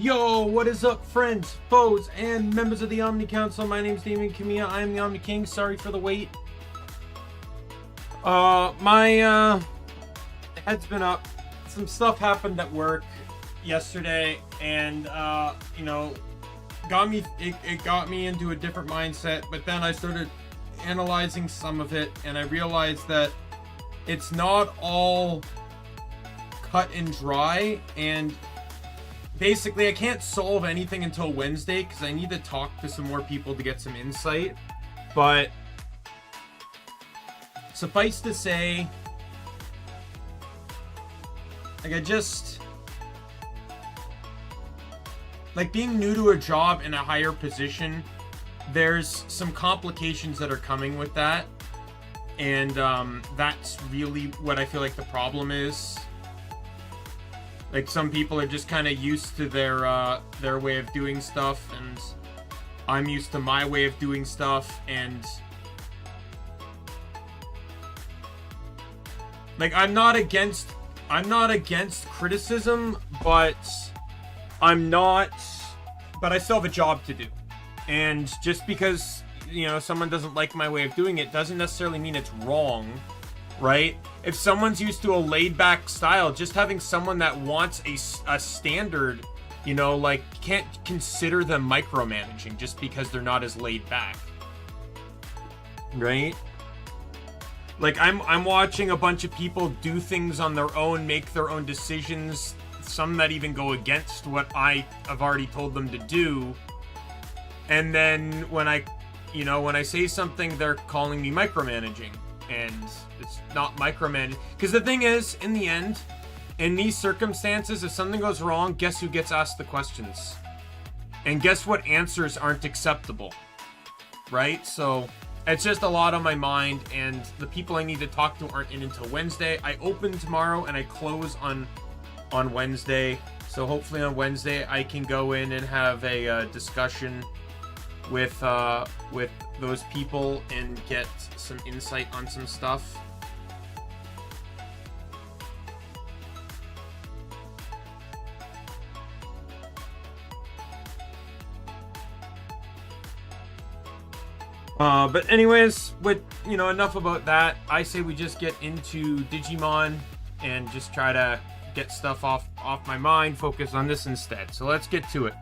Yo, what is up, friends, foes, and members of the Omni Council? My name's Daimien Kamiya. I am the Omni King. Sorry for the wait. My head's been up. Some stuff happened at work yesterday, and you know, it got me into a different mindset. But then I started analyzing some of it, and I realized that it's not all cut and dry, and basically, I can't solve anything until Wednesday because I need to talk to some more people to get some insight. But suffice to say, being new to a job in a higher position, there's some complications that are coming with that. And that's really what I feel like the problem is. Like, some people are just kind of used to their way of doing stuff, and I'm used to my way of doing stuff, and like, I'm not against criticism, but I still have a job to do. And just because, you know, someone doesn't like my way of doing it doesn't necessarily mean it's wrong. Right? If someone's used to a laid-back style, just having someone that wants a standard, you know, like, can't consider them micromanaging just because they're not as laid back. Right? Like, I'm watching a bunch of people do things on their own, make their own decisions, some that even go against what I have already told them to do. And then when I say something, they're calling me micromanaging. And it's not micromanaging. Because the thing is, in the end, in these circumstances, if something goes wrong, guess who gets asked the questions? And guess what answers aren't acceptable? Right? So, it's just a lot on my mind, and the people I need to talk to aren't in until Wednesday. I open tomorrow, and I close on Wednesday. So hopefully on Wednesday, I can go in and have a discussion with those people and get some insight on some stuff. But anyways, enough about that. I say we just get into Digimon and just try to get stuff off my mind, focus on this instead. So let's get to it.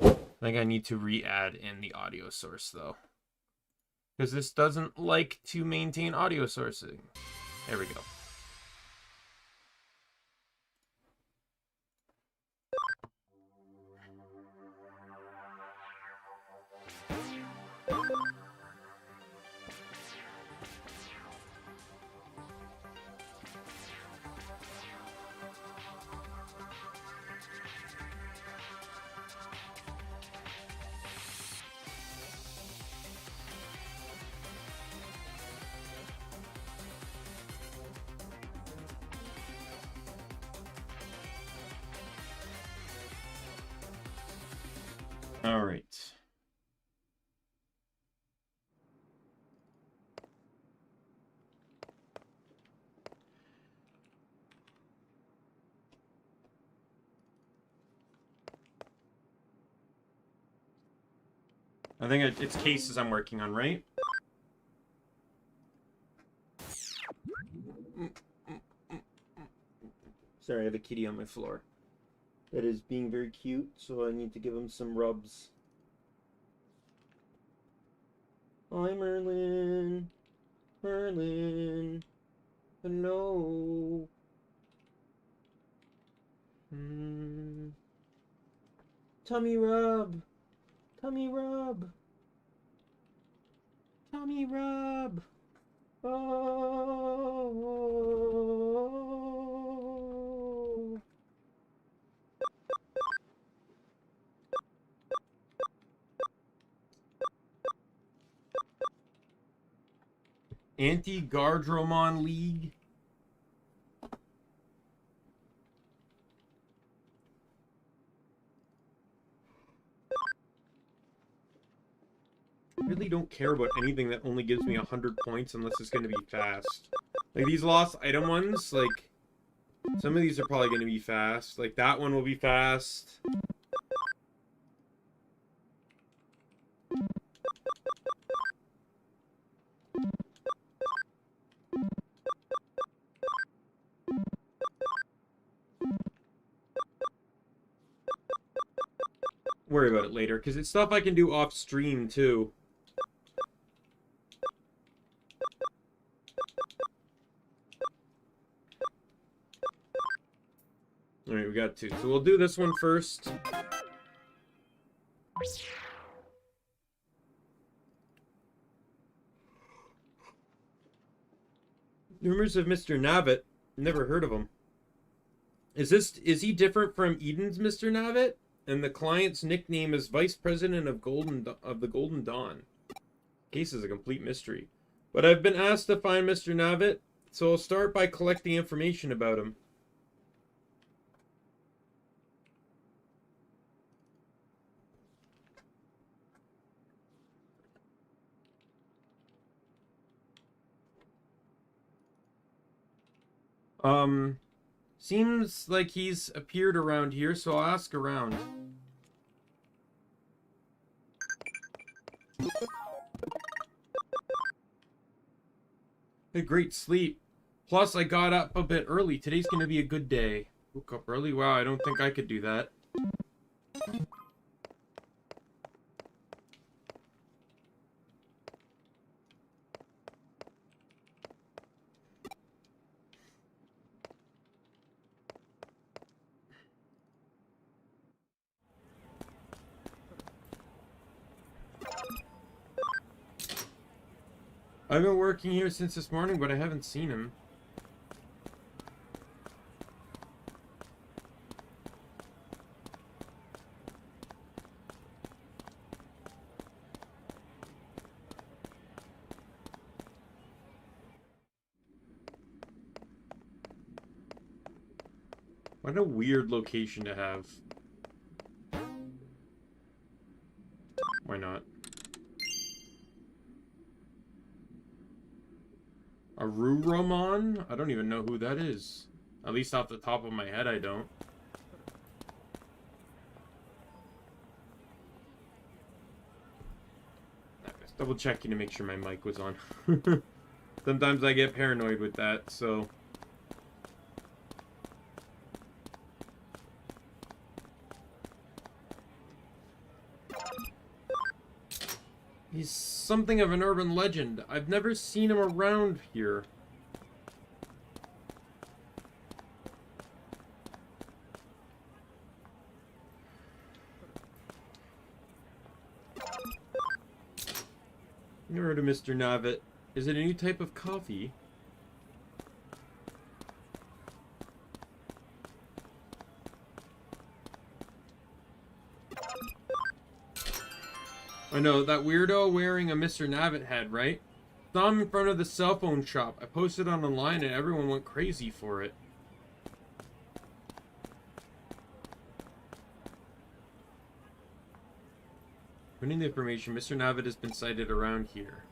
I think I need to re-add in the audio source, though, because this doesn't like to maintain audio sourcing. There we go. All right. I think it's cases I'm working on, right? Sorry, I have a kitty on my floor that is being very cute, so I need to give him some rubs. Hi, Merlin. Merlin. Hello. Tummy rub. Tummy rub. Tummy rub. Oh. Anti-Gardromon League. I really don't care about anything that only gives me 100 points unless it's going to be fast. Like, these lost item ones, like, Some of these are probably going to be fast. Like, that one will be fast. Worry about it later, because it's stuff I can do off stream too. Alright, we got two. So we'll do this one first. Rumors of Mr. Navet. Never heard of him. Is he different from Eden's Mr. Navet? And the client's nickname is Vice President of the Golden Dawn. Case is a complete mystery. But I've been asked to find Mr. Navet, so I'll start by collecting information about him. Seems like he's appeared around here, so I'll ask around. A great sleep. Plus, I got up a bit early. Today's gonna be a good day. Woke up early? Wow, I don't think I could do that. I've been working here since this morning, but I haven't seen him. What a weird location to have. Why not? Aruromon? I don't even know who that is. At least off the top of my head, I don't. I was double checking to make sure my mic was on. Sometimes I get paranoid with that, so... He's something of an urban legend. I've never seen him around here. Never heard of Mr. Navet. Is it a new type of coffee? I know, that weirdo wearing a Mr. Navet head, right? Saw him in front of the cell phone shop. I posted on online and everyone went crazy for it. Putting the information, Mr. Navet has been sighted around here.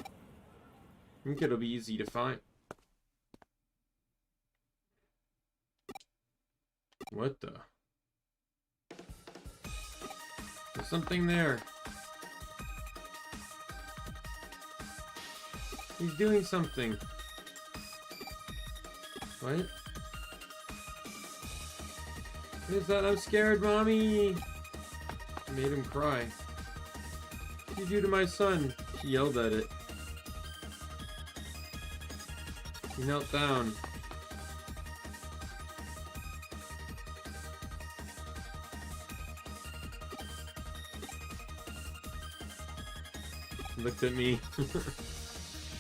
I think it'll be easy to find. What the? There's something there. He's doing something. What? What is that? I'm scared, Mommy! I made him cry. What did you do to my son? She yelled at it. He knelt down. Looked at me.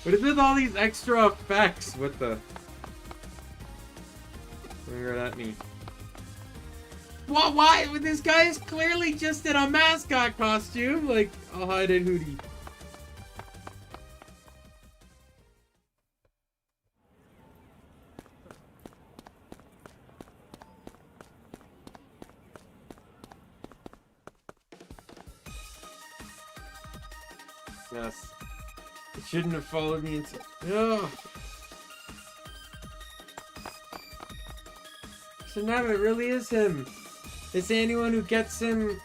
What is with all these extra effects? What the? Looking right at me. What? Why? This guy is clearly just in a mascot costume. Like, I'll hide it, Hootie. Yes. It shouldn't have followed me into... Ugh. Mr. Nabbit really is him. They say anyone who gets him,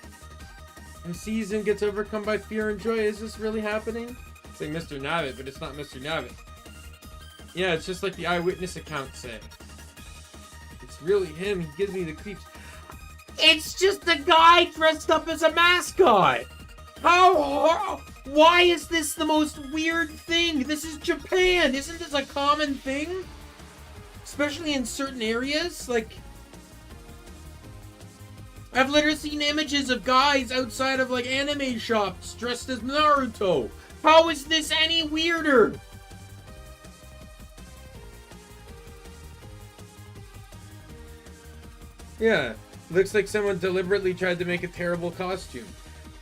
who sees him, gets overcome by fear and joy. Is this really happening? It's like Mr. Nabbit, but it's not Mr. Nabbit. Yeah, it's just like the eyewitness accounts say. It's really him. He gives me the creeps. It's just a guy dressed up as a mascot. How? Why is this the most weird thing? This is Japan. Isn't this a common thing? Especially in certain areas? Like, I've literally seen images of guys outside of, like, anime shops dressed as Naruto. How is this any weirder? Yeah, looks like someone deliberately tried to make a terrible costume.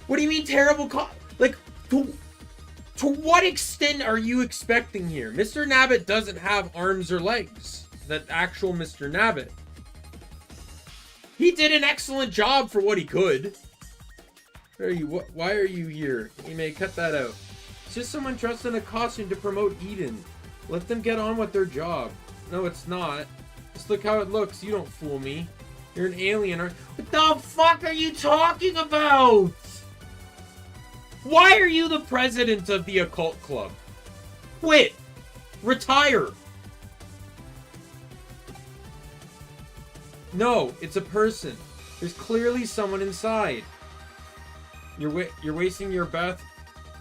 What do you mean terrible like, to what extent are you expecting here? Mr. Nabbit doesn't have arms or legs. That actual Mr. Nabbit. He did an excellent job for what he could. Where are you? Why are you here? You may cut that out. It's just someone dressed in a costume to promote Eden. Let them get on with their job. No, it's not. Just look how it looks. You don't fool me. You're an alien. What the fuck are you talking about? Why are you the president of the occult club? Quit. Retire. No, it's a person. There's clearly someone inside. You're wasting your breath,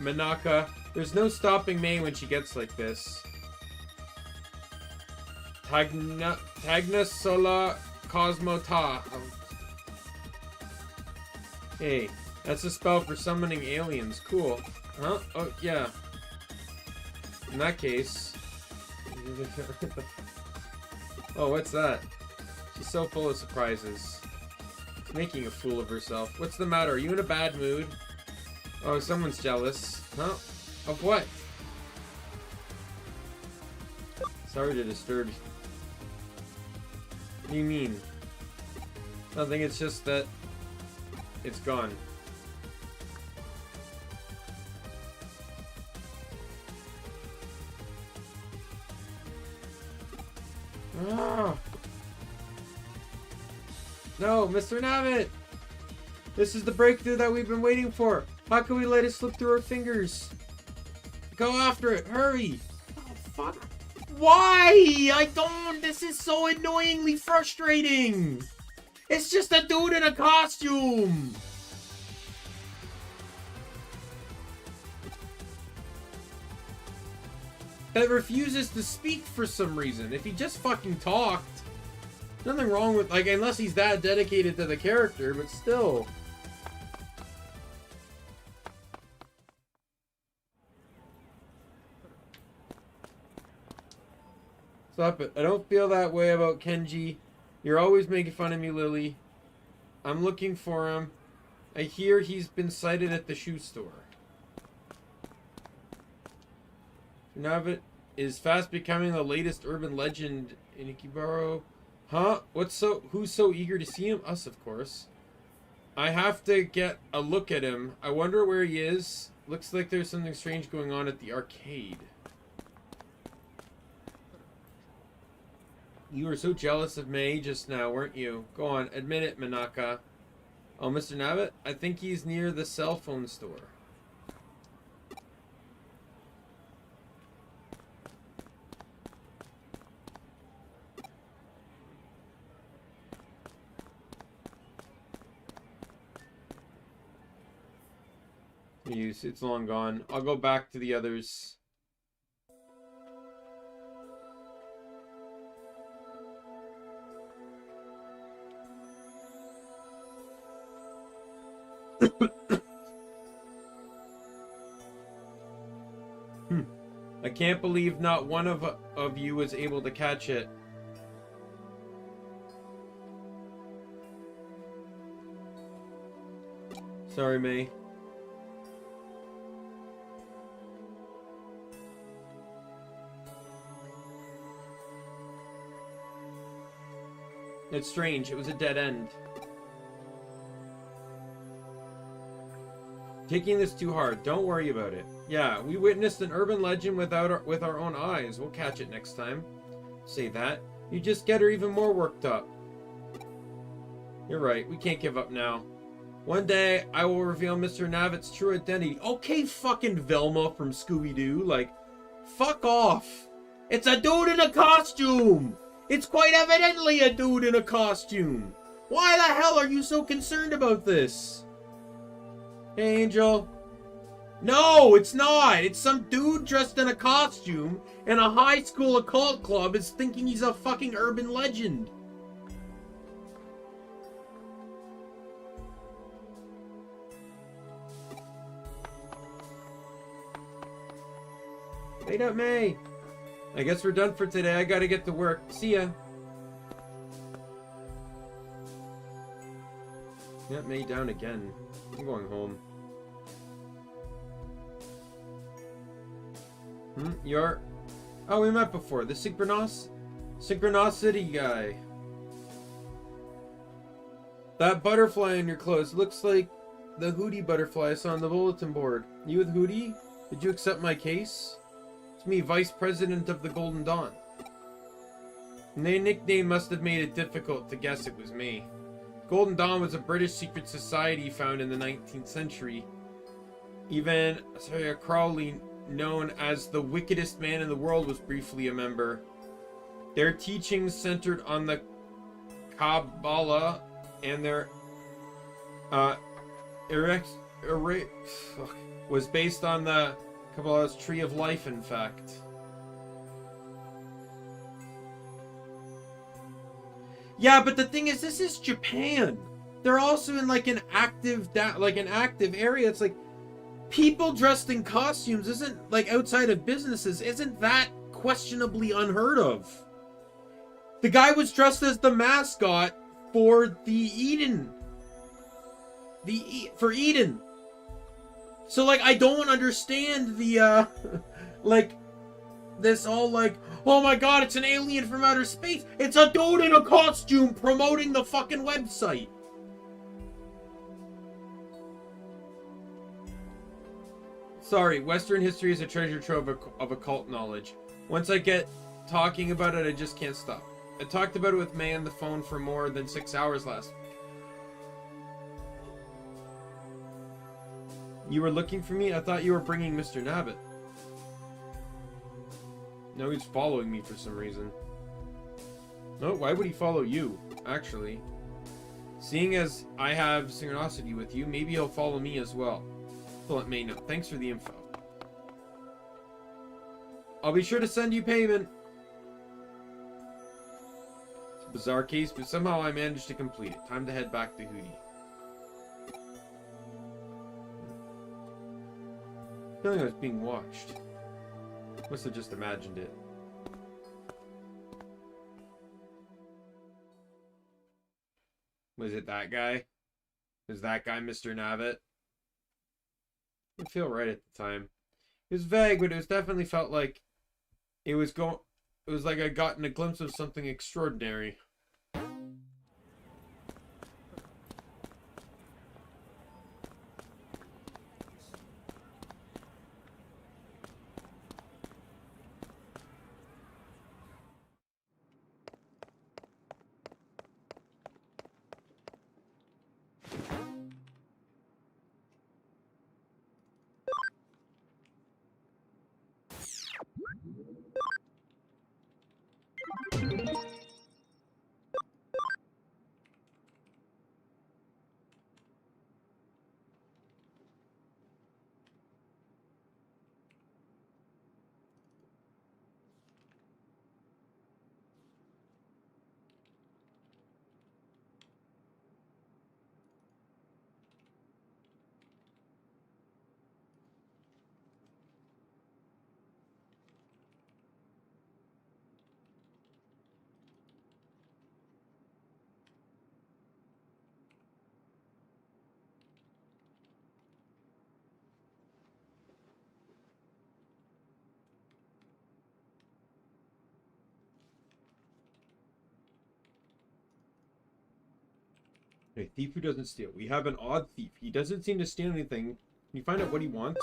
Manaka. There's no stopping May when she gets like this. Tagna sola cosmota. Hey, that's a spell for summoning aliens. Cool. Huh? Oh, yeah. In that case... Oh, what's that? She's so full of surprises. She's making a fool of herself. What's the matter? Are you in a bad mood? Oh, someone's jealous. Huh? Of what? Sorry to disturb you. What do you mean? Nothing, it's just that it's gone. Ah! No, Mr. Nabbit! This is the breakthrough that we've been waiting for. How can we let it slip through our fingers? Go after it, hurry! Oh, fuck. Why? I don't. This is so annoyingly frustrating. It's just a dude in a costume. That refuses to speak for some reason. If he just fucking talked. Nothing wrong with, like, unless he's that dedicated to the character, but still. Stop it. I don't feel that way about Kenji. You're always making fun of me, Lily. I'm looking for him. I hear he's been sighted at the shoe store. Nabbit is fast becoming the latest urban legend in Ikeboro. Huh? Who's so eager to see him? Us, of course. I have to get a look at him. I wonder where he is. Looks like there's something strange going on at the arcade. You were so jealous of May just now, weren't you? Go on, admit it, Manaka. Oh, Mr. Nabbit? I think he's near the cell phone store. It's long gone. I'll go back to the others. I can't believe not one of you was able to catch it. Sorry, May. It's strange. It was a dead end. Taking this too hard. Don't worry about it. Yeah, we witnessed an urban legend with our own eyes. We'll catch it next time. Say that. You just get her even more worked up. You're right. We can't give up now. One day, I will reveal Mr. Navitt's true identity. Okay, fucking Velma from Scooby-Doo. Like, fuck off. It's a dude in a costume. It's quite evidently a dude in a costume. Why the hell are you so concerned about this? Hey, Angel. No, it's not. It's some dude dressed in a costume, and a high school occult club is thinking he's a fucking urban legend. Wait up, May. I guess we're done for today. I gotta get to work. See ya. Yeah, May down again. I'm going home. You're... Oh, we met before. The synchronicity guy. That butterfly in your clothes looks like the Hootie butterfly I saw on the bulletin board. You with Hootie? Did you accept my case? It's me, Vice President of the Golden Dawn. And their nickname must have made it difficult to guess it was me. Golden Dawn was a British secret society found in the 19th century. Even Crowley, known as the wickedest man in the world, was briefly a member. Their teachings centered on the Kabbalah and their was based on the Kabbalah's Tree of Life, in fact. Yeah, but the thing is, this is Japan. They're also in like an active area. It's like people dressed in costumes isn't like outside of businesses. Isn't that questionably unheard of? The guy was dressed as the mascot for the Eden. For Eden. So like I don't understand the like this all like, oh my god, it's an alien from outer space. It's a dude in a costume promoting the fucking website. Sorry, Western history is a treasure trove of occult knowledge. Once I get talking about it, I just can't stop. I talked about it with May on the phone for more than 6 hours last week. You were looking for me? I thought you were bringing Mr. Nabbit. No, he's following me for some reason. No, why would he follow you, actually? Seeing as I have synchronicity with you, maybe he'll follow me as well. So let May know. Thanks for the info. I'll be sure to send you payment. It's a bizarre case, but somehow I managed to complete it. Time to head back to Hootie. Feeling I was being watched. Must have just imagined it. Was it that guy? Was that guy Mr. Nabbit? Didn't feel right at the time. It was vague, but it was definitely felt like it was like I'd gotten a glimpse of something extraordinary. A thief who doesn't steal. We have an odd thief. He doesn't seem to steal anything. Can you find out what he wants?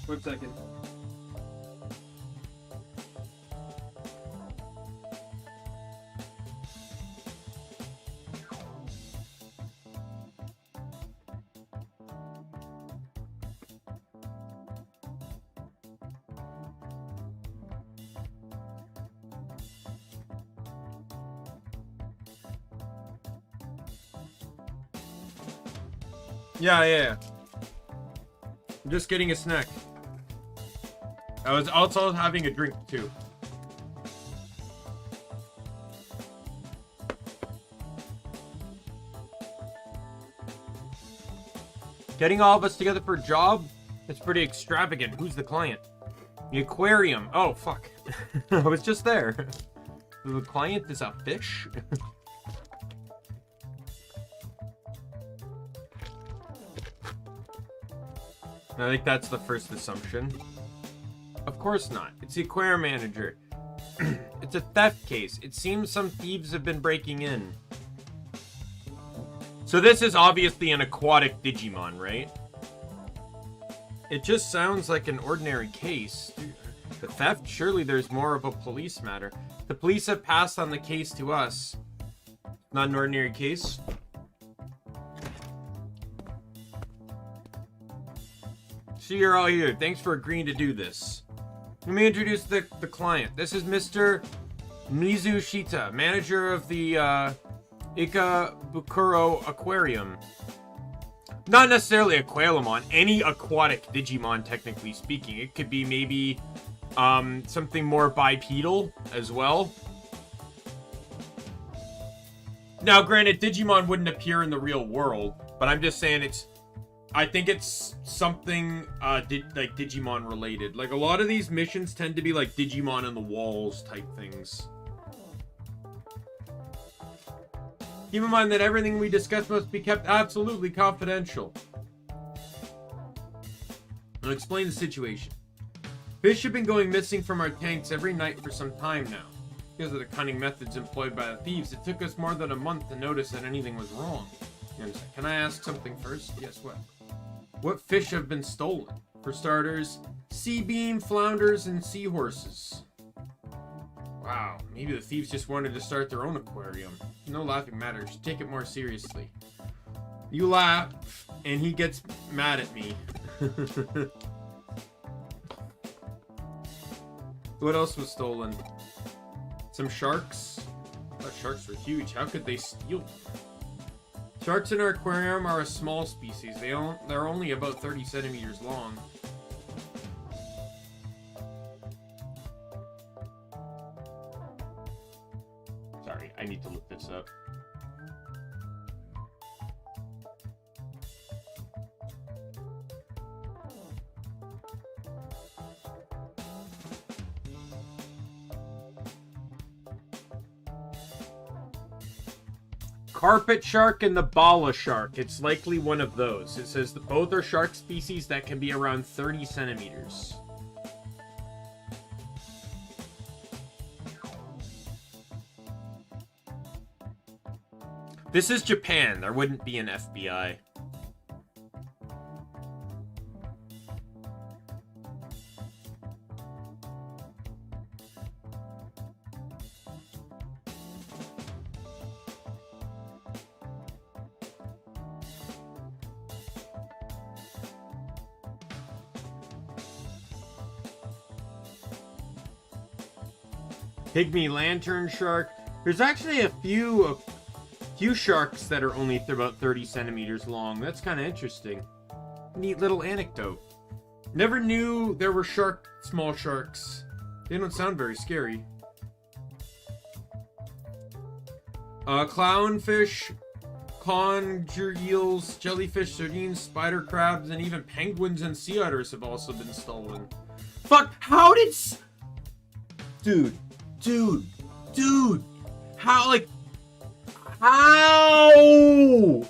1 second. Yeah. I'm just getting a snack. I was also having a drink too. Getting all of us together for a job? It's pretty extravagant. Who's the client? The aquarium. Oh, fuck. I was just there. The client is a fish? I think that's the first assumption. Of course not. It's the aquarium manager. It's a theft case. It seems some thieves have been breaking in. So this is obviously an aquatic Digimon, right? It just sounds like an ordinary case. The theft? Surely there's more of a police matter. The police have passed on the case to us. Not an ordinary case. So you're all here. Thanks for agreeing to do this. Let me introduce the client. This is Mr. Mizushita, manager of the Ikebukuro Aquarium. Not necessarily a Quailamon, any aquatic Digimon, technically speaking. It could be maybe something more bipedal as well. Now, granted, Digimon wouldn't appear in the real world, but I'm just saying I think it's something like Digimon related. Like a lot of these missions tend to be like Digimon in the walls type things. Keep in mind that everything we discuss must be kept absolutely confidential. I'll explain the situation. Fish have been going missing from our tanks every night for some time now. Because of the cunning methods employed by the thieves, it took us more than a month to notice that anything was wrong. You understand? Can I ask something first? Yes, what? What fish have been stolen? For starters, sea bean, flounders, and seahorses. Wow, maybe the thieves just wanted to start their own aquarium. No laughing matter, you should take it more seriously. You laugh, and he gets mad at me. What else was stolen? Some sharks? I thought sharks were huge. How could they steal them? Sharks in our aquarium are a small species. They're only about 30 centimeters long. Sorry, I need to look this up. Carpet shark and the bala shark. It's likely one of those. It says that both are shark species that can be around 30 centimeters. This is Japan. There wouldn't be an FBI. Pygmy lantern shark. There's actually a few sharks that are only about 30 centimeters long. That's kind of interesting. Neat little anecdote. Never knew there were small sharks. They don't sound very scary. Clownfish, conger eels, jellyfish, sardines, spider crabs, and even penguins and sea otters have also been stolen. Fuck, how did... Dude. How, how?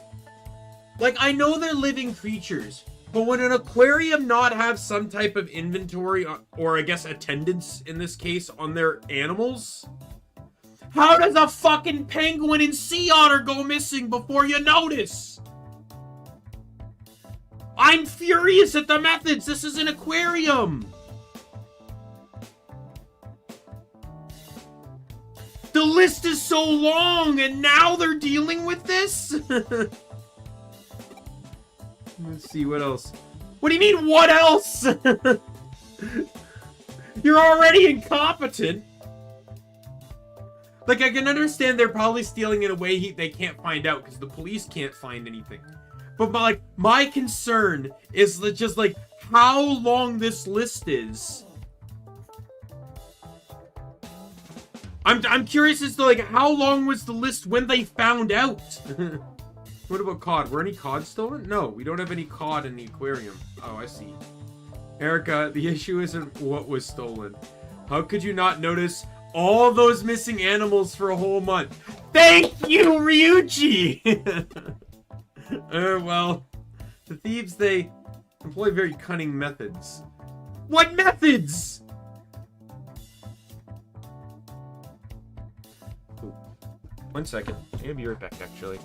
Like, I know they're living creatures, but would an aquarium not have some type of inventory, or I guess attendance in this case, on their animals? How does a fucking penguin and sea otter go missing before you notice? I'm furious at the methods. This is an aquarium. The list is so long, and now they're dealing with this? Let's see, what else? What do you mean, what else? You're already incompetent. Like, I can understand they're probably stealing in a way they can't find out, because the police can't find anything. But, my concern is just, like, how long this list is. I'm curious as to, like, how long was the list when they found out? What about cod? Were any cod stolen? No, we don't have any cod in the aquarium. Oh, I see. Erica, the issue isn't what was stolen. How could you not notice all those missing animals for a whole month? Thank you, Ryuji! Well, the thieves, they employ very cunning methods. What methods? Ooh. 1 second. I'm gonna be right back, actually.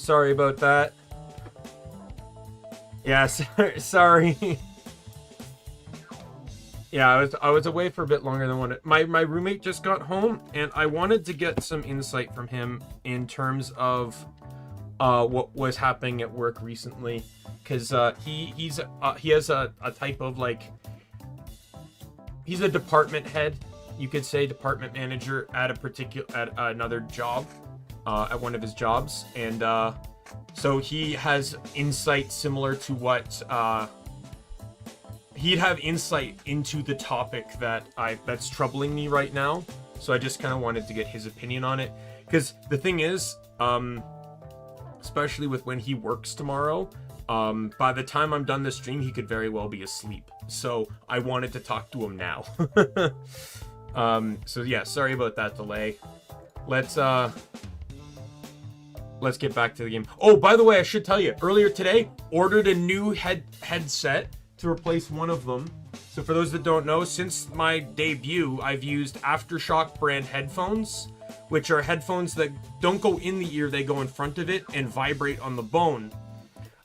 Sorry about that. Yeah, sorry. Yeah, I was away for a bit longer than wanted. My roommate just got home, and I wanted to get some insight from him in terms of what was happening at work recently, because he has a type of, like, he's a department head, you could say, department manager at another job, at one of his jobs, and so he has insight similar to what he'd have insight into the topic that's troubling me right now. So I just kind of wanted to get his opinion on it, because the thing is, especially with when he works tomorrow, by the time I'm done this stream, he could very well be asleep. So I wanted to talk to him now. So yeah, sorry about that delay. Let's get back to the game. Oh, by the way, I should tell you, earlier today, ordered a new headset to replace one of them. So for those that don't know, since my debut, I've used Aftershock brand headphones, which are headphones that don't go in the ear, they go in front of it and vibrate on the bone.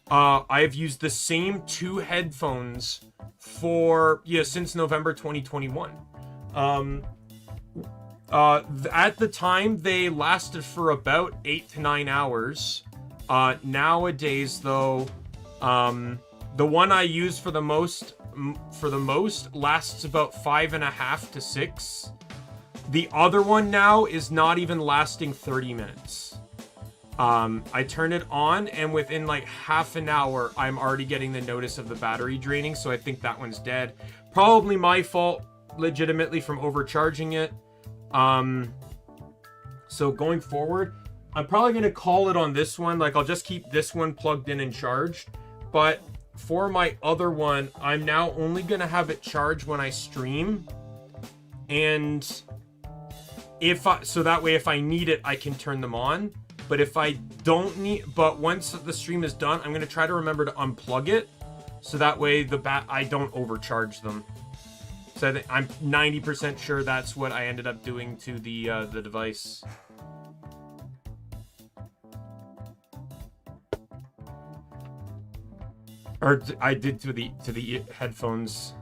I've used the same two headphones since November 2021. At the time, they lasted for about 8 to 9 hours. Nowadays, though, the one I use for the most lasts about 5.5 to 6. The other one now is not even lasting 30 minutes. I turn it on, and within like half an hour, I'm already getting the notice of the battery draining, so I think that one's dead. Probably my fault, legitimately, from overcharging it. So going forward, I'm probably going to call it on this one. Like, I'll just keep this one plugged in and charged. But for my other one, I'm now only going to have it charged when I stream. And so that way, if I need it, I can turn them on. But if I don't but once the stream is done, I'm going to try to remember to unplug it. So that way I don't overcharge them. So I'm 90% sure that's what I ended up doing to the device. Or I did to the headphones.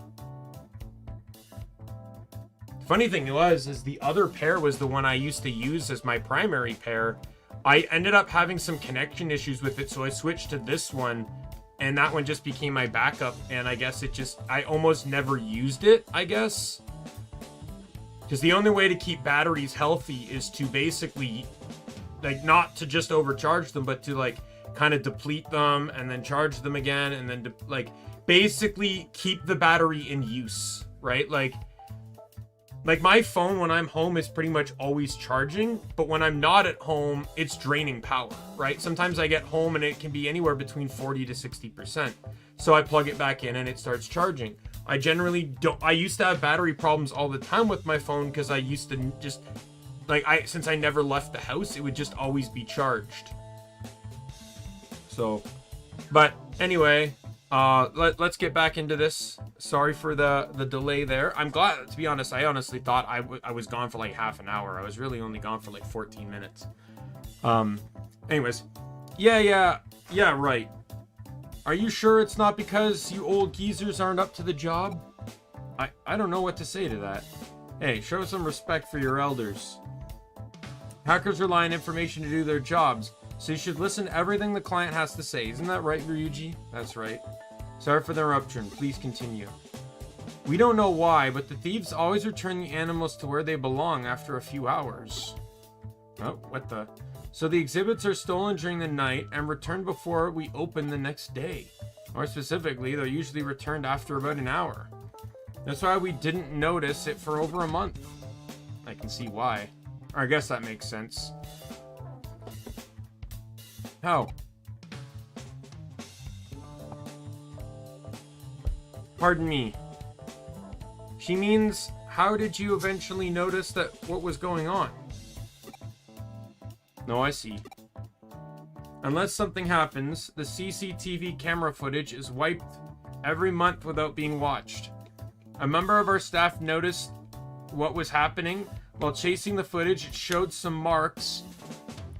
Funny thing is the other pair was the one I used to use as my primary pair. I ended up having some connection issues with it, so I switched to this one, and that one just became my backup, and I guess I almost never used it, I guess. Because the only way to keep batteries healthy is to basically, like, not to just overcharge them, but to, like, kind of deplete them, and then charge them again, and then, like, basically keep the battery in use, right? Like my phone when I'm home is pretty much always charging, but when I'm not at home, it's draining power, right? Sometimes I get home and it can be anywhere between 40 to 60%. So I plug it back in and it starts charging. I generally don't, I used to have battery problems all the time with my phone because I used to just, like, since I never left the house, it would just always be charged. So, but anyway, let's get back into this. Sorry for the delay there. I'm glad, to be honest, I honestly thought I was gone for like half an hour. I was really only gone for like 14 minutes. Anyways. Yeah, right. Are you sure it's not because you old geezers aren't up to the job? I don't know what to say to that. Hey, show some respect for your elders. Hackers rely on information to do their jobs, so you should listen to everything the client has to say. Isn't that right, Ryuji? That's right. Sorry for the interruption. Please continue. We don't know why, but the thieves always return the animals to where they belong after a few hours. Oh, what the? So the exhibits are stolen during the night and returned before we open the next day. More specifically, they're usually returned after about an hour. That's why we didn't notice it for over a month. I can see why. Or I guess that makes sense. How? Pardon me. She means, how did you eventually notice that what was going on? No, I see. Unless something happens, the CCTV camera footage is wiped every month without being watched. A member of our staff noticed what was happening. While chasing the footage, it showed some marks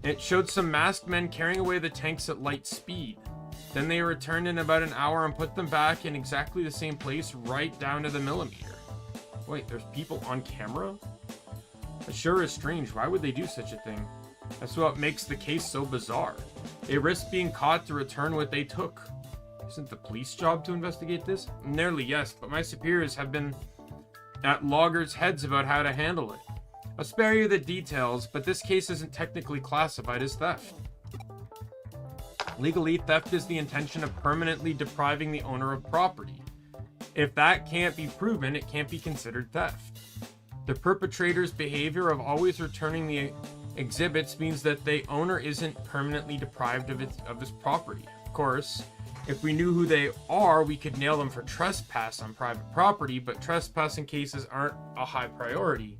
It showed some masked men carrying away the tanks at light speed. Then they returned in about an hour and put them back in exactly the same place, right down to the millimeter. Wait, there's people on camera? That sure is strange. Why would they do such a thing? That's what makes the case so bizarre. They risked being caught to return what they took. Isn't the police job to investigate this? Nearly yes, but my superiors have been at loggers' heads about how to handle it. I'll spare you the details, but this case isn't technically classified as theft. Legally, theft is the intention of permanently depriving the owner of property. If that can't be proven, it can't be considered theft. The perpetrator's behavior of always returning the exhibits means that the owner isn't permanently deprived of his property. Of course, if we knew who they are, we could nail them for trespass on private property, but trespassing cases aren't a high priority.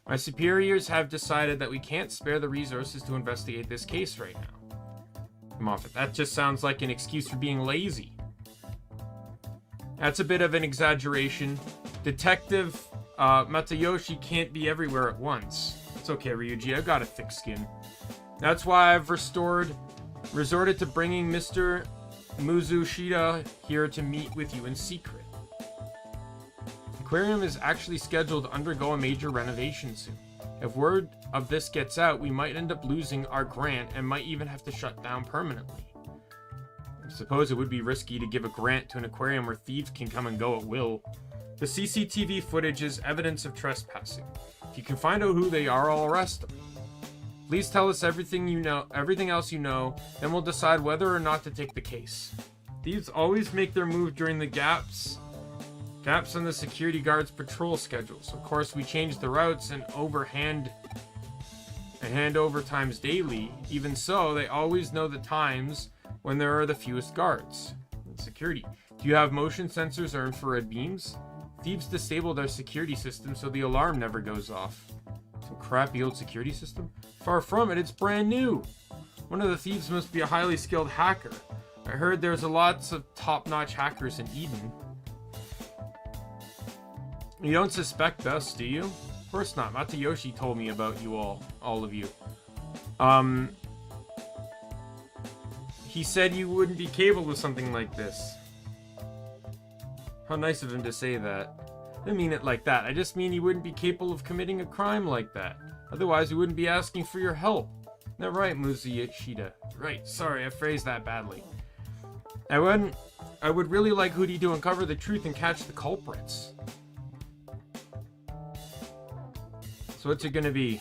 My superiors have decided that we can't spare the resources to investigate this case right now. Come off it. That just sounds like an excuse for being lazy. That's a bit of an exaggeration. Detective Matayoshi can't be everywhere at once. It's okay, Ryuji. I've got a thick skin. That's why I've resorted to bringing Mr. Mizushita here to meet with you in secret. The aquarium is actually scheduled to undergo a major renovation soon. If word of this gets out, we might end up losing our grant and might even have to shut down permanently. I suppose it would be risky to give a grant to an aquarium where thieves can come and go at will. The CCTV footage is evidence of trespassing. If you can find out who they are, I'll arrest them. Please tell us everything else you know, then we'll decide whether or not to take the case. Thieves always make their move during the gaps on the security guards' patrol schedules. Of course, we change the routes and hand over times daily. Even so, they always know the times when there are the fewest guards. Security. Do you have motion sensors or infrared beams? Thieves disabled our security system so the alarm never goes off. Some crappy old security system? Far from it, it's brand new. One of the thieves must be a highly skilled hacker. I heard there's lots of top-notch hackers in Eden. You don't suspect us, do you? Of course not. Matayoshi told me about you all of you. He said you wouldn't be capable of something like this. How nice of him to say that. I didn't mean it like that. I just mean you wouldn't be capable of committing a crime like that. Otherwise, we wouldn't be asking for your help. Isn't that right, Mizushita? Right. Sorry, I phrased that badly. I would really like Hootie to uncover the truth and catch the culprits. So what's it gonna be?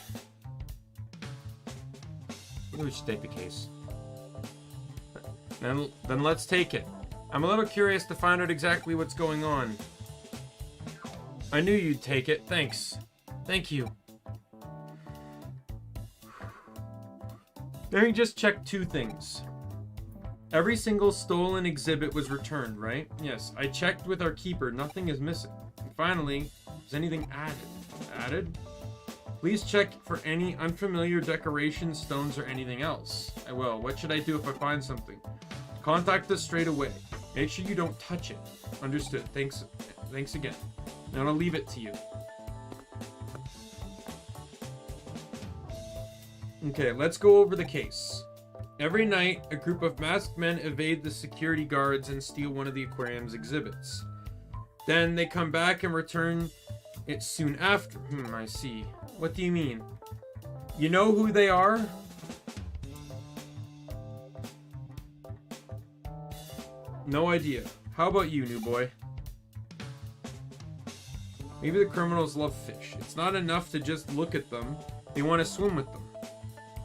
Maybe we should take the case. Then let's take it. I'm a little curious to find out exactly what's going on. I knew you'd take it. Thanks. Thank you. Let me just check two things. Every single stolen exhibit was returned, right? Yes, I checked with our keeper. Nothing is missing. And finally, is anything added? Added? Please check for any unfamiliar decorations, stones, or anything else. I will. What should I do if I find something? Contact us straight away. Make sure you don't touch it. Understood. Thanks again. Now I'll leave it to you. Okay, let's go over the case. Every night, a group of masked men evade the security guards and steal one of the aquarium's exhibits. Then they come back and return it soon after. I see. What do you mean? You know who they are? No idea. How about you, new boy? Maybe the criminals love fish. It's not enough to just look at them. They want to swim with them.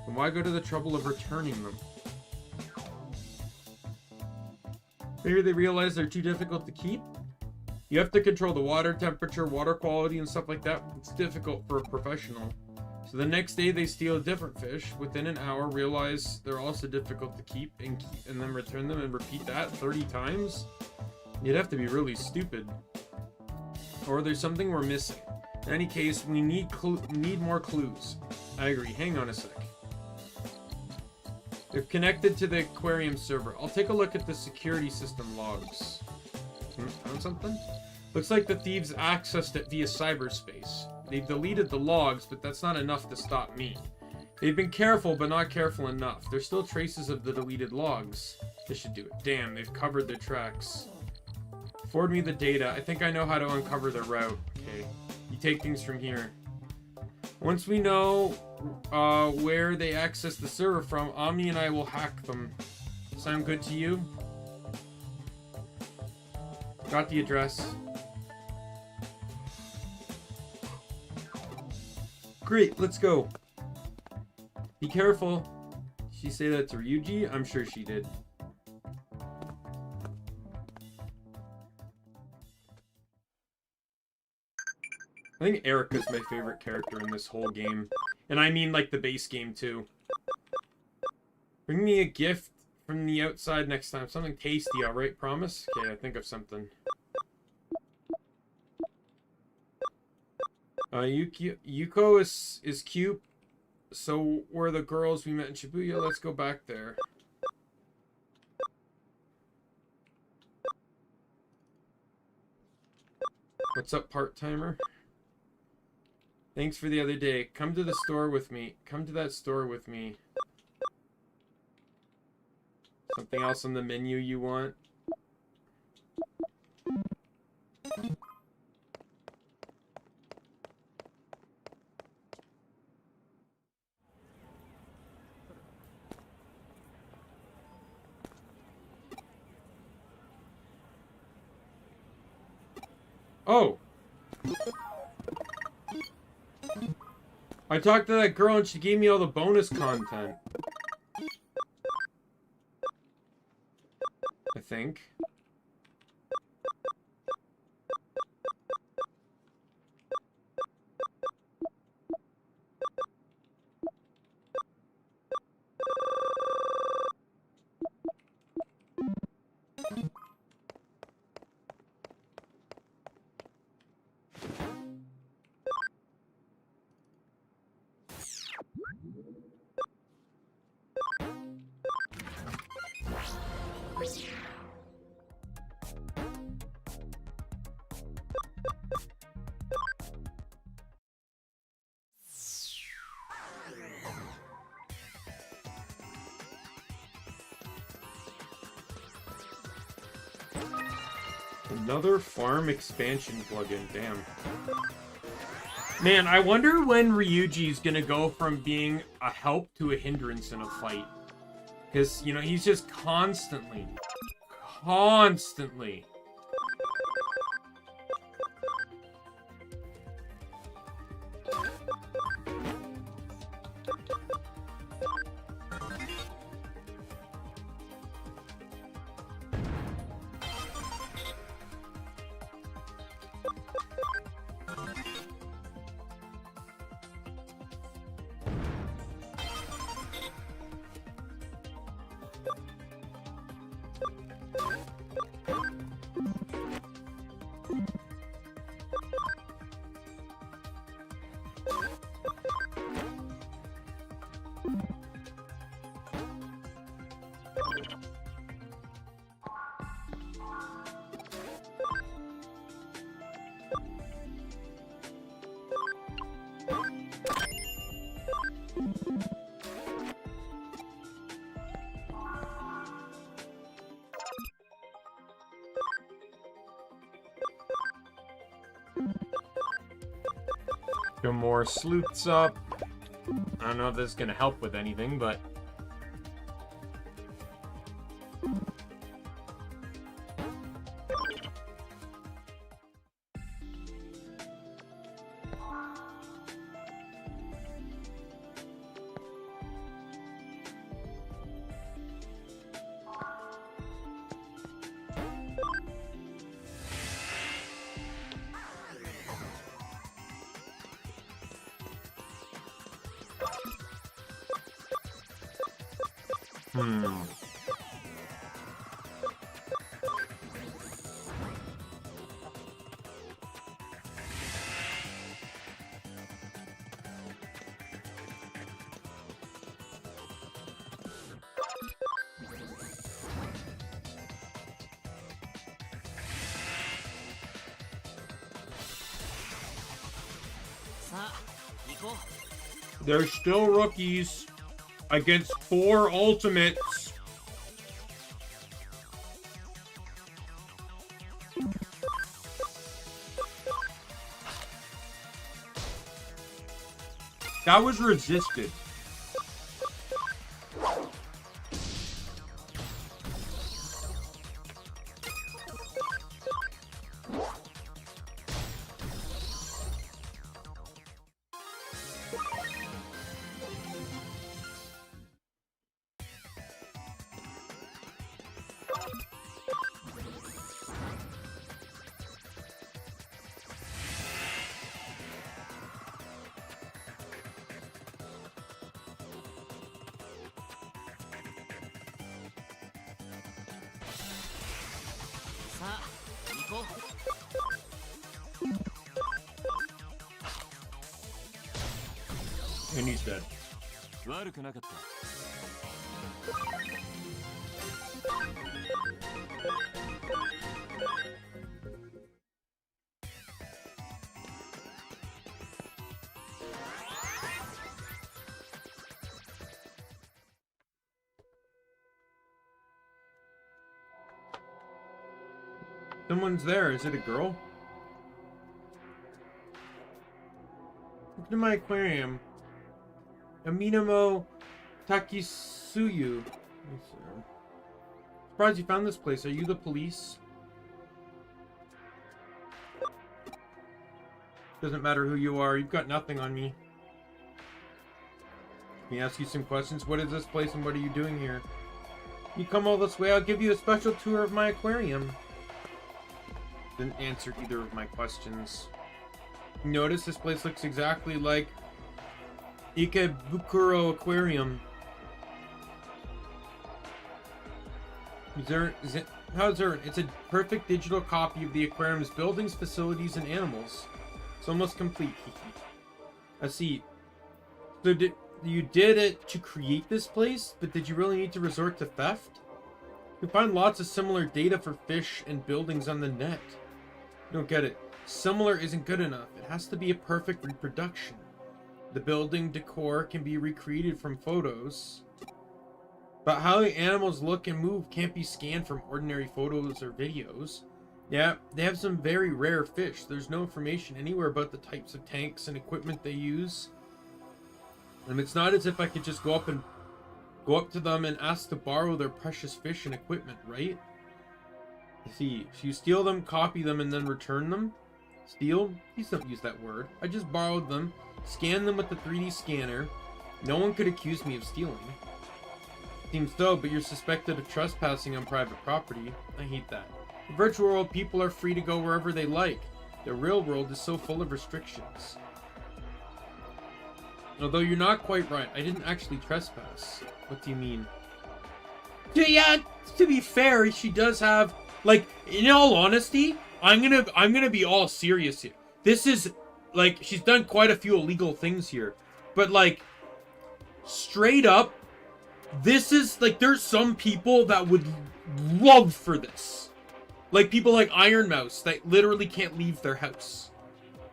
Then why go to the trouble of returning them? Maybe they realize they're too difficult to keep? You have to control the water temperature, water quality, and stuff like that. It's difficult for a professional. So the next day they steal a different fish. Within an hour, realize they're also difficult to keep and then return them and repeat that 30 times? You'd have to be really stupid. Or there's something we're missing. In any case, we need more clues. I agree. Hang on a sec. They're connected to the aquarium server. I'll take a look at the security system logs. Found something? Looks like the thieves accessed it via cyberspace. They've deleted the logs, but that's not enough to stop me. They've been careful, but not careful enough. There's still traces of the deleted logs. This should do it. Damn, they've covered their tracks. Forward me the data. I think I know how to uncover their route. Okay. You take things from here. Once we know where they access the server from, Omni and I will hack them. Sound good to you? Got the address. Great, let's go. Be careful. Did she say that to Ryuji? I'm sure she did. I think Erica's my favorite character in this whole game. And I mean like the base game too. Bring me a gift from the outside next time. Something tasty, alright? Promise? Okay, I think of something. Yuko is cute. So were the girls we met in Shibuya. Let's go back there. What's up, part-timer? Thanks for the other day. Come to the store with me. Come to that store with me. Something else on the menu you want? Oh! I talked to that girl and she gave me all the bonus content. I think. Another farm expansion plugin, damn. Man, I wonder when Ryuji's gonna go from being a help to a hindrance in a fight. Because, you know, he's just constantly. Go more sleuths up. I don't know if this is gonna help with anything, but... They're still rookies against 4 ultimates. That was resisted. And he's dead. Someone's there. Is it a girl? Look at my aquarium. Aminamo Takisuyu. Surprised you found this place. Are you the police? Doesn't matter who you are. You've got nothing on me. Let me ask you some questions. What is this place and what are you doing here? You come all this way, I'll give you a special tour of my aquarium. Didn't answer either of my questions. Notice this place looks exactly like Ikebukuro Aquarium. How's there? It's a perfect digital copy of the aquarium's buildings, facilities, and animals. It's almost complete. I see. So you did it to create this place, but did you really need to resort to theft? You find lots of similar data for fish and buildings on the net. I don't get it. Similar isn't good enough. It has to be a perfect reproduction. The building decor can be recreated from photos, but how the animals look and move can't be scanned from ordinary photos or videos. Yeah, they have some very rare fish. There's no information anywhere about the types of tanks and equipment they use. And it's not as if I could just go up to them and ask to borrow their precious fish and equipment, right? You see, if you steal them, copy them, and then return them. Steal? Please don't use that word. I just borrowed them, scanned them with the 3D scanner. No one could accuse me of stealing. Seems so, but you're suspected of trespassing on private property. I hate that. In the virtual world, people are free to go wherever they like. The real world is so full of restrictions. Although you're not quite right, I didn't actually trespass. What do you mean? Yeah, to be fair, she does have, like, in all honesty, I'm gonna be all serious here. This is, like, she's done quite a few illegal things here. But, like, straight up, this is, like, there's some people that would love for this. Like, people like Iron Mouse that literally can't leave their house.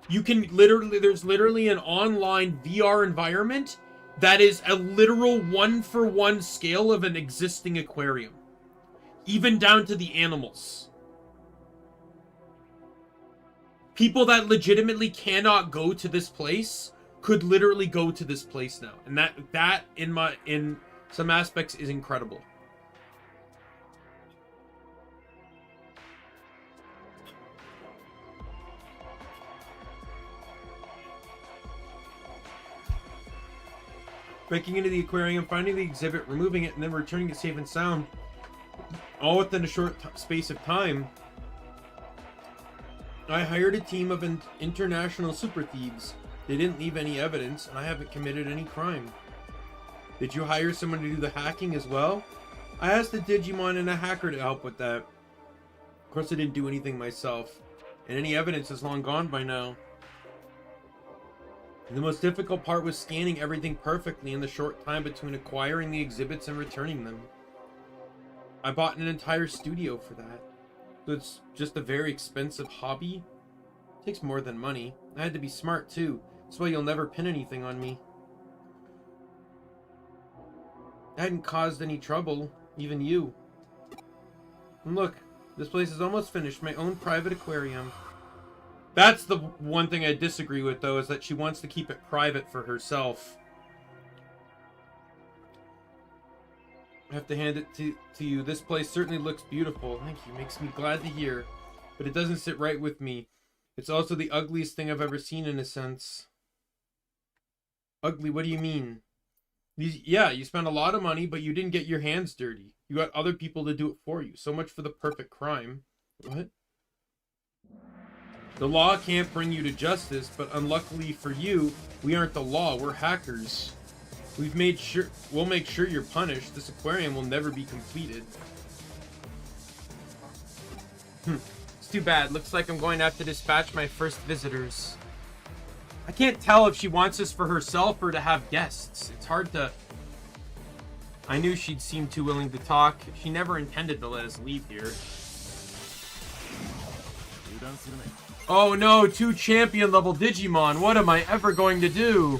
You can literally, there's literally an online VR environment that is a literal 1-for-1 scale of an existing aquarium. Even down to the animals. People that legitimately cannot go to this place could literally go to this place now. And that in some aspects is incredible. Breaking into the aquarium, finding the exhibit, removing it, and then returning it safe and sound, all within a short space of time. I hired a team of international super thieves. They didn't leave any evidence, and I haven't committed any crime. Did you hire someone to do the hacking as well? I asked a Digimon and a hacker to help with that. Of course, I didn't do anything myself, and any evidence is long gone by now. The most difficult part was scanning everything perfectly in the short time between acquiring the exhibits and returning them. I bought an entire studio for that. So it's just a very expensive hobby. It takes more than money. I had to be smart too. That's why you'll never pin anything on me. I hadn't caused any trouble, even you. And look, this place is almost finished. My own private aquarium. That's the one thing I disagree with, though, is that she wants to keep it private for herself. I have to hand it to you. This place certainly looks beautiful. Thank you. Makes me glad to hear. But it doesn't sit right with me. It's also the ugliest thing I've ever seen, in a sense. Ugly? What do you mean? Yeah, you spent a lot of money, but you didn't get your hands dirty. You got other people to do it for you. So much for the perfect crime. What? The law can't bring you to justice, but unluckily for you, we aren't the law. We're hackers. We'll make sure you're punished. This aquarium will never be completed. It's too bad. Looks like I'm going to have to dispatch my first visitors. I can't tell if she wants this for herself or to have guests. It's hard to... I knew she'd seem too willing to talk. She never intended to let us leave here. Oh no, 2 champion level Digimon. What am I ever going to do?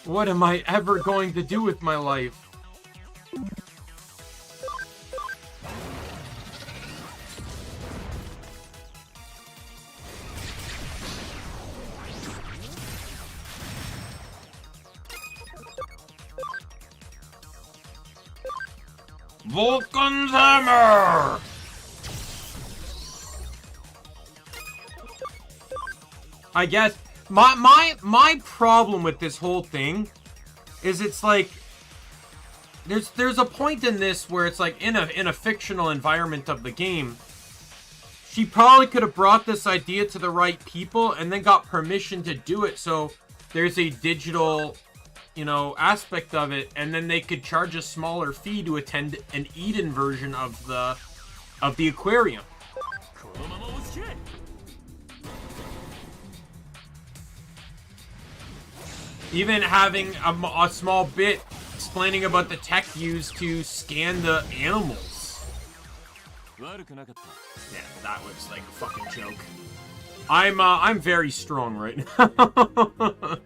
What am I ever going to do with my life? Vulcan's hammer! I guess my problem with this whole thing is it's like there's a point in this where it's like in a fictional environment of the game. She probably could have brought this idea to the right people and then got permission to do it, so there's a digital, you know, aspect of it, and then they could charge a smaller fee to attend an Eden version of the aquarium. Even having a small bit explaining about the tech used to scan the animals. Yeah, that was like a fucking joke. I'm very strong right now.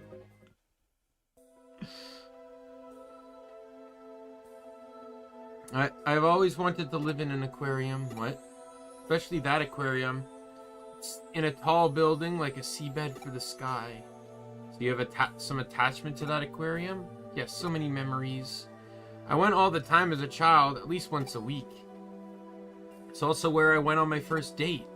I've always wanted to live in an aquarium. What? Especially that aquarium. It's in a tall building, like a seabed for the sky. So you have some attachment to that aquarium? Yes, so many memories. I went all the time as a child, at least once a week. It's also where I went on my first date.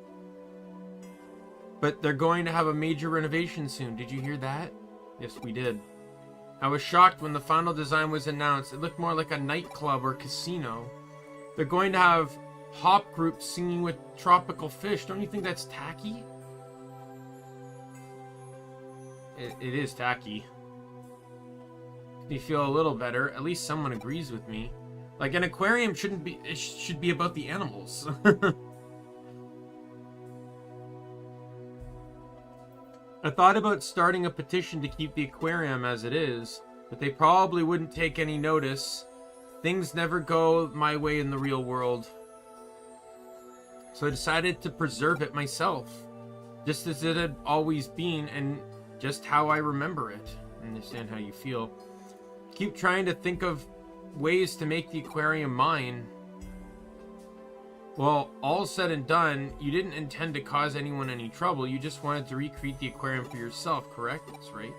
But they're going to have a major renovation soon. Did you hear that? Yes, we did. I was shocked when the final design was announced. It looked more like a nightclub or casino. They're going to have hop groups singing with tropical fish. Don't you think that's tacky? It is tacky. Me feel a little better. At least someone agrees with me. Like, an aquarium shouldn't be... It should be about the animals. I thought about starting a petition to keep the aquarium as it is, but they probably wouldn't take any notice. Things never go my way in the real world. So I decided to preserve it myself, just as it had always been and just how I remember it. I understand how you feel. Keep trying to think of ways to make the aquarium mine. Well, all said and done, you didn't intend to cause anyone any trouble. You just wanted to recreate the aquarium for yourself, correct? That's right.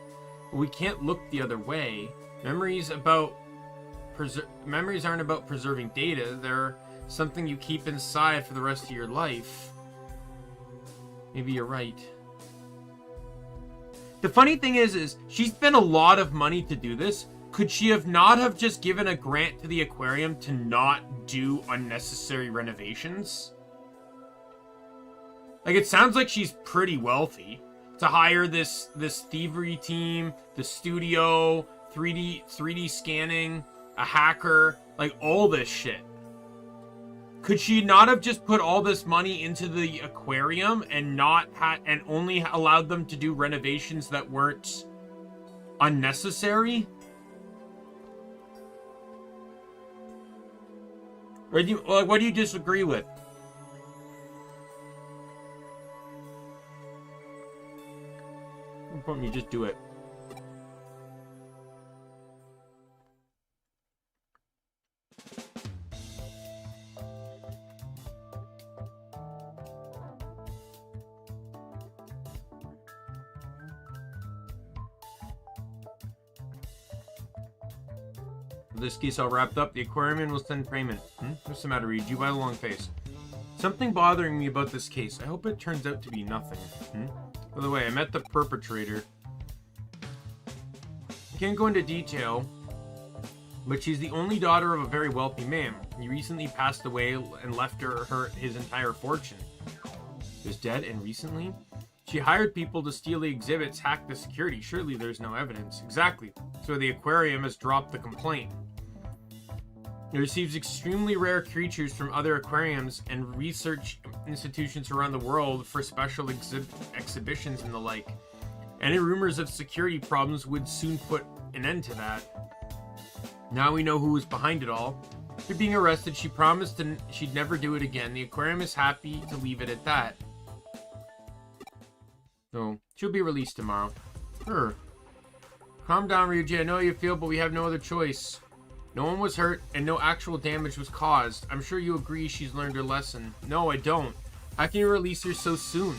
But we can't look the other way. Memories aren't about preserving data. They're something you keep inside for the rest of your life. Maybe you're right. The funny thing is she spent a lot of money to do this. Could she have not have just given a grant to the aquarium to not do unnecessary renovations? Like, it sounds like she's pretty wealthy to hire this thievery team, the studio, 3D scanning, a hacker, like all this shit. Could she not have just put all this money into the aquarium and and only allowed them to do renovations that weren't unnecessary? Or what do you disagree with? No problem, you just do it. This case all wrapped up. The aquarium will send payment. What's the matter, Reed? You buy the long face. Something bothering me about this case. I hope it turns out to be nothing. By the way, I met the perpetrator. Can't go into detail, but she's the only daughter of a very wealthy man. He recently passed away and left her his entire fortune. He was dead, and recently? She hired people to steal the exhibits, hack the security. Surely there's no evidence. Exactly. So the aquarium has dropped the complaint. It receives extremely rare creatures from other aquariums and research institutions around the world for special exhibitions and the like. Any rumors of security problems would soon put an end to that. Now we know who was behind it all. After being arrested, she promised she'd never do it again. The aquarium is happy to leave it at that. So, she'll be released tomorrow. Sure. Calm down, Ryuji. I know how you feel, but we have no other choice. No one was hurt, and no actual damage was caused. I'm sure you agree she's learned her lesson. No, I don't. How can you release her so soon?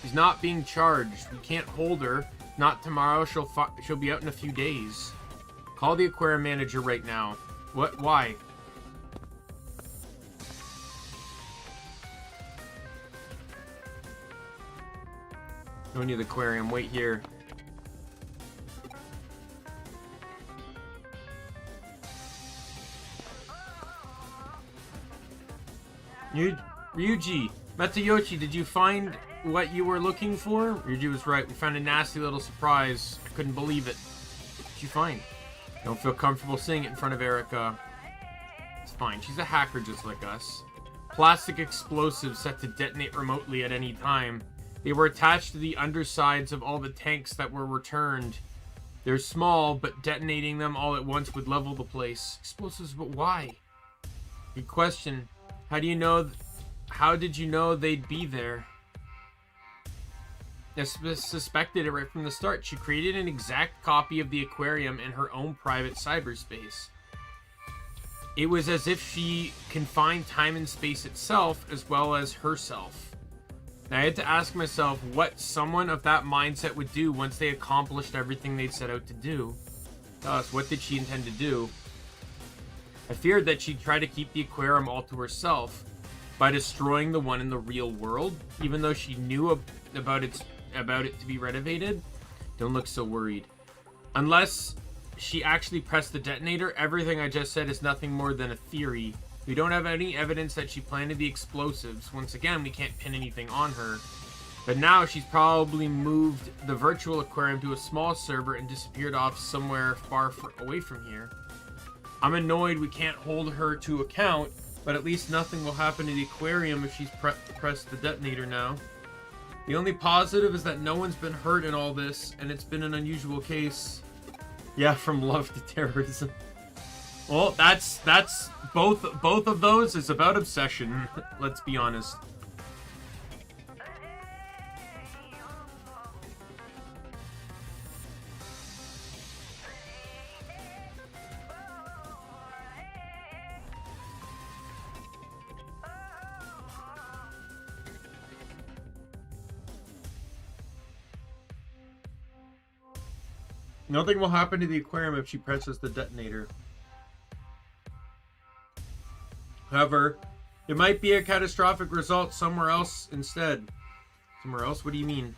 She's not being charged. We can't hold her. Not tomorrow. She'll be out in a few days. Call the aquarium manager right now. What? Why? Go near the aquarium. Wait here. Ryuji, Matsuyoshi, did you find what you were looking for? Ryuji was right. We found a nasty little surprise. I couldn't believe it. What'd you find? Don't feel comfortable saying it in front of Erica. It's fine. She's a hacker just like us. Plastic explosives set to detonate remotely at any time. They were attached to the undersides of all the tanks that were returned. They're small, but detonating them all at once would level the place. Explosives, but why? Good question. How did you know they'd be there? I suspected it right from the start. She created an exact copy of the aquarium in her own private cyberspace. It was as if she confined time and space itself as well as herself. I had to ask myself what someone of that mindset would do once they accomplished everything they'd set out to do. Thus, what did she intend to do? I feared that she'd try to keep the aquarium all to herself by destroying the one in the real world, even though she knew about it to be renovated. Don't look so worried. Unless she actually pressed the detonator, everything I just said is nothing more than a theory. We don't have any evidence that she planted the explosives. Once again, we can't pin anything on her. But now she's probably moved the virtual aquarium to a small server and disappeared off somewhere far away from here. I'm annoyed we can't hold her to account, but at least nothing will happen to the aquarium if she's pressed the detonator now. The only positive is that no one's been hurt in all this, and it's been an unusual case. Yeah, from love to terrorism. Well, that's both of those is about obsession. Let's be honest. Nothing will happen to the aquarium if she presses the detonator. However, it might be a catastrophic result somewhere else instead. Somewhere else? What do you mean?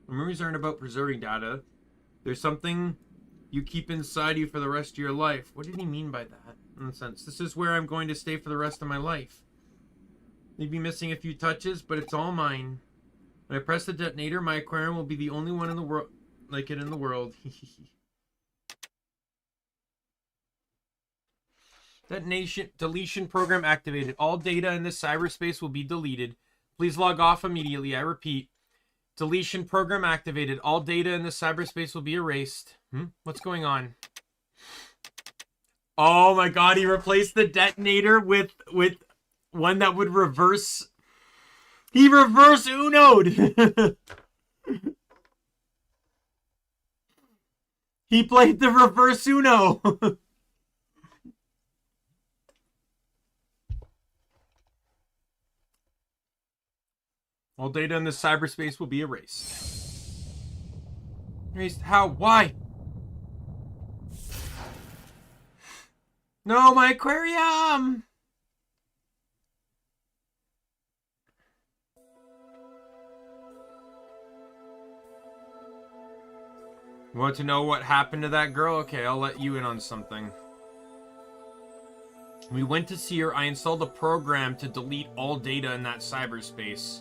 Memories aren't about preserving data. There's something you keep inside you for the rest of your life. What did he mean by that? In a sense, this is where I'm going to stay for the rest of my life. Maybe missing a few touches, but it's all mine. When I press the detonator, my aquarium will be the only one in the world like it in the world. Deletion program activated. All data in this cyberspace will be deleted. Please log off immediately. I repeat. Deletion program activated. All data in this cyberspace will be erased. What's going on? Oh my god, he replaced the detonator with one that would reverse. He reverse Uno'd. He played the reverse Uno. All data in this cyberspace will be erased. Erased? How? Why? No, my aquarium! You want to know what happened to that girl? Okay, I'll let you in on something. We went to see her. I installed a program to delete all data in that cyberspace.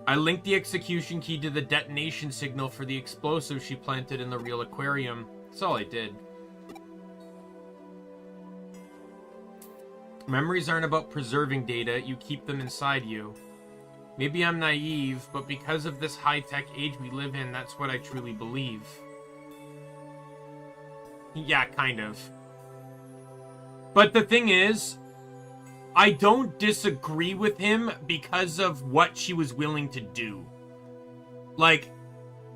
I linked the execution key to the detonation signal for the explosive she planted in the real aquarium. That's all I did. Memories aren't about preserving data. You keep them inside you. Maybe I'm naive, but because of this high-tech age we live in, that's what I truly believe. Yeah, kind of. But the thing is, I don't disagree with him because of what she was willing to do. Like,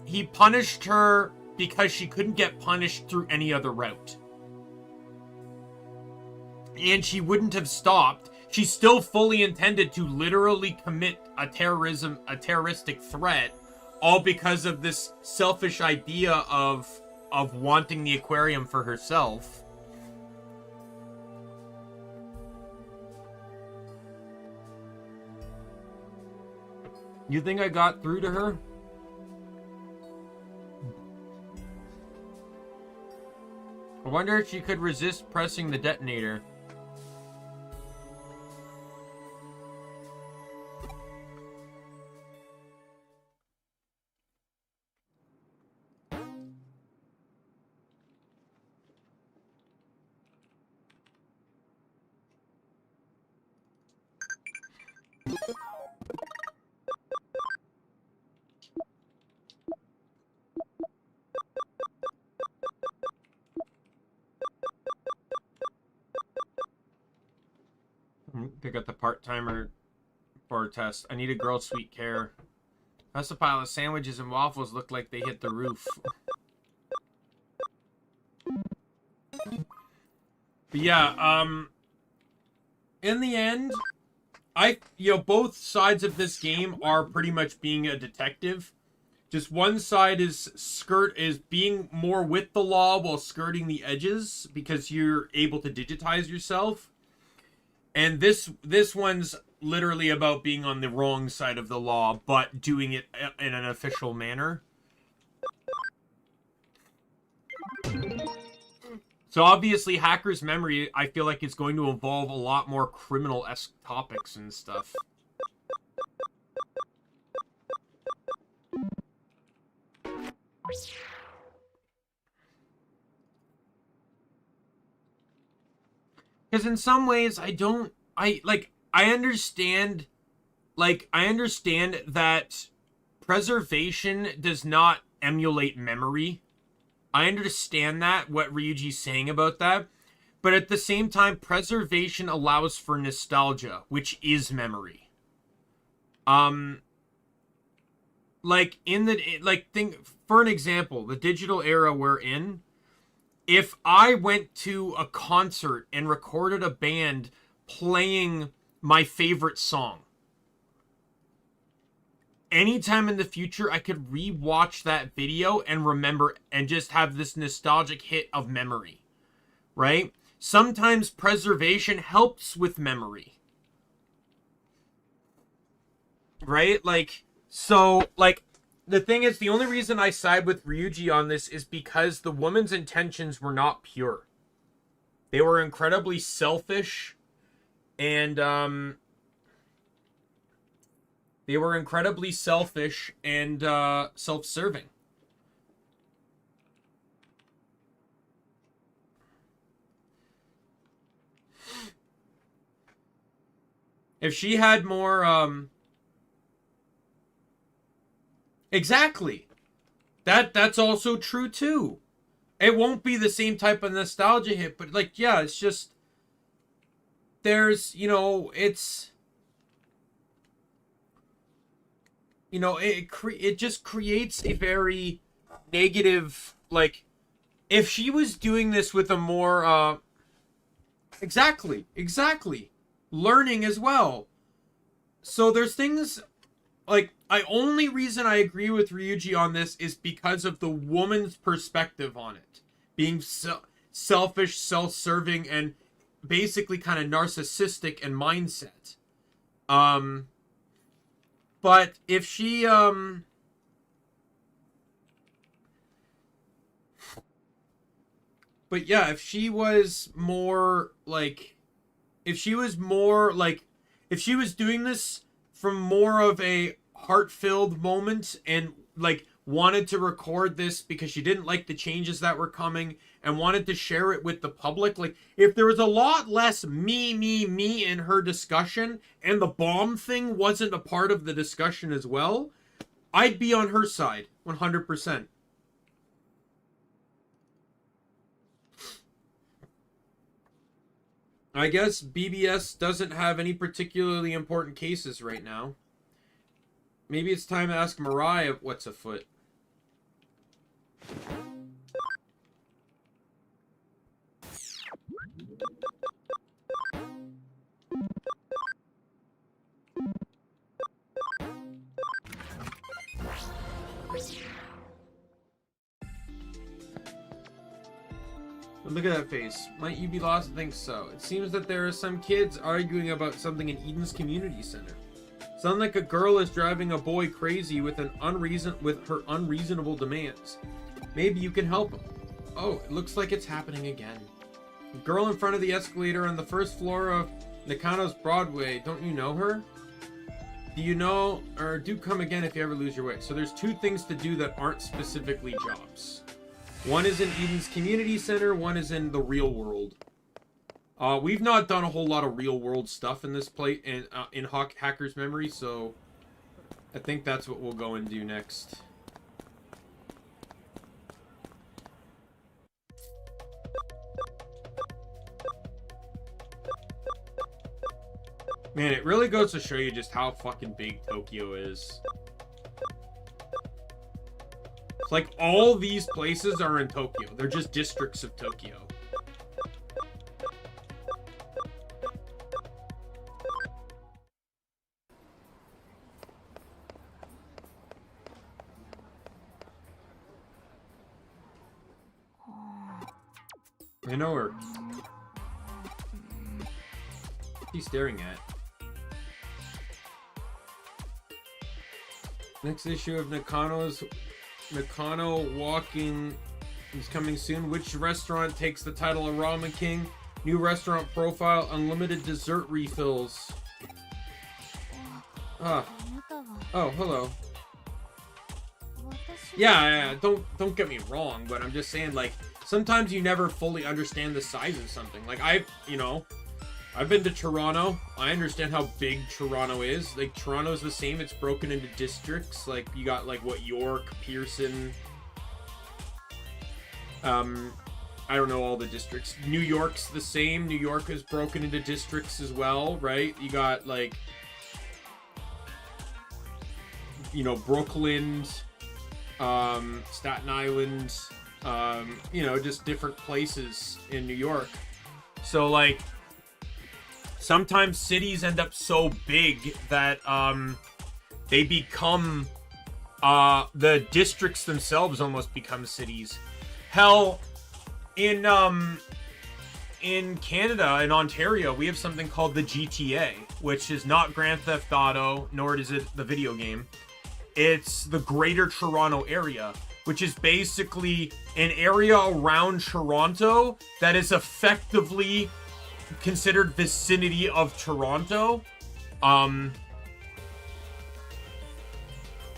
he punished her because she couldn't get punished through any other route. And she wouldn't have stopped. She still fully intended to literally commit a terroristic threat, all because of this selfish idea of wanting the aquarium for herself. You think I got through to her? I wonder if she could resist pressing the detonator. Pick up the part-timer for test. I need a girl sweet care. Plus a pile of sandwiches and waffles look like they hit the roof. But yeah, in the end, both sides of this game are pretty much being a detective. Just one side is being more with the law while skirting the edges because you're able to digitize yourself. And this one's literally about being on the wrong side of the law, but doing it in an official manner. So obviously, Hacker's Memory, I feel like, is going to involve a lot more criminal-esque topics and stuff. Because in some ways, I understand that preservation does not emulate memory. I understand that, what Ryuji's saying about that. But at the same time, preservation allows for nostalgia, which is memory. For an example, the digital era we're in, if I went to a concert and recorded a band playing my favorite song, anytime in the future, I could re-watch that video and remember and just have this nostalgic hit of memory, right? Sometimes preservation helps with memory, right? The thing is, the only reason I side with Ryuji on this is because the woman's intentions were not pure. They were incredibly selfish and, self-serving. If she had more, Exactly. That's also true too. It won't be the same type of nostalgia hit, but it's just there's, it just creates a very negative, if she was doing this with a more exactly learning as well. So there's things like, I only reason I agree with Ryuji on this is because of the woman's perspective on it. Being selfish, self-serving, and basically kind of narcissistic in mindset. But if she, but yeah, if she was more, like, if she was doing this from more of a heart-filled moment and, like, wanted to record this because she didn't like the changes that were coming and wanted to share it with the public, like, if there was a lot less me in her discussion and the bomb thing wasn't a part of the discussion as well, I'd be on her side 100%. I guess BBS doesn't have any particularly important cases right now. Maybe it's time to ask Mariah what's afoot. But look at that face. Might you be lost? I think so. It seems that there are some kids arguing about something in Eden's community center. Sounds like a girl is driving a boy crazy with her unreasonable demands. Maybe you can help him. Oh, it looks like it's happening again. The girl in front of the escalator on the first floor of Nakano's Broadway. Don't you know her? Do you know, or do come again if you ever lose your way. So there's two things to do that aren't specifically jobs. One is in Eden's community center, one is in the real world. We've not done a whole lot of real world stuff in this play in Hacker's Memory, so I think that's what we'll go and do next. Man, it really goes to show you just how fucking big Tokyo is. It's like all these places are in Tokyo. They're just districts of Tokyo. I know her. What's he staring at? Next issue of Nakano Walking is coming soon. Which restaurant takes the title of Ramen King? New restaurant profile, unlimited dessert refills. Oh, hello. Yeah, don't get me wrong, but I'm just saying, like, sometimes you never fully understand the size of something. Like, I've been to Toronto. I understand how big Toronto is. Like, Toronto's the same. It's broken into districts. Like, you got, like, what, York, Pearson. I don't know all the districts. New York's the same. New York is broken into districts as well, right? You got, like, you know, Brooklyn, Staten Island, you know, just different places in New York. So, like, sometimes cities end up so big that they become the districts themselves almost become cities. Hell, in Canada, in Ontario, we have something called the GTA, which is not Grand Theft Auto, nor is it the video game. It's the Greater Toronto Area, which is basically an area around Toronto that is effectively considered vicinity of Toronto.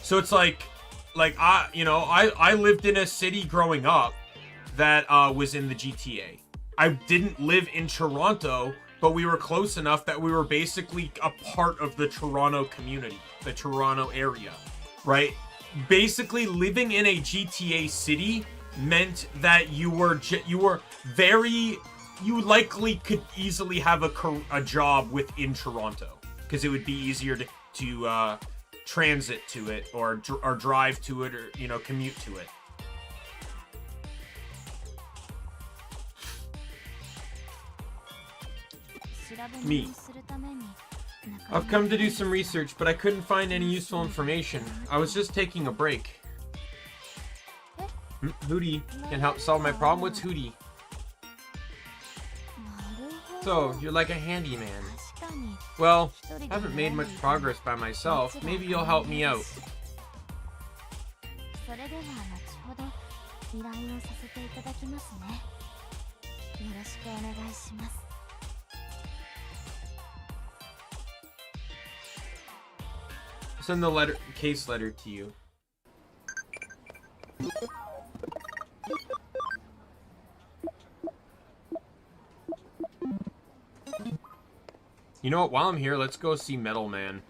So it's like I lived in a city growing up that was in the GTA. I didn't live in Toronto, but we were close enough that we were basically a part of the Toronto community, the Toronto area, right? Basically, living in a GTA city meant that you likely could easily have a job within Toronto, because it would be easier to transit to it or drive to it, or, you know, commute to it. Me. I've come to do some research, but I couldn't find any useful information. I was just taking a break. Hootie can help solve my problem. What's Hootie? So, you're like a handyman. Well, I haven't made much progress by myself. Maybe you'll help me out. Send the case letter to you. You know what? While I'm here, let's go see Metal Man.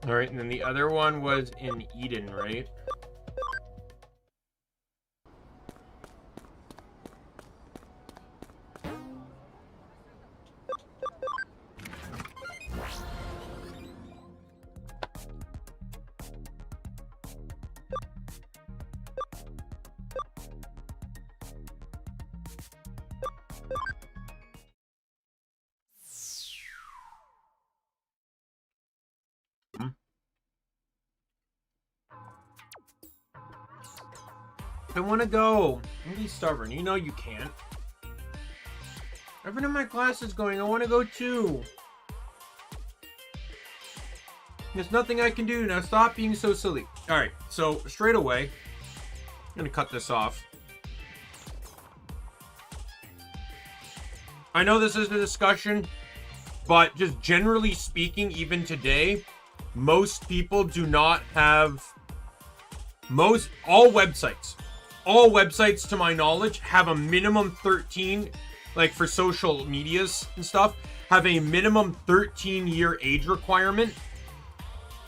Alright, and then the other one was in Eden, right? I want to go. Don't be stubborn. You know you can't. Everyone in my class is going. I want to go too. There's nothing I can do. Now stop being so silly. Alright, so straight away, I'm going to cut this off. I know this is a discussion, but just generally speaking, even today, most people do not have... All websites, to my knowledge, have a minimum 13, like for social medias and stuff, have a minimum 13-year age requirement.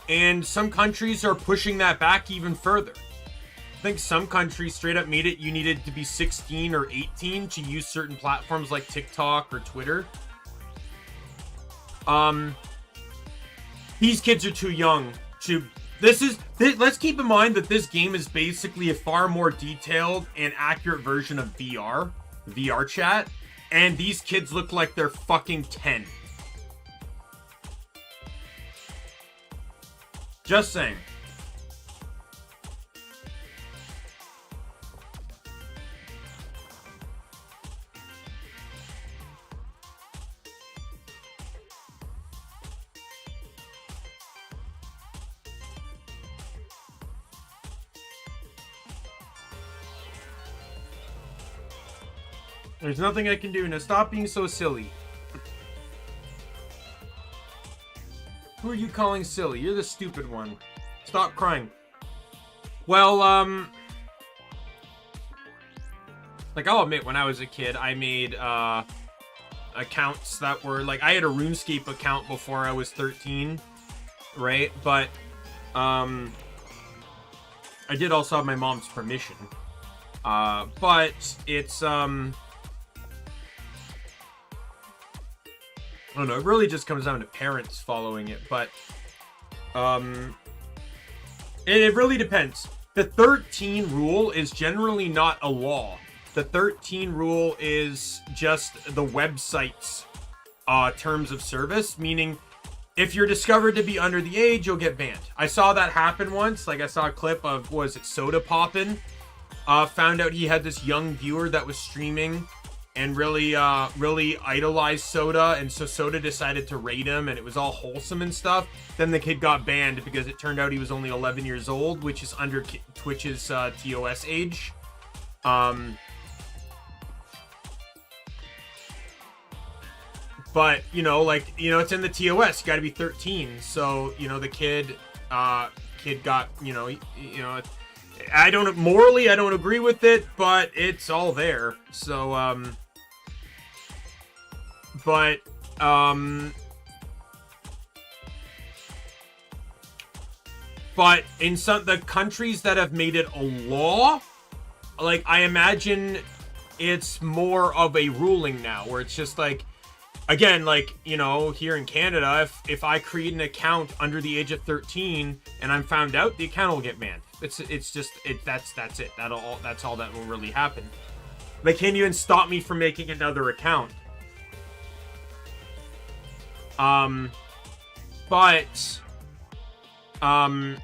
And some countries are pushing that back even further. I think some countries straight up made it you needed to be 16 or 18 to use certain platforms like TikTok or Twitter. These kids are too young to... Let's keep in mind that this game is basically a far more detailed and accurate version of VR chat, and these kids look like they're fucking 10. Just saying. There's nothing I can do. Now stop being so silly. Who are you calling silly? You're the stupid one. Stop crying. Well, like, I'll admit, when I was a kid, I made, accounts that were, like, I had a RuneScape account before I was 13, right? But, I did also have my mom's permission. But it's, I don't know, it really just comes down to parents following it, but it really depends. The 13 rule is generally not a law. The 13 rule is just the website's terms of service, meaning if you're discovered to be under the age, you'll get banned. I saw that happen once. Like, I saw a clip of, was it Soda Poppin'? Found out he had this young viewer that was streaming and really idolized Soda, and so Soda decided to raid him, and it was all wholesome and stuff. Then the kid got banned because it turned out he was only 11 years old, which is under Twitch's TOS age. But, you know, like, you know, it's in the TOS. You got to be 13. So, you know, the kid got, you know, I don't agree with it, but it's all there. So, but in the countries that have made it a law, like, I imagine it's more of a ruling now, where it's just like, again, like, you know, here in Canada, if I create an account under the age of 13 and I'm found out, the account will get banned. That's it. That's all that will really happen. They can't even stop me from making another account. But in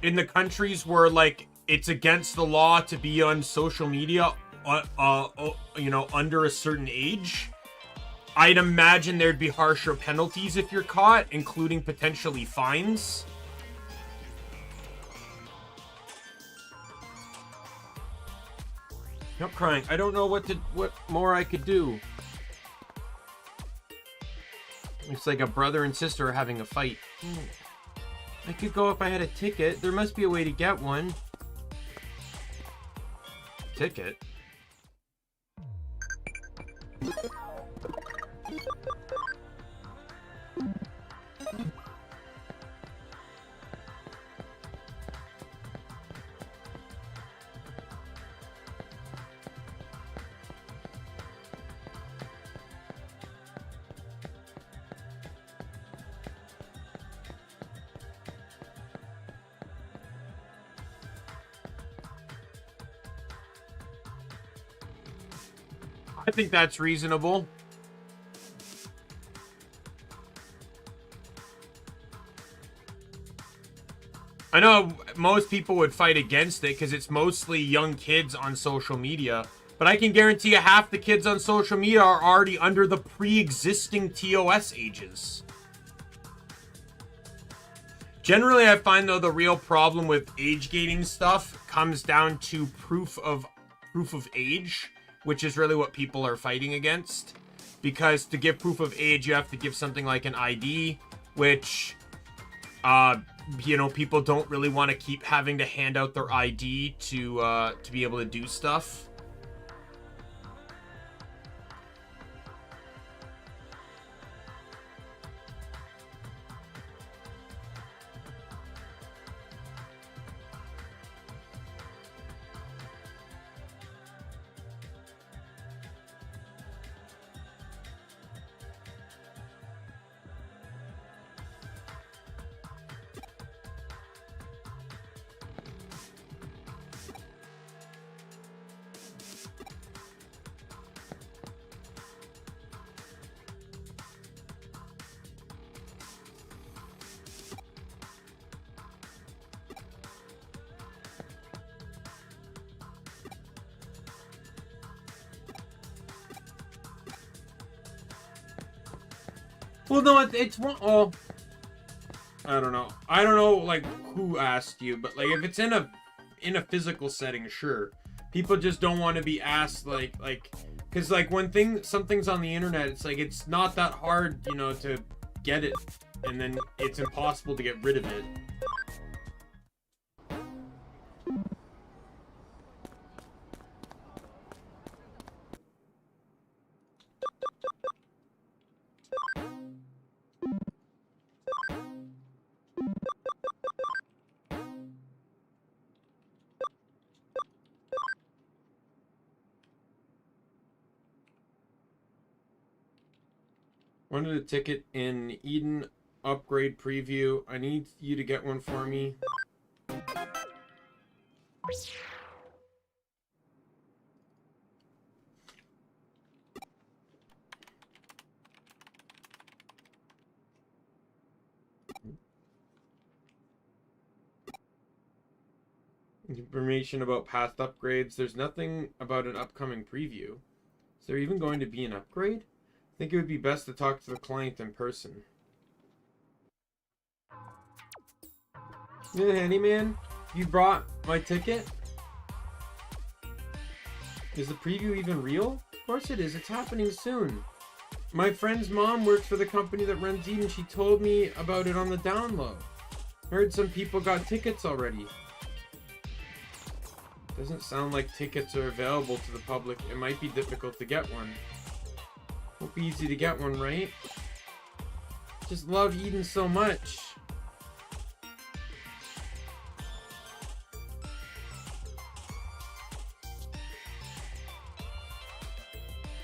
the countries where, like, it's against the law to be on social media, you know, under a certain age, I'd imagine there'd be harsher penalties if you're caught, including potentially fines. I'm crying. I don't know what more I could do. It's like a brother and sister are having a fight. I could go if I had a ticket. There must be a way to get one. Ticket? I think that's reasonable. I know most people would fight against it because it's mostly young kids on social media, but I can guarantee you half the kids on social media are already under the pre-existing TOS ages. Generally, I find, though, the real problem with age gating stuff comes down to proof of age, which is really what people are fighting against. Because to give proof of age, you have to give something like an ID, which, you know, people don't really want to keep having to hand out their ID to be able to do stuff. Well, no, it's one. Oh, I don't know. I don't know, like, who asked you, but, like, if it's in a physical setting, sure. People just don't want to be asked, like, because, like, when something's on the internet, it's like, it's not that hard, you know, to get it, and then it's impossible to get rid of it. Wanted a ticket in Eden upgrade preview. I need you to get one for me. Information about past upgrades. There's nothing about an upcoming preview. Is there even going to be an upgrade? I think it would be best to talk to the client in person. Yeah, handyman, you brought my ticket? Is the preview even real? Of course it is. It's happening soon. My friend's mom works for the company that runs Eden. She told me about it on the down low. Heard some people got tickets already. Doesn't sound like tickets are available to the public. It might be difficult to get one. Won't be easy to get one, right? Just love Eden so much.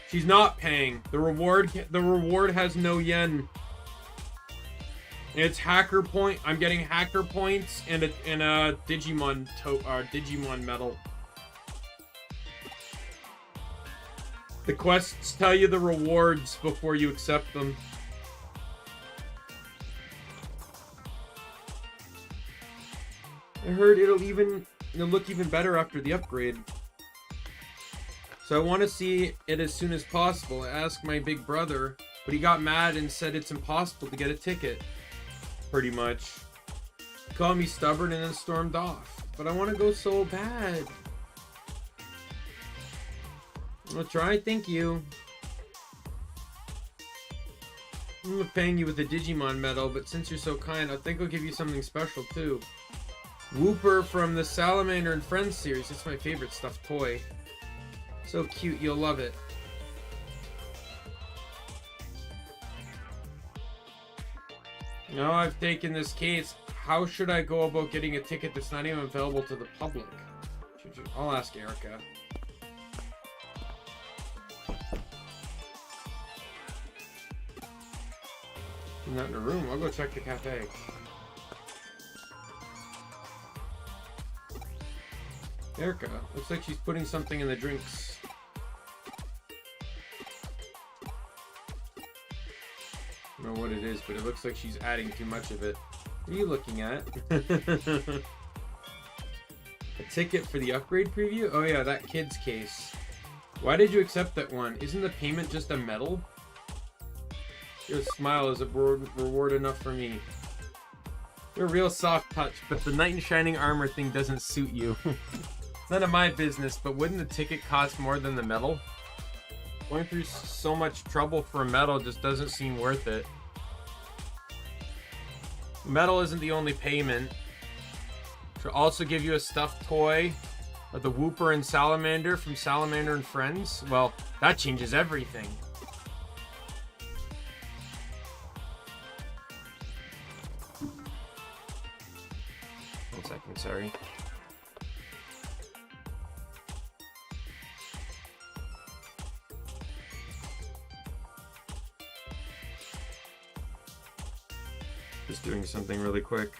She's not paying. The reward has no yen. It's hacker point. I'm getting hacker points and a Digimon Digimon medal. The quests tell you the rewards before you accept them. I heard it'll look even better after the upgrade. So I want to see it as soon as possible. I asked my big brother, but he got mad and said it's impossible to get a ticket. Pretty much. He called me stubborn and then stormed off. But I want to go so bad. I'll try, thank you. I'm not paying you with a Digimon medal, but since you're so kind, I think I'll give you something special too. Wooper from the Salamander and Friends series. It's my favorite stuffed toy. So cute, you'll love it. Now I've taken this case, how should I go about getting a ticket that's not even available to the public? I'll ask Erica. I'm not in a room, I'll go check the cafe. Erica, looks like she's putting something in the drinks. I don't know what it is, but it looks like she's adding too much of it. What are you looking at? A ticket for the upgrade preview? Oh yeah, that kid's case. Why did you accept that one? Isn't the payment just a medal? Your smile is a reward enough for me. You're a real soft touch, but the knight in shining armor thing doesn't suit you. It's none of my business, but wouldn't the ticket cost more than the medal? Going through so much trouble for a medal just doesn't seem worth it. Medal isn't the only payment. She'll also give you a stuffed toy of the Wooper and Salamander from Salamander and Friends. Well, that changes everything. 1 second, sorry. Just doing something really quick.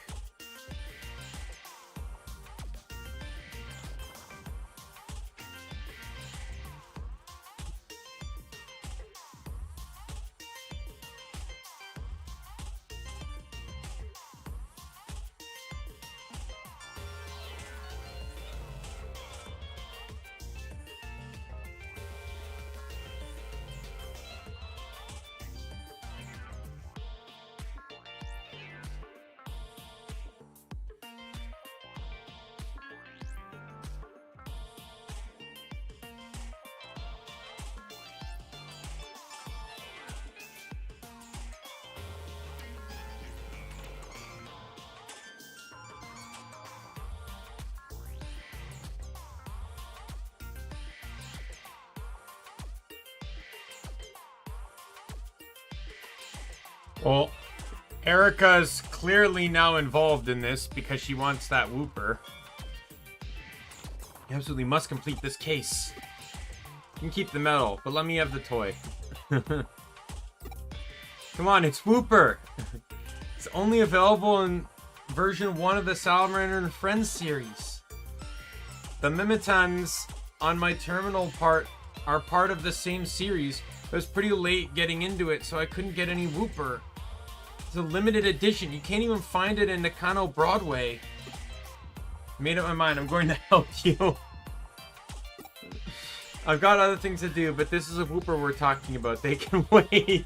Well, Erica's clearly now involved in this because she wants that Wooper. You absolutely must complete this case. You can keep the medal, but let me have the toy. Come on, it's Wooper! It's only available in version 1 of the Salamander and Friends series. The Mimitons on my terminal part are part of the same series. I was pretty late getting into it, so I couldn't get any Wooper. It's a limited edition. You can't even find it in Nakano Broadway. Made up my mind. I'm going to help you. I've got other things to do, but this is a Whooper we're talking about. They can wait.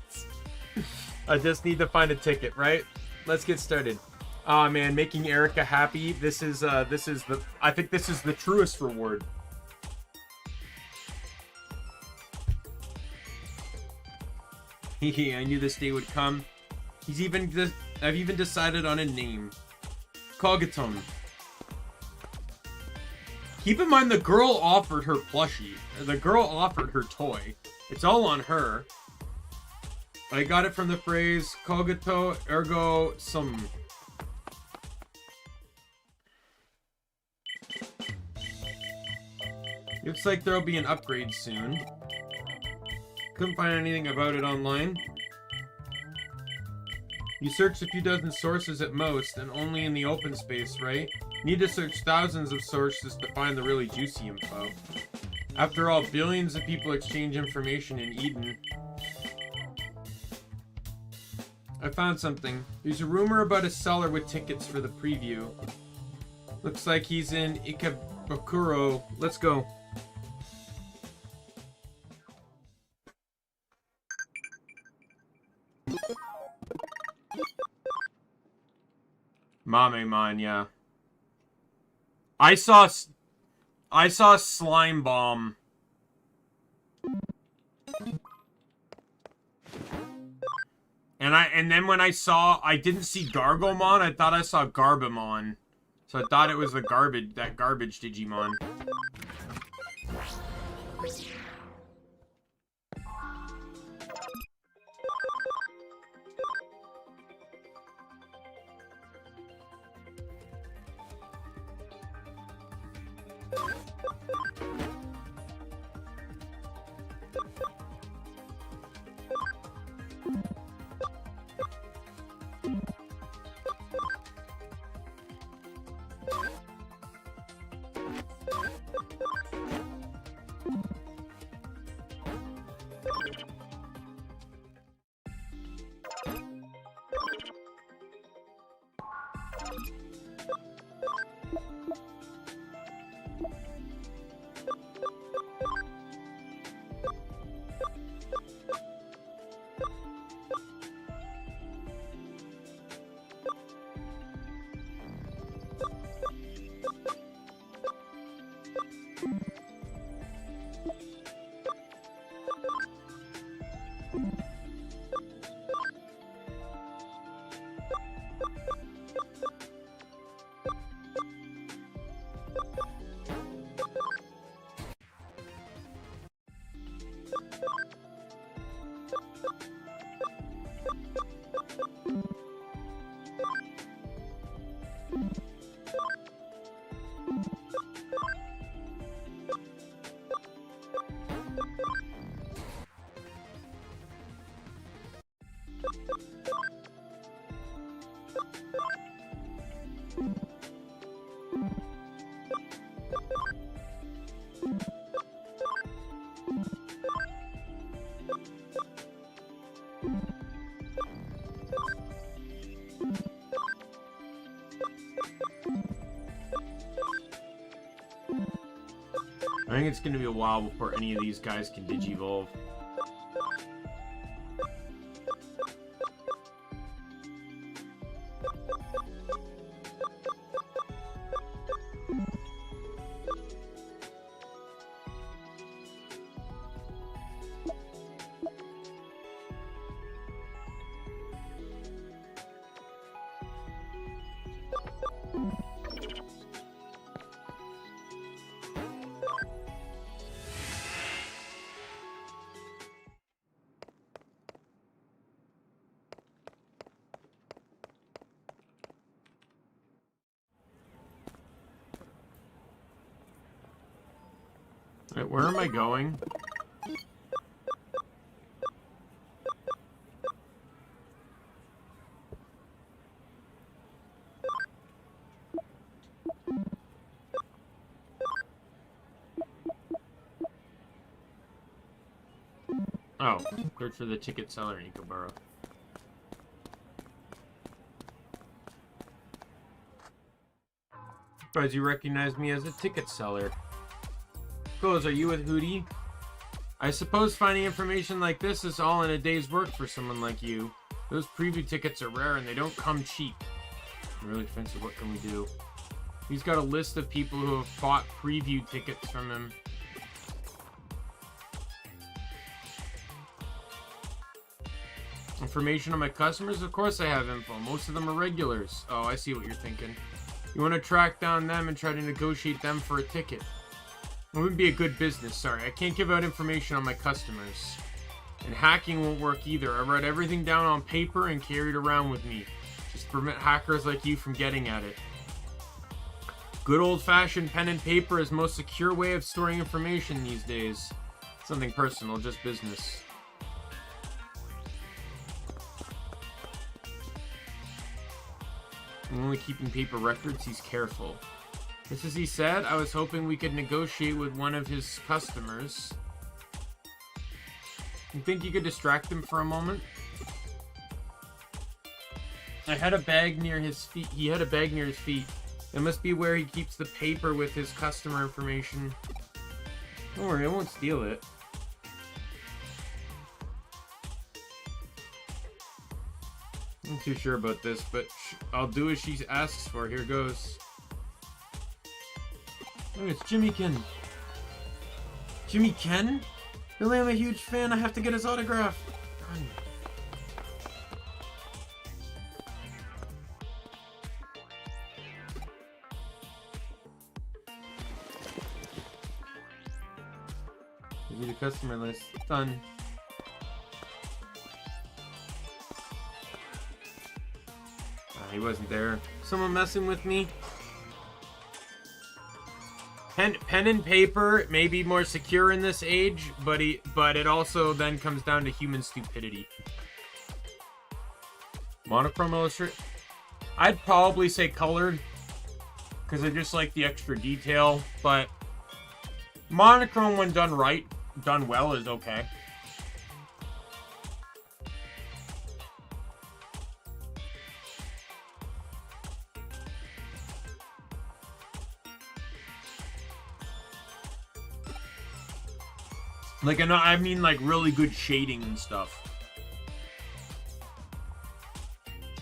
I just need to find a ticket, right? Let's get started. Ah, man, making Erica happy. This is I think this is the truest reward. Hehe, I knew this day would come. I've even decided on a name. Kogaton. Keep in mind the girl offered her plushie. The girl offered her toy. It's all on her. I got it from the phrase Kogato ergo sum. Looks like there'll be an upgrade soon. Couldn't find anything about it online. You searched a few dozen sources at most, and only in the open space, right? Need to search thousands of sources to find the really juicy info. After all, billions of people exchange information in Eden. I found something. There's a rumor about a seller with tickets for the preview. Looks like he's in Ikebukuro. Let's go. Mamemon, yeah. I saw Slime Bomb. And then when I didn't see Gargomon, I thought I saw Garbamon. So I thought it was that garbage Digimon. I think it's going to be a while before any of these guys can Digivolve. Wait, where am I going? Oh, search for the ticket seller in Ikebukuro. Surprised you recognize me as a ticket seller. Close, are you with Hootie? I suppose finding information like this is all in a day's work for someone like you. Those preview tickets are rare and they don't come cheap. Really expensive, what can we do? He's got a list of people who have bought preview tickets from him. Information on my customers? Of course I have info. Most of them are regulars. Oh, I see what you're thinking. You want to track down them and try to negotiate them for a ticket. It wouldn't be a good business, sorry. I can't give out information on my customers. And hacking won't work either. I write everything down on paper and carry it around with me. Just to prevent hackers like you from getting at it. Good old-fashioned pen and paper is the most secure way of storing information these days. Something personal, just business. I'm only keeping paper records, he's careful. Just as he said, I was hoping we could negotiate with one of his customers. You think you could distract him for a moment? I had a bag near his feet. He had a bag near his feet. That must be where he keeps the paper with his customer information. Don't worry, I won't steal it. I'm not too sure about this, but I'll do as she asks for. Here goes. Oh, it's Jimmy Ken. Jimmy Ken? Really, I'm a huge fan. I have to get his autograph. Run. Review the customer list. Done. He wasn't there. Someone messing with me? Pen and paper may be more secure in this age, but it also then comes down to human stupidity. Monochrome illustration? I'd probably say colored, because I just like the extra detail, but monochrome when done right, done well, is okay. Like, I mean, like, really good shading and stuff.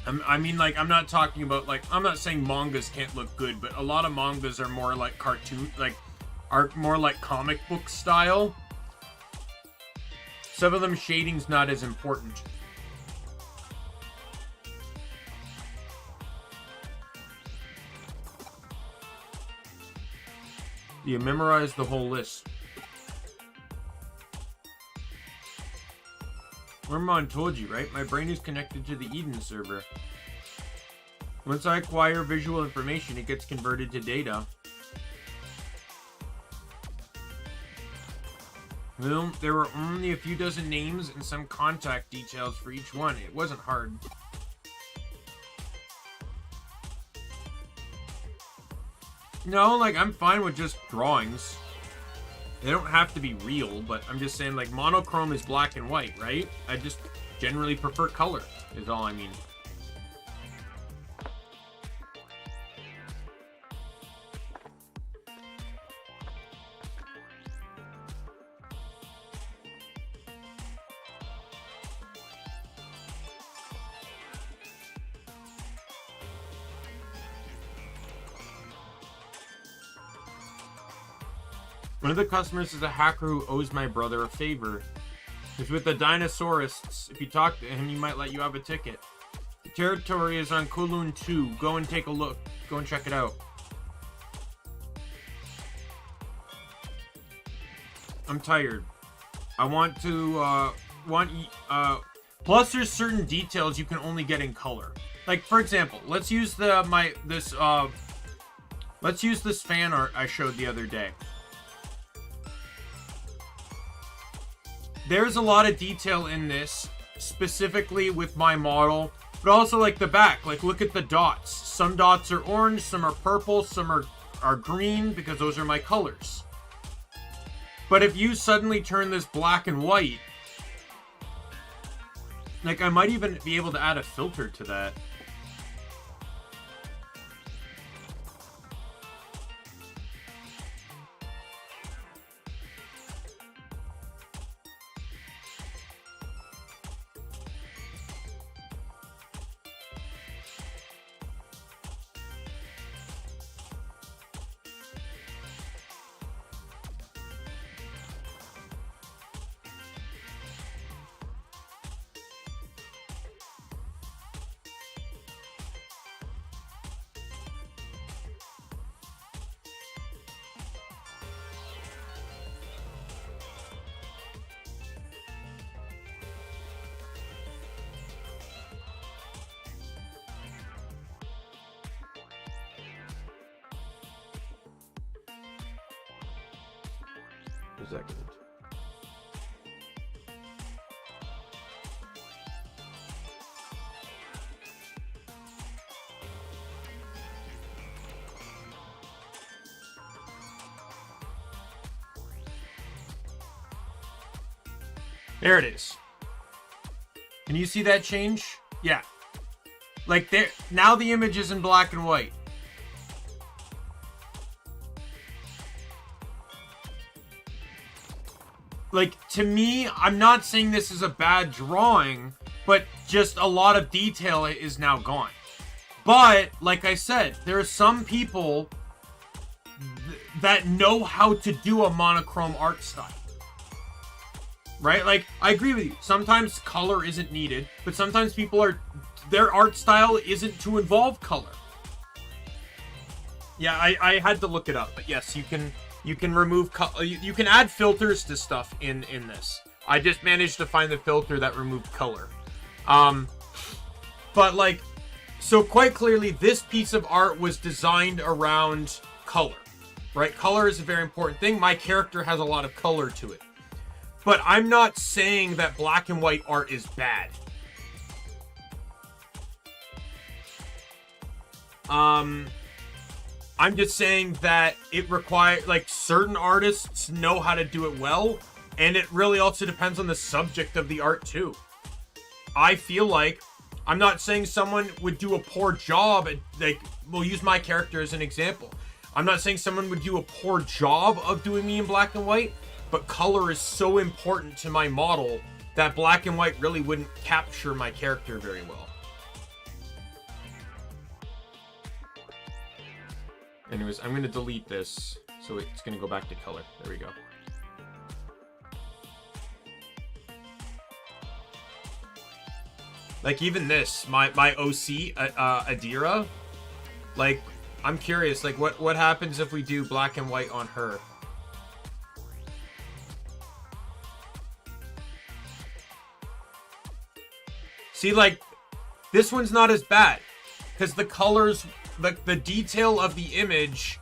I mean, like, I'm not talking about, like, I'm not saying mangas can't look good, but a lot of mangas are more like cartoon, like, are more like comic book style. Some of them shading's not as important. You memorize the whole list. Wormmon told you, right? My brain is connected to the Eden server. Once I acquire visual information, it gets converted to data. Well, there were only a few dozen names and some contact details for each one. It wasn't hard. No, like, I'm fine with just drawings. They don't have to be real, but I'm just saying, like, monochrome is black and white, right? I just generally prefer color, is all I mean. One of the customers is a hacker who owes my brother a favor. He's with the dinosaurists. If you talk to him, he might let you have a ticket. The territory is on Kowloon 2. Go and take a look. Go and check it out. I'm tired. I want to, plus there's certain details you can only get in color. Like, for example, let's use this fan art I showed the other day. There's a lot of detail in this, specifically with my model, but also like the back. Like, look at the dots. Some dots are orange, some are purple, some are green, because those are my colors. But if you suddenly turn this black and white, like, I might even be able to add a filter to that. a second. There it is. Can you see that change? Yeah. Like there now the image is in black and white. Like, to me, I'm not saying this is a bad drawing, but just a lot of detail is now gone. But, like I said, there are some people that know how to do a monochrome art style. Right? Like, I agree with you. Sometimes color isn't needed, but sometimes their art style isn't to involve color. Yeah, I had to look it up, but yes, you can remove you can add filters to stuff in this. I just managed to find the filter that removed color. But like, so quite clearly this piece of art was designed around color, right? Color is a very important thing. My character has a lot of color to it. But I'm not saying that black and white art is bad. I'm just saying that it requires, like, certain artists know how to do it well, and it really also depends on the subject of the art, too. I feel like, I'm not saying someone would do a poor job at, like, we'll use my character as an example. I'm not saying someone would do a poor job of doing me in black and white, but color is so important to my model that black and white really wouldn't capture my character very well. Anyways, I'm going to delete this, so it's going to go back to color. There we go. Like, even this, my OC, Adira, like, I'm curious, like, what happens if we do black and white on her? See, like, this one's not as bad, because the colors... the detail of the image,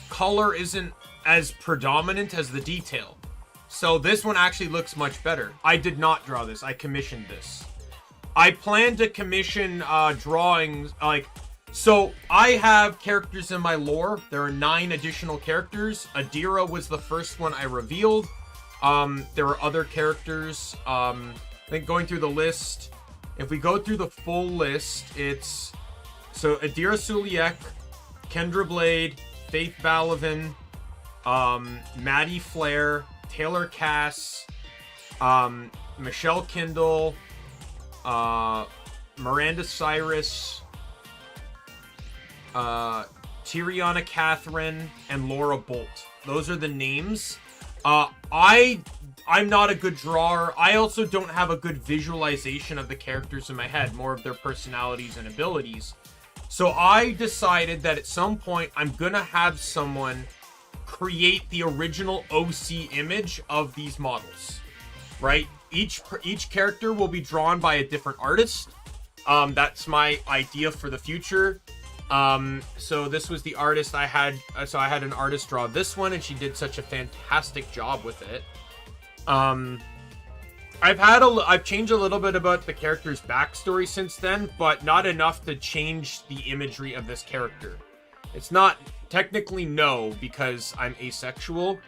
color isn't as predominant as the detail. So this one actually looks much better. I did not draw this. I commissioned this. I plan to commission drawings, like, so I have characters in my lore. There are 9 additional characters. Adira was the first one I revealed. There are other characters. I think going through the list, if we go through the full list, it's... So, Adira Suliek, Kendra Blade, Faith Balavin, Maddie Flair, Taylor Cass, Michelle Kindle, Miranda Cyrus, Tiriana Catherine, and Laura Bolt. Those are the names. I'm not a good drawer. I also don't have a good visualization of the characters in my head, more of their personalities and abilities. So I decided that at some point I'm gonna have someone create the original OC image of these models, right? Each character will be drawn by a different artist. That's my idea for the future. So this was the artist I had. So I had an artist draw this one, and she did such a fantastic job with it. I've changed a little bit about the character's backstory since then, but not enough to change the imagery of this character. It's not technically no, because I'm asexual.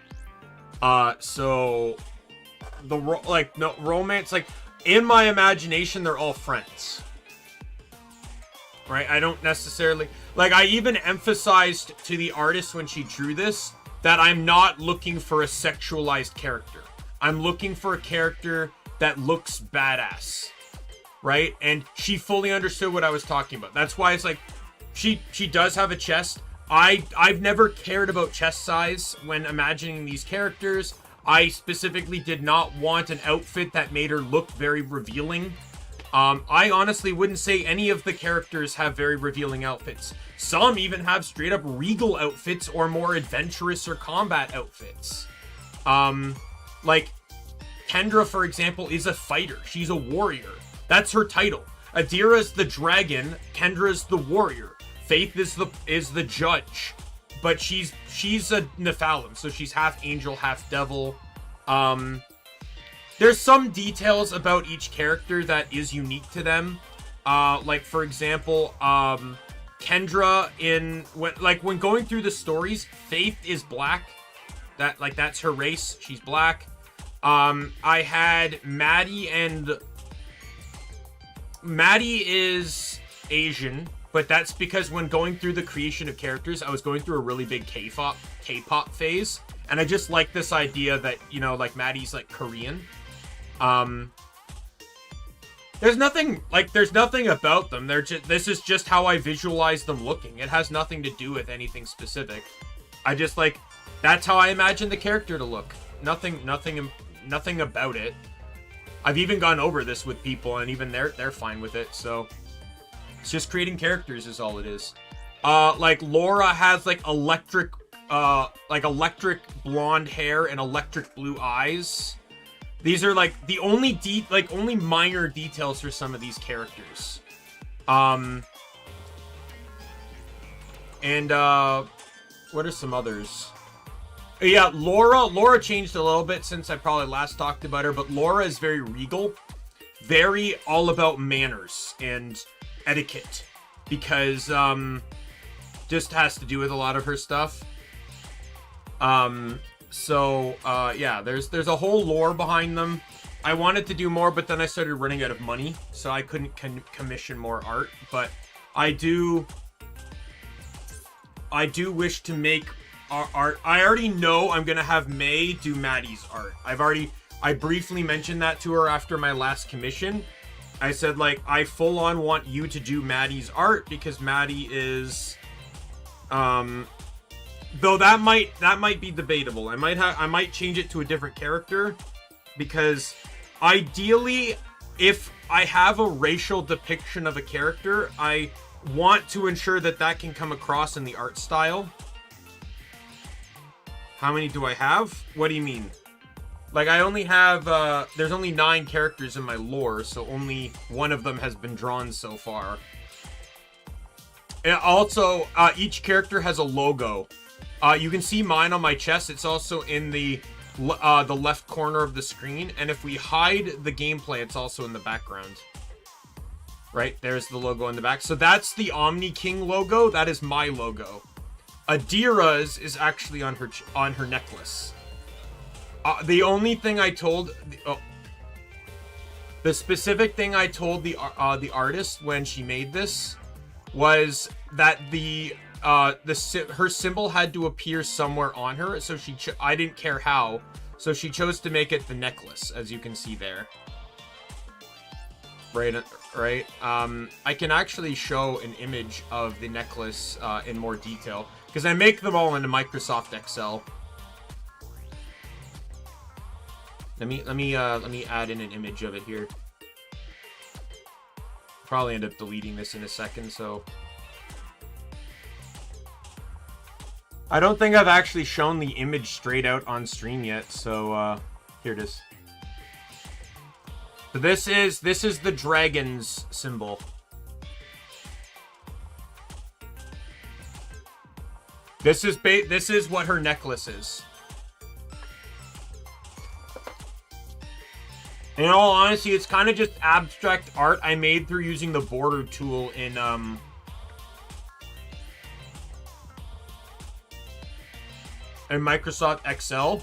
So the romance, like, in my imagination, they're all friends. Right? I don't necessarily, like, I even emphasized to the artist when she drew this that I'm not looking for a sexualized character. I'm looking for a character that looks badass, right? And she fully understood what I was talking about. That's why it's like, she does have a chest. I've never cared about chest size when imagining these characters. I specifically did not want an outfit that made her look very revealing. I honestly wouldn't say any of the characters have very revealing outfits. Some even have straight up regal outfits or more adventurous or combat outfits. Like, Kendra, for example, is a fighter. She's a warrior. That's her title. Adira's the dragon. Kendra's the warrior. Faith is the judge. but she's a Nephilim, so she's half angel, half devil. There's some details about each character that is unique to them. Like for example, Kendra when going through the stories, Faith is black. That's her race. She's black. I had Maddie, and Maddie is Asian, but that's because when going through the creation of characters, I was going through a really big K-pop phase, and I just like this idea that, you know, like Maddie's like Korean. There's nothing about them. This is just how I visualize them looking. It has nothing to do with anything specific. I just like, that's how I imagine the character to look. Nothing about it. I've even gone over this with people, and even they're fine with it. So it's just creating characters is all it is. Like Laura has like electric blonde hair and electric blue eyes. These are like the only minor details for some of these characters. And what are some others? Yeah, Laura changed a little bit since I probably last talked about her, but Laura is very regal, very all about manners and etiquette, because just has to do with a lot of her stuff. Yeah, there's a whole lore behind them. I wanted to do more, but then I started running out of money, so I couldn't commission more art. But I do wish to make art. I already know I'm gonna have May do Maddie's art. I briefly mentioned that to her after my last commission. I said, like, I full on want you to do Maddie's art because Maddie is, though that might be debatable. I might change it to a different character, because ideally, if I have a racial depiction of a character, I want to ensure that can come across in the art style. How many do I have? What do you mean? Like, I only have, there's only 9 characters in my lore, so only one of them has been drawn so far. And also, each character has a logo. You can see mine on my chest. It's also in the left corner of the screen. And if we hide the gameplay, it's also in the background. Right? There's the logo in the back. So that's the Omni King logo. That is my logo. Adira's is actually on her necklace. The only thing I told... the specific thing I told the artist when she made this was that her symbol had to appear somewhere on her, so I didn't care how, so she chose to make it the necklace, as you can see there. Right. I can actually show an image of the necklace in more detail, because I make them all into Microsoft Excel. Let me add in an image of it here. Probably end up deleting this in a second, so. I don't think I've actually shown the image straight out on stream yet, so here it is. So this is the dragon's symbol. This is what her necklace is. In all honesty, it's kind of just abstract art I made through using the border tool in Microsoft Excel,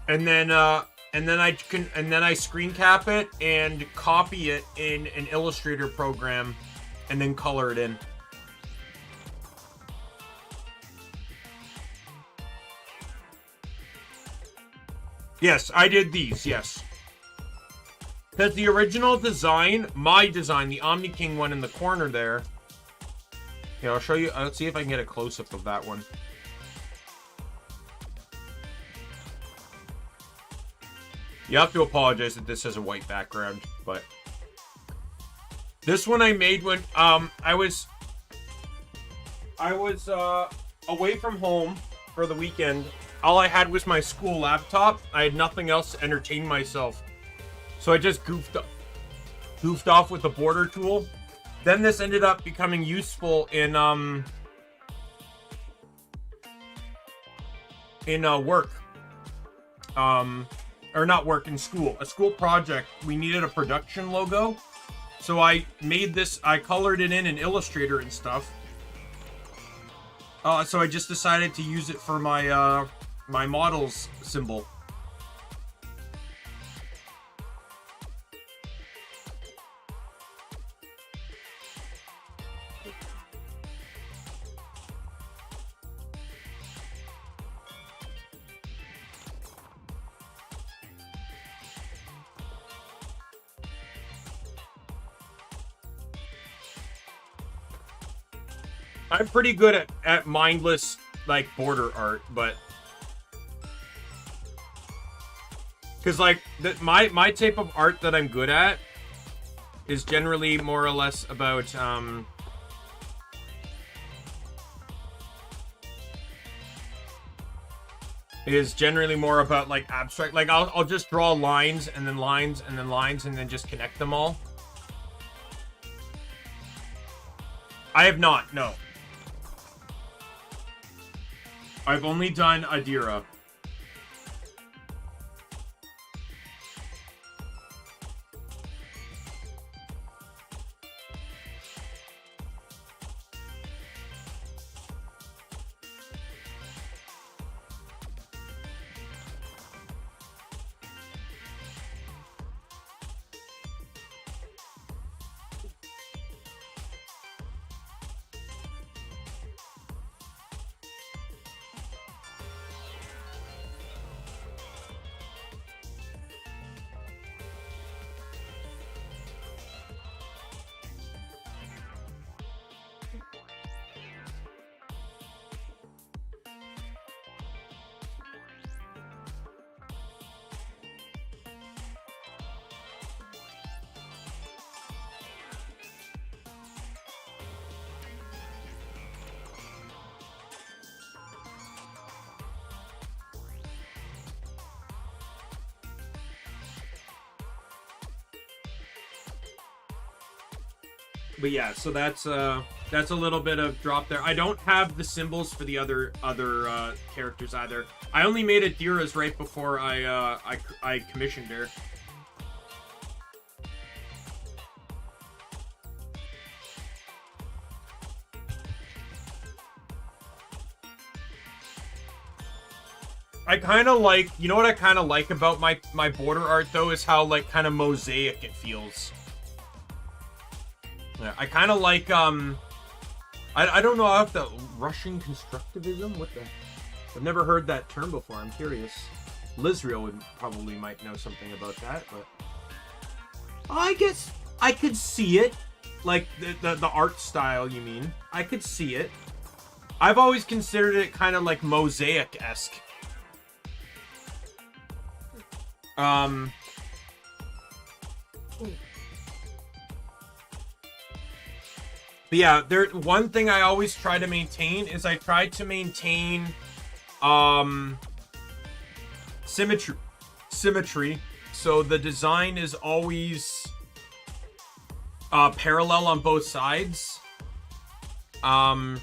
and then I screen cap it and copy it in an Illustrator program, and then color it in. Yes, I did these. Yes, because the original design, my design, the Omni King one in the corner there. Yeah, I'll show you. Let's see if I can get a close up of that one. You have to apologize that this has a white background, but this one I made when I was away from home for the weekend. All I had was my school laptop. I had nothing else to entertain myself, so I just goofed off with the border tool. Then this ended up becoming useful in in work. Or not work, in school. A school project. We needed a production logo. So I made this, I colored it in Illustrator and stuff. So I just decided to use it for my, my models symbol. I'm pretty good at mindless, like, border art, but... Because, like, my type of art that I'm good at is generally more or less about, is generally more about, like, abstract. Like, I'll just draw lines, and then lines, and then lines, and then just connect them all. I have not, no. I've only done Adira. But yeah, so that's a little bit of drop there. I don't have the symbols for the other characters either. I only made Adira's right before I commissioned her. I kind of like, you know what I kind of like about my border art though, is how, like, kind of mosaic it feels. Yeah, I kind of like, I don't know if the Russian constructivism, what the, I've never heard that term before, I'm curious. Lizreal would probably might know something about that, but I guess I could see it. Like, the art style, you mean. I could see it. I've always considered it kind of like mosaic-esque. But yeah, one thing I always try to maintain is I try to maintain symmetry. So the design is always parallel on both sides. And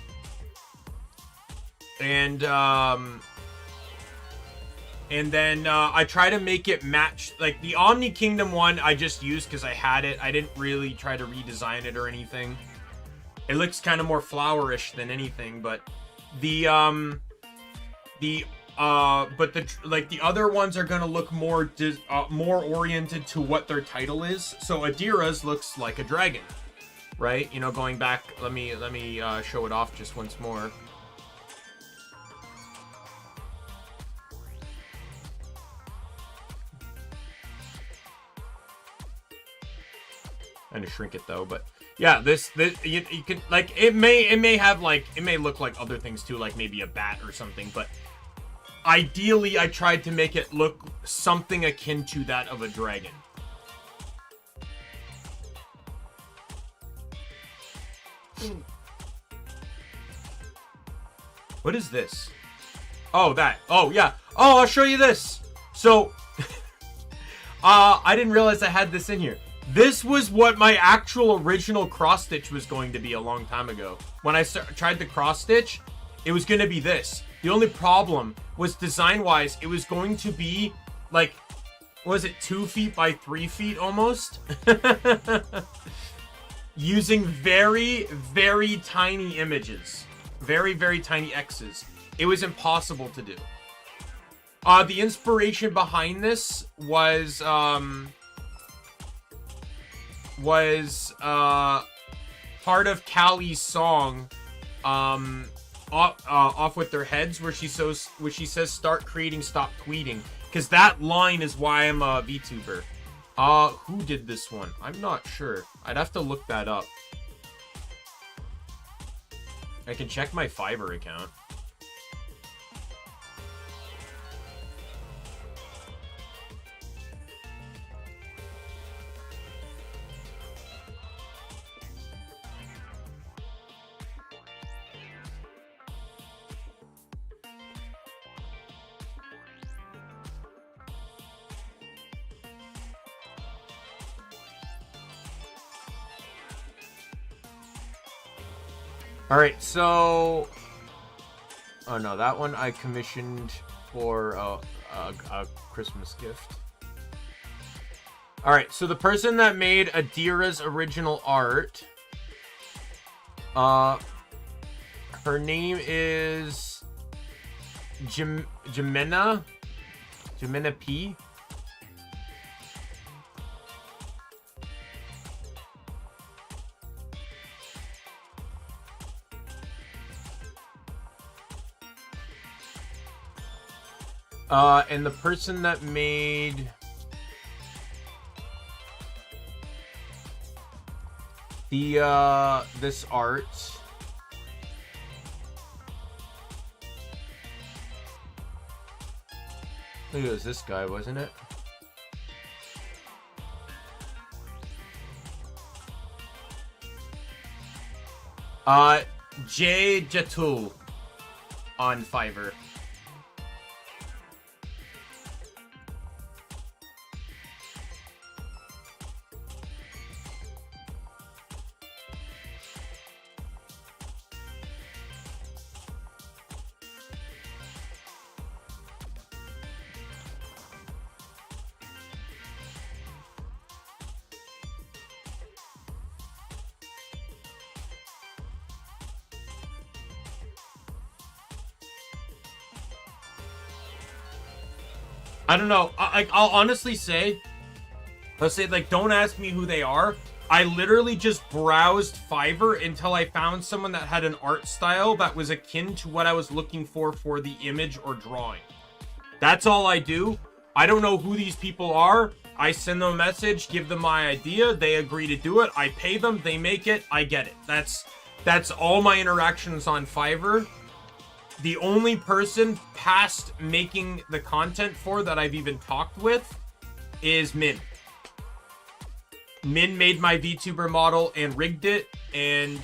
then I try to make it match, like the Omni Kingdom one I just used because I had it. I didn't really try to redesign it or anything. It looks kind of more flowerish than anything, but the other ones are gonna look more more oriented to what their title is. So Adira's looks like a dragon, right? You know, going back, let me show it off just once more. And to shrink it though, but yeah, this you can, like, it may have, like, it may look like other things too, like maybe a bat or something, but ideally I tried to make it look something akin to that of a dragon. What is this? Oh, that. Oh, yeah. Oh, I'll show you this. So I didn't realize I had this in here. This was what my actual original cross-stitch was going to be a long time ago. When I tried the cross-stitch, it was going to be this. The only problem was design-wise, it was going to be like, was it 2 feet by 3 feet almost? Using very, very tiny images. Very, very tiny X's. It was impossible to do. The inspiration behind this was part of Callie's song, off with their heads, where she says start creating, stop tweeting, because that line is why I'm a VTuber. Who did this one? I'm not sure. I'd have to look that up. I can check my Fiverr account. Alright, so... Oh no, that one I commissioned for a Christmas gift. Alright, so the person that made Adira's original art... her name is... Jimena P. And the person that made the this art, I think it was this guy, wasn't it? Jay Jatul on Fiverr. I don't know. I'll honestly say, let's say, like, don't ask me who they are. I literally just browsed Fiverr until I found someone that had an art style that was akin to what I was looking for the image or drawing. That's all I do. I don't know who these people are. I send them a message, give them my idea. They agree to do it. I pay them. They make it. I get it. That's all my interactions on Fiverr. The only person past making the content for that I've even talked with is Min. Min made my VTuber model and rigged it, and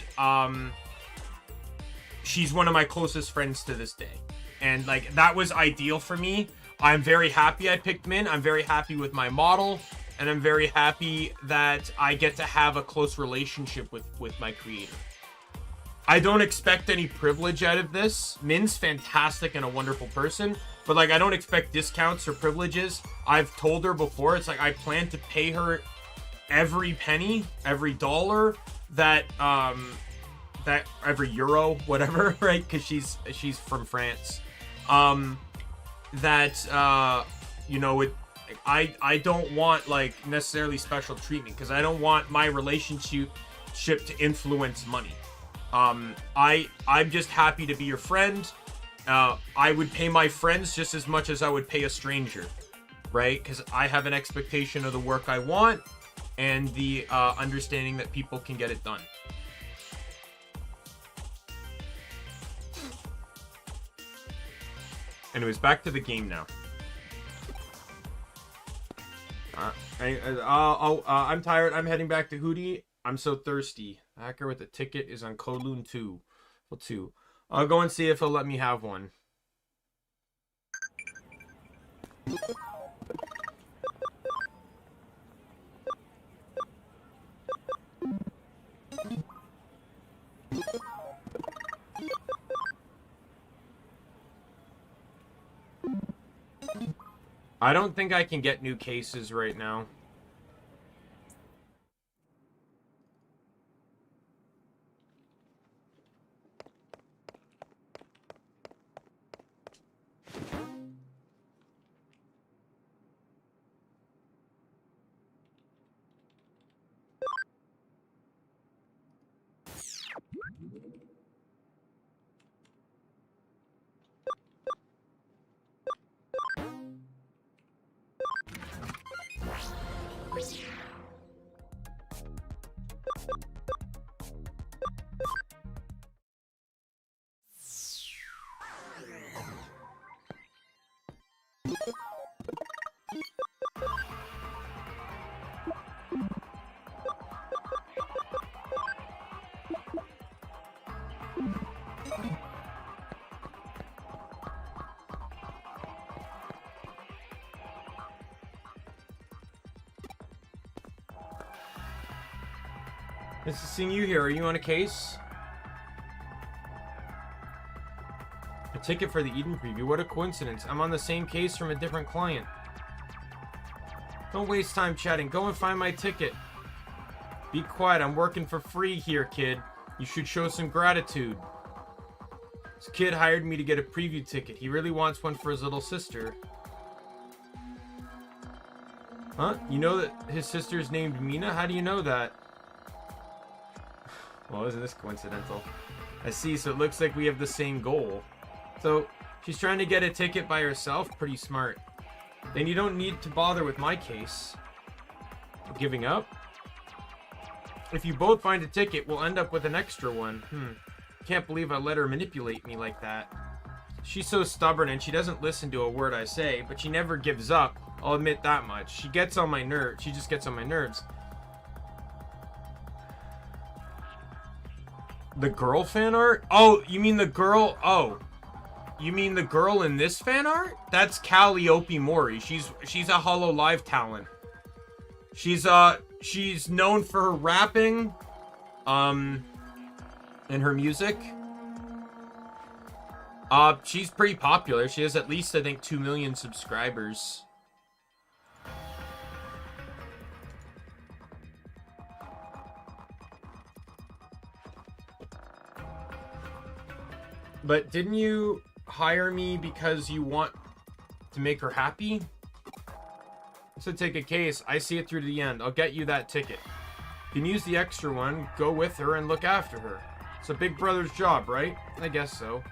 she's one of my closest friends to this day. And like, that was ideal for me. I'm very happy I picked Min. I'm very happy with my model, and I'm very happy that I get to have a close relationship with my creator. I don't expect any privilege out of this. Min's fantastic and a wonderful person, but like, I don't expect discounts or privileges. I've told her before, it's like, I plan to pay her every penny, every dollar that every euro, whatever, right? Because she's from France. You know, I don't want like necessarily special treatment, because I don't want my relationship to influence money. I'm just happy to be your friend. I would pay my friends just as much as I would pay a stranger, right? Because I have an expectation of the work I want, and the understanding that people can get it done. Anyways, back to the game now. I'm tired. I'm heading back to Hootie. I'm so thirsty. The hacker with the ticket is on Kowloon 2. Well, 2. I'll go and see if he'll let me have one. I don't think I can get new cases right now. Nice to see you here. Are you on a case? A ticket for the Eden preview. What a coincidence. I'm on the same case from a different client. Don't waste time chatting. Go and find my ticket. Be quiet. I'm working for free here, kid. You should show some gratitude. This kid hired me to get a preview ticket. He really wants one for his little sister. Huh? You know that his sister's named Mina? How do you know that? Well, isn't this coincidental? I see, so it looks like we have the same goal. So, she's trying to get a ticket by herself? Pretty smart. Then you don't need to bother with my case. Giving up? If you both find a ticket, we'll end up with an extra one. Can't believe I let her manipulate me like that. She's so stubborn and she doesn't listen to a word I say, but she never gives up. I'll admit that much. She gets on my nerves. She just gets on my nerves. The girl fan art? Oh, you mean the girl? Oh, you mean the girl in this fan art? That's Calliope Mori. She's a Hollow Live talent. She's known for her rapping, and her music. She's pretty popular. She has at least, I think, 2 million subscribers. But didn't you hire me because you want to make her happy? So take a case. I see it through to the end. I'll get you that ticket. You can use the extra one, go with her, and look after her. It's a big brother's job, right? I guess so.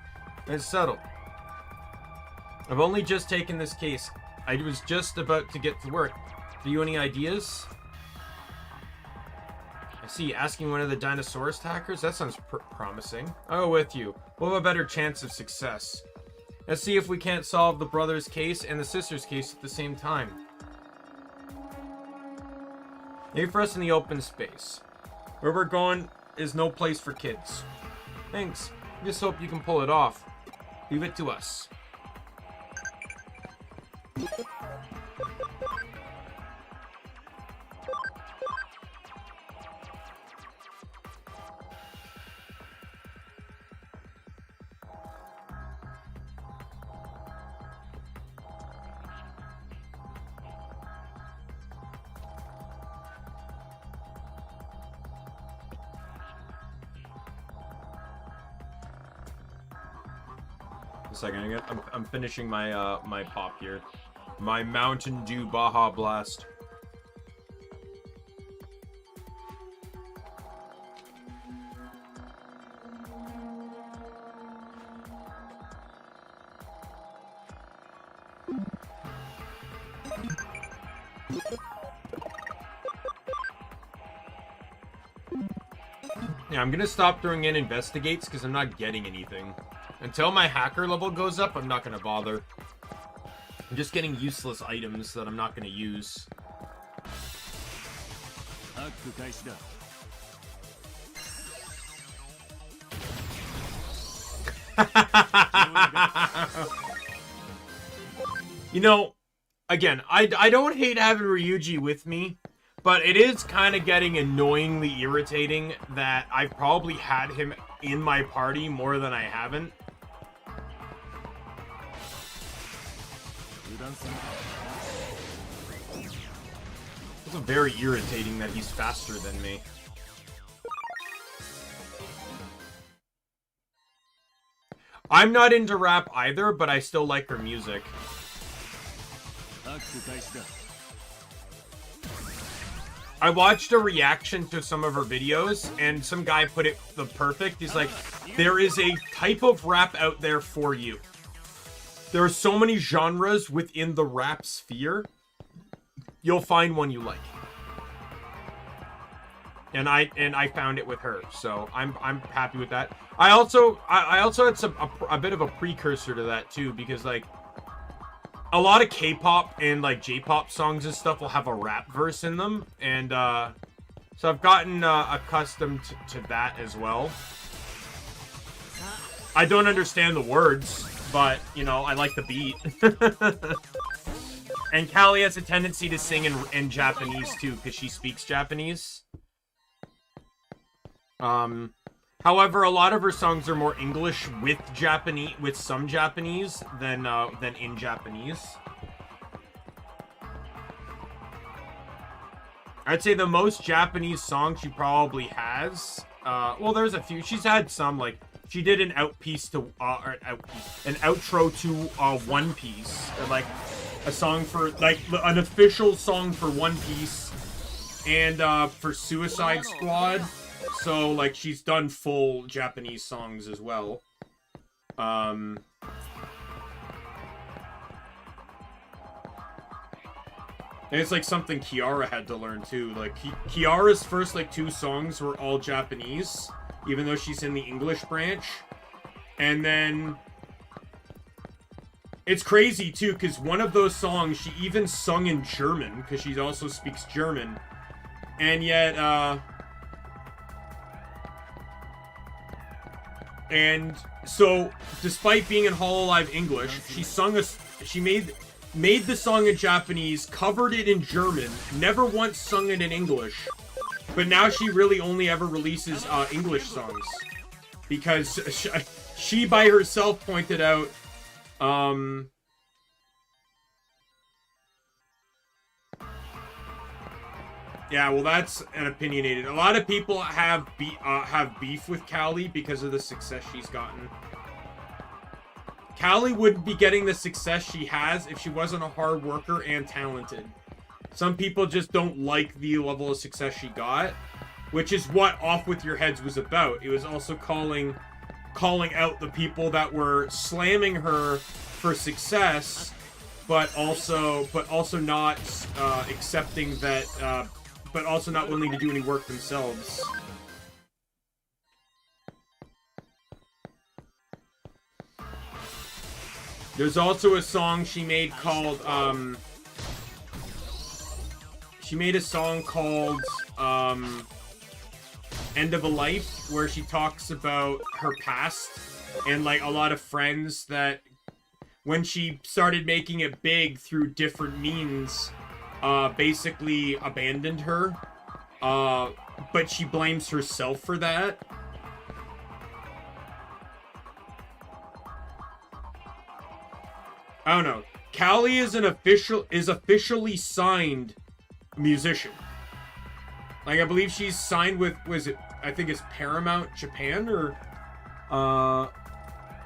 It's settled. I've only just taken this case. I was just about to get to work. Do you have any ideas? I see, asking one of the Dinosaurus hackers? That sounds promising. I'll go with you. We'll have a better chance of success. Let's see if we can't solve the brother's case and the sister's case at the same time. Maybe for us in the open space. Where we're going is no place for kids. Thanks. Just hope you can pull it off. Leave it to us. Second, I'm finishing my my pop here, my Mountain Dew Baja Blast. Yeah, I'm gonna stop throwing in investigates because I'm not getting anything. Until my hacker level goes up, I'm not going to bother. I'm just getting useless items that I'm not going to use. You know, again, I don't hate having Ryuji with me, but it is kind of getting annoyingly irritating that I've probably had him in my party more than I haven't. It's very irritating that he's faster than me. I'm not into rap either, but I still like her music. I watched a reaction to some of her videos, and some guy put it the perfect. He's like, there is a type of rap out there for you. There are so many genres within the rap sphere. You'll find one you like. And I found it with her, so I'm happy with that. I also had a bit of a precursor to that too, because like a lot of K-pop and like J-pop songs and stuff will have a rap verse in them, and so I've gotten accustomed to that as well. I don't understand the words, but you know, I like the beat. And Callie has a tendency to sing in Japanese too, because she speaks Japanese. However, a lot of her songs are more English with some Japanese than in Japanese. I'd say the most Japanese song she probably has. Well, there's a few. She's had some, like she did an outpiece to an outro to One Piece, or like a song for like an official song for One Piece, and for Suicide Squad. So, like, she's done full Japanese songs as well. And it's, like, something Kiara had to learn, too. Like, Kiara's first, like, 2 songs were all Japanese, even though she's in the English branch. And then it's crazy, too, because one of those songs, she even sung in German, because she also speaks German. And yet, and so, despite being in Hololive English, she made the song in Japanese, covered it in German, never once sung it in English, but now she really only ever releases English songs, because she by herself pointed out, yeah, well, that's an opinionated. A lot of people have beef with Callie because of the success she's gotten. Callie wouldn't be getting the success she has if she wasn't a hard worker and talented. Some people just don't like the level of success she got, which is what Off With Your Heads was about. It was also calling out the people that were slamming her for success, but also not accepting that. But also not willing to do any work themselves. There's also a song she made called, she made a song called, End of a Life, where she talks about her past, and, like, a lot of friends that, when she started making it big through different means, basically abandoned her, but she blames herself for that. I don't know. Callie is officially signed musician. Like, I believe she's signed with, I think it's Paramount Japan, or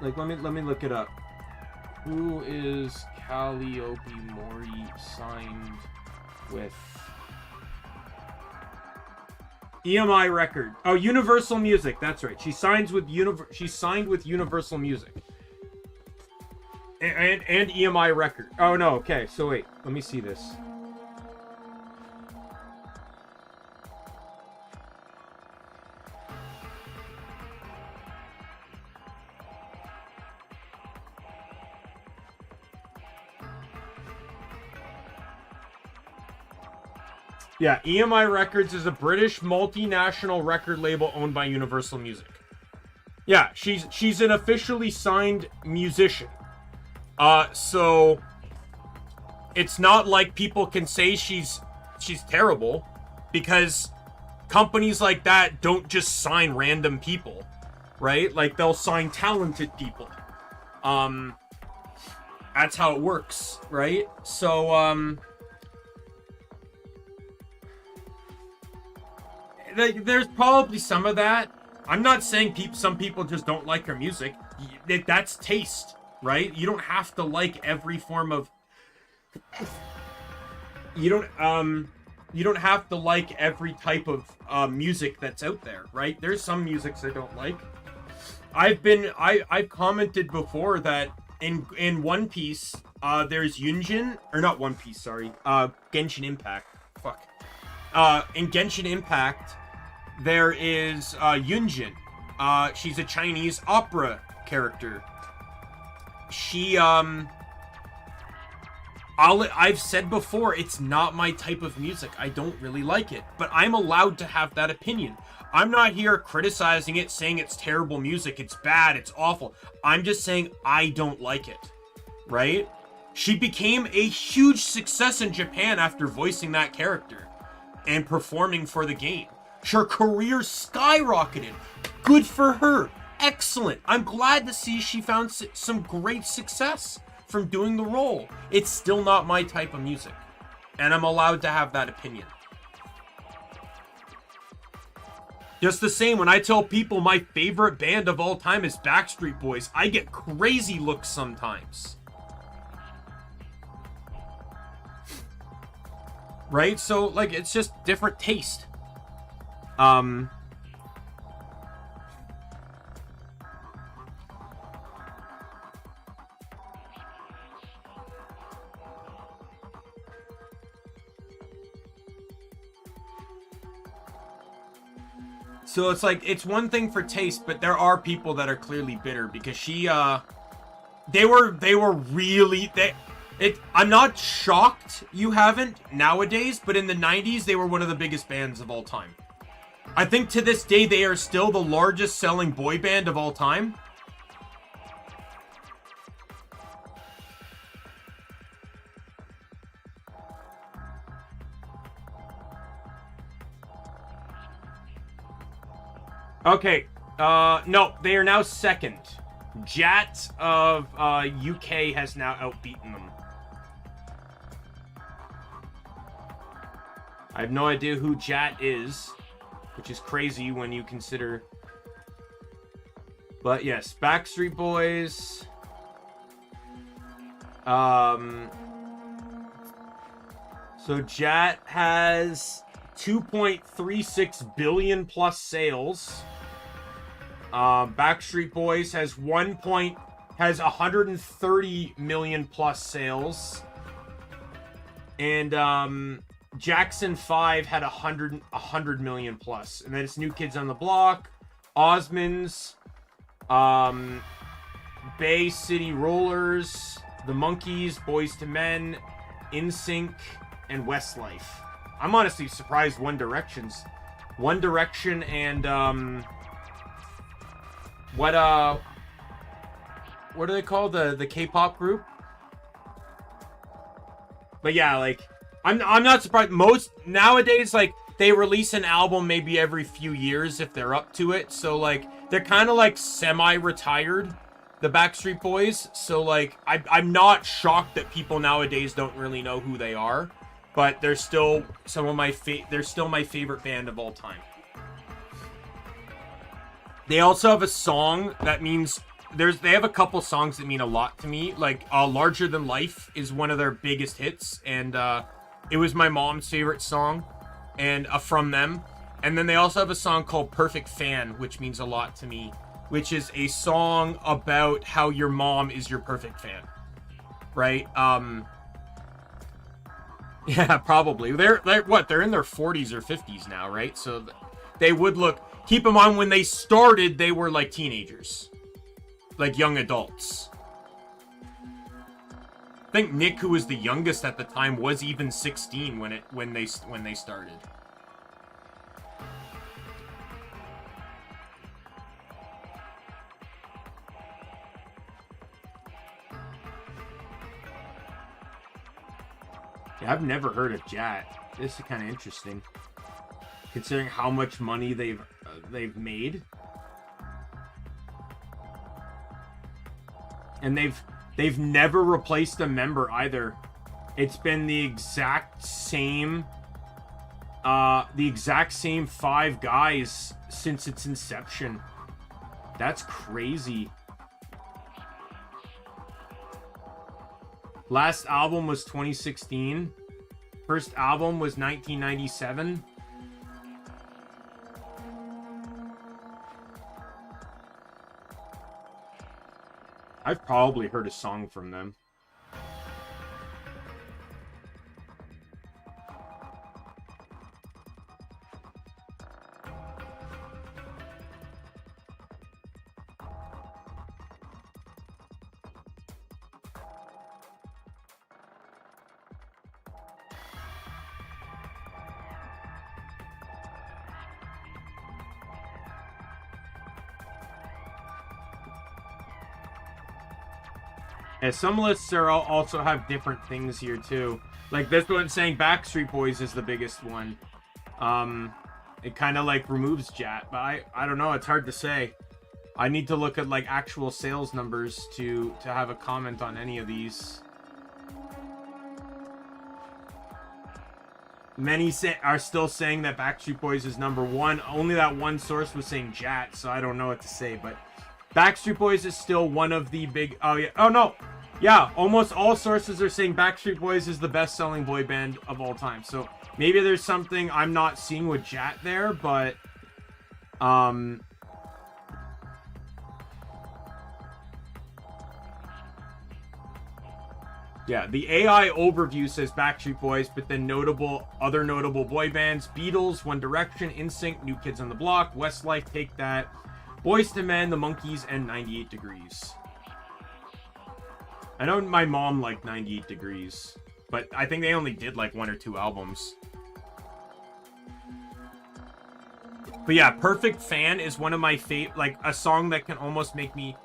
like, let me look it up. Who is Calliope Mori signed with? EMI Record. Oh, Universal Music. That's right. She's signed with Universal Music. And EMI Record. Oh no. Okay. So wait. Let me see this. Yeah, EMI Records is a British multinational record label owned by Universal Music. Yeah, she's an officially signed musician. So it's not like people can say she's terrible, because companies like that don't just sign random people, right? Like, they'll sign talented people. That's how it works, right? So like, there's probably some of that. I'm not saying some people just don't like her music. That's taste, right? You don't have to like every form of... You don't have to like every type of music that's out there, right? There's some musics I don't like. I've commented before that in One Piece, there's Yunjin, or not One Piece, sorry, Genshin Impact. Fuck. In Genshin Impact, there is Yunjin. She's a Chinese opera character. She I've said before, it's not my type of music. I don't really like it, but I'm allowed to have that opinion. I'm not here criticizing it, saying it's terrible music, it's bad, it's awful. I'm just saying I don't like it, right? She became a huge success in Japan after voicing that character and performing for the game. Her career skyrocketed. Good for her. Excellent. I'm glad to see she found some great success from doing the role. It's still not my type of music, and I'm allowed to have that opinion. Just the same, when I tell people my favorite band of all time is Backstreet Boys, I get crazy looks sometimes. Right? So, like, it's just different taste. So it's like, it's one thing for taste, but there are people that are clearly bitter because they were really, I'm not shocked you haven't nowadays, but in the 90s, they were one of the biggest bands of all time. I think to this day, they are still the largest selling boy band of all time. Okay, no, they are now second. Jat of UK has now outbeaten them. I have no idea who Jat is, which is crazy when you consider... But yes, Backstreet Boys. So Jat has 2.36 billion plus sales. Backstreet Boys has 130 million plus sales. And Jackson 5 had 100 million plus. And then it's New Kids on the Block, Osmonds, Bay City Rollers, The Monkees, Boys to Men, NSYNC, and Westlife. I'm honestly surprised One Direction and what are they called? The K-pop group? But yeah, like I'm not surprised. Most nowadays, like, they release an album maybe every few years if they're up to it. So like they're kind of like semi-retired, the Backstreet Boys. So like I'm not shocked that people nowadays don't really know who they are. But they're still some of my they're still my favorite band of all time. They also have a song that means they have a couple songs that mean a lot to me. Like Larger Than Life is one of their biggest hits, and it was my mom's favorite song, and from them. And then they also have a song called Perfect Fan, which means a lot to me, which is a song about how your mom is your perfect fan. Right? Yeah, probably. They're what? They're in their 40s or 50s now, right? So they would look... Keep in mind, when they started, they were like teenagers. Like young adults. I think Nick, who was the youngest at the time, was even 16 when they started. Yeah, I've never heard of Jat. This is kind of interesting, considering how much money they've made, and they've never replaced a member either. It's been the exact same The exact same 5 guys since its inception. That's crazy. Last album was 2016. First album was 1997. I've probably heard a song from them. And some lists are also have different things here too. Like this one saying Backstreet Boys is the biggest one. It kind of like removes Jat, but I don't know. It's hard to say. I need to look at like actual sales numbers to have a comment on any of these. Many are still saying that Backstreet Boys is #1. Only that one source was saying Jat, so I don't know what to say. But Backstreet Boys is still one of the big... Oh, yeah. Oh, no. Yeah, almost all sources are saying Backstreet Boys is the best-selling boy band of all time. So maybe there's something I'm not seeing with Jat there, but... Yeah, the AI overview says Backstreet Boys, but then other notable boy bands: Beatles, One Direction, NSYNC, New Kids on the Block, Westlife, Take That, Boyz II Men, The Monkees, and 98 Degrees. I know my mom liked 98 Degrees, but I think they only did like 1 or 2 albums. But yeah, Perfect Fan is one of my favorite, like a song that can almost make me...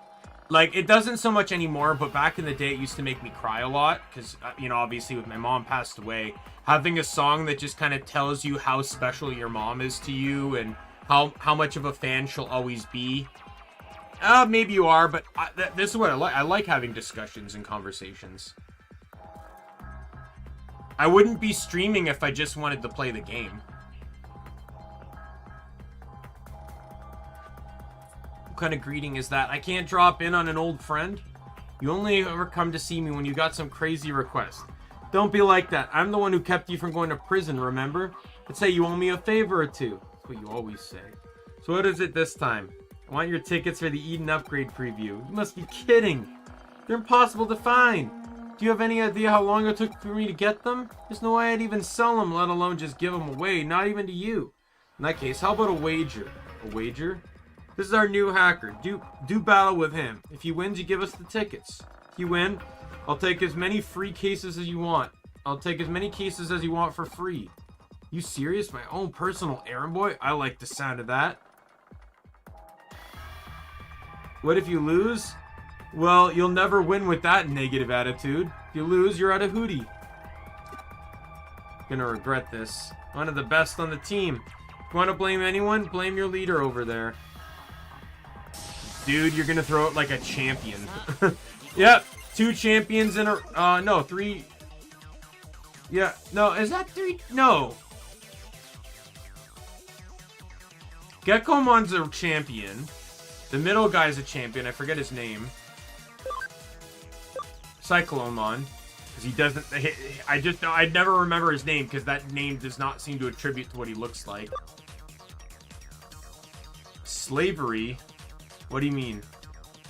Like, it doesn't so much anymore, but back in the day, it used to make me cry a lot. Because, you know, obviously with my mom passed away, having a song that just kind of tells you how special your mom is to you and how much of a fan she'll always be. Maybe you are, but this is what I like. I like having discussions and conversations. I wouldn't be streaming if I just wanted to play the game. What kind of greeting is that? I can't drop in on an old friend? You only ever come to see me when you got some crazy request. Don't be like that. I'm the one who kept you from going to prison, remember? Let's say you owe me a favor or two. That's what you always say. So what is it this time? I want your tickets for the Eden Upgrade preview. You must be kidding. They're impossible to find. Do you have any idea how long it took for me to get them? There's no way I'd even sell them, let alone just give them away, not even to you. In that case, how about a wager? A wager? This is our new hacker. Do battle with him. If he wins, you give us the tickets. If you win, I'll take as many free cases as you want. I'll take as many cases as you want for free. You serious? My own personal errand boy? I like the sound of that. What if you lose? Well, you'll never win with that negative attitude. If you lose, you're at a hootie. Gonna regret this. One of the best on the team. If you want to blame anyone, blame your leader over there. Dude, you're gonna throw it like a champion. Yep, 2 champions in a... no, 3... Yeah, no, is that 3? No. Gekkomon's a champion. The middle guy's a champion. I forget his name. Cyclomon. Because he doesn't... I'd never remember his name because that name does not seem to attribute to what he looks like. Slavery... What do you mean?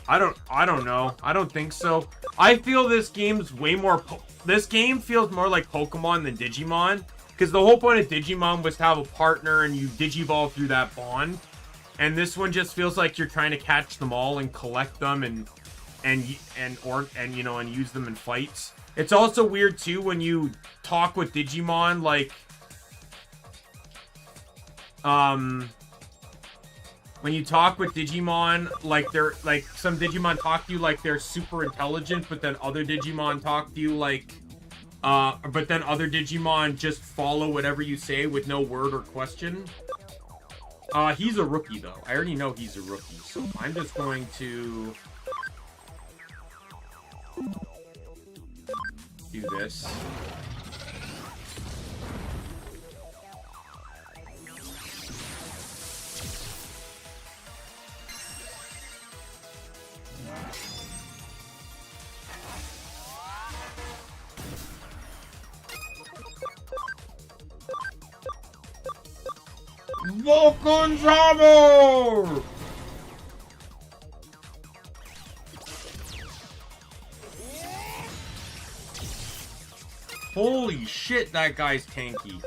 I don't know. I don't think so. I feel this game's way more... This game feels more like Pokemon than Digimon. Because the whole point of Digimon was to have a partner and you Digivolve through that bond. And this one just feels like you're trying to catch them all and collect them and you know, and use them in fights. It's also weird too when you talk with Digimon, like... When you talk with Digimon, like they're like some Digimon talk to you like they're super intelligent, but then other Digimon talk to you like but then other Digimon just follow whatever you say with no word or question. He's a rookie though. I already know he's a rookie, so I'm just going to do this. Vulcan's hammer! Holy shit, that guy's tanky.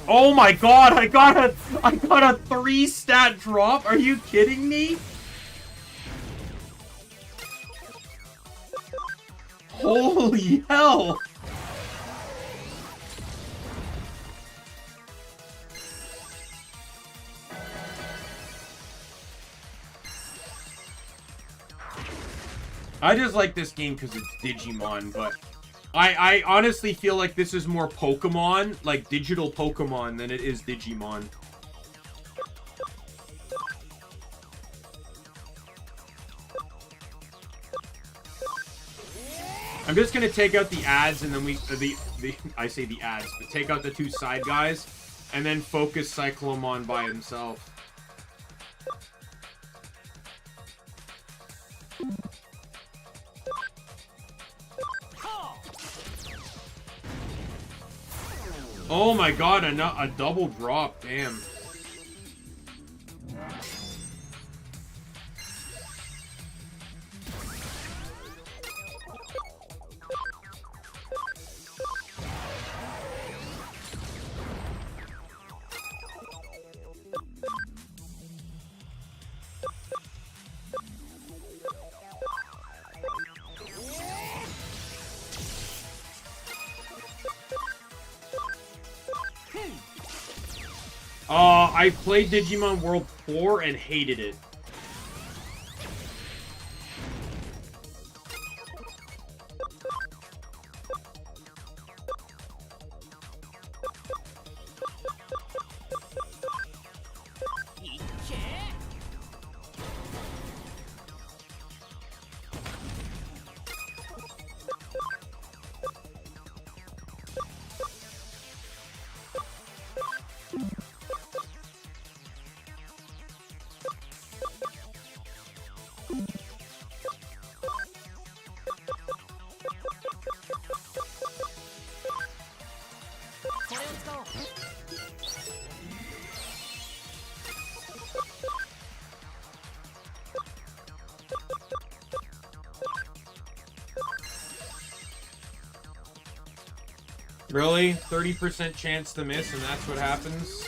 Oh my god, I got a 3-stat drop? Are you kidding me? Holy hell! I just like this game because it's Digimon, but I honestly feel like this is more Pokemon, like digital Pokemon, than it is Digimon. I'm just gonna take out the ads and then I say the ads, but take out the 2 side guys and then focus Cyclomon by himself. Oh my god, a double drop, damn. I played Digimon World 4 and hated it. Really? 30% chance to miss, and that's what happens?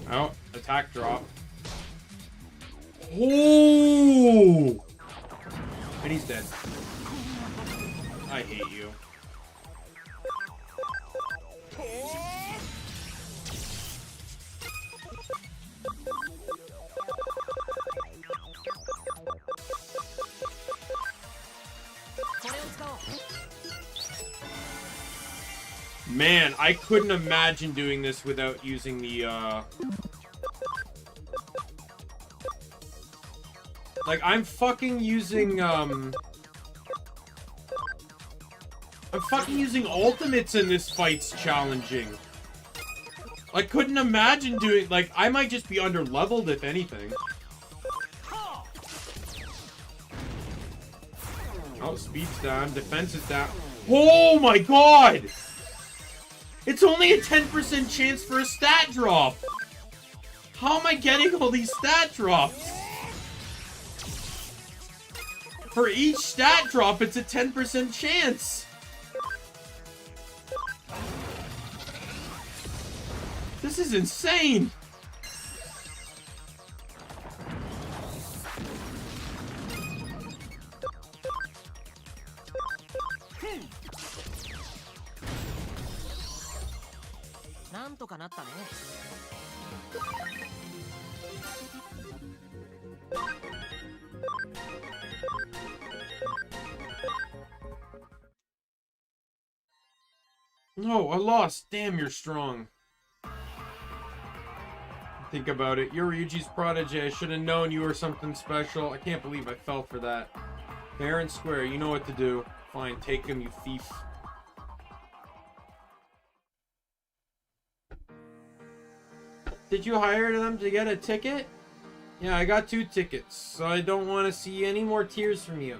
Oh, attack drop. Oh! And he's dead. I hate you. Man, I couldn't imagine doing this without using the, like, I'm fucking using, I'm fucking using ultimates in this fight's challenging. I couldn't imagine doing, like, I might just be under-leveled, if anything. Oh, speed's down, defense is down. Oh my god! It's only a 10% chance for a stat drop! How am I getting all these stat drops? For each stat drop, it's a 10% chance! This is insane! No, I lost. Damn, you're strong. Think about it. You're Ryuji's protege. I should have known you were something special. I can't believe I fell for that. Fair and square. You know what to do. Fine, take him, you thief. Did you hire them to get a ticket? Yeah, I got 2 tickets, so I don't want to see any more tears from you.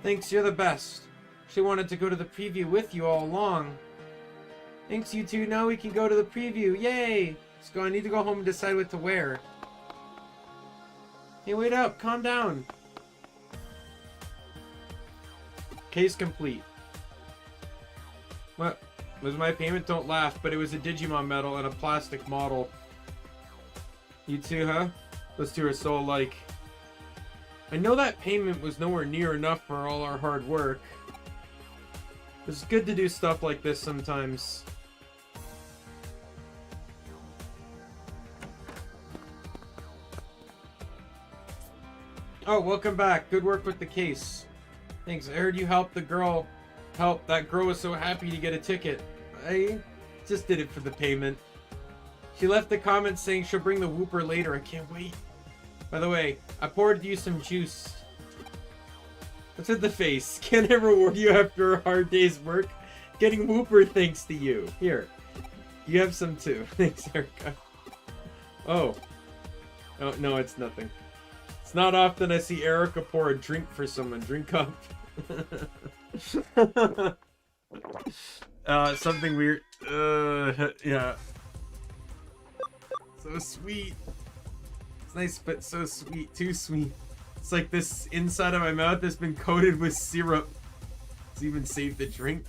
Thanks, you're the best. She wanted to go to the preview with you all along. Thanks, you two. Now we can go to the preview. Yay! Let's go. I need to go home and decide what to wear. Hey, wait up. Calm down. Case complete. What? Was my payment? Don't laugh, but it was a Digimon medal and a plastic model. You two, huh? Those two are so alike. I know that payment was nowhere near enough for all our hard work. It's good to do stuff like this sometimes. Oh, welcome back. Good work with the case. Thanks. I heard you helped the girl. That girl was so happy to get a ticket. I just did it for the payment. She left a comment saying she'll bring the Whooper later. I can't wait. By the way, I poured you some juice. What's with the face? Can I reward you after a hard day's work? Getting Whooper thanks to you. Here. You have some too. Thanks, Erica. Oh. Oh, no, it's nothing. It's not often I see Erica pour a drink for someone. Drink up. Something weird. Yeah. So sweet. It's nice, but so sweet. Too sweet. It's like this inside of my mouth has been coated with syrup. It's even safe to drink.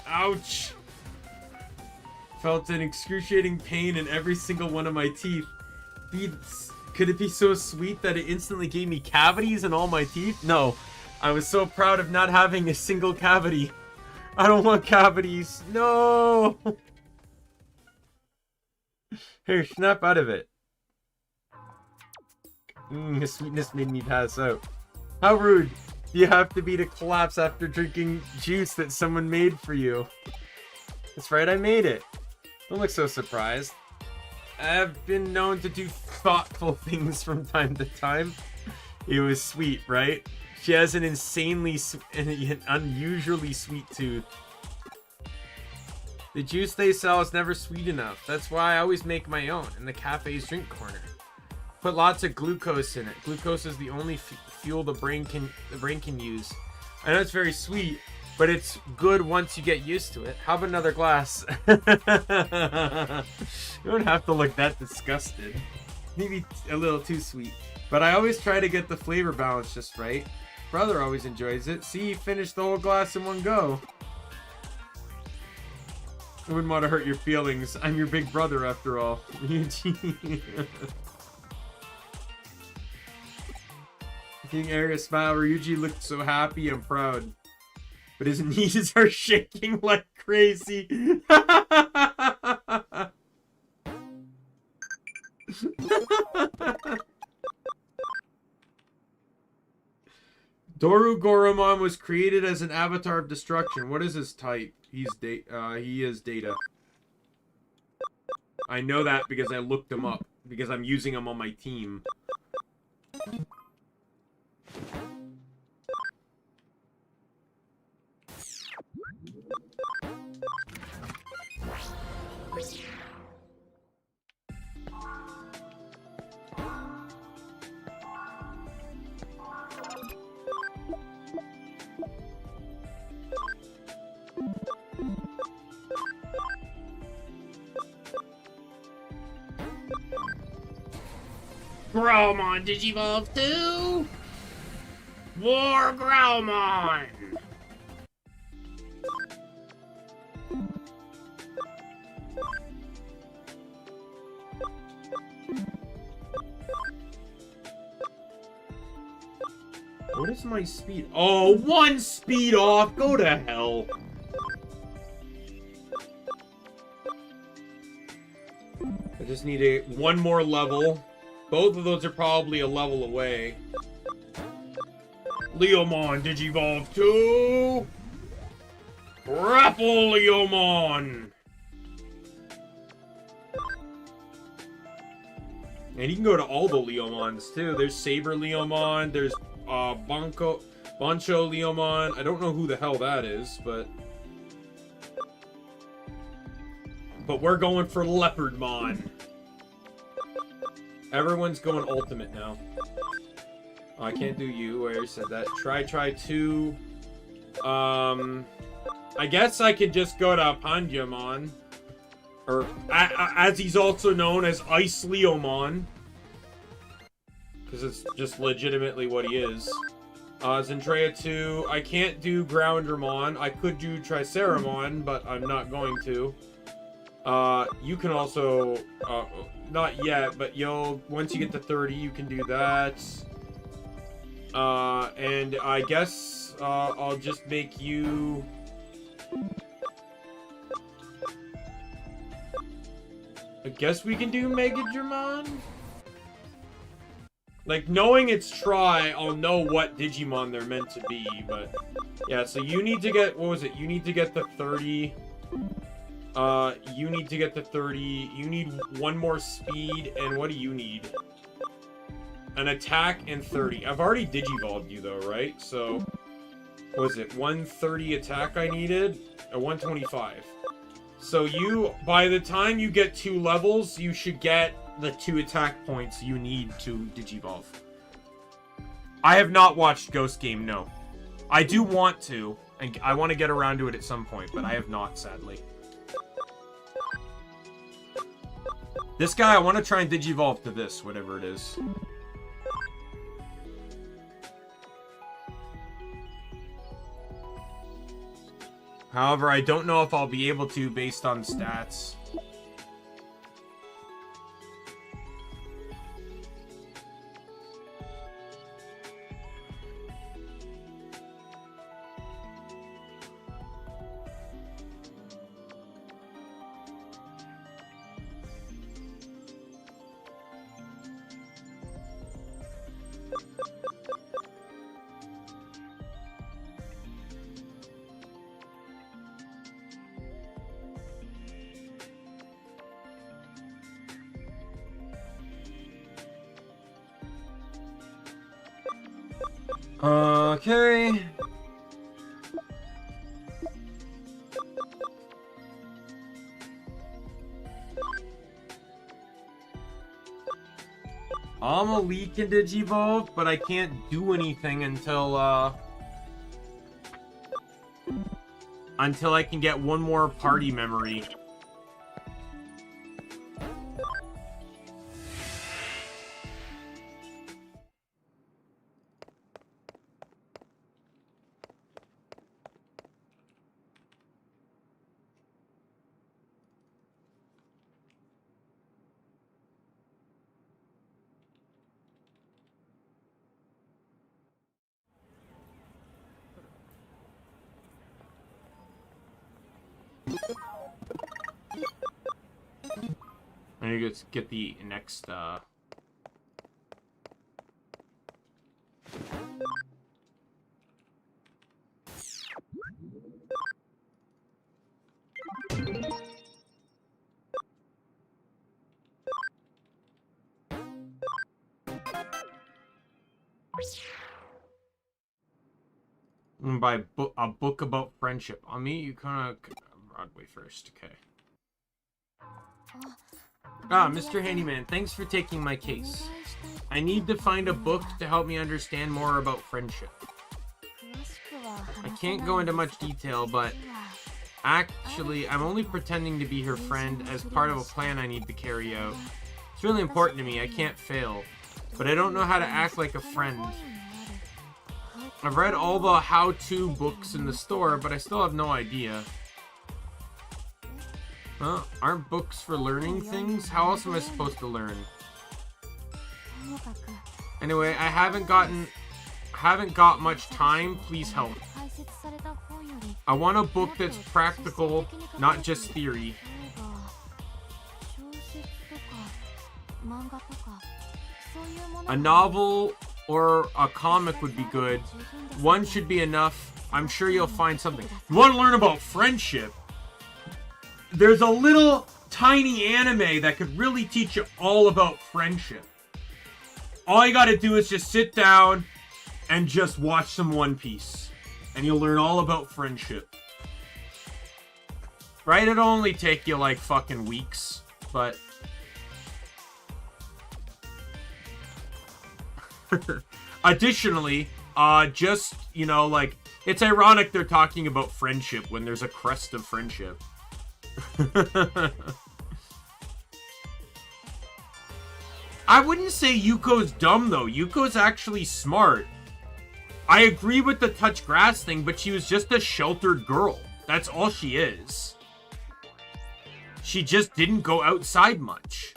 Ouch. Felt an excruciating pain in every single one of my teeth. Could it be so sweet that it instantly gave me cavities in all my teeth? No. I was so proud of not having a single cavity. I don't want cavities. No! Here, snap out of it. The sweetness made me pass out. How rude. You have to be to collapse after drinking juice that someone made for you. That's right, I made it. Don't look so surprised. I've been known to do thoughtful things from time to time. It was sweet, right? She has an insanely an unusually sweet tooth. The juice they sell is never sweet enough. That's why I always make my own in the cafe's drink corner. Put lots of glucose in it. Glucose is the only fuel the brain can use. I know it's very sweet, but it's good once you get used to it. How about another glass? You don't have to look that disgusted. Maybe a little too sweet. But I always try to get the flavor balance just right. Brother always enjoys it. See, he finished the whole glass in one go. I wouldn't want to hurt your feelings. I'm your big brother after all. Seeing Erica smile, Ryuji looked so happy and proud. But his knees are shaking like crazy. Doru Goromon was created as an avatar of destruction. What is his type? He is Data. I know that because I looked him up. Because I'm using him on my team. Growlmon Digivolve 2! War Growlmon! What is my speed? Oh, 1 speed off! Go to hell! I just need one more level. Both of those are probably a level away. Leomon Digivolve 2! Grapple Leomon! And you can go to all the Leomons too. There's Saber Leomon, there's Bancho Leomon. I don't know who the hell that is, but we're going for Leopardmon. Everyone's going ultimate now. Oh, I can't do you. I already said that. Try 2. I guess I could just go to Pandyamon. Or, as he's also known as Ice Leomon. Because it's just legitimately what he is. Zendrea 2. I can't do Groundermon. I could do Triceramon, but I'm not going to. You can also, not yet, but once you get to 30, you can do that. And I guess, I'll just make you... I guess we can do Mega Dramon? Like, knowing it's Tri, I'll know what Digimon they're meant to be, but... Yeah, so you need to get, what was it? You need to get the 30... you need to get to 30. You need 1 more speed, and what do you need? An attack and 30. I've already Digivolved you, though, right? So, what was it? 130 attack I needed? Or 125. So by the time you get 2 levels, you should get the 2 attack points you need to Digivolve. I have not watched Ghost Game, no. I do want to, and I want to get around to it at some point, but I have not, sadly. This guy, I want to try and Digivolve to this, whatever it is. However, I don't know if I'll be able to based on stats. Okay. Amelie can Digivolve, but I can't do anything until I can get 1 more party memory. I need to get the next, By a book about friendship. On me, you kind of Broadway first, okay. Ah, Mr. Handyman, thanks for taking my case. I need to find a book to help me understand more about friendship. I can't go into much detail, but actually, I'm only pretending to be her friend as part of a plan I need to carry out. It's really important to me, I can't fail, but I don't know how to act like a friend. I've read all the how-to books in the store, but I still have no idea. Huh? Aren't books for learning things? How else am I supposed to learn? Anyway, I haven't got much time. Please help. I want a book that's practical, not just theory. A novel or a comic would be good. One should be enough. I'm sure you'll find something. You want to learn about friendship? There's a little tiny anime that could really teach you all about friendship. All you gotta do is just sit down and just watch some One Piece. And you'll learn all about friendship. Right? It'll only take you like fucking weeks. But... Additionally, just, you know, like... It's ironic they're talking about friendship when there's a crest of friendship. I wouldn't say Yuko's dumb, though. Yuko's actually smart. I agree with the touch grass thing, but she was just a sheltered girl. That's all she is. She just didn't go outside much.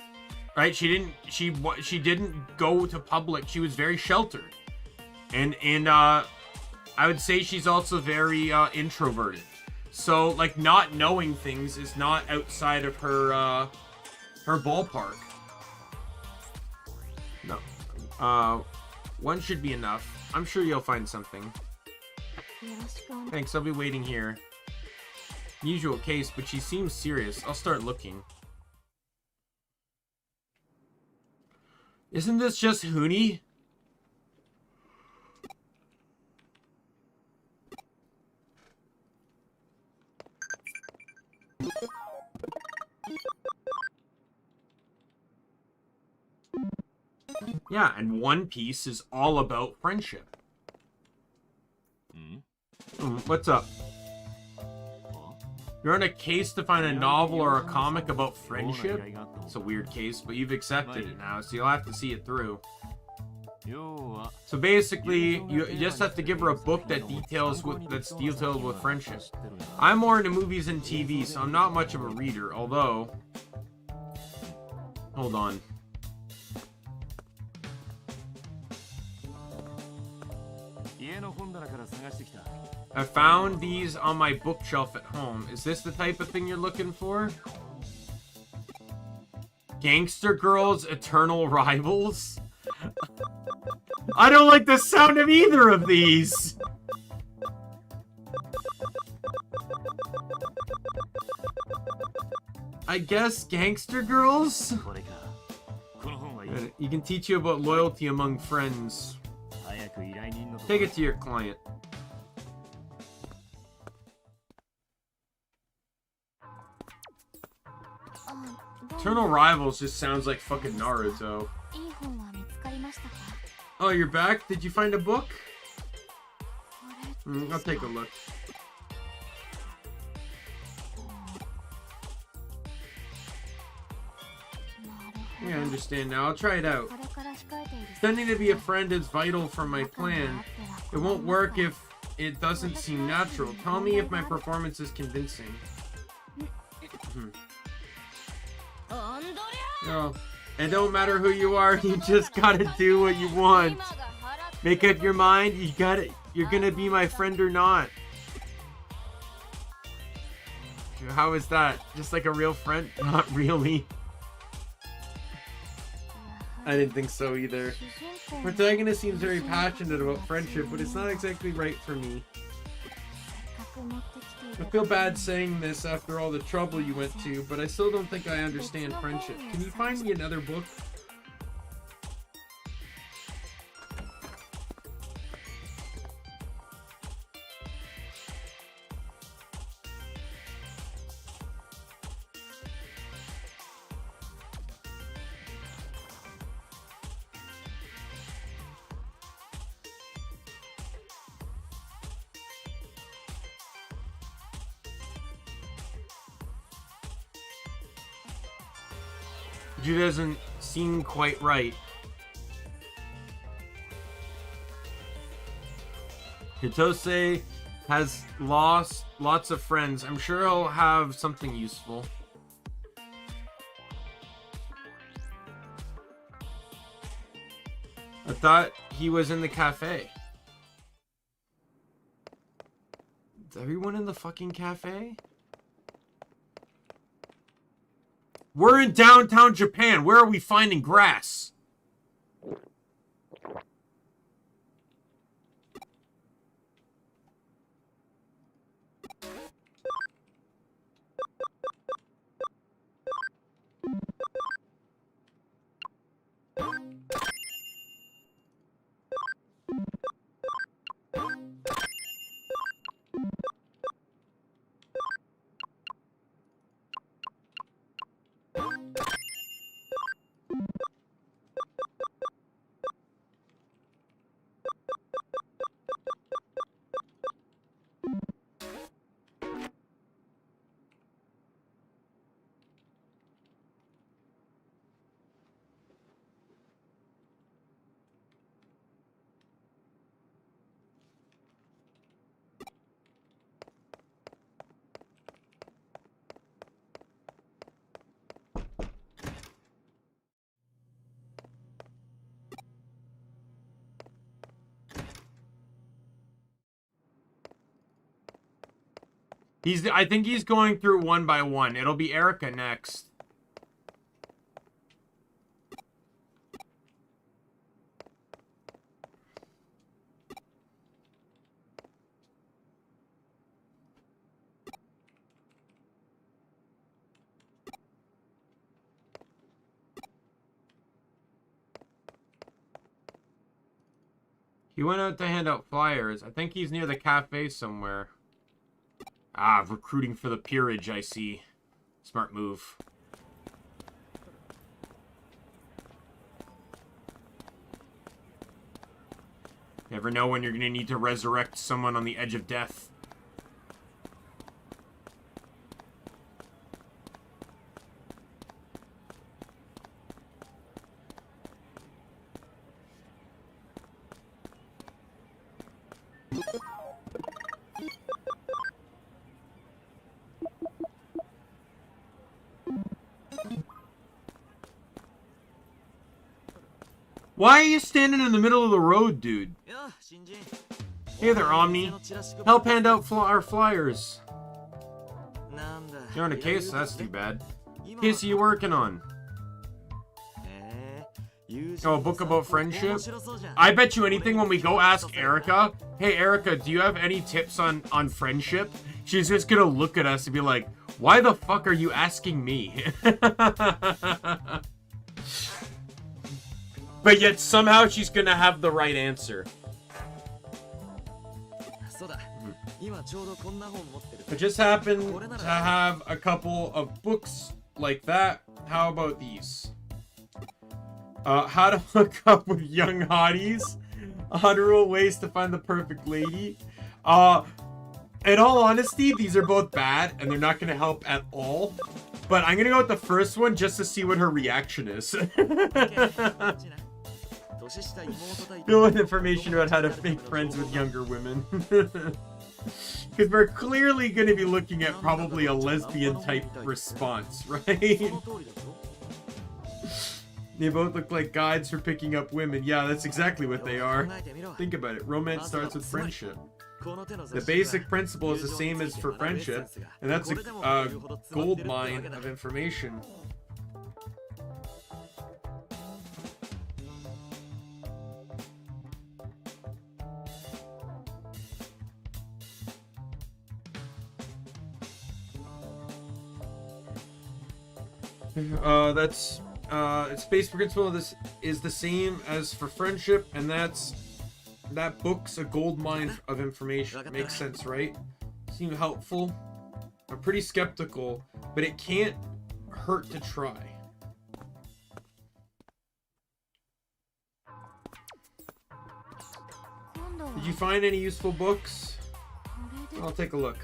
Right? She didn't go to public. She was very sheltered. And I would say she's also very introverted. So, like, not knowing things is not outside of her ballpark. No. One should be enough. I'm sure you'll find something. Thanks, I'll be waiting here. Usual case, but she seems serious. I'll start looking. Isn't this just Huni? Yeah, and One Piece is all about friendship. What's up? You're on a case to find a novel or a comic about friendship? It's a weird case, but you've accepted it now, so you'll have to see it through. So basically, you just have to give her a book that that's detailed with friendship. I'm more into movies and TV, so I'm not much of a reader, although... Hold on. I found these on my bookshelf at home. Is this the type of thing you're looking for? Gangster Girls, Eternal Rivals? I don't like the sound of either of these! I guess Gangster Girls? You can teach you about loyalty among friends. Take it to your client. Eternal Rivals just sounds like fucking Naruto. Oh, you're back? Did you find a book? I'll take a look. Yeah, I understand now. I'll try it out. Pretending to be a friend is vital for my plan. It won't work if it doesn't seem natural. Tell me if my performance is convincing. No. And don't matter who you are, you just gotta do what you want. Make up your mind, you're gonna be my friend or not. How is that? Just like a real friend? Not really. I didn't think so either. Protagonist seems very passionate about friendship, but it's not exactly right for me. I feel bad saying this after all the trouble you went to, but I still don't think I understand friendship. Can you find me another book? It doesn't seem quite right. Hitose has lost lots of friends. I'm sure he'll have something useful. I thought he was in the cafe. Is everyone in the fucking cafe? We're in downtown Japan. Where are we finding grass? I think he's going through one by one. It'll be Erica next. He went out to hand out flyers. I think he's near the cafe somewhere. Ah, recruiting for the peerage, I see. Smart move. Never know when you're going to need to resurrect someone on the edge of death. Why are you standing in the middle of the road, dude? Hey there, Omni. Help hand out our flyers. You're on a case? That's too bad. What case are you working on? Oh, a book about friendship? I bet you anything when we go ask Erica, hey, Erica, do you have any tips on friendship? She's just gonna look at us and be like, why the fuck are you asking me? But yet somehow she's gonna have the right answer. I just happen to have a couple of books like that. How about these? How to hook up with young hotties. 100 ways to find the perfect lady. In all honesty, these are both bad and they're not gonna help at all. But I'm gonna go with the first one just to see what her reaction is. Fill with information about how to make friends with younger women. Because we're clearly going to be looking at probably a lesbian type response, right? They both look like guides for picking up women. Yeah, that's exactly what they are. Think about it. Romance starts with friendship. The basic principle is the same as for friendship, and that's a gold mine of information. Its basic principle of this is the same as for friendship, and that book's a gold mine of information. Makes sense, right? Seem helpful. I'm pretty skeptical, but it can't hurt to try. Did you find any useful books? I'll take a look.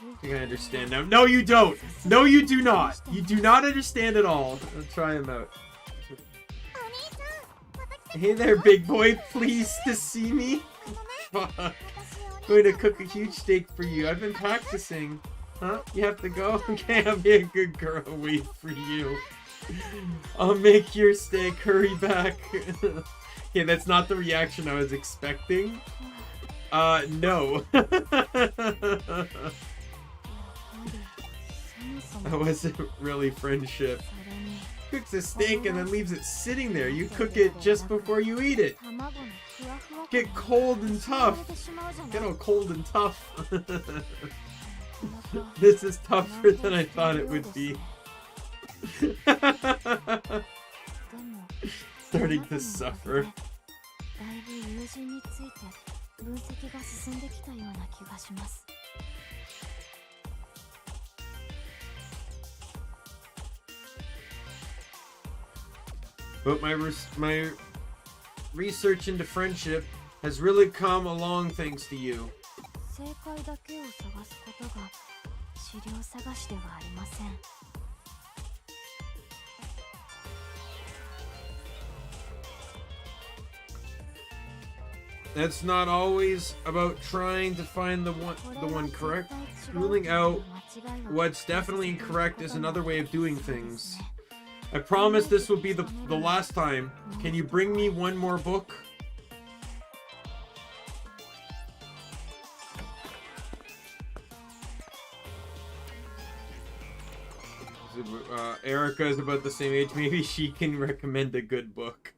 I think I understand now. No, you don't. No, you do not. You do not understand at all. I'll try him out. Hey there, big boy. Pleased to see me? Fuck. Going to cook a huge steak for you. I've been practicing. Huh? You have to go? Okay, I'll be a good girl. Wait for you. I'll make your steak. Hurry back. Yeah, that's not the reaction I was expecting. No. That wasn't really friendship. Cooks a steak and then leaves it sitting there. You cook it just before you eat it. Get cold and tough. Get all cold and tough. This is tougher than I thought it would be. Starting to suffer. But my research into friendship has really come along thanks to you. That's not always about trying to find the one correct. Ruling out what's definitely incorrect is another way of doing things. I promise this will be the last time. Can you bring me one more book? Erica is about the same age. Maybe she can recommend a good book.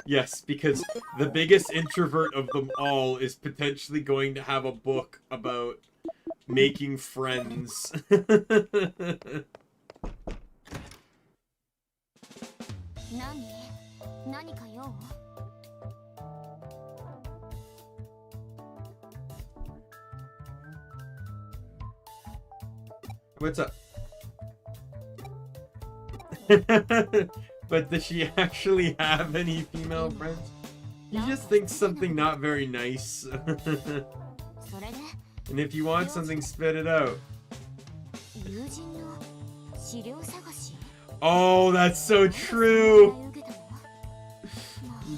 Yes, because the biggest introvert of them all is potentially going to have a book about making friends. What's up? But does she actually have any female friends? You just think something not very nice. And if you want something, spit it out. Oh, that's so true!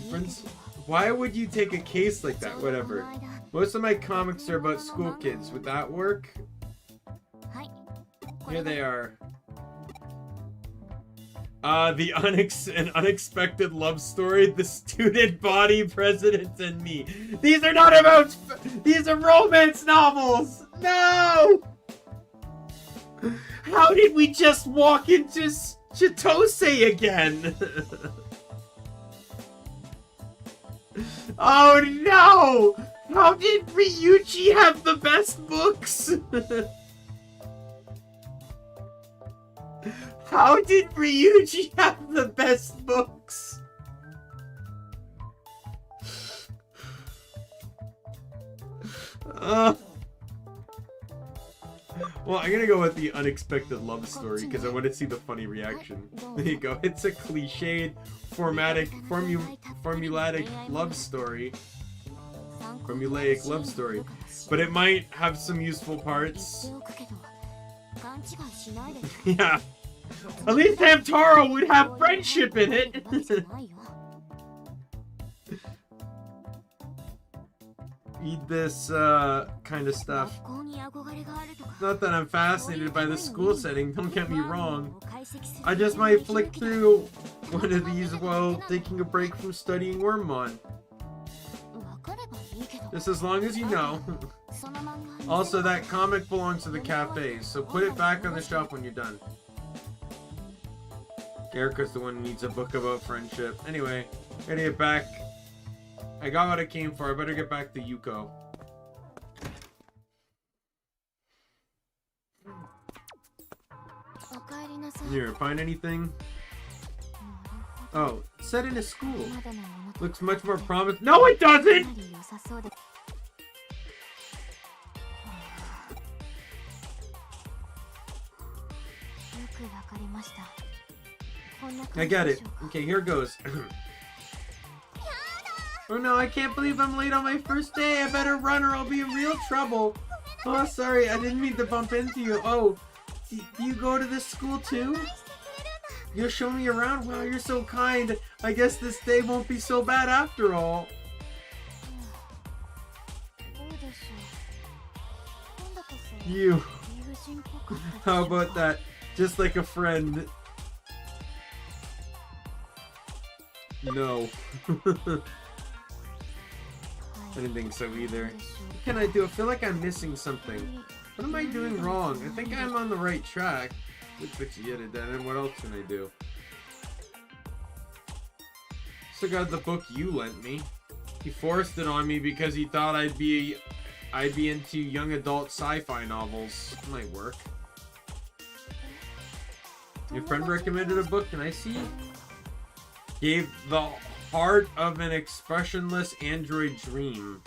Friends, why would you take a case like that? Whatever. Most of my comics are about school kids. Would that work? Here they are. An unexpected love story, the student body president and me. These are not about, these are romance novels. No! How did we just walk into Chitose again? Oh no! How did Ryuji have the best books? How did Ryuji have the best books? Well, I'm gonna go with the unexpected love story because I want to see the funny reaction. There you go. It's a cliched, formulaic love story. Formulaic love story. But it might have some useful parts. Yeah. At least Hamtaro would have friendship in it. Eat this kind of stuff. Not that I'm fascinated by the school setting, don't get me wrong. I just might flick through one of these while taking a break from studying Wormmon. Just as long as you know. Also, that comic belongs to the cafe, so put it back on the shelf when you're done. Erica's the one who needs a book about friendship. Anyway, gotta get back. I got what I came for. I better get back to Yuko. Here, find anything? Oh, set in a school. Looks much more promising. No, it doesn't! I get it. Okay, here goes. Oh no, I can't believe I'm late on my first day. I better run or I'll be in real trouble. Oh, sorry, I didn't mean to bump into you. Oh, do you go to this school too? You'll show me around? Wow, you're so kind. I guess this day won't be so bad after all. You. How about that? Just like a friend. No. I didn't think so either. What can I do? I feel like I'm missing something. What am I doing wrong? I think I'm on the right track. Which you did that, and what else can I do? Still got the book you lent me. He forced it on me because he thought I'd be into young adult sci-fi novels. Might work. Your friend recommended a book, can I see? Gave the heart of an expressionless android dream.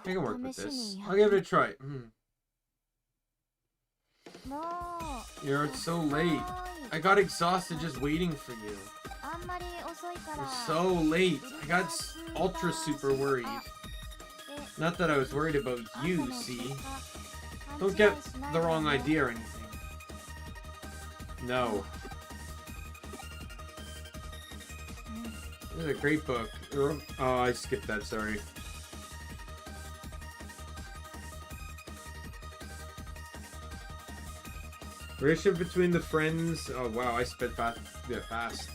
I can work with this. I'll give it a try. You're so late. I got exhausted just waiting for you. You're so late. I got ultra super worried. Not that I was worried about you, see? Don't get the wrong idea or anything. No. This is a great book. Oh, I skipped that, sorry. Relationship between the friends. Oh wow, I sped fast. Yeah, fast.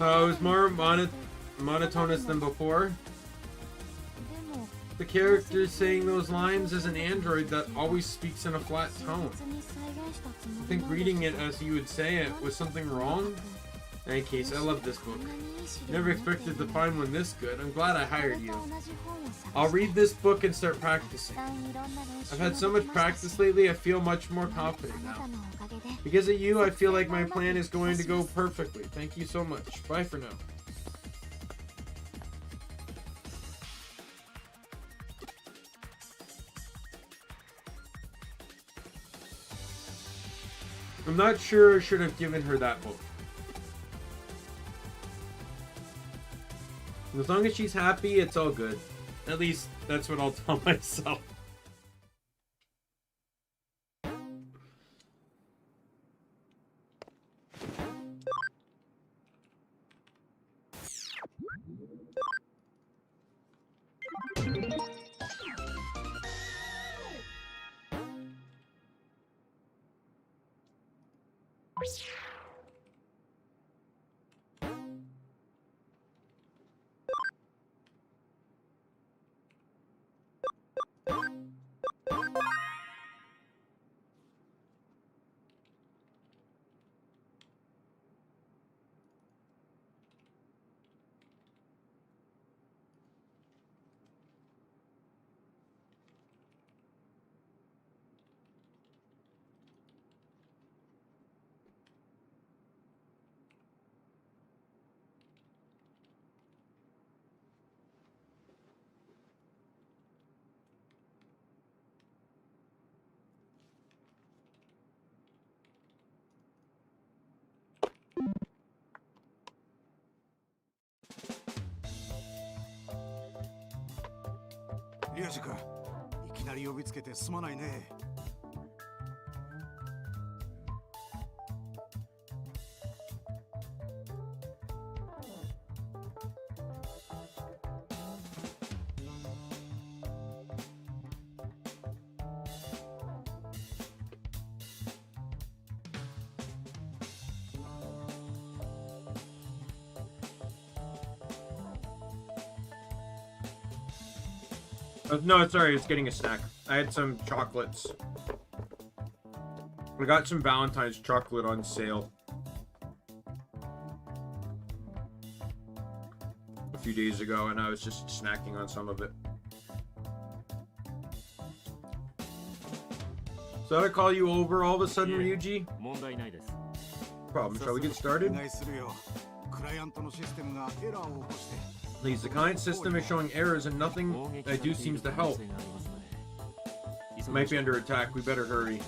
It was more monotonous than before. The character saying those lines is an android that always speaks in a flat tone. I think reading it as you would say it was something wrong. In any case, I love this book. Never expected to find one this good. I'm glad I hired you. I'll read this book and start practicing. I've had so much practice lately, I feel much more confident now. Because of you, I feel like my plan is going to go perfectly. Thank you so much. Bye for now. I'm not sure I should have given her that book. As long as she's happy, it's all good. At least, that's what I'll tell myself. No, sorry, it's getting a snack. I had some chocolates. I got some Valentine's chocolate on sale a few days ago, and I was just snacking on some of it. So did I call you over all of a sudden, Ryuji? Problem. Shall we get started? Please, the client system is showing errors and nothing I do seems to help. It might be under attack. We better hurry.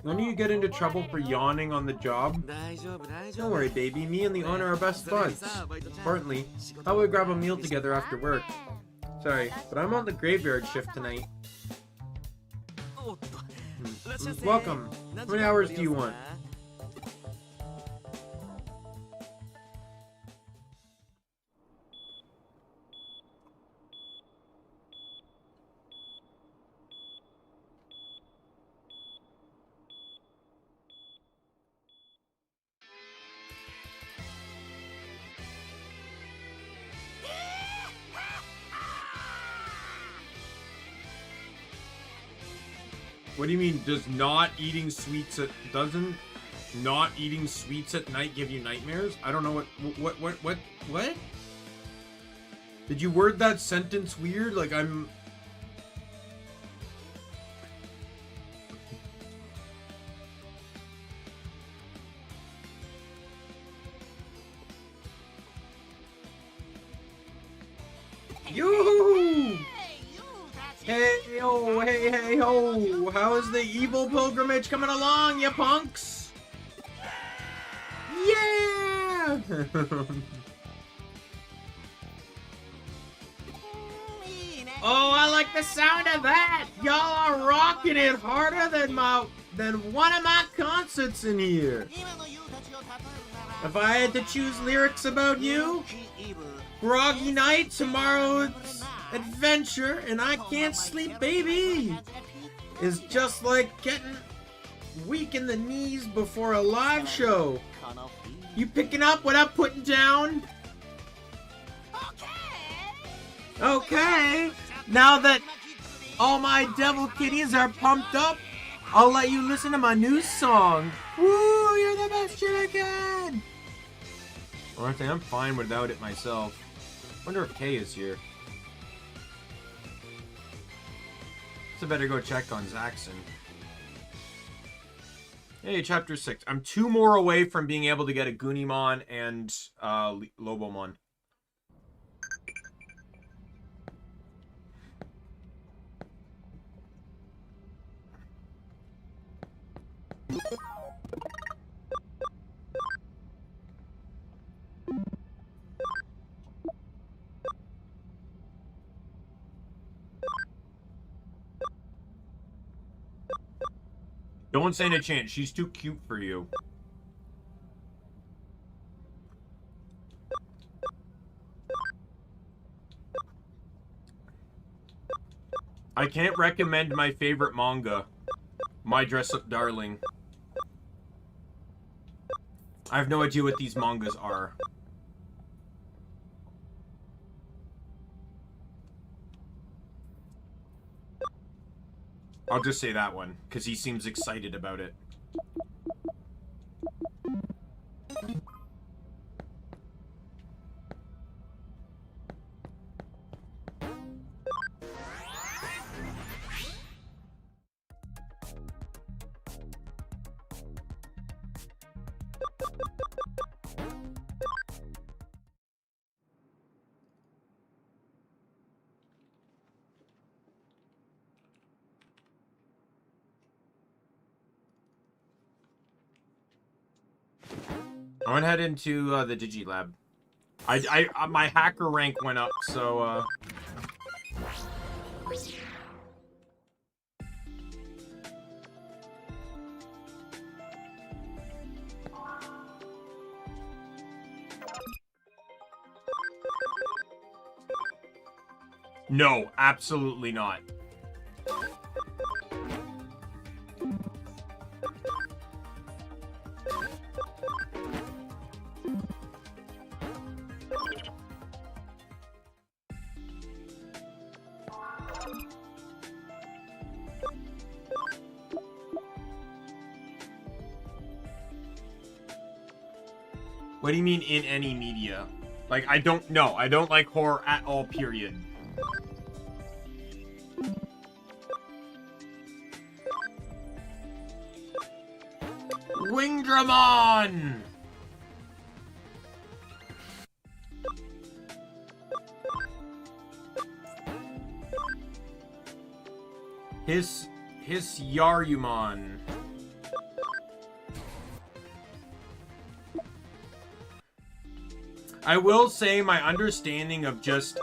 When do you get into trouble for yawning on the job? Don't worry, baby. Me and the owner are best buds. Importantly, how about we grab a meal together after work? Sorry, but I'm on the graveyard shift tonight. Welcome. How many hours do you want? What do you mean, doesn't not eating sweets at night give you nightmares? I don't know what? Did you word that sentence weird? Like I'm... Yoo-hoo! Hey ho, hey ho! How is the evil pilgrimage coming along, you punks? Yeah! Oh, I like the sound of that! Y'all are rocking it harder than one of my concerts in here. If I had to choose lyrics about you, groggy night, tomorrow's adventure, and I can't sleep, baby. is just like getting weak in the knees before a live show. You picking up what I'm putting down? Okay. Now that all my devil kitties are pumped up, I'll let you listen to my new song. Woo, you're the best shit again. Honestly, I'm fine without it myself. Wonder if Kay is here. So better go check on Zaxxon. Hey, chapter 6. I'm 2 more away from being able to get a Goonimon and Lobomon. Don't stand a chance. She's too cute for you. I can't recommend my favorite manga, My Dress Up Darling. I have no idea what these mangas are. I'll just say that one, because he seems excited about it. I went head into the Digilab. My hacker rank went up, so no, absolutely not. What do you mean in any media? Like, I don't like horror at all, period. Wingdramon! His Yarumon. I will say my understanding of just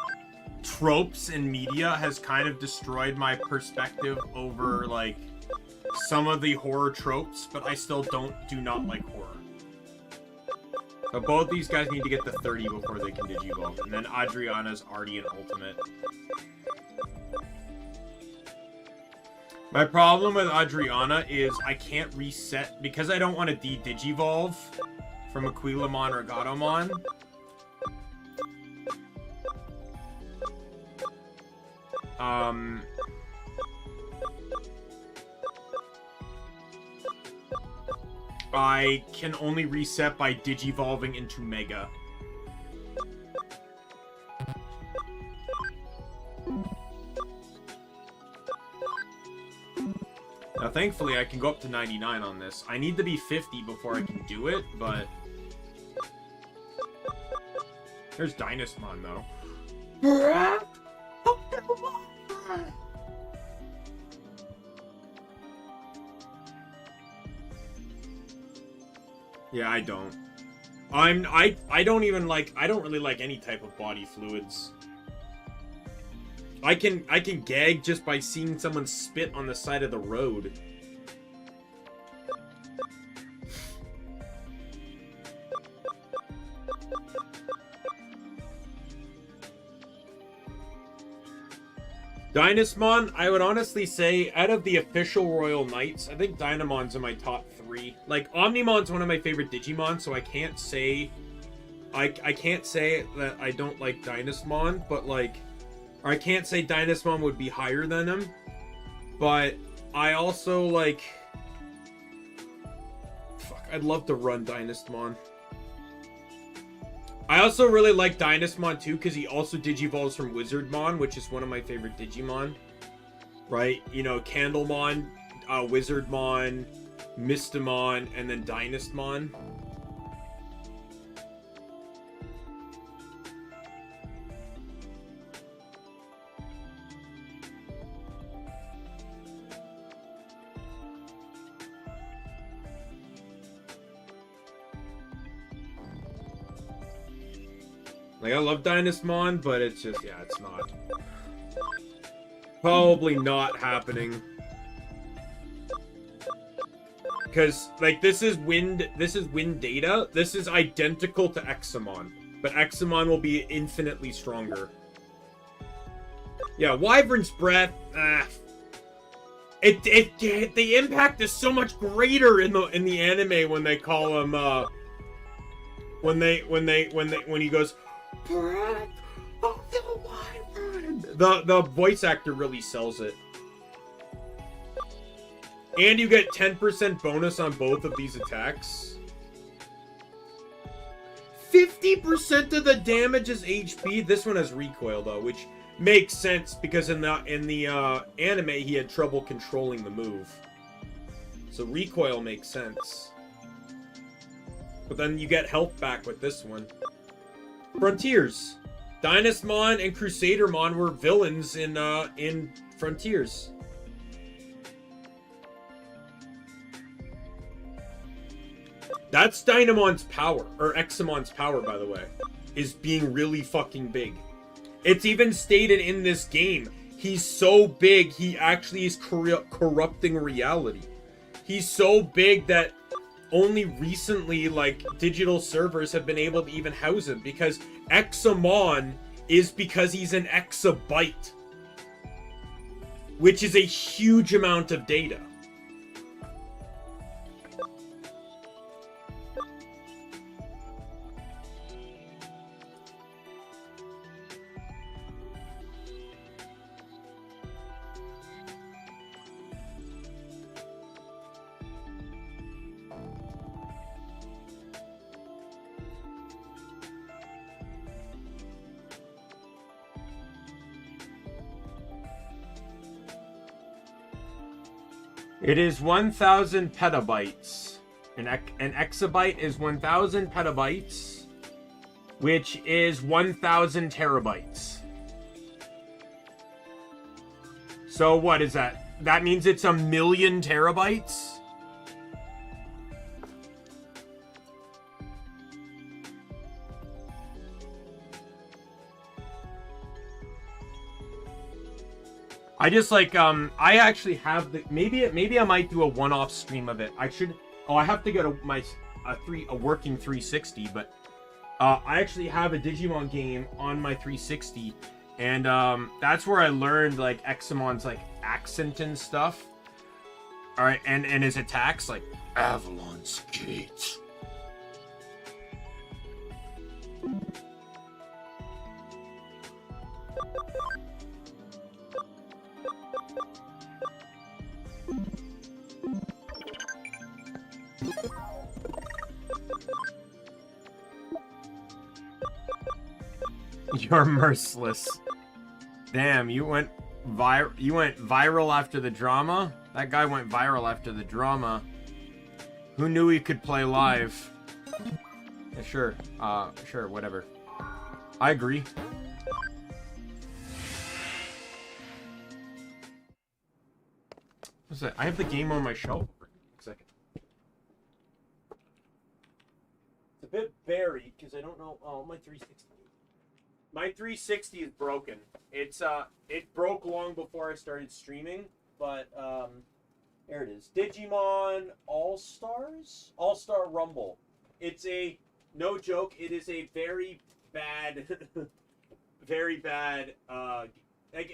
tropes in media has kind of destroyed my perspective over, like, some of the horror tropes, but I still do not like horror. So both these guys need to get to 30 before they can Digivolve, and then Adriana's already an ultimate. My problem with Adriana is I can't reset, because I don't want to de-Digivolve from Aquilamon or Gatomon. I can only reset by Digivolving into Mega. Now, thankfully, I can go up to 99 on this. I need to be 50 before I can do it, but... There's Dynasmon, though. Yeah, I don't. I don't even like, I don't really like any type of body fluids. I can gag just by seeing someone spit on the side of the road. Dynasmon, I would honestly say, out of the official Royal Knights, I think Dynamon's in my top 3. Like, Omnimon's one of my favorite Digimon, so I can't say... I can't say that I don't like Dynasmon, but, like... Or I can't say Dynasmon would be higher than him. But I also, like... Fuck, I'd love to run Dynasmon. I also really like Dynasmon too, because he also Digivolves from Wizardmon, which is one of my favorite Digimon. Right? You know, Candlemon, Wizardmon, Mistamon, and then Dynasmon. Like, I love Dynasmon, but it's just, yeah, it's not. Probably not happening. Because, like, this is wind data. This is identical to Examon. But Examon will be infinitely stronger. Yeah, Wyvern's Breath, the impact is so much greater in the anime when they call him, when he goes, Breath of the Wyvern. The voice actor really sells it. And you get 10% bonus on both of these attacks. 50% of the damage is HP. This one has recoil though, which makes sense because in the anime he had trouble controlling the move. So recoil makes sense. But then you get health back with this one. Frontiers. Dynasmon and Crusadermon were villains in Frontiers. That's Dynamon's power, or Examon's power, by the way, is being really fucking big. It's even stated in this game, he's so big, he actually is corrupting reality. He's so big that only recently, like, digital servers have been able to even house him, because Examon is because he's an exabyte, which is a huge amount of data. It is 1,000 petabytes. An exabyte is 1,000 petabytes, which is 1,000 terabytes. So what is that? That means it's 1,000,000 terabytes? I just like I actually have the maybe I might do a one-off stream of it. I should I have to get a working 360, but I actually have a Digimon game on my 360, and that's where I learned like Examon's like accent and stuff. All right, and his attacks like Avalon's Gate. You're merciless. Damn, you went viral after the drama? That guy went viral after the drama. Who knew he could play live? Yeah, sure. Sure, whatever. I agree. What's that? I have the game on my shelf. A second. It's a bit buried because I don't know. Oh, my 360. My 360 is broken. It broke long before I started streaming, but there it is. Digimon All-Stars? All-Star Rumble. It's a, no joke, it is a very bad, very bad, like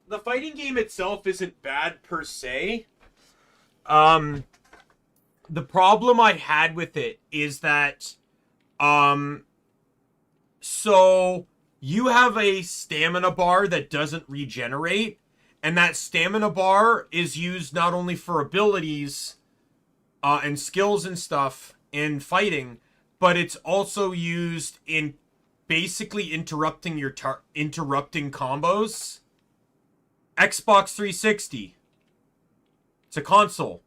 the fighting game itself isn't bad per se. The problem I had with it is that, so you have a stamina bar that doesn't regenerate, and that stamina bar is used not only for abilities, and skills and stuff in fighting, but it's also used in basically interrupting your interrupting combos. Xbox 360. It's a console.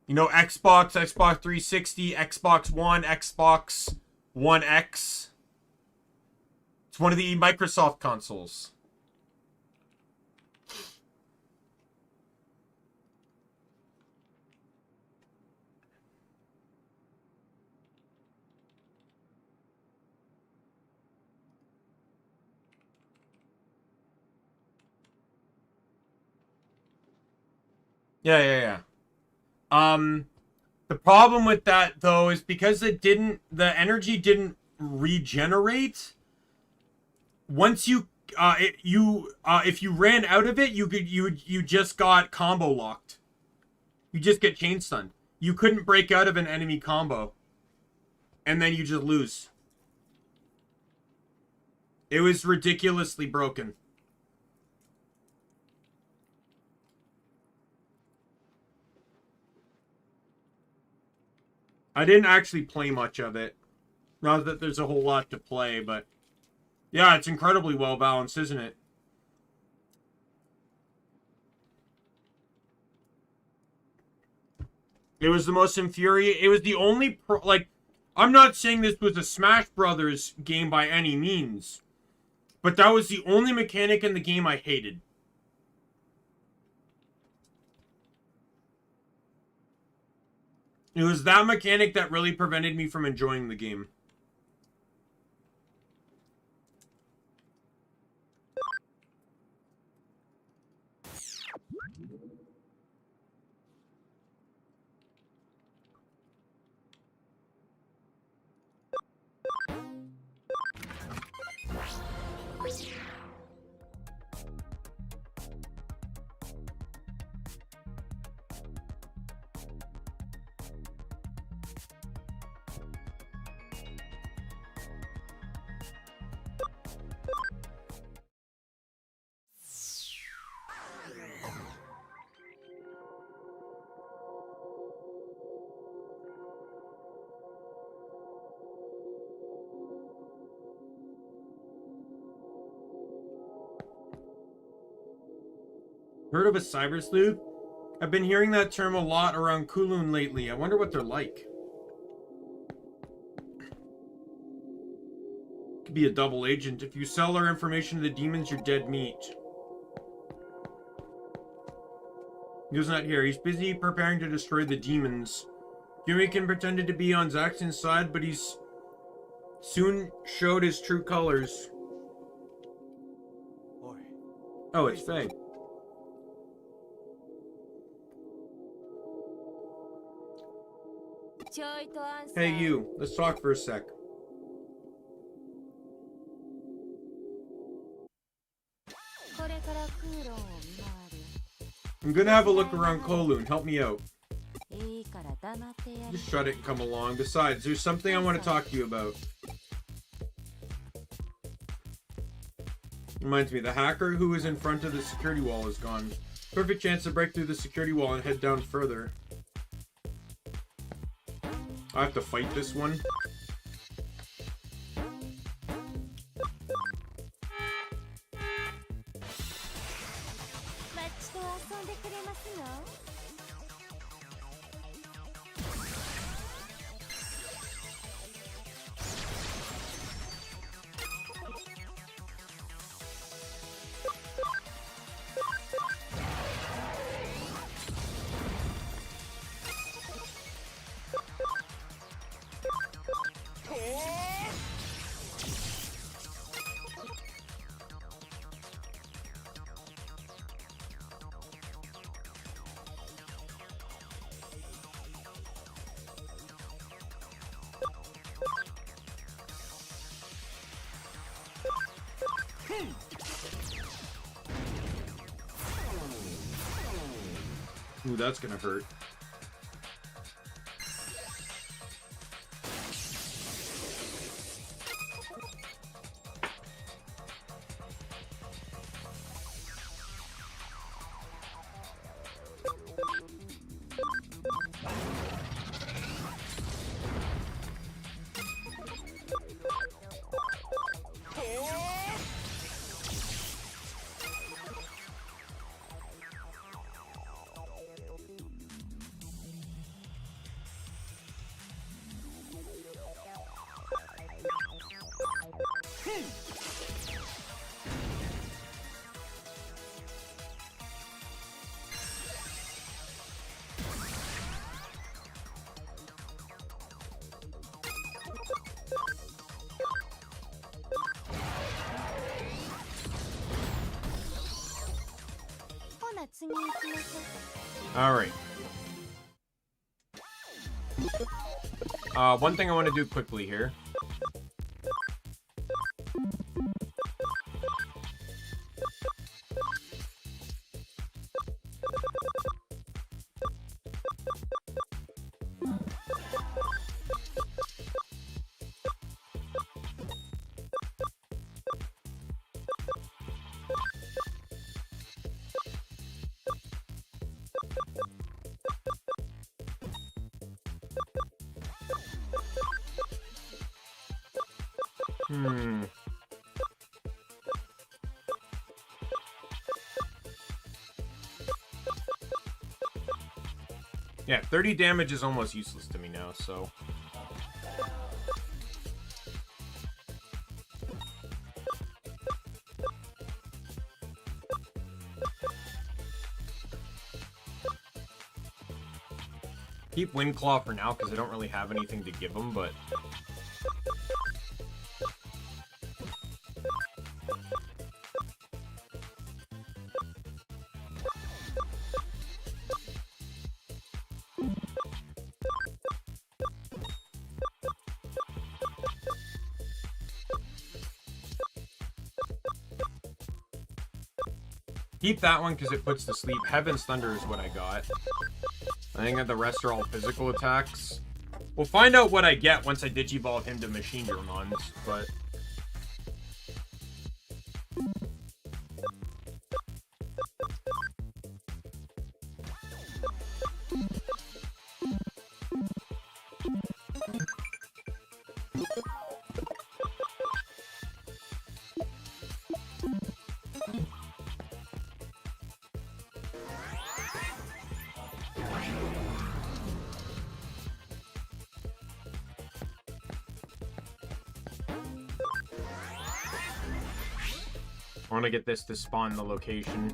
You know, Xbox 360, Xbox One, Xbox One X. It's one of the Microsoft consoles. Yeah. The problem with that though is because the energy didn't regenerate. Once you if you ran out of it, you just got combo locked. You just get chain stunned. You couldn't break out of an enemy combo, and then you just lose. It was ridiculously broken. I didn't actually play much of it. Not that there's a whole lot to play, but yeah, it's incredibly well balanced, isn't it? It was the most infuriating. It was the only like, I'm not saying this was a Smash Brothers game by any means, but that was the only mechanic in the game I hated. It was that mechanic that really prevented me from enjoying the game. Heard of a cyber sleuth? I've been hearing that term a lot around Kowloon lately. I wonder what they're like. Could be a double agent. If you sell our information to the demons, you're dead meat. He's not here. He's busy preparing to destroy the demons. Gimmikin pretended to be on Zaxxon's side, but he's soon showed his true colors. Oh, it's Faye. Hey you, let's talk for a sec. I'm gonna have a look around Kowloon. Help me out. Just shut it and come along. Besides, there's something I want to talk to you about. Reminds me, the hacker who was in front of the security wall is gone. Perfect chance to break through the security wall and head down further. I have to fight this one. Ooh, that's gonna hurt. Alright. One thing I want to do quickly here. Yeah, 30 damage is almost useless to me now, so... Keep Windclaw for now, because I don't really have anything to give him, but... Keep that one because it puts to sleep. Heaven's Thunder is what I got. I think that the rest are all physical attacks. We'll find out what I get once I Digivolve him to Machine Germons, but... I want to get this to spawn the location.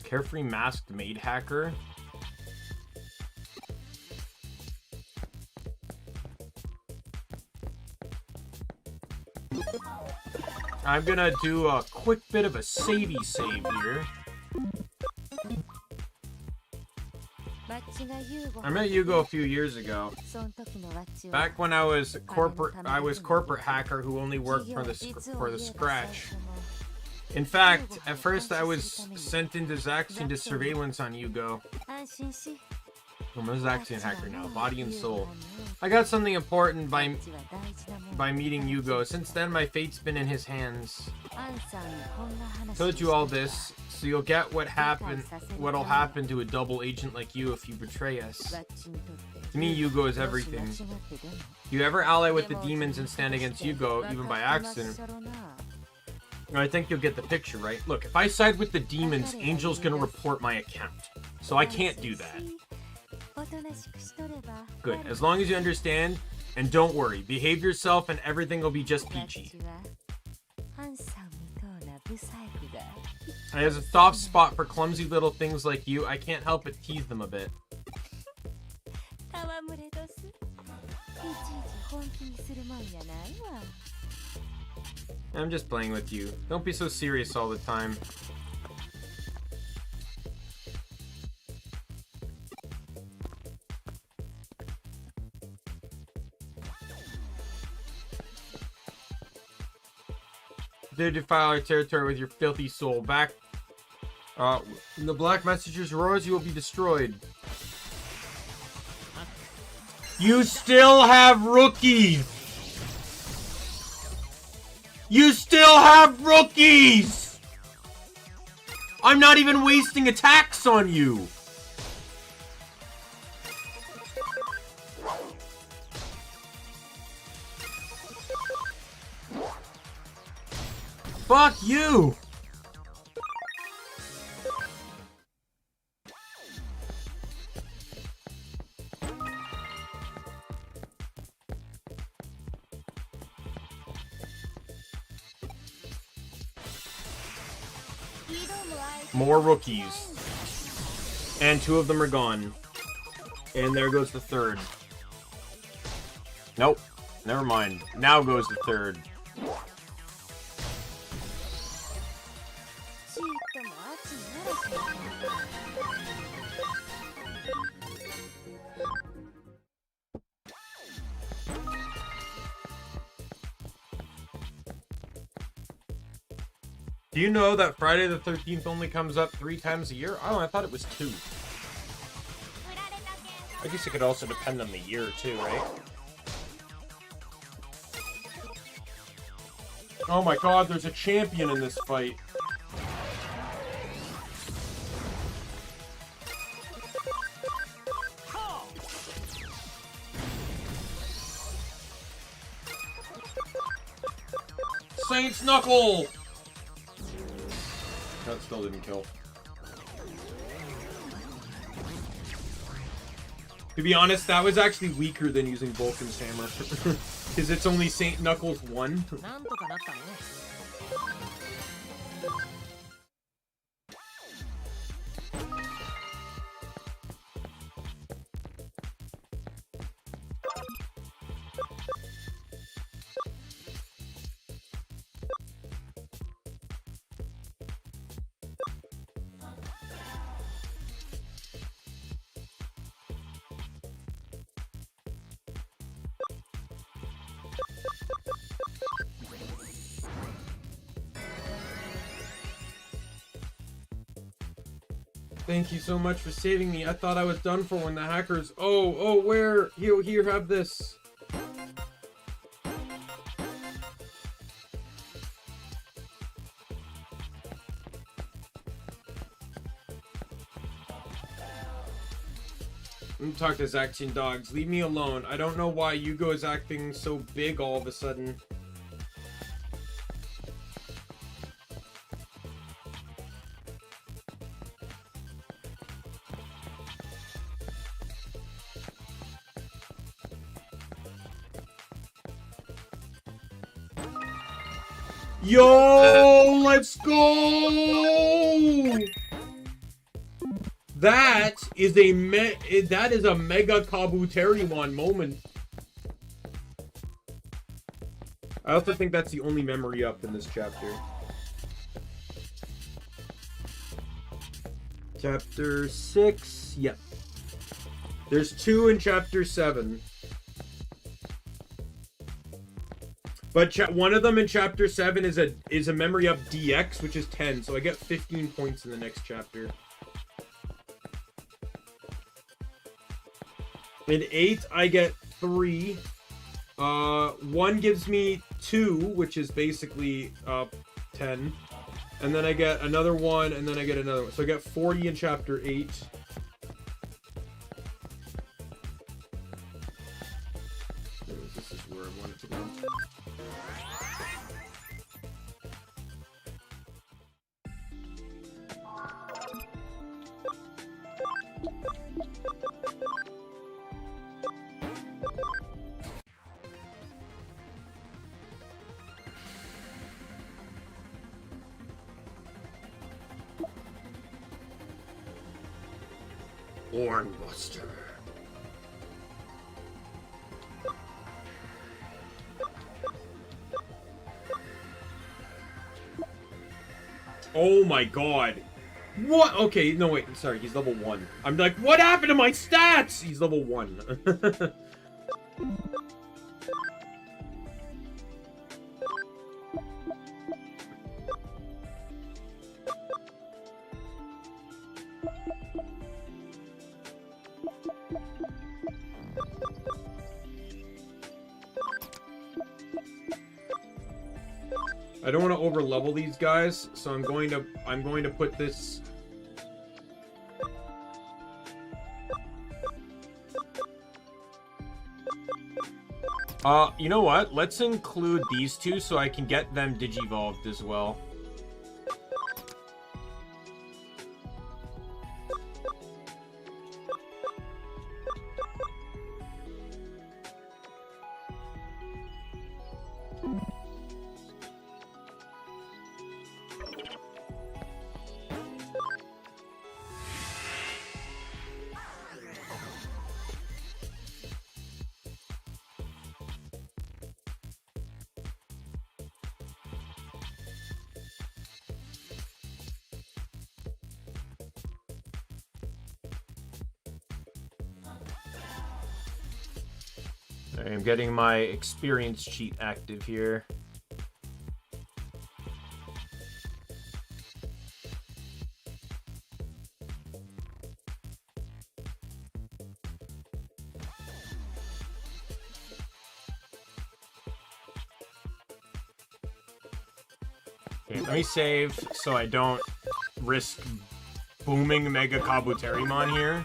Carefree Masked Maid Hacker. I'm gonna do a quick bit of a savey save here. I met Yugo a few years ago. Back when I was corporate hacker who only worked for the scratch. In fact, at first I was sent into Zaxian to surveillance on Yugo. I'm a Zaxian hacker now, body and soul. I got something important by meeting Yugo. Since then, my fate's been in his hands. Told you all this, so you'll get what'll happen to a double agent like you if you betray us. To me, Yugo is everything. If you ever ally with the demons and stand against Yugo, even by accident, I think you'll get the picture, right? Look, if I side with the demons, Angel's gonna report my account. So I can't do that. Good. As long as you understand, and don't worry, behave yourself and everything will be just peachy. I have a soft spot for clumsy little things like you. I can't help but tease them a bit. I'm just playing with you. Don't be so serious all the time. Did defile our territory with your filthy soul. Back. The Black Messengers roars, you will be destroyed. You still have rookies! You still have rookies! I'm not even wasting attacks on you! Fuck you! More rookies. And 2 of them are gone. And there goes the 3rd. Nope. Never mind. Now goes the 3rd. Do you know that Friday the 13th only comes up 3 times a year? Oh, I thought it was 2. I guess it could also depend on the year, too, right? Oh my god, there's a champion in this fight. Saint's Knuckle! That still didn't kill. To be honest, that was actually weaker than using Vulcan's hammer. Because it's only Saint Knuckles 1. Thank you so much for saving me. I thought I was done for when the hackers... Oh, where? Here, have this. Talk to Zaxian dogs. Leave me alone. I don't know why Yugo is acting so big all of a sudden. Yo, let's go! That is a mega Kabuterimon moment. I also think that's the only memory up in this chapter. Chapter 6, yep. There's 2 in chapter 7. But one of them in chapter 7 is a memory up DX, which is 10, so I get 15 points in the next chapter. In 8, I get 3. 1 gives me 2, which is basically 10. And then I get another 1, and then I get another one. So I get 40 in chapter 8. This is where I wanted to go. Hornbuster. Oh my god. What? Okay, no wait, sorry, he's level 1. I'm like, what happened to my stats? He's level 1. I don't want to over level these guys, so I'm going to put this. You know what? Let's include these two so I can get them digivolved as well. I'm getting my experience cheat active here. Okay, let me save so I don't risk booming Mega Kabuterimon here.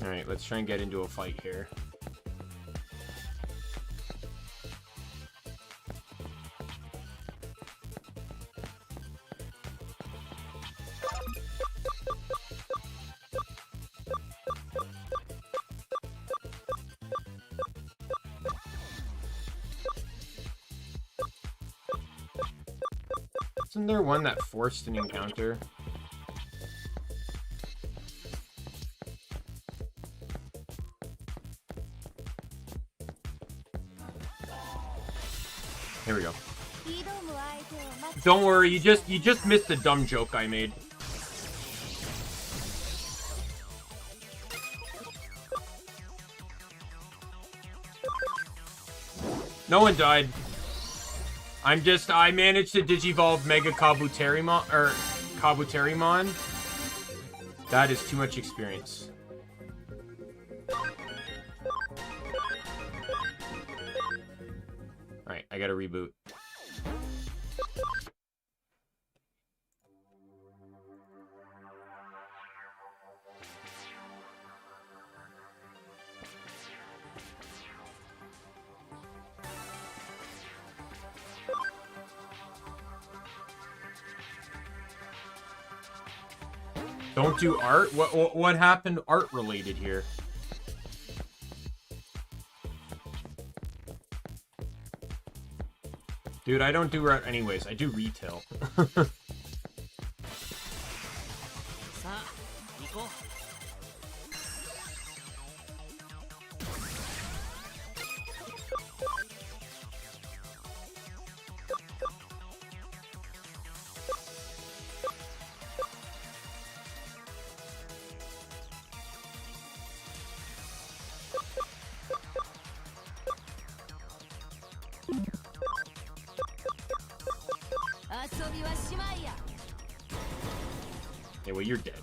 Alright, let's try and get into a fight here. Isn't there one that forced an encounter? Here we go. Don't worry, you just missed the dumb joke I made. No one died. I managed to digivolve Mega Kabuterimon, or Kabuterimon. That is too much experience. Alright, I gotta reboot. Don't do art? What happened art related here? Dude, I don't do art anyways. I do retail. Yeah, well, you're dead.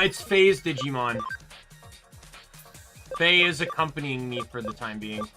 It's Faye's Digimon. Faye is accompanying me for the time being.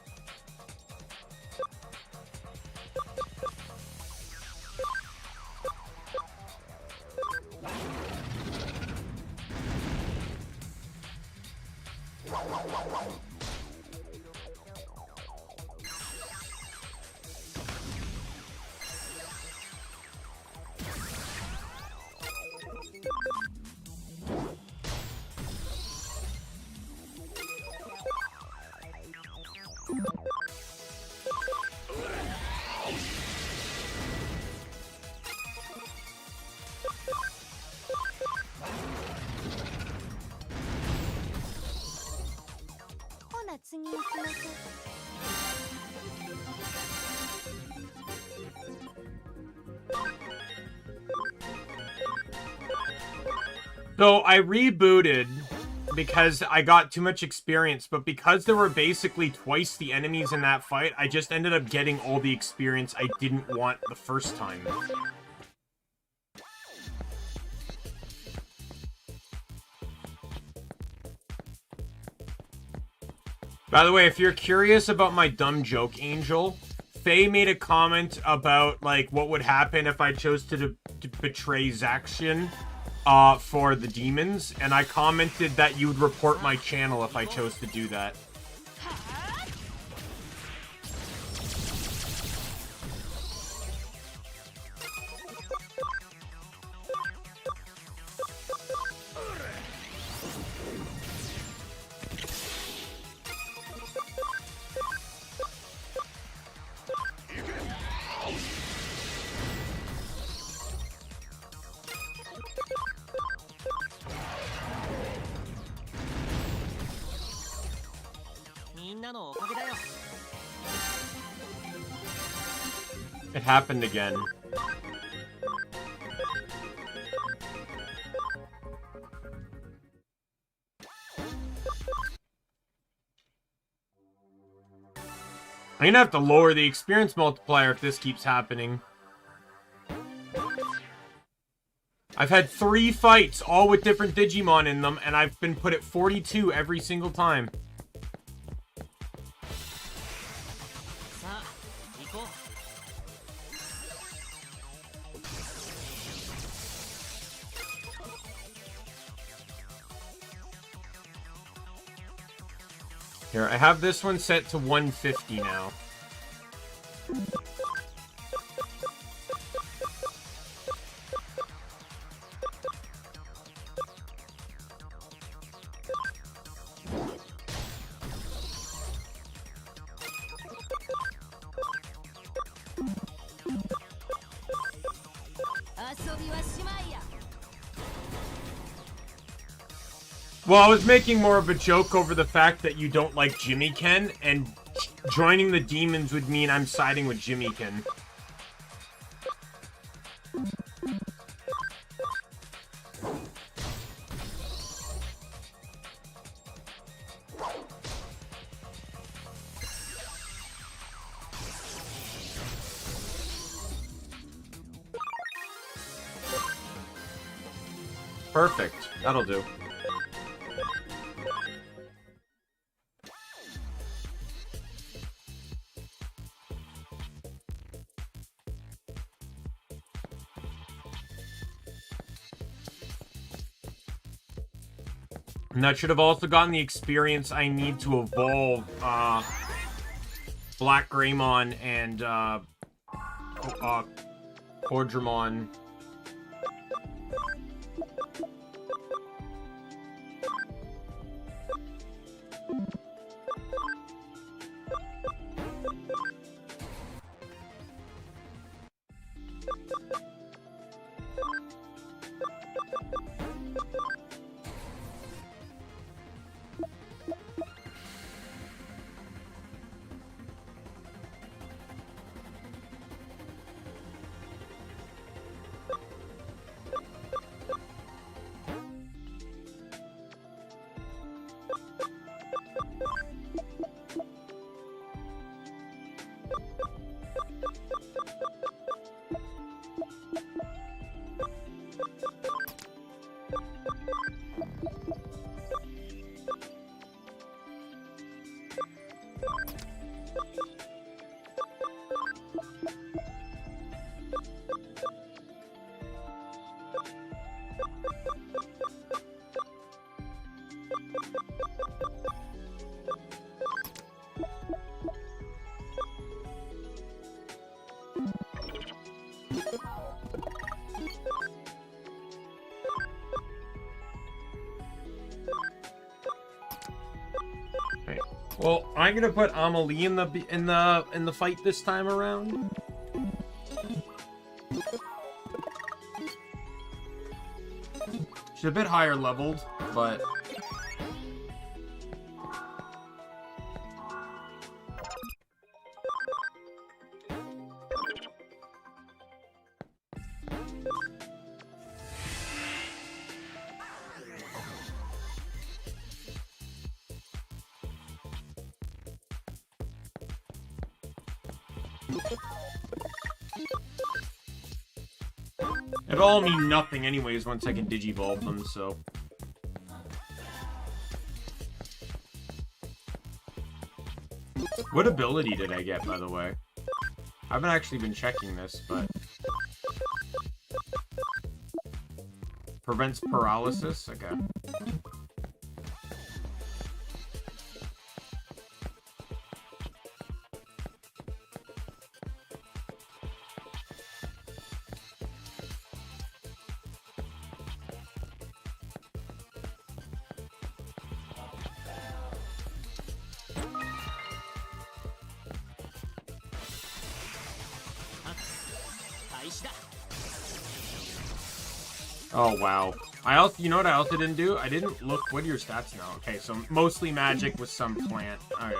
So I rebooted because I got too much experience, but because there were basically twice the enemies in that fight, I just ended up getting all the experience I didn't want the first time. By the way, if you're curious about my dumb joke, Angel, Faye made a comment about, like, what would happen if I chose to betray Zaxian for the demons, and I commented that you would report my channel if I chose to do that. It happened again. I'm gonna have to lower the experience multiplier if this keeps happening. I've had 3 fights, all with different Digimon in them, and I've been put at 42 every single time. Here, I have this one set to 150 now. Well, I was making more of a joke over the fact that you don't like Jimmy Ken, and joining the demons would mean I'm siding with Jimmy Ken. Perfect. That'll do. And that should have also gotten the experience I need to evolve Black Greymon and Cordramon. Well, I'm gonna put Amelie in the fight this time around. She's a bit higher leveled, but It'll all mean nothing anyways once I can digivolve them, so... What ability did I get, by the way? I haven't actually been checking this, but... Prevents paralysis? Okay. Oh, wow. I also, you know what I also didn't do? I didn't look, what are your stats now? Okay, so mostly magic with some plant. Okay.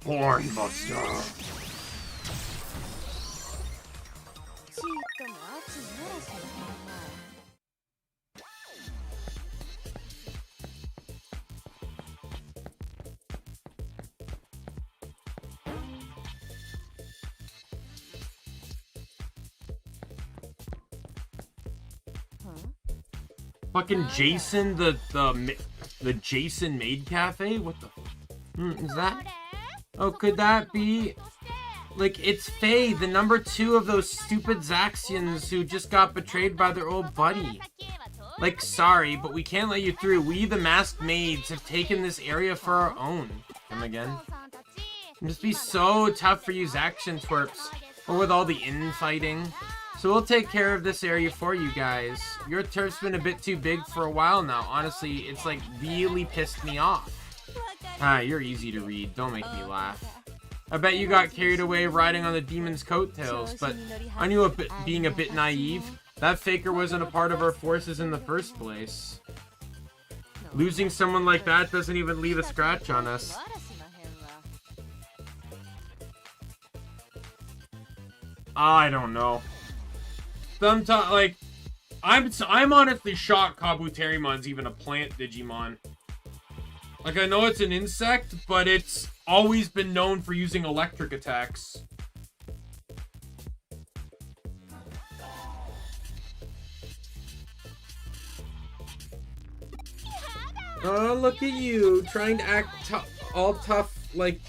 Hornbuster. Fucking Jason, the Jason Maid Cafe? What the? Is that? Oh, could that be? Like, it's Faye, the number 2 of those stupid Zaxians who just got betrayed by their old buddy. Like, sorry, but we can't let you through. We, the masked maids, have taken this area for our own. Come again? It'd just be so tough for you Zaxian twerps. Or with all the infighting. So we'll take care of this area for you guys. Your turf's been a bit too big for a while now. Honestly, it's like really pissed me off. Ah, you're easy to read. Don't make me laugh. I bet you got carried away riding on the demon's coattails, but I knew being a bit naive. That faker wasn't a part of our forces in the first place. Losing someone like that doesn't even leave a scratch on us. I don't know. Sometimes, like, I'm honestly shocked Kabuterimon's even a plant Digimon. Like, I know it's an insect, but it's always been known for using electric attacks. Oh, look at you, trying to act all tough, like,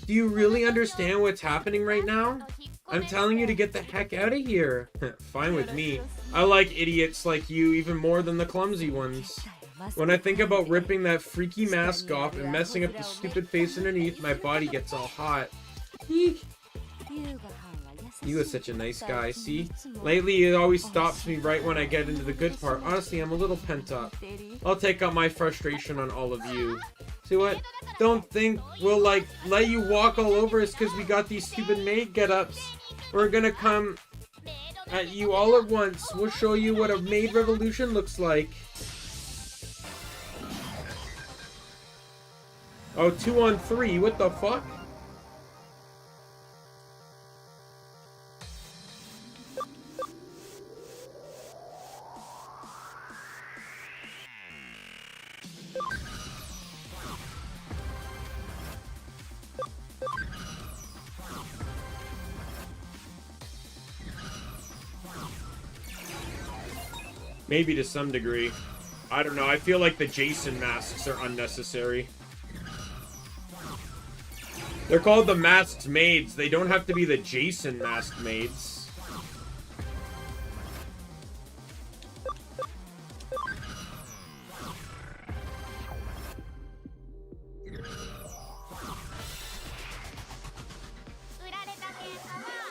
do you really understand what's happening right now? I'm telling you to get the heck out of here. Fine with me. I like idiots like you even more than the clumsy ones. When I think about ripping that freaky mask off and messing up the stupid face underneath, my body gets all hot. Eek. You are such a nice guy, see? Lately, it always stops me right when I get into the good part. Honestly, I'm a little pent up. I'll take out my frustration on all of you. See what? Don't think we'll, like, let you walk all over us because we got these stupid maid get-ups. We're gonna come at you all at once. We'll show you what a maid revolution looks like. Oh, 2 on 3. What the fuck? Maybe to some degree. I don't know. I feel like the Jason masks are unnecessary. They're called the masked maids. They don't have to be the Jason masked maids.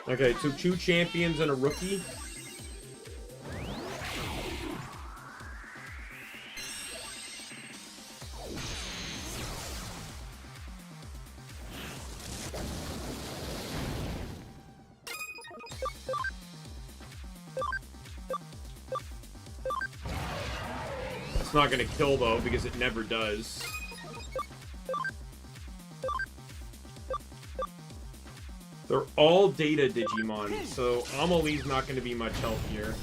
Okay, so 2 champions and a rookie. It's not gonna kill, though, because it never does. They're all data Digimon, so Amelie's not gonna be much help here.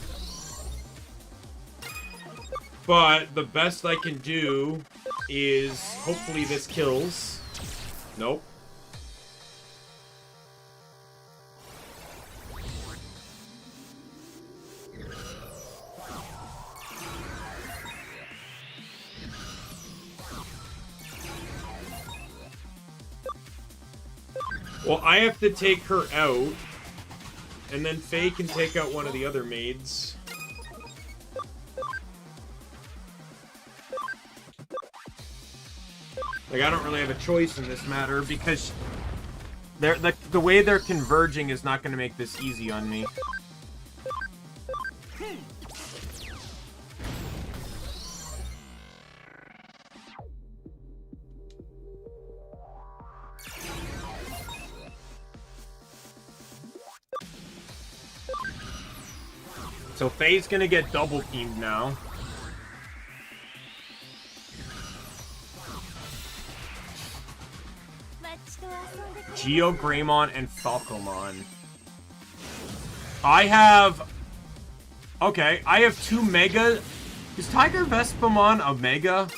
But the best I can do is hopefully this kills. Nope. Well, I have to take her out, and then Faye can take out one of the other maids. Like, I don't really have a choice in this matter, because the way they're converging is not going to make this easy on me. So Faye's gonna get double teamed now. Geo, Greymon, and Falcomon. I have... Okay, I have 2 Mega... Is Tiger Vespamon a Mega?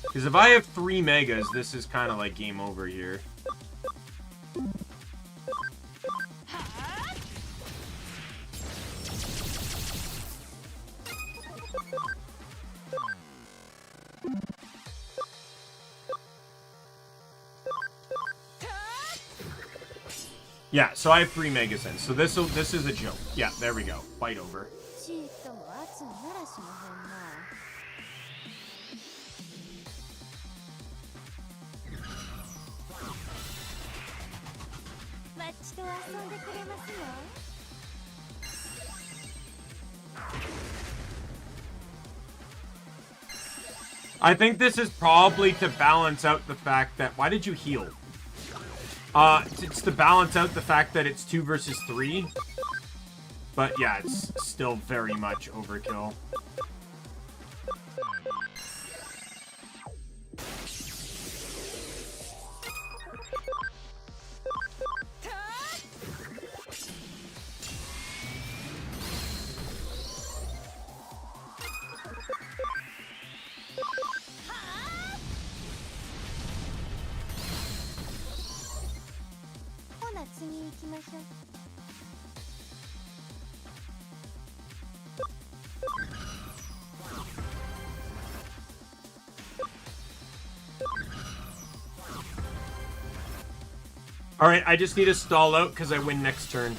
Because if I have 3 Megas, this is kind of like game over here. Yeah, so I have 3 Megas in. So this is a joke. Yeah, there we go. Fight over. I think this is probably to balance out the fact that... Why did you heal? It's to balance out the fact that it's 2 versus 3. But yeah, it's still very much overkill. Alright, I just need to stall out because I win next turn.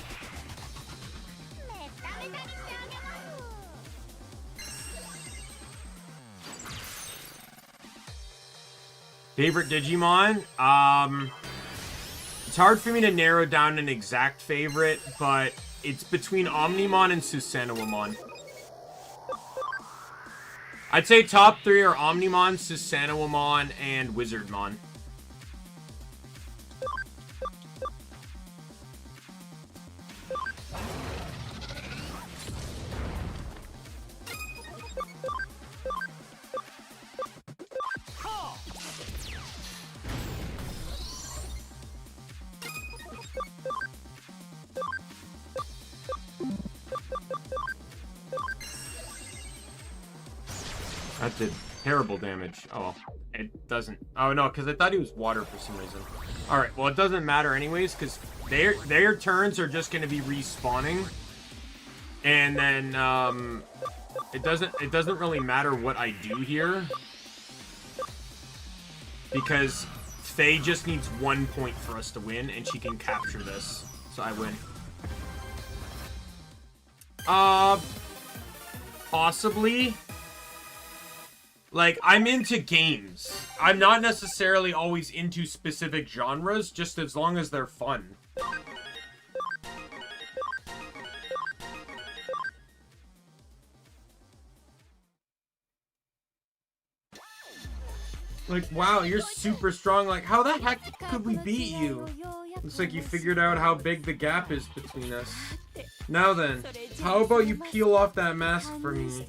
Favorite Digimon? It's hard for me to narrow down an exact favorite, but it's between Omnimon and Susanowamon. I'd say top 3 are Omnimon, Susanowamon, and Wizardmon. That did terrible damage. Oh, well, it doesn't. Oh, no, because I thought he was water for some reason. Alright, well, it doesn't matter anyways, because their turns are just going to be respawning. And then, it doesn't really matter what I do here. Because Faye just needs 1 point for us to win, and she can capture this. So I win. Possibly. Like, I'm into games. I'm not necessarily always into specific genres, just as long as they're fun. Like, wow, you're super strong. Like, how the heck could we beat you? Looks like you figured out how big the gap is between us. Now then, how about you peel off that mask for me?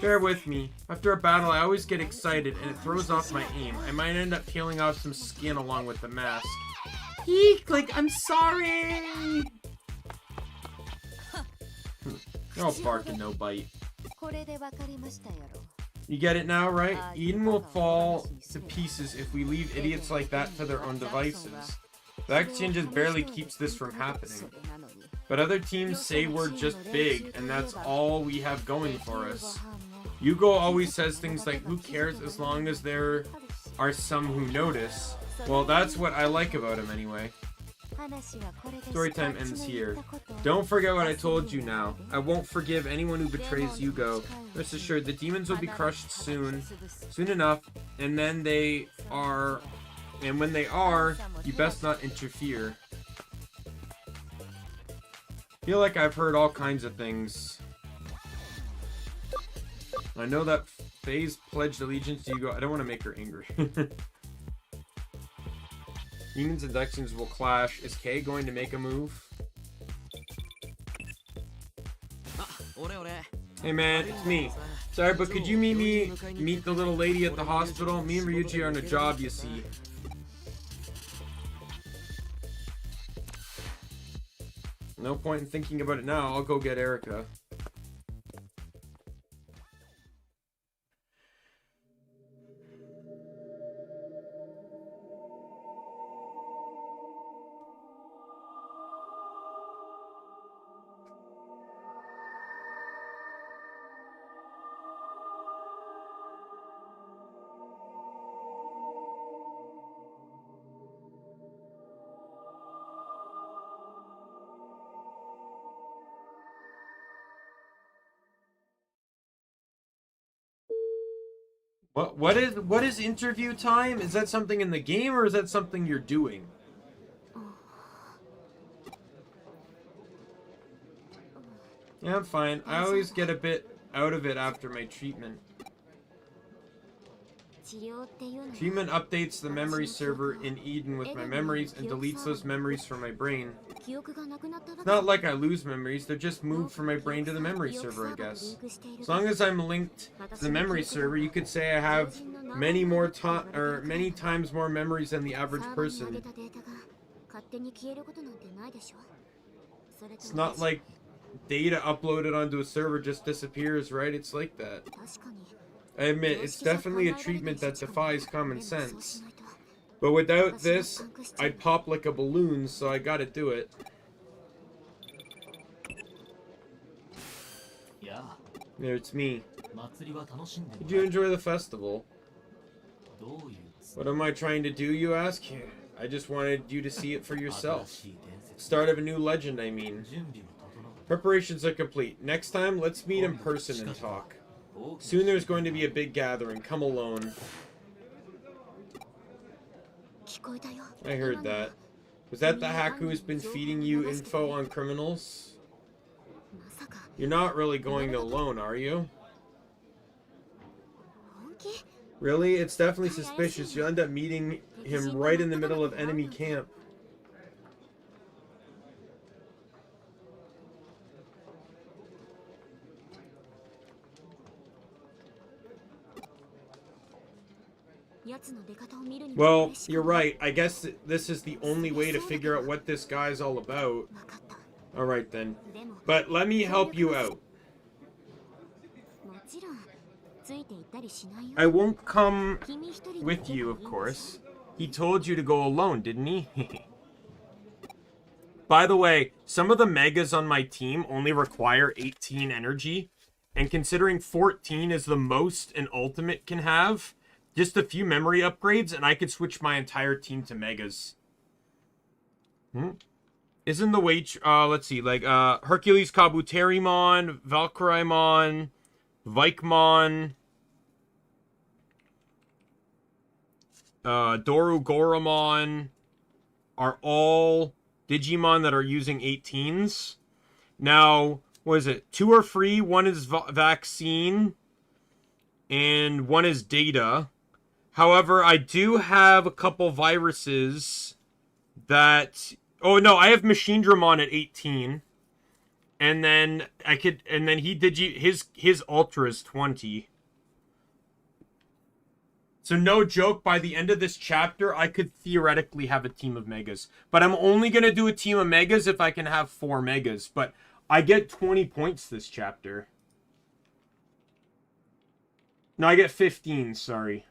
Bear with me. After a battle, I always get excited, and it throws off my aim. I might end up peeling off some skin along with the mask. Eek! Like, I'm sorry! You're all bark and no bite. You get it now, right? Eden will fall to pieces if we leave idiots like that to their own devices. Backseat just barely keeps this from happening. But other teams say we're just big, and that's all we have going for us. Yugo always says things like, who cares as long as there are some who notice. Well, that's what I like about him anyway. Storytime ends here. Don't forget what I told you now. I won't forgive anyone who betrays Yugo. Rest assured, the demons will be crushed soon enough, and then when they are, you best not interfere. I feel like I've heard all kinds of things. I know that FaZe pledged allegiance to Yugo. I don't want to make her angry. Humans and Dexians will clash. Is Kay going to make a move? Hey man, it's me. Sorry, but could you meet the little lady at the hospital? Me and Ryuji are on a job, you see. No point in thinking about it now. I'll go get Erica. What is interview time? Is that something in the game or is that something you're doing? Yeah, I'm fine. I always get a bit out of it after my treatment. Treatment updates the memory server in Eden with my memories and deletes those memories from my brain. It's not like I lose memories, they're just moved from my brain to the memory server, I guess. As long as I'm linked to the memory server, you could say I have many times more memories than the average person. It's not like data uploaded onto a server just disappears, right? It's like that. I admit, it's definitely a treatment that defies common sense. But without this, I'd pop like a balloon, so I gotta do it. There, it's me. Did you enjoy the festival? What am I trying to do, you ask? I just wanted you to see it for yourself. Start of a new legend, I mean. Preparations are complete. Next time, let's meet in person and talk. Soon there's going to be a big gathering. Come alone. I heard that. Was that the hacker who's been feeding you info on criminals? You're not really going alone, are you? Really? It's definitely suspicious. You'll end up meeting him right in the middle of enemy camp. Well, you're right. I guess this is the only way to figure out what this guy's all about. Alright then. But let me help you out. I won't come with you, of course. He told you to go alone, didn't he? By the way, some of the megas on my team only require 18 energy. And considering 14 is the most an ultimate can have, just a few memory upgrades, and I could switch my entire team to megas. Isn't the wait... let's see, like, Hercules Kabuterimon, Valkyraimon, Vikemon, Doru Goramon are all Digimon that are using 18s. Now, what is it? 2 are free, 1 is vaccine, and 1 is data. However, I do have a couple viruses that... Oh, no, I have Machine Dramon at 18. And then his ultra is 20. So no joke, by the end of this chapter, I could theoretically have a team of megas. But I'm only going to do a team of megas if I can have 4 megas. But I get 20 points this chapter. No, I get 15, sorry.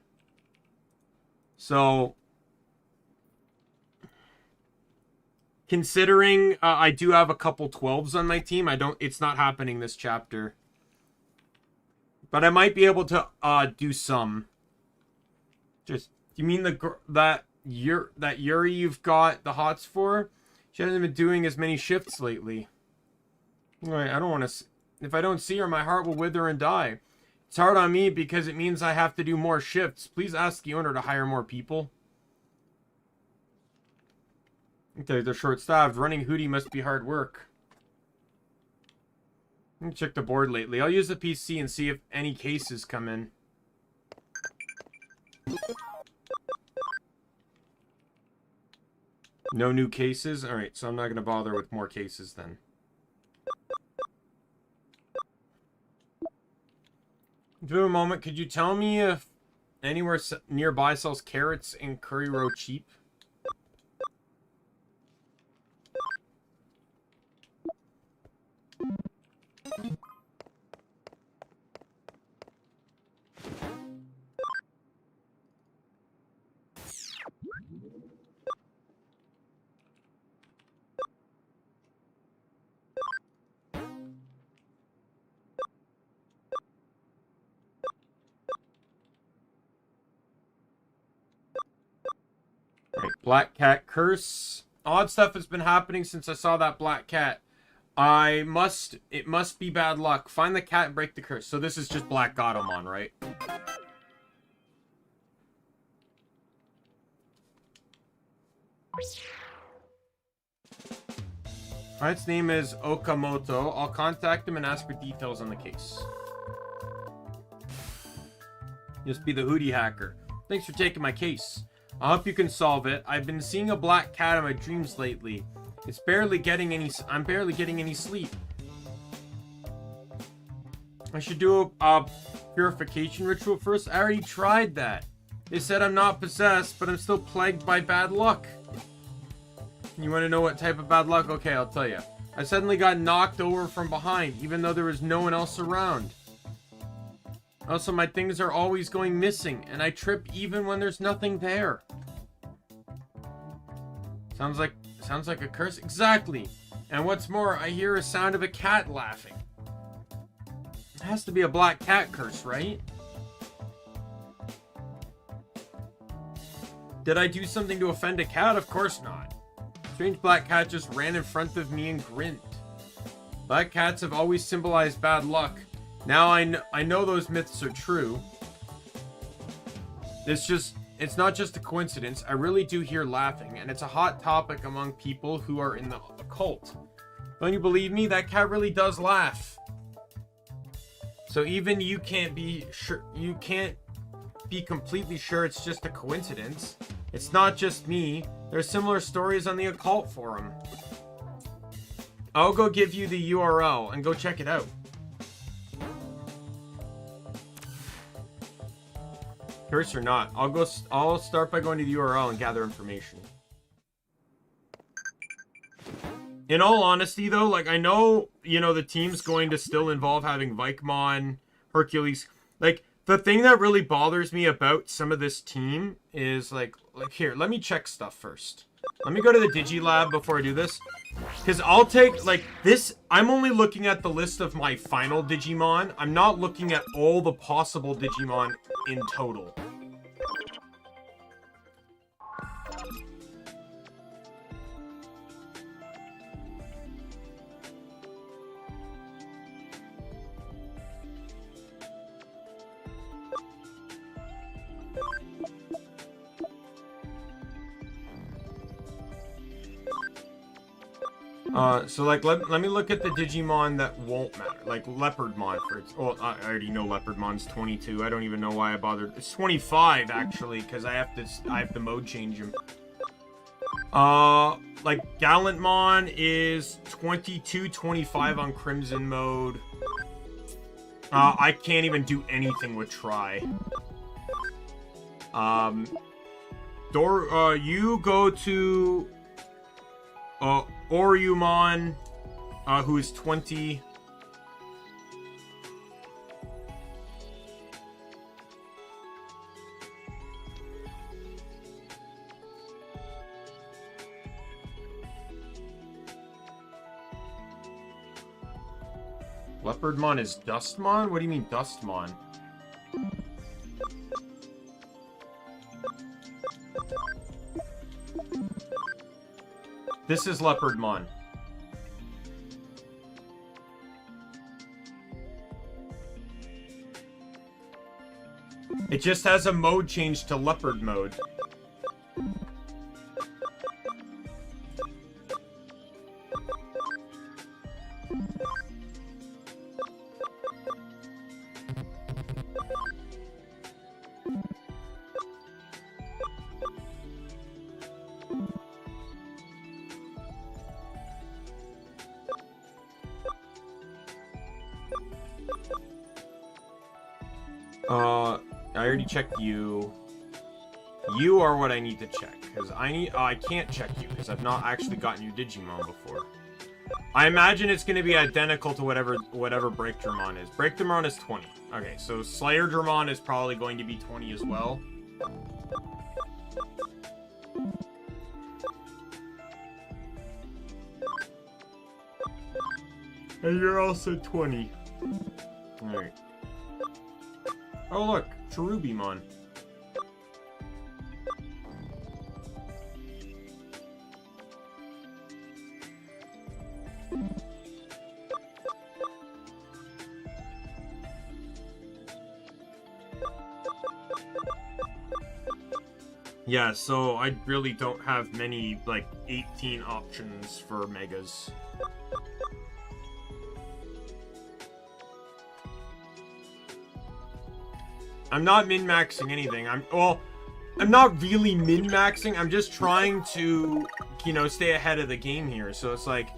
So, considering I do have a couple 12s on my team, it's not happening this chapter. But I might be able to do some. Just, you mean that Yuri you've got the hots for? She hasn't been doing as many shifts lately. Alright, I don't want to... If I don't see her, my heart will wither and die. It's hard on me because it means I have to do more shifts. Please ask the owner to hire more people. Okay, they're short-staffed. Running Hootie must be hard work. Let me check the board lately. I'll use the PC and see if any cases come in. No new cases? Alright, so I'm not going to bother with more cases then. Do a moment, could you tell me if anywhere nearby sells carrots and curry row cheap? Black cat curse. Odd stuff has been happening since I saw that black cat. It must be bad luck. Find the cat and break the curse. So this is just Black Godamon, right? Its name is Okamoto. I'll contact him and ask for details on the case. Just be the Hootie hacker. Thanks for taking my case. I hope you can solve it. I've been seeing a black cat in my dreams lately. I'm barely getting any sleep. I should do a purification ritual first. I already tried that. They said I'm not possessed, but I'm still plagued by bad luck. You want to know what type of bad luck? Okay, I'll tell you. I suddenly got knocked over from behind, even though there was no one else around. Also, my things are always going missing, and I trip even when there's nothing there. Sounds like a curse. Exactly. And what's more, I hear a sound of a cat laughing. It has to be a black cat curse, right? Did I do something to offend a cat? Of course not. Strange black cat just ran in front of me and grinned. Black cats have always symbolized bad luck. Now I know those myths are true. It's not just a coincidence. I really do hear laughing, and it's a hot topic among people who are in the occult. Don't you believe me? That cat really does laugh. So even you can't be sure. You can't be completely sure it's just a coincidence. It's not just me. There's similar stories on the occult forum. I'll go give you the URL and go check it out. Curse or not, I'll start by going to the URL and gather information. In all honesty though, like I know, the team's going to still involve having Vikemon, Hercules. Like the thing that really bothers me about some of this team is like here, let me check stuff first. Let me go to the Digilab before I do this. Because I'll take, like, this... I'm only looking at the list of my final Digimon. I'm not looking at all the possible Digimon in total. So like, let me look at the Digimon that won't matter. Like, Leopardmon, for its... Well, I already know Leopardmon's 22. I don't even know why I bothered. It's 25, actually, because I have to mode change him. Like Gallantmon is 22-25 on Crimson mode. I can't even do anything with Try. You go to Oryumon, who is 20. Leopardmon is Dustmon? What do you mean Dustmon? This is Leopardmon. It just has a mode change to Leopard mode. I already checked you. You are what I need to check, because I can't check you, because I've not actually gotten your Digimon before. I imagine it's going to be identical to whatever Breakdramon is. Breakdramon is 20. Okay, so Slayerdramon is probably going to be 20 as well. And you're also 20. Alright. Oh look, Cherubimon. Yeah, so I really don't have many, like, 18 options for Megas. I'm not min-maxing anything. I'm not really min-maxing. I'm just trying to, you know, stay ahead of the game here. So it's like,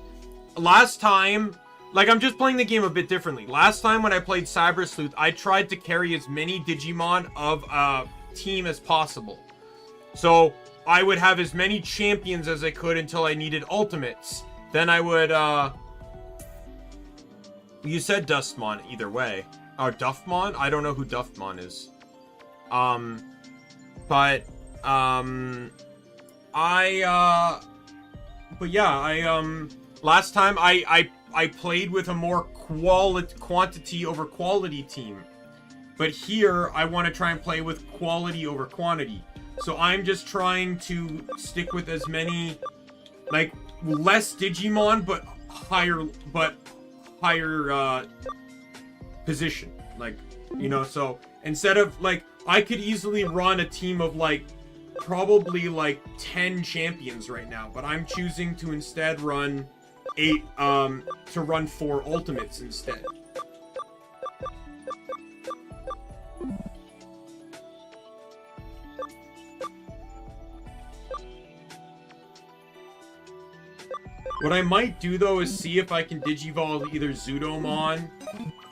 last time, like, I'm just playing the game a bit differently. Last time when I played Cyber Sleuth, I tried to carry as many Digimon of a team as possible. So I would have as many champions as I could until I needed ultimates. Then I would, you said Dustmon either way. Or Duffmon? I don't know who Duffmon is. But yeah, last time I played with a more quantity over quality team. But here, I want to try and play with quality over quantity. So I'm just trying to stick with as many, like, less Digimon, but higher position. Like, you know, so instead of, like, I could easily run a team of, like, probably, like, 10 champions right now, but I'm choosing to instead run 4 ultimates instead. What I might do, though, is see if I can Digivolve either Zudomon.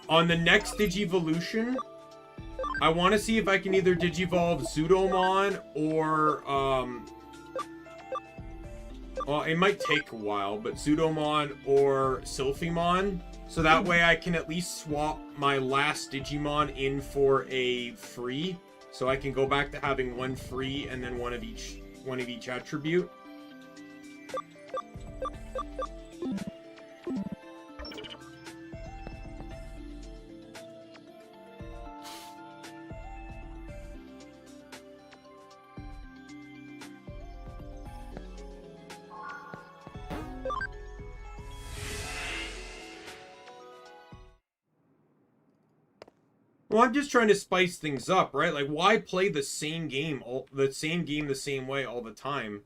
On the next Digivolution, I want to see if I can either Digivolve Zudomon or, well, it might take a while, but Zudomon or Sylphimon. So that way I can at least swap my last Digimon in for a free. So I can go back to having one free and then one of each attribute. Well, I'm just trying to spice things up, right? Like, why play the same game the same way all the time?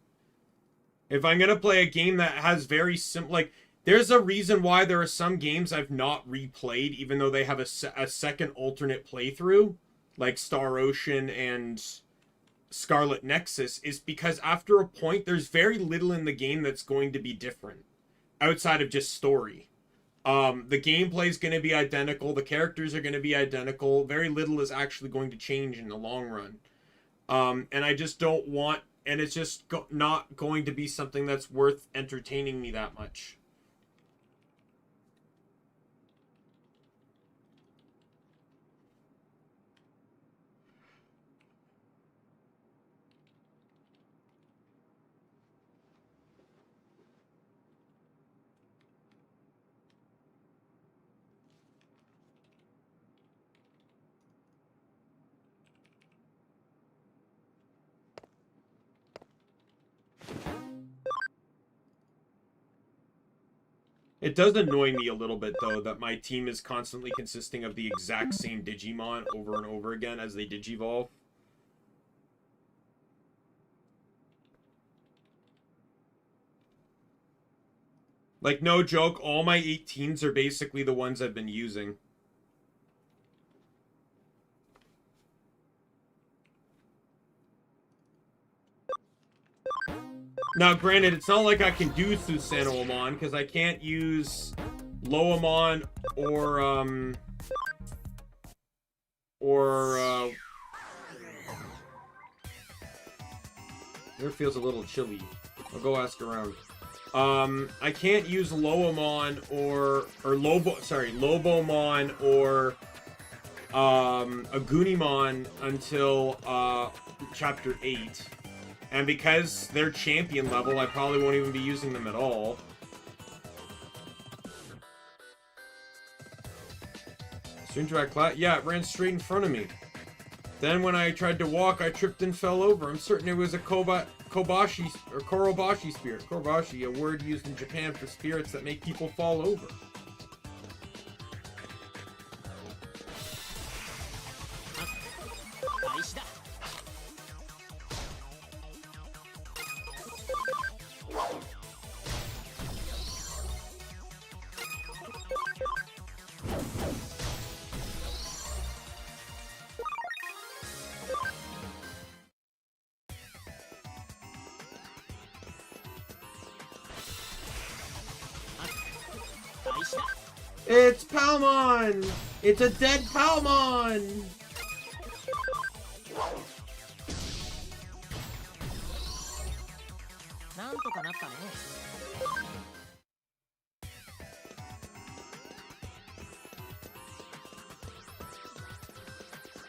If I'm gonna play a game that has very simple, like, there's a reason why there are some games I've not replayed, even though they have a second alternate playthrough, like Star Ocean and Scarlet Nexus is because after a point, there's very little in the game that's going to be different outside of just story. The gameplay is going to be identical. The characters are going to be identical. Very little is actually going to change in the long run. And I just don't want, and it's just not going to be something that's worth entertaining me that much. It does annoy me a little bit, though, that my team is constantly consisting of the exact same Digimon over and over again as they Digivolve. Like, no joke, all my 18s are basically the ones I've been using. Now, granted, it's not like I can do Susanoo-amon, because I can't use Loamon it feels a little chilly. I'll go ask around. I can't use Loamon Lobomon or Agunimon until chapter 8. And because they're champion level, I probably won't even be using them at all. String-track class? Yeah, it ran straight in front of me. Then when I tried to walk, I tripped and fell over. I'm certain it was a Korobashi spirit. Korobashi, a word used in Japan for spirits that make people fall over. It's Palmon! It's a dead Palmon!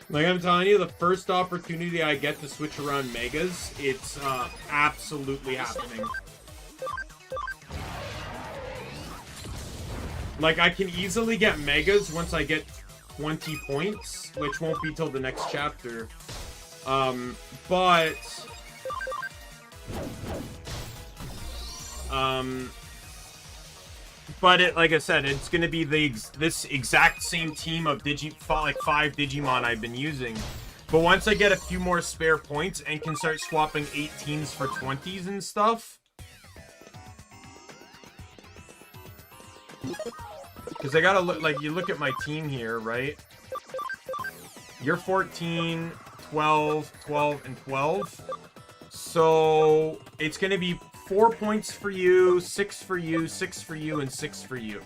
Like I'm telling you, the first opportunity I get to switch around Megas, it's absolutely happening. Like, I can easily get Megas once I get 20 points, which won't be till the next chapter. But it, like I said, it's gonna be this exact same team of like 5 Digimon I've been using. But once I get a few more spare points and can start swapping 18s for 20s and stuff, because I gotta look, like, you look at my team here, right? You're 14, 12, 12, and 12. So it's gonna be 4 points for you, 6 for you, 6 for you, and 6 for you.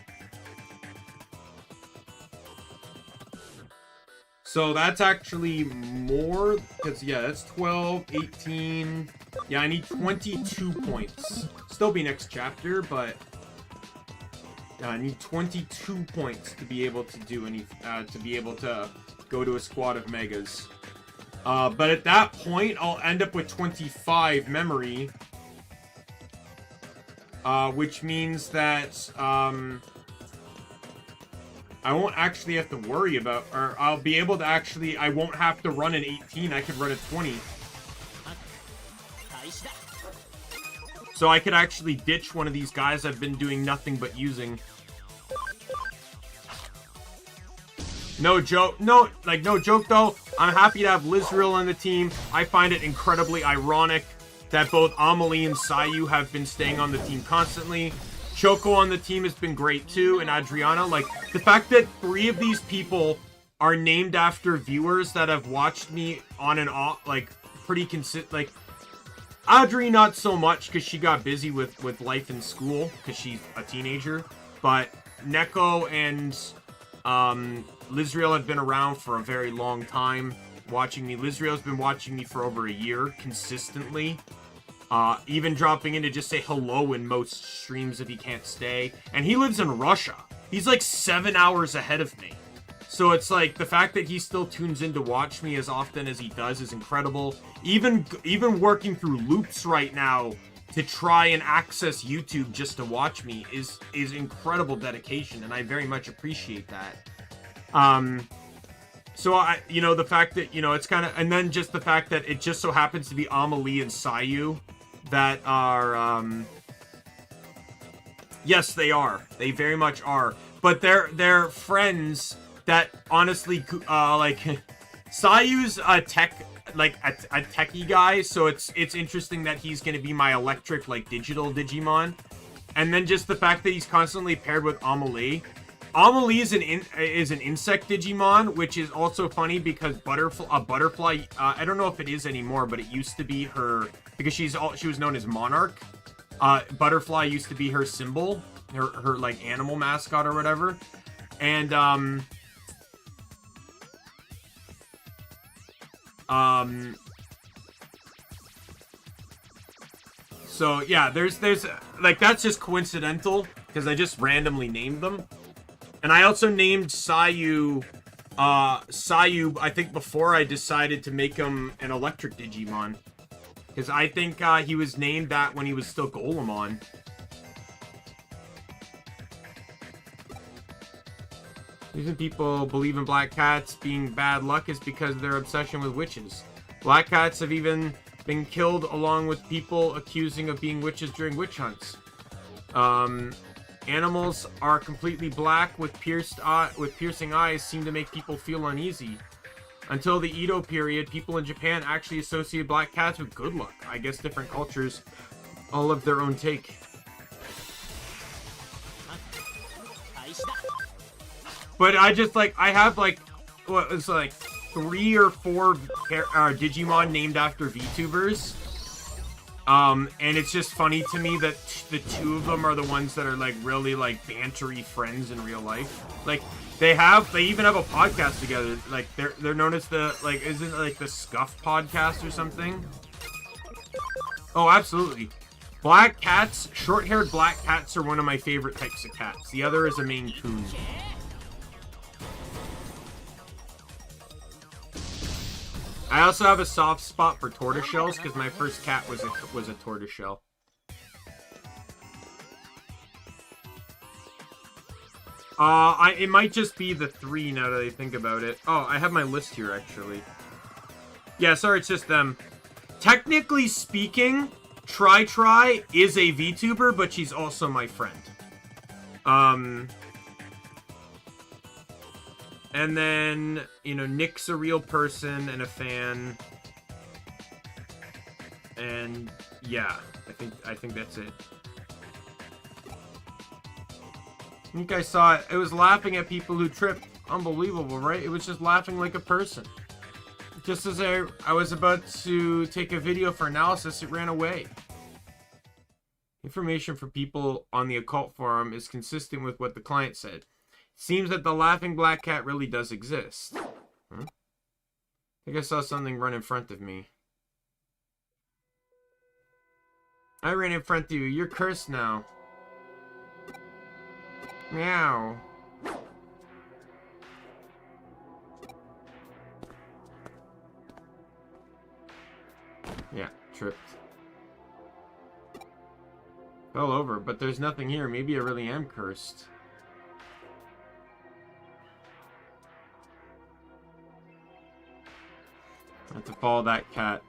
So that's actually more, because, yeah, that's 12, 18. Yeah, I need 22 points. Still be next chapter, but I need 22 points to be able to do any, to be able to go to a squad of Megas. But at that point, I'll end up with 25 memory. Which means that, I won't actually have to worry about, or I'll be able to actually, I won't have to run an 18, I could run a 20. So I could actually ditch one of these guys I've been doing nothing but using. No joke, no joke though, I'm happy to have Lizreal on the team. I find it incredibly ironic that both Amelie and Sayu have been staying on the team constantly. Choco on the team has been great too, and Adriana. Like, the fact that 3 of these people are named after viewers that have watched me on and off, like, pretty consistent. Like, Audrey, not so much, because she got busy with life in school, because she's a teenager. But Neko and Lizriel have been around for a very long time, watching me. Lizriel's been watching me for over a year, consistently. Even dropping in to just say hello in most streams if he can't stay. And he lives in Russia. He's like 7 hours ahead of me. So it's like, the fact that he still tunes in to watch me as often as he does is incredible. Even working through loops right now to try and access YouTube just to watch me is incredible dedication, and I very much appreciate that. So the fact that, it's kind of, and then just the fact that it just so happens to be Amelie and Sayu that are, yes, they are. They very much are. But they're friends that honestly, like, Sayu's a tech, like a techie guy, so it's interesting that he's gonna be my electric, like, digital Digimon. And then just the fact that he's constantly paired with Amelie. Amelie is an insect Digimon, which is also funny because butterfly. I don't know if it is anymore, but it used to be her, because she was known as Monarch. Butterfly used to be her symbol, her like animal mascot or whatever, and so yeah, there's like, that's just coincidental because I just randomly named them. And I also named Sayu, I think before I decided to make him an electric Digimon. Because I think he was named that when he was still Golemon. The reason people believe in black cats being bad luck is because of their obsession with witches. Black cats have even been killed along with people accusing of being witches during witch hunts. Animals are completely black with piercing eyes seem to make people feel uneasy. Until the Edo period, people in Japan actually associated black cats with good luck. I guess different cultures all have their own take. But I just, like, I have, like, what was, like, 3 or 4 Digimon named after VTubers. And it's just funny to me that the 2 of them are the ones that are, like, really, like, bantery friends in real life. Like, they even have a podcast together. Like, they're known as the, like, isn't it, like, the Scuff podcast or something? Oh, absolutely. Black cats, short-haired black cats are one of my favorite types of cats. The other is a Maine Coon. I also have a soft spot for tortoiseshells because my first cat was a tortoiseshell. It might just be the 3 now that I think about it. Oh, I have my list here actually. Yeah, sorry, it's just them. Technically speaking, Try is a VTuber, but she's also my friend. And then, Nick's a real person and a fan. And yeah, I think that's it. I think I saw it. It was laughing at people who tripped. Unbelievable, right? It was just laughing like a person. Just as I was about to take a video for analysis, it ran away. Information for people on the occult forum is consistent with what the client said. Seems that the laughing black cat really does exist. I think I saw something run in front of me. I ran in front of you. You're cursed now. Meow. Yeah, tripped. Fell over, but there's nothing here. Maybe I really am cursed. I have to follow that cat.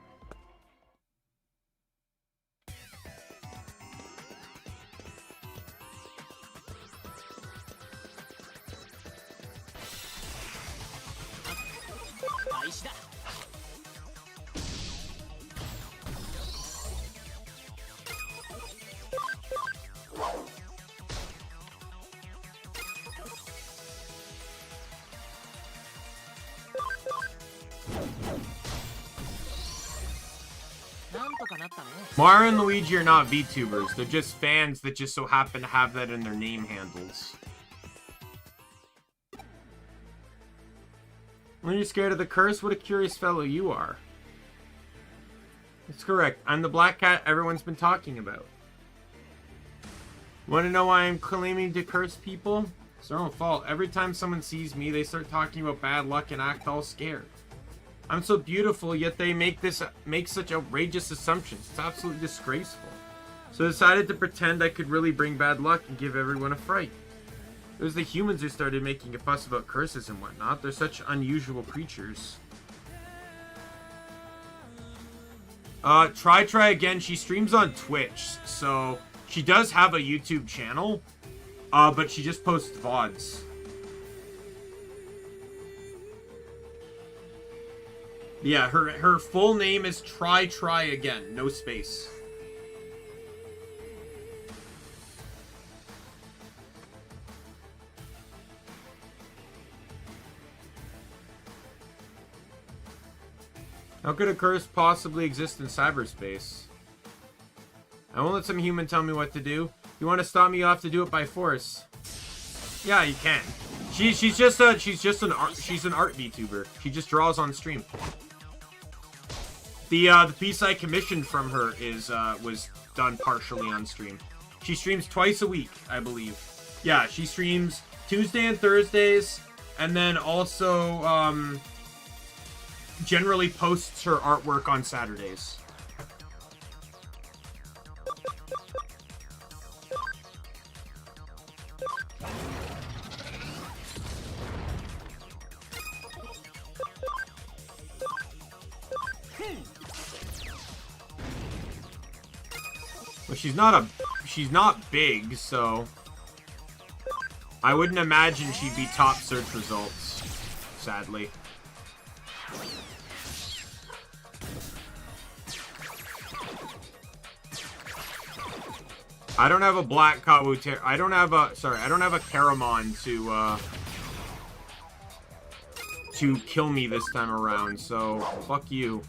Mario and Luigi are not VTubers. They're just fans that just so happen to have that in their name handles. When you're scared of the curse, what a curious fellow you are. It's correct. I'm the black cat everyone's been talking about. Want to know why I'm claiming to curse people? It's their own fault. Every time someone sees me, they start talking about bad luck and act all scared. I'm so beautiful, yet they make such outrageous assumptions. It's absolutely disgraceful. So I decided to pretend I could really bring bad luck and give everyone a fright. It was the humans who started making a fuss about curses and whatnot. They're such unusual creatures. Try again. She streams on Twitch, so she does have a YouTube channel, but she just posts VODs. Yeah, her full name is Try Again, no space. How could a curse possibly exist in cyberspace? I won't let some human tell me what to do. You want to stop me, you have to do it by force. Yeah, you can. She's an art VTuber. She just draws on stream. The piece I commissioned from her was done partially on stream. She streams twice a week, I believe. Yeah, she streams Tuesday and Thursdays, and then also generally posts her artwork on Saturdays. Well, she's not big, so I wouldn't imagine she'd be top search results, sadly. I don't have a black Kabuter. I don't have a Karamon to kill me this time around, so fuck you.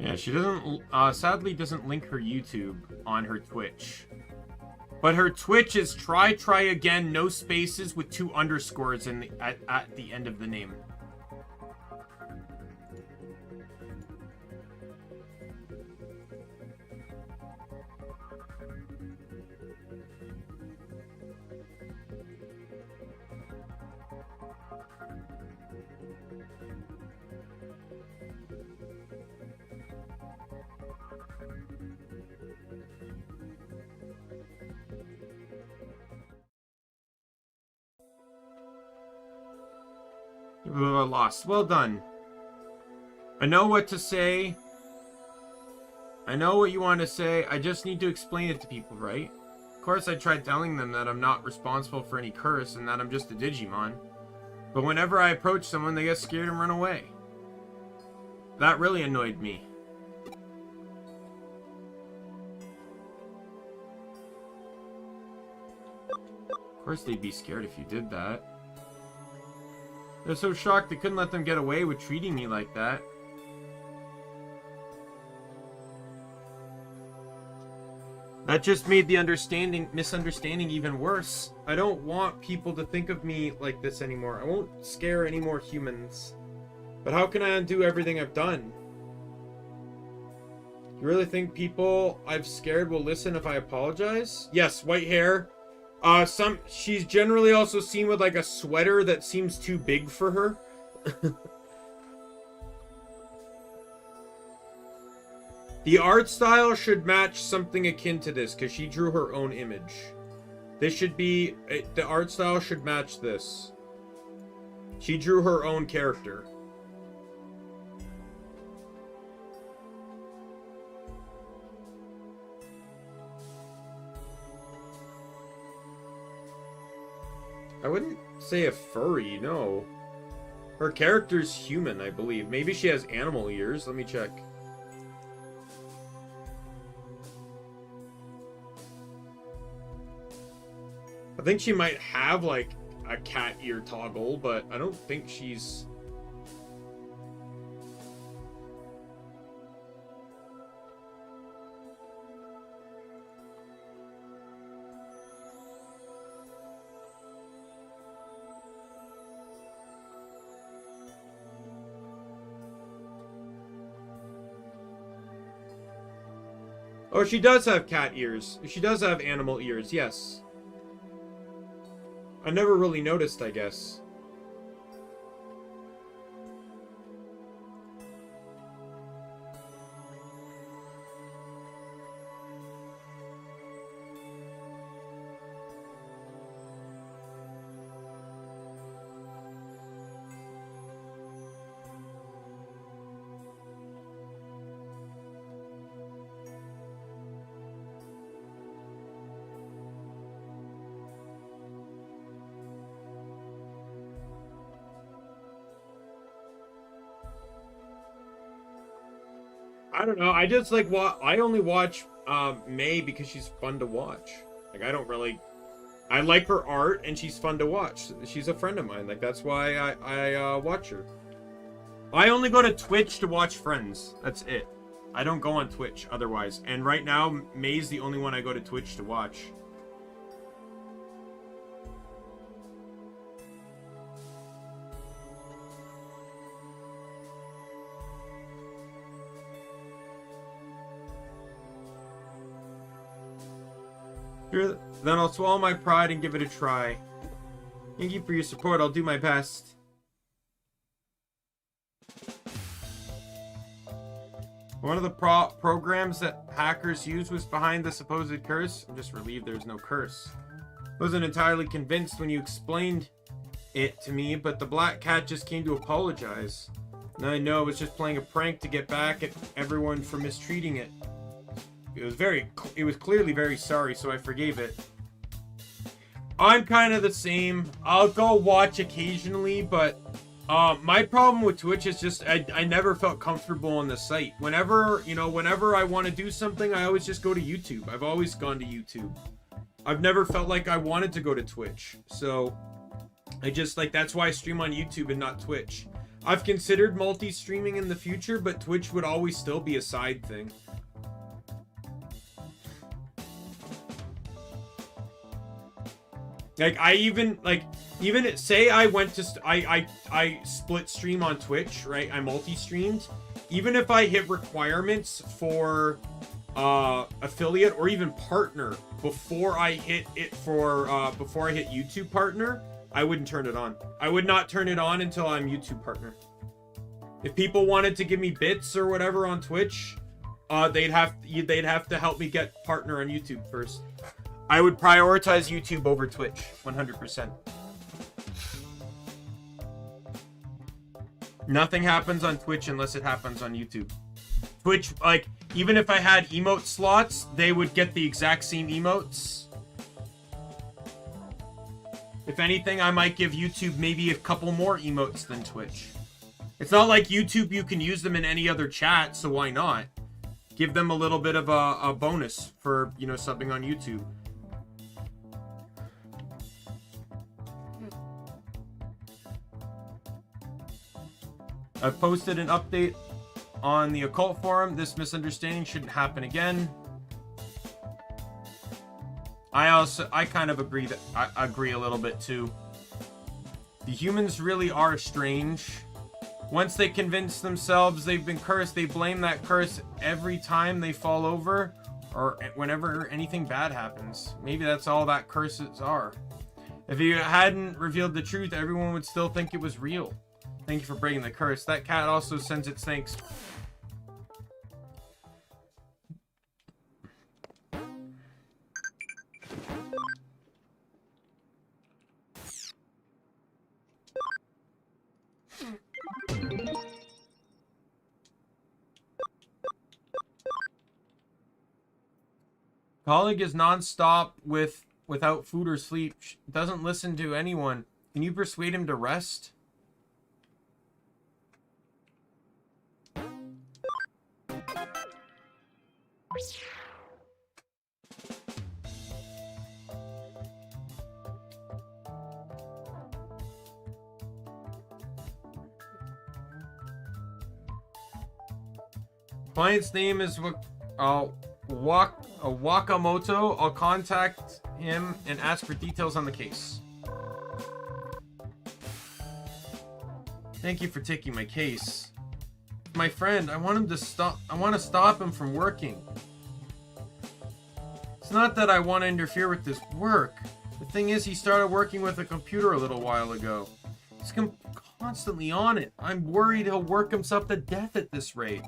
Yeah, she doesn't, sadly doesn't link her YouTube on her Twitch. But her Twitch is try again, no spaces, with 2 underscores in at the end of the name. Lost. Well done. I know what to say. I know what you want to say. I just need to explain it to people, right? Of course, I tried telling them that I'm not responsible for any curse and that I'm just a Digimon. But whenever I approach someone, they get scared and run away. That really annoyed me. Of course, they'd be scared if you did that. They're so shocked they couldn't let them get away with treating me like that. That just made the misunderstanding even worse. I don't want people to think of me like this anymore. I won't scare any more humans. But how can I undo everything I've done? You really think people I've scared will listen if I apologize? Yes, white hair. She's generally also seen with like a sweater that seems too big for her. The art style should match something akin to this, because she drew her own image. This should be... the art style should match this. She drew her own character. I wouldn't say a furry, no. Her character's human, I believe. Maybe she has animal ears. Let me check. I think she might have, like, a cat ear toggle, but I don't think she's... Oh, she does have cat ears. She does have animal ears, yes. I never really noticed, I guess. I don't know. I just like I only watch May because she's fun to watch. Like I don't really. I like her art and she's fun to watch. She's a friend of mine. Like that's why I watch her. I only go to Twitch to watch Friends. That's it. I don't go on Twitch otherwise. And right now, May's the only one I go to Twitch to watch. Sure, then I'll swallow my pride and give it a try. Thank you for your support. I'll do my best. One of the programs that hackers used was behind the supposed curse. I'm just relieved there's no curse. Wasn't entirely convinced when you explained it to me, but the black cat just came to apologize. Now I know it was just playing a prank to get back at everyone for mistreating it. It was clearly very sorry, so I forgave it. I'm kind of the same. I'll go watch occasionally, but my problem with Twitch is just I never felt comfortable on the site. Whenever I want to do something, I always just go to YouTube. I've always gone to YouTube. I've never felt like I wanted to go to Twitch. So I just that's why I stream on YouTube and not Twitch. I've considered multi-streaming in the future, but Twitch would always still be a side thing. Like I even say I went to I split stream on Twitch, right? I multi-streamed. Even if I hit requirements for affiliate or even partner before I hit YouTube partner, I wouldn't turn it on. I would not turn it on until I'm YouTube partner. If people wanted to give me bits or whatever on Twitch, they'd have to help me get partner on YouTube first. I would prioritize YouTube over Twitch, 100%. Nothing happens on Twitch unless it happens on YouTube. Twitch, even if I had emote slots, they would get the exact same emotes. If anything, I might give YouTube maybe a couple more emotes than Twitch. It's not like YouTube, you can use them in any other chat, so why not? Give them a little bit of a bonus for, subbing on YouTube. I've posted an update on the occult forum. This misunderstanding shouldn't happen again. I kind of agree that I agree a little bit too. The humans really are strange. Once they convince themselves they've been cursed, they blame that curse every time they fall over or whenever anything bad happens. Maybe that's all that curses are. If you hadn't revealed the truth, everyone would still think it was real. Thank you for breaking the curse. That cat also sends its thanks. Colleague is non-stop without food or sleep. Doesn't listen to anyone. Can you persuade him to rest? Client's name is Wakamoto. I'll contact him and ask for details on the case. Thank you for taking my case. My friend, I want him to stop. I want to stop him from working. It's not that I want to interfere with his work. The thing is, he started working with a computer a little while ago. He's constantly on it. I'm worried he'll work himself to death at this rate.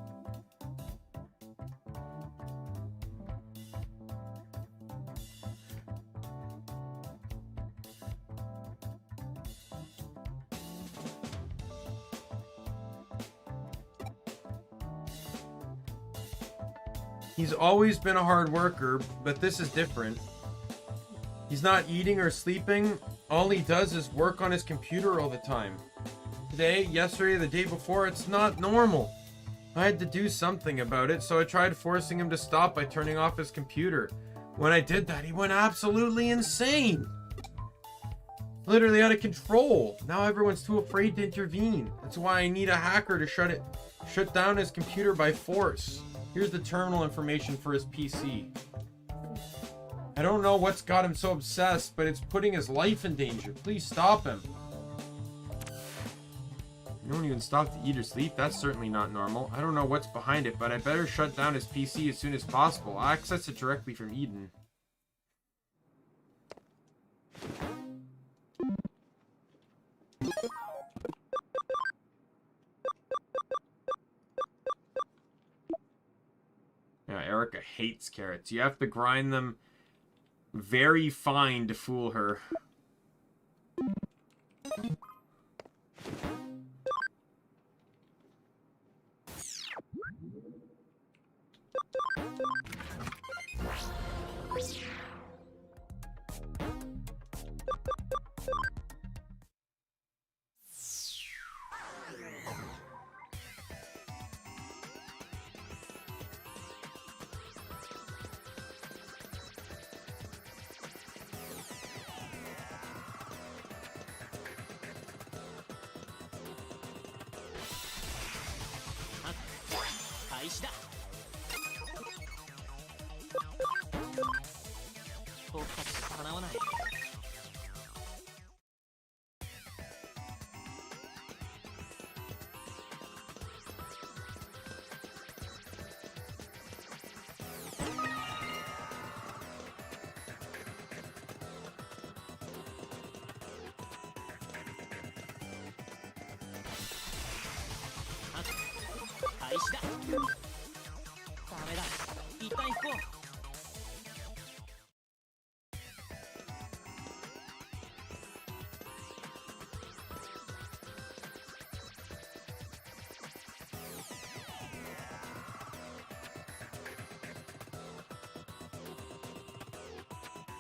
He's always been a hard worker, but this is different. He's not eating or sleeping. All he does is work on his computer all the time. Today, yesterday, the day before, it's not normal. I had to do something about it, so I tried forcing him to stop by turning off his computer. When I did that, he went absolutely insane. Literally out of control. Now everyone's too afraid to intervene. That's why I need a hacker to shut down his computer by force. Here's the terminal information for his PC. I don't know what's got him so obsessed, but it's putting his life in danger. Please stop him. You don't even stop to eat or sleep? That's certainly not normal. I don't know what's behind it, but I better shut down his PC as soon as possible. I'll access it directly from Eden. Yeah, Erica hates carrots. You have to grind them very fine to fool her.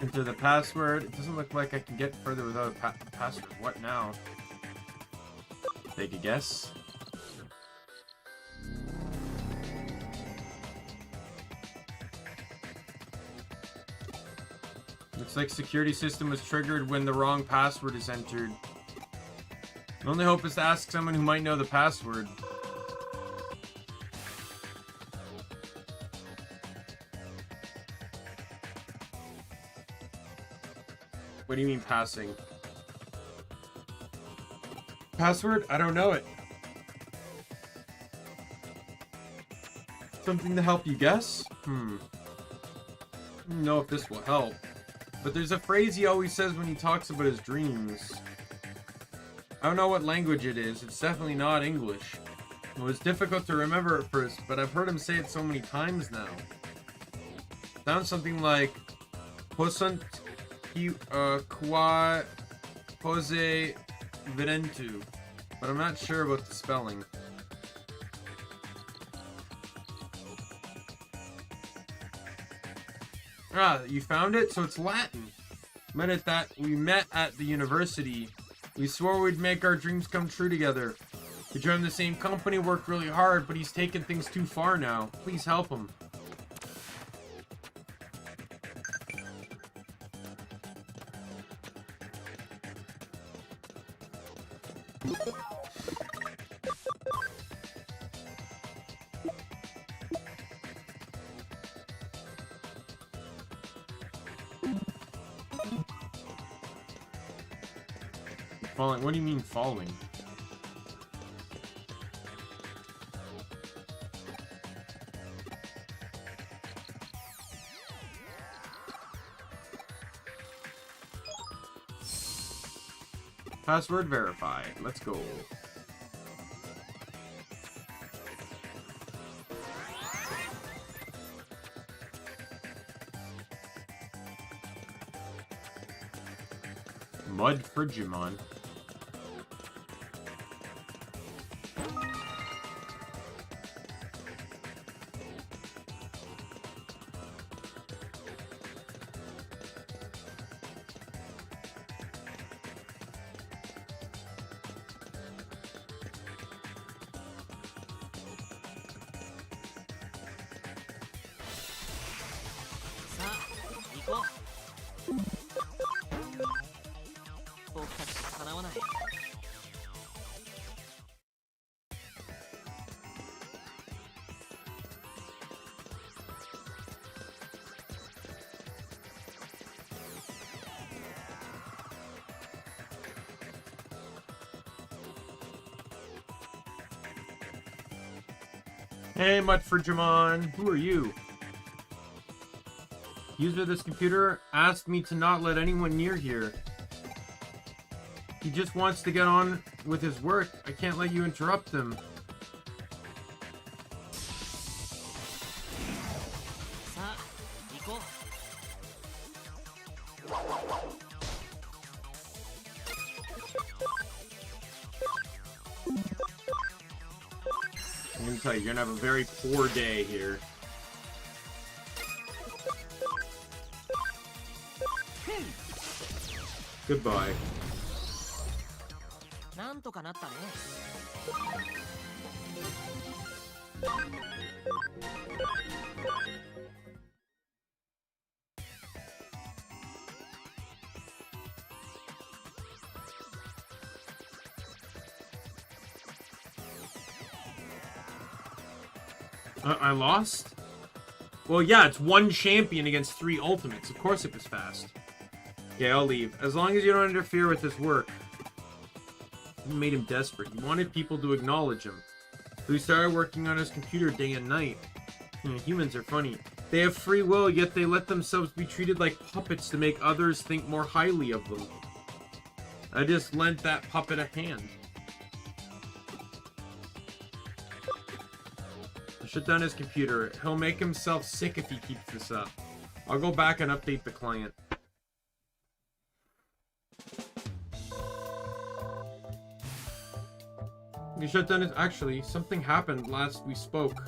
Enter the password. It doesn't look like I can get further without a password. What now? Take a guess. Looks like security system was triggered when the wrong password is entered. My only hope is to ask someone who might know the password. What do you mean passing? Password? I don't know it. Something to help you guess? I don't know if this will help. But there's a phrase he always says when he talks about his dreams. I don't know what language it is. It's definitely not English. It was difficult to remember at first, but I've heard him say it so many times now. Sounds something like Posant Qua Pose Virentu, but I'm not sure about the spelling. Ah, you found it? So it's Latin. We met at the university. We swore we'd make our dreams come true together. We joined the same company, worked really hard, but he's taken things too far now. Please help him. Following? What do you mean following? Password verified. Let's go. Mud for Digimon. Hey, Mudfridgemon, who are you? User of this computer asked me to not let anyone near here. He just wants to get on with his work. I can't let you interrupt him. I'm gonna tell you, you're gonna have a very poor day here. Goodbye. I lost? Well, yeah, it's one champion against 3 ultimates. Of course it was fast. Yeah, I'll leave. As long as you don't interfere with his work. You made him desperate. He wanted people to acknowledge him. So he started working on his computer day and night. Humans are funny. They have free will, yet they let themselves be treated like puppets to make others think more highly of them. I just lent that puppet a hand. Shut down his computer. He'll make himself sick if he keeps this up. I'll go back and update the client. You shut down his... Actually, something happened last we spoke.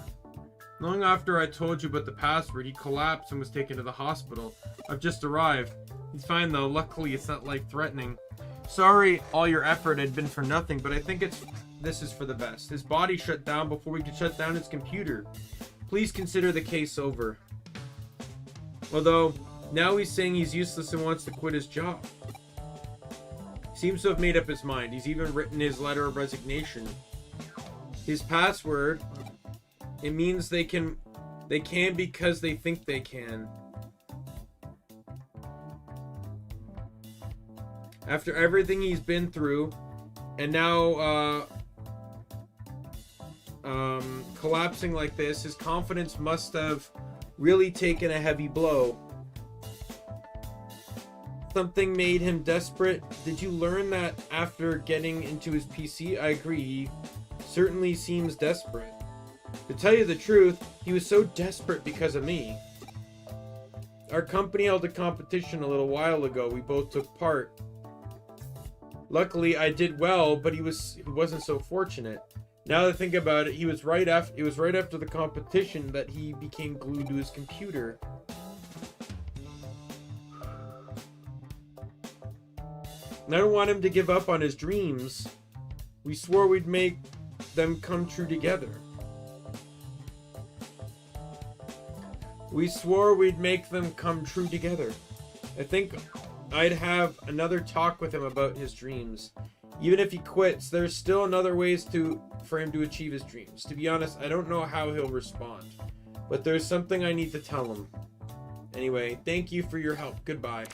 Long after I told you about the password, he collapsed and was taken to the hospital. I've just arrived. He's fine though. Luckily, it's not life-threatening. Sorry all your effort had been for nothing, but I think this is for the best. His body shut down before we could shut down his computer. Please consider the case over. Although, now he's saying he's useless and wants to quit his job. He seems to have made up his mind. He's even written his letter of resignation. His password, it means they can because they think they can. After everything he's been through, and now, collapsing like this, his confidence must have really taken a heavy blow. Something made him desperate. Did you learn that after getting into his PC? I agree, he certainly seems desperate. To tell you the truth, he was so desperate because of me. Our company held a competition a little while ago. We both took part. Luckily, I did well, but he wasn't so fortunate. Now that I think about it, it was right after the competition that he became glued to his computer. I don't want him to give up on his dreams. We swore we'd make them come true together. We swore we'd make them come true together. I think I'd have another talk with him about his dreams. Even if he quits, there's still another ways for him to achieve his dreams. To be honest, I don't know how he'll respond. But there's something I need to tell him. Anyway, thank you for your help. Goodbye.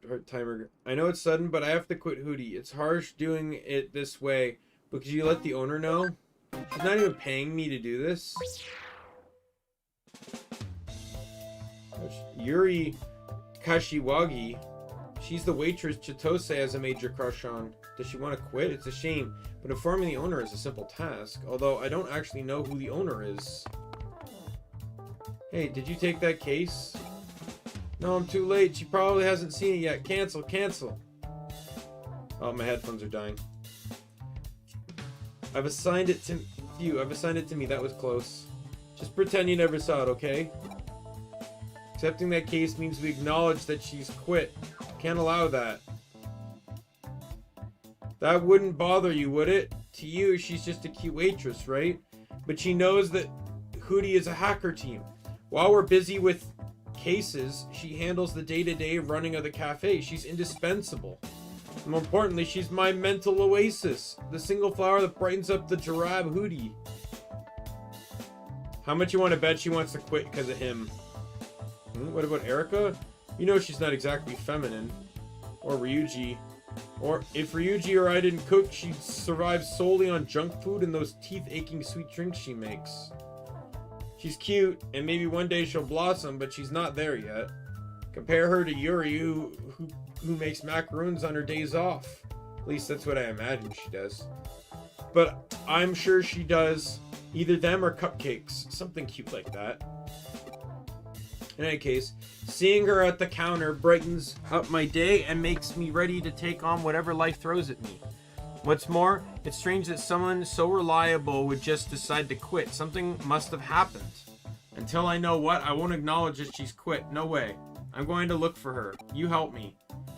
Part-timer. I know it's sudden, but I have to quit Hootie. It's harsh doing it this way, but could you let the owner know? She's not even paying me to do this. Yuri Kashiwagi. She's the waitress Chitose has a major crush on. Does she want to quit? It's a shame, but informing the owner is a simple task, although I don't actually know who the owner is. Hey, did you take that case? No, I'm too late. She probably hasn't seen it yet. Cancel, cancel. Oh, my headphones are dying. I've assigned it to you. I've assigned it to me. That was close. Just pretend you never saw it, okay? Accepting that case means we acknowledge that she's quit. Can't allow that. That wouldn't bother you, would it? To you, she's just a cute waitress, right? But she knows that Hootie is a hacker team. While we're busy with cases, she handles the day-to-day running of the cafe. She's indispensable. And more importantly, she's my mental oasis. The single flower that brightens up the Giraffe Hootie. How much you want to bet she wants to quit because of him? What about Erika? You know she's not exactly feminine. Or Ryuji. Or if Ryuji or I didn't cook, she'd survive solely on junk food and those teeth-aching sweet drinks she makes. She's cute, and maybe one day she'll blossom, but she's not there yet. Compare her to Yuri, who makes macaroons on her days off. At least that's what I imagine she does. But I'm sure she does either them or cupcakes. Something cute like that. In any case, seeing her at the counter brightens up my day and makes me ready to take on whatever life throws at me. What's more, it's strange that someone so reliable would just decide to quit. Something must have happened. Until I know what, I won't acknowledge that she's quit. No way. I'm going to look for her. You help me.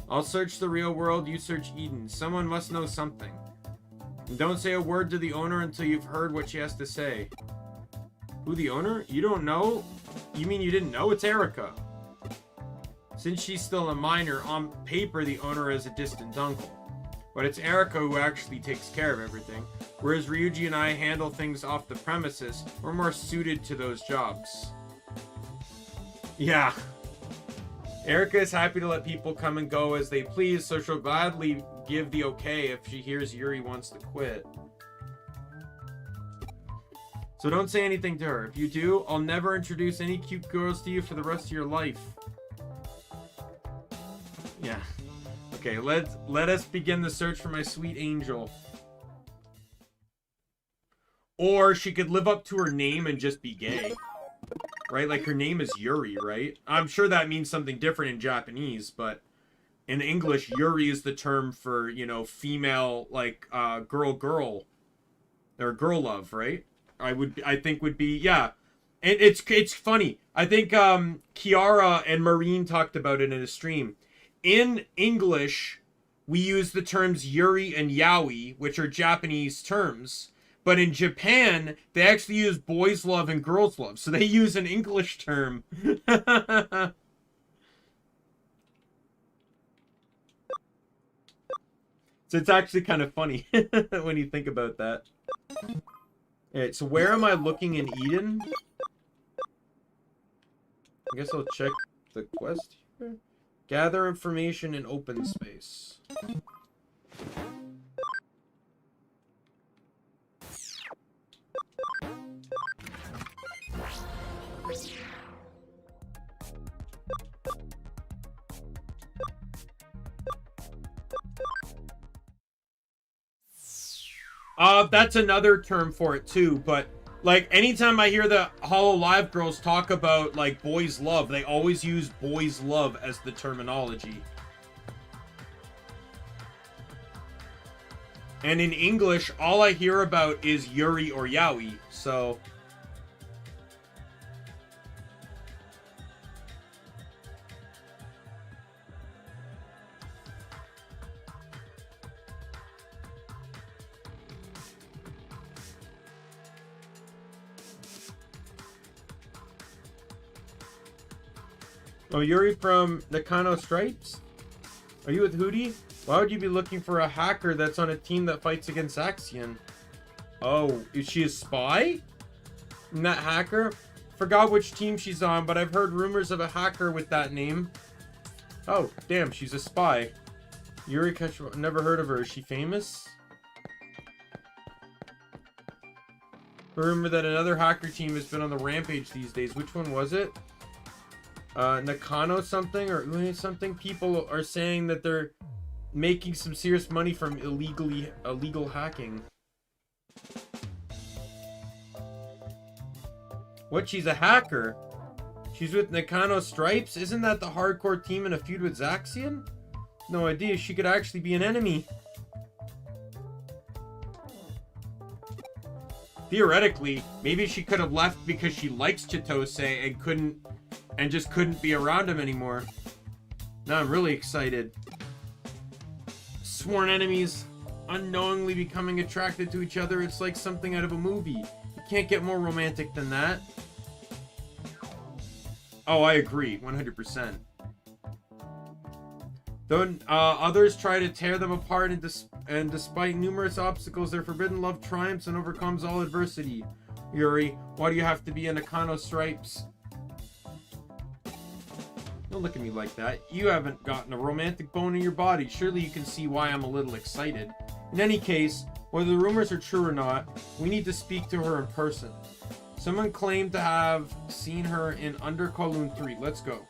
I'll search the real world, you search Eden. Someone must know something. And don't say a word to the owner until you've heard what she has to say. Who, the owner? You don't know? You mean you didn't know? It's Erika. Since she's still a minor, on paper the owner is a distant uncle. But it's Erika who actually takes care of everything. Whereas Ryuji and I handle things off the premises, we're more suited to those jobs. Yeah. Erika is happy to let people come and go as they please, so she'll gladly give the okay if she hears Yuri wants to quit. So don't say anything to her. If you do, I'll never introduce any cute girls to you for the rest of your life. Yeah. Okay, let us begin the search for my sweet angel. Or she could live up to her name and just be gay. Right? Like her name is Yuri, right? I'm sure that means something different in Japanese, but in English, Yuri is the term for, you know, female, like, girl, or girl love, right? I think would be, yeah. And it's funny. I think, Kiara and Marine talked about it in a stream. In English, we use the terms Yuri and Yaoi, which are Japanese terms. But in Japan, they actually use boys love and girls love. So they use an English term. So it's actually kind of funny when you think about that. Alright, so where am I looking in Eden? I guess I'll check the quest here. Gather information in open space. That's another term for it too, but like anytime I hear the Hollow Live girls talk about like boys love, they always use boys love as the terminology. And in English, all I hear about is Yuri or Yaoi, so... Oh, Yuri from Nakano Stripes? Are you with Hootie? Why would you be looking for a hacker that's on a team that fights against Axion? Oh, is she a spy? And that hacker? Forgot which team she's on, but I've heard rumors of a hacker with that name. Oh, damn, she's a spy. Yuri Kashima, never heard of her. Is she famous? Rumor that another hacker team has been on the rampage these days. Which one was it? Nakano something or Une something? People are saying that they're making some serious money from illegal hacking. What? She's a hacker? She's with Nakano Stripes? Isn't that the hardcore team in a feud with Zaxian? No idea. She could actually be an enemy. Theoretically, maybe she could have left because she likes Chitose and just couldn't be around him anymore. Now I'm really excited. Sworn enemies unknowingly becoming attracted to each other. It's like something out of a movie. You can't get more romantic than that. Oh, I agree, 100%. Though others try to tear them apart, and despite numerous obstacles, their forbidden love triumphs and overcomes all adversity. Yuri, why do you have to be in Nakano Stripes? Don't look at me like that. You haven't gotten a romantic bone in your body. Surely you can see why I'm a little excited. In any case, whether the rumors are true or not, we need to speak to her in person. Someone claimed to have seen her in Under Kowloon 3. Let's go.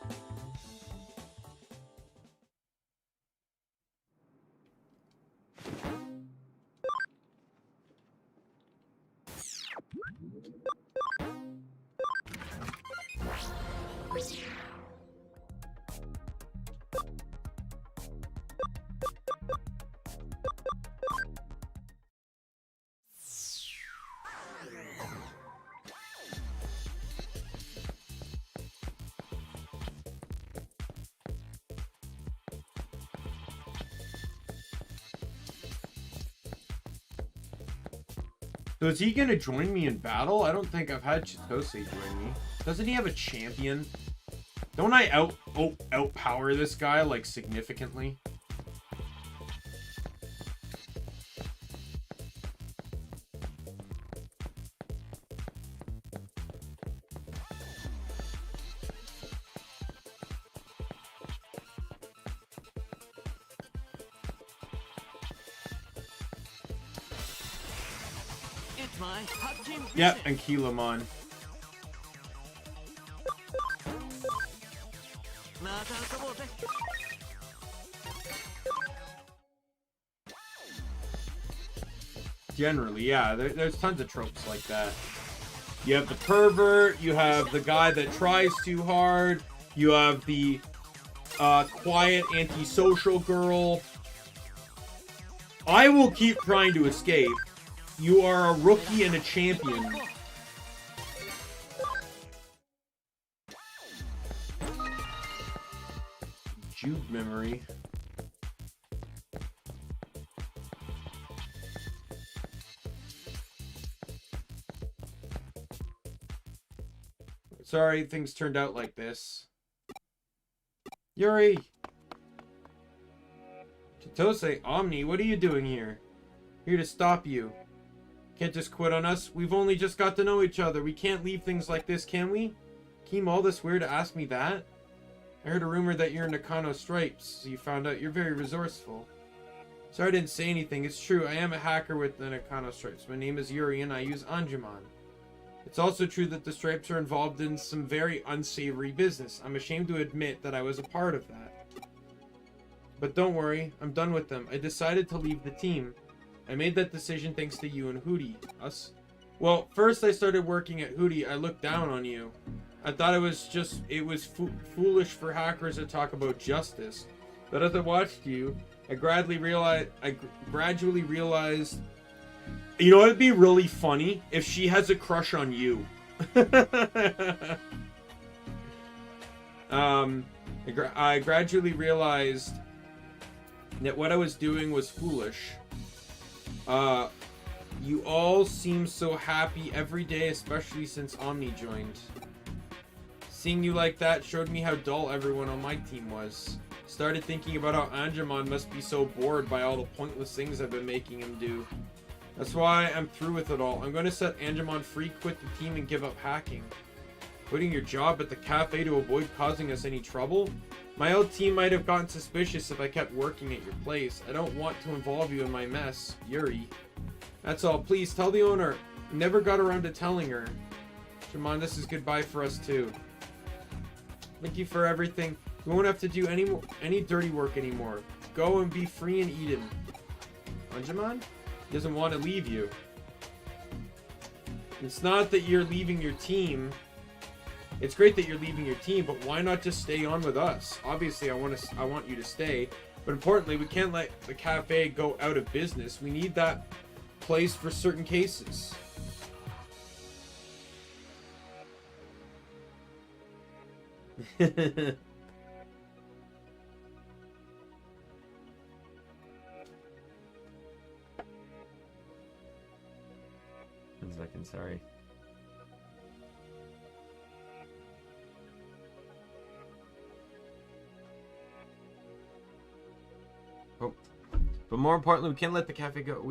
So is he gonna join me in battle? I don't think I've had Chitose join me. Doesn't he have a champion? Don't I outpower this guy, like, significantly? Yep, and Kilamon. Generally, yeah, there's tons of tropes like that. You have the pervert, you have the guy that tries too hard, you have the quiet antisocial girl. I will keep trying to escape. You are a rookie and a champion. Jude memory. Sorry, things turned out like this. Yuri! Chitose, Omni, what are you doing here? Here to stop you. Can't just quit on us. We've only just got to know each other. We can't leave things like this, can we? Came all this weird to ask me that? I heard a rumor that you're in Nakano Stripes, so you found out you're very resourceful. Sorry I didn't say anything. It's true, I am a hacker with the Nakano Stripes. My name is Yuri and I use Anjumon. It's also true that the Stripes are involved in some very unsavory business. I'm ashamed to admit that I was a part of that. But don't worry, I'm done with them. I decided to leave the team. I made that decision thanks to you and Hootie. Us? Well, first I started working at Hootie. I looked down on you. I thought it was foolish for hackers to talk about justice. But as I watched you, I gradually realized. You know, it'd be really funny if she has a crush on you. I gradually realized that what I was doing was foolish. You all seem so happy every day, especially since Omni joined. Seeing you like that showed me how dull everyone on my team was. Started thinking about how Angemon must be so bored by all the pointless things I've been making him do. That's why I'm through with it all. I'm going to set Angemon free, quit the team, and give up hacking. Quitting your job at the cafe to avoid causing us any trouble? My old team might have gotten suspicious if I kept working at your place. I don't want to involve you in my mess. Yuri. That's all. Please, tell the owner. Never got around to telling her. Jamon, this is goodbye for us too. Thank you for everything. We won't have to do any dirty work anymore. Go and be free in Eden. Angemon? He doesn't want to leave you. It's not that you're leaving your team. It's great that you're leaving your team, but why not just stay on with us? Obviously, I want you to stay, but importantly, we can't let the cafe go out of business. We need that place for certain cases. One second, sorry. Oh. But more importantly, we can't let the cafe go.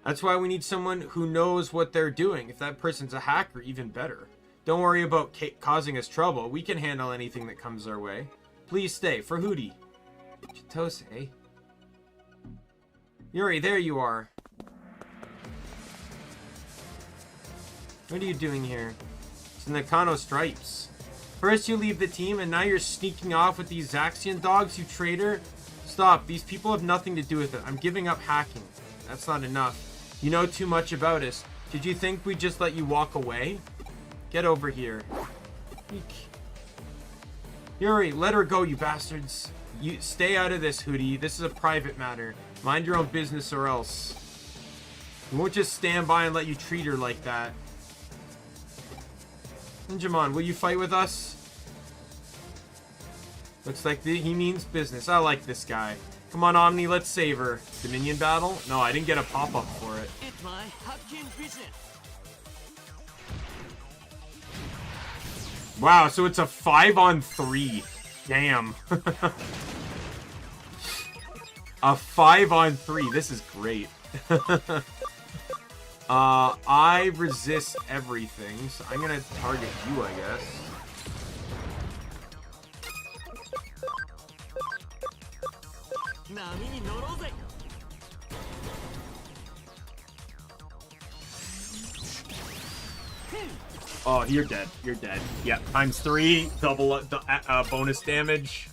That's why we need someone who knows what they're doing. If that person's a hacker, even better. Don't worry about causing us trouble. We can handle anything that comes our way. Please stay. For Hootie. Chitose. Yuri, there you are. What are you doing here? It's the Nakano Stripes. First you leave the team, and now you're sneaking off with these Zaxian dogs, you traitor. Stop. These people have nothing to do with it. I'm giving up hacking. That's not enough. You know too much about us. Did you think we'd just let you walk away? Get over here. Eek. Yuri, let her go, you bastards. You stay out of this, Hootie. This is a private matter. Mind your own business or else. We won't just stand by and let you treat her like that. Digimon, will you fight with us? Looks like he means business. I like this guy. Come on, Omni, let's save her. Dominion battle? No, I didn't get a pop-up for it. It's my Hapkin vision. Wow, so it's a 5-on-3. Damn. A 5-on-3. This is great. I resist everything, so I'm gonna target you, I guess. Oh, you're dead. You're dead. Yeah, ×3, double bonus damage.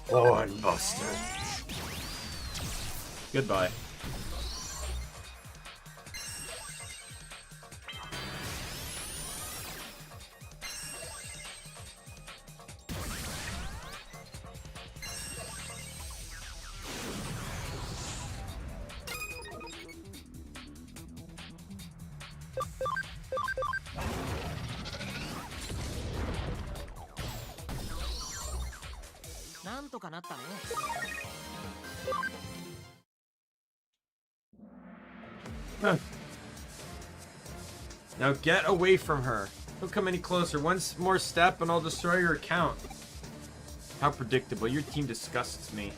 Hornbuster. Goodbye. Huh. Now get away from her. Don't come any closer. One more step and I'll destroy your account. How predictable. Your team disgusts me.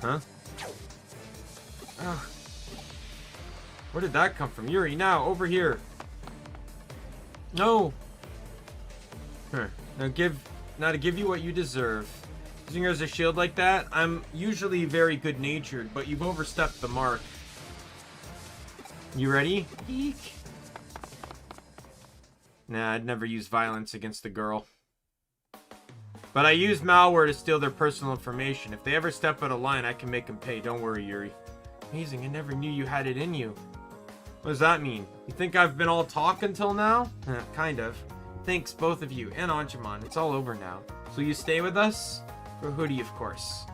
Huh? Ugh. Where did that come from? Yuri, now, over here. No. Now to give you what you deserve. Using her as a shield like that, I'm usually very good-natured, but you've overstepped the mark. You ready? Eek. Nah, I'd never use violence against a girl. But I use malware to steal their personal information. If they ever step out of line, I can make them pay. Don't worry, Yuri. Amazing, I never knew you had it in you. What does that mean? You think I've been all talk until now? Kind of. Thanks, both of you, and Anjumon. It's all over now. So you stay with us? For Hoodie, of course.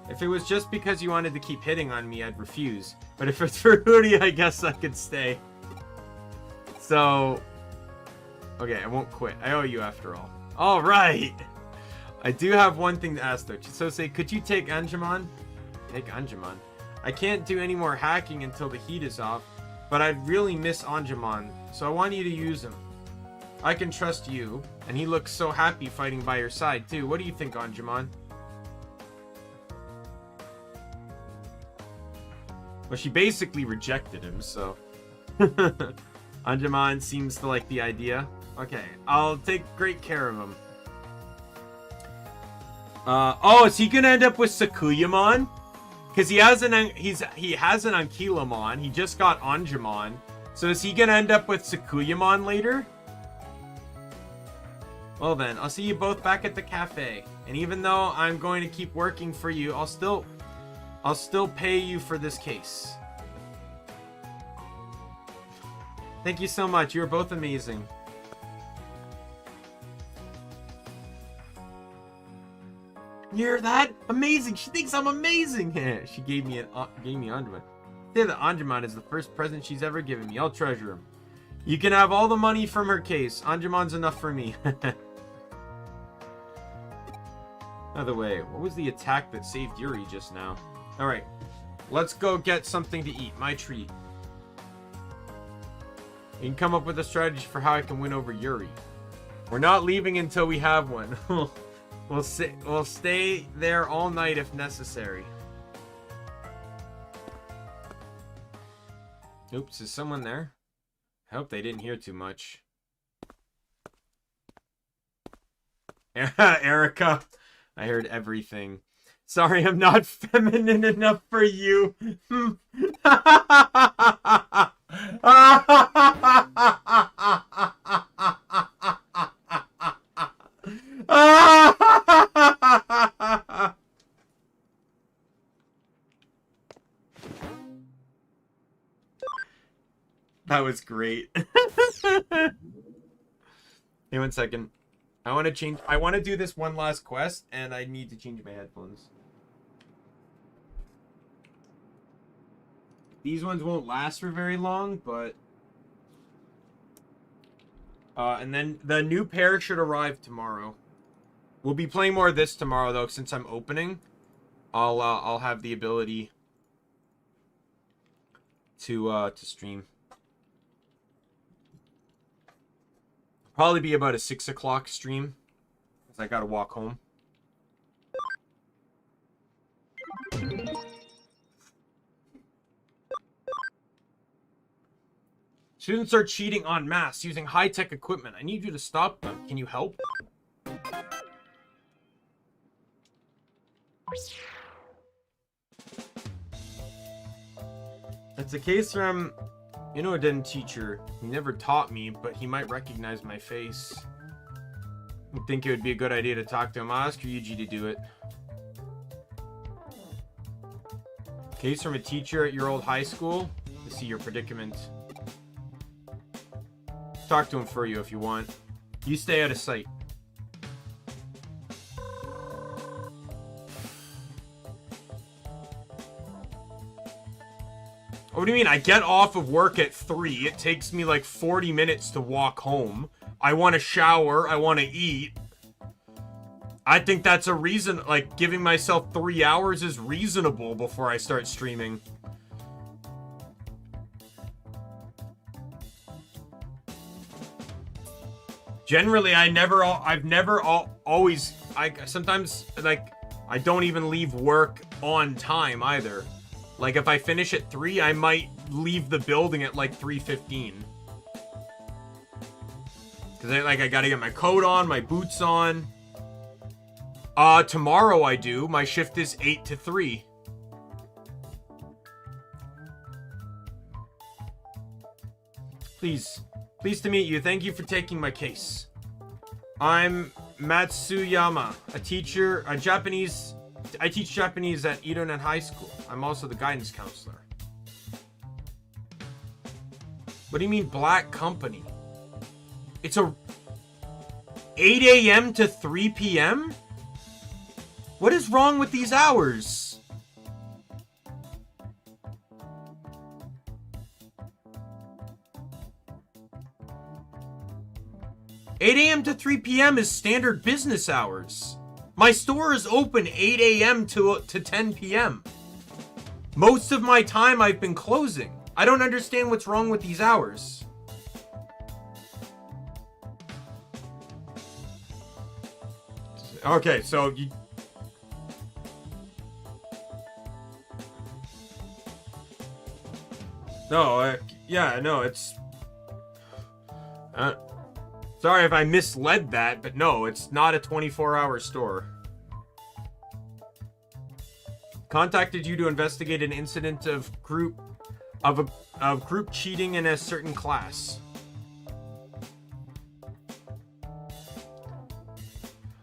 If it was just because you wanted to keep hitting on me, I'd refuse. But if it's for Hoodie, I guess I could stay. So... Okay, I won't quit. I owe you after all. Alright! I do have one thing to ask though. Chisose, could you take Anjumon? Take Anjumon? I can't do any more hacking until the heat is off, but I'd really miss Anjumon, so I want you to use him. I can trust you, and he looks so happy fighting by your side too. What do you think, Anjumon? Well, she basically rejected him, so... Anjumon seems to like the idea. Okay, I'll take great care of him. Oh, is he gonna end up with Sakuyamon? Because he has an Ankylamon. He just got Anjumon. So is he gonna end up with Sakuyamon later? Well then, I'll see you both back at the cafe. And even though I'm going to keep working for you, I'll still pay you for this case. Thank you so much. You are both amazing. You hear that? Amazing. She thinks I'm amazing. She gave me Anjumon. Say that Anjumon is the first present she's ever given me. I'll treasure him. You can have all the money from her case. Anjumon's enough for me. By the way, what was the attack that saved Yuri just now? Alright. Let's go get something to eat. My treat. You can come up with a strategy for how I can win over Yuri. We're not leaving until we have one. We'll stay there all night if necessary. Oops, is someone there? I hope they didn't hear too much. Erica, I heard everything. Sorry, I'm not feminine enough for you. That was great. Hey, 1 second. I want to do this one last quest, and I need to change my headphones. These ones won't last for very long, but... and then the new pair should arrive tomorrow. We'll be playing more of this tomorrow, though, since I'm opening. I'll have the ability to stream. Probably be about a 6 o'clock stream, because I gotta walk home. Students are cheating en masse using high-tech equipment. I need you to stop them. Can you help? It's a case from... You know, a den teacher. He never taught me, but he might recognize my face. I think it would be a good idea to talk to him. I'll ask Ryuji to do it. Case from a teacher at your old high school to see your predicament. Talk to him for you if you want. You stay out of sight. What do you mean? I get off of work at 3. It takes me like 40 minutes to walk home. I want to shower. I want to eat. I think that's a reason, like, giving myself 3 hours is reasonable before I start streaming. Generally, sometimes, like, I don't even leave work on time either. Like, if I finish at 3, I might leave the building at, like, 3:15. Because, I gotta get my coat on, my boots on. Tomorrow I do. My shift is 8 to 3. Pleased to meet you. Thank you for taking my case. I'm Matsuyama, I teach Japanese at Idonen High School. I'm also the guidance counselor. What do you mean black company? It's a 8 a.m. to 3 p.m.? What is wrong with these hours? $8 a.m. to 3 p.m. is standard business hours. My store is open 8 a.m. to 10 p.m. Most of my time I've been closing. I don't understand what's wrong with these hours. Okay, so you... No, yeah, no, it's... sorry if I misled that, but no, it's not a 24-hour store. Contacted you to investigate an incident of group cheating in a certain class.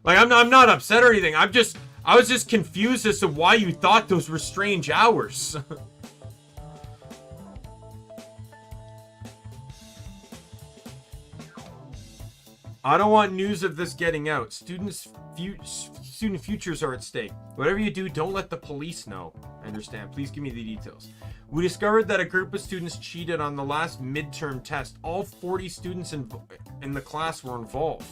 Like, I'm not upset or anything. I was just confused as to why you thought those were strange hours. I don't want news of this getting out. Student futures are at stake. Whatever you do, don't let the police know. I understand. Please give me the details. We discovered that a group of students cheated on the last midterm test. All 40 students in the class were involved.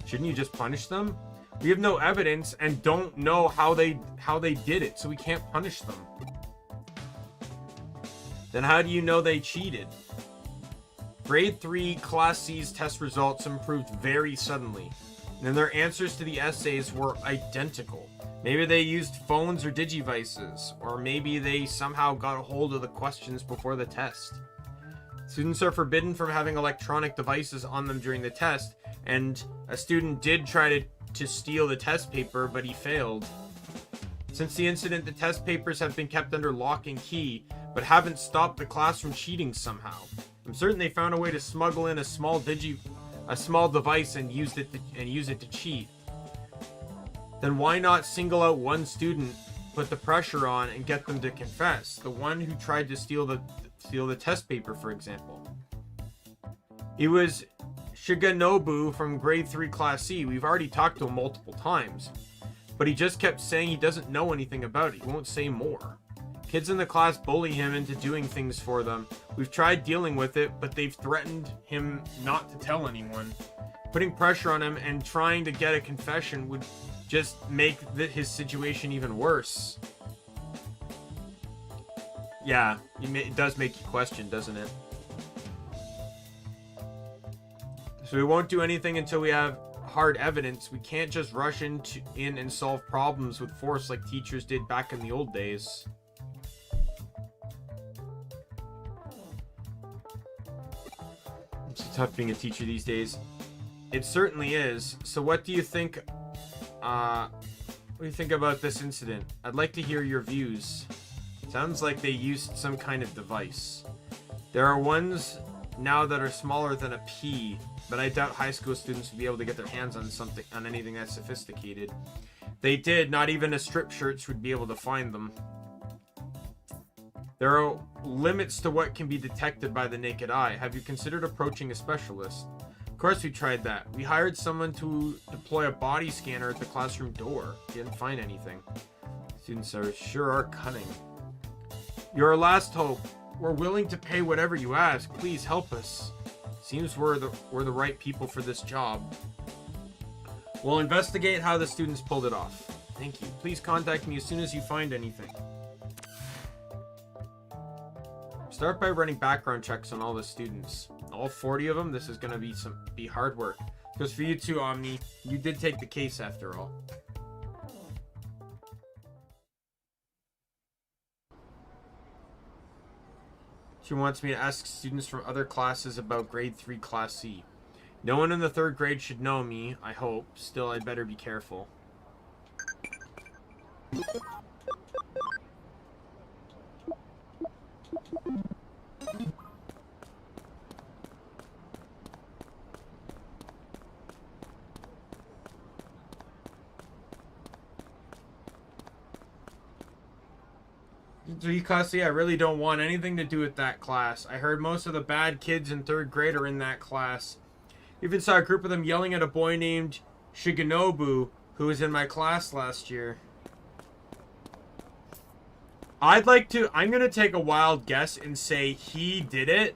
Shouldn't you just punish them? We have no evidence and don't know how they did it, so we can't punish them. Then how do you know they cheated? Grade 3 Class C's test results improved very suddenly, and their answers to the essays were identical. Maybe they used phones or digivices, or maybe they somehow got a hold of the questions before the test. Students are forbidden from having electronic devices on them during the test, and a student did try to steal the test paper, but he failed. Since the incident, the test papers have been kept under lock and key, but haven't stopped the class from cheating somehow. I'm certain they found a way to smuggle in a small device and use it to cheat. Then why not single out one student, put the pressure on, and get them to confess? The one who tried to steal the test paper, for example. He was Shigenobu from grade 3 Class C. We've already talked to him multiple times, but he just kept saying he doesn't know anything about it. He won't say more. Kids in the class bully him into doing things for them. We've tried dealing with it, but they've threatened him not to tell anyone. Putting pressure on him and trying to get a confession would just make his situation even worse. Yeah, it does make you question, doesn't it? So we won't do anything until we have hard evidence. We can't just rush in and solve problems with force like teachers did back in the old days. It's tough being a teacher these days. It certainly is. So what do you think? What do you think about this incident? I'd like to hear your views. Sounds like they used some kind of device. There are ones now that are smaller than a pea, but I doubt high school students would be able to get their hands on anything that sophisticated. They did. Not even a strip shirts would be able to find them. There are limits to what can be detected by the naked eye. Have you considered approaching a specialist? Of course we tried that. We hired someone to deploy a body scanner at the classroom door. Didn't find anything. Students sure are cunning. You're our last hope. We're willing to pay whatever you ask. Please help us. Seems we're the right people for this job. We'll investigate how the students pulled it off. Thank you. Please contact me as soon as you find anything. Start by running background checks on all the students. All 40 of them. This is going to be hard work. Because for you too, Omni, you did take the case after all. She wants me to ask students from other classes about grade 3 Class C. No one in the 3rd grade should know me, I hope. Still, I'd better be careful. Class C, I really don't want anything to do with that class. I heard most of the bad kids in 3rd grade are in that class. Even saw a group of them yelling at a boy named Shigenobu, who was in my class last year. I'm gonna take a wild guess and say he did it,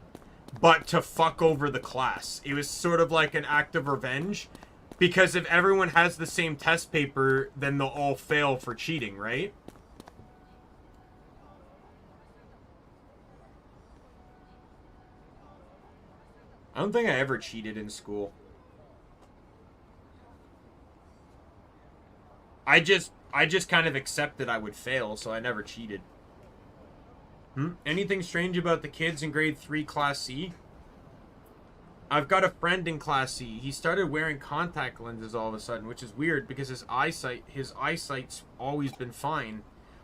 but to fuck over the class. It was sort of like an act of revenge, because if everyone has the same test paper, then they'll all fail for cheating, right? I don't think I ever cheated in school. I just kind of accepted I would fail, so I never cheated. Anything strange about the kids in grade 3 Class C? I've got a friend in Class C. He started wearing contact lenses all of a sudden, which is weird because his eyesight's always been fine.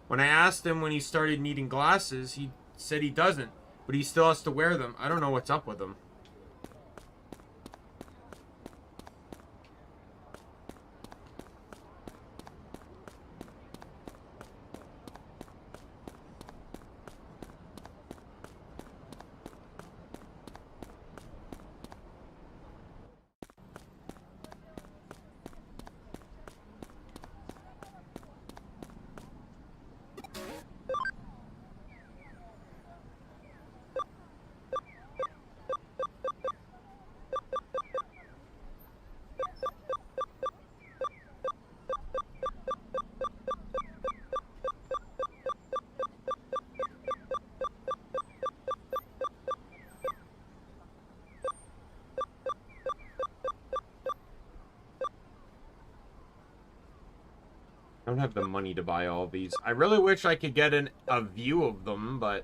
When I asked him when he started needing glasses, he said he doesn't, but he still has to wear them. I don't know what's up with him. I don't have the money to buy all these. I really wish I could get a view of them, but...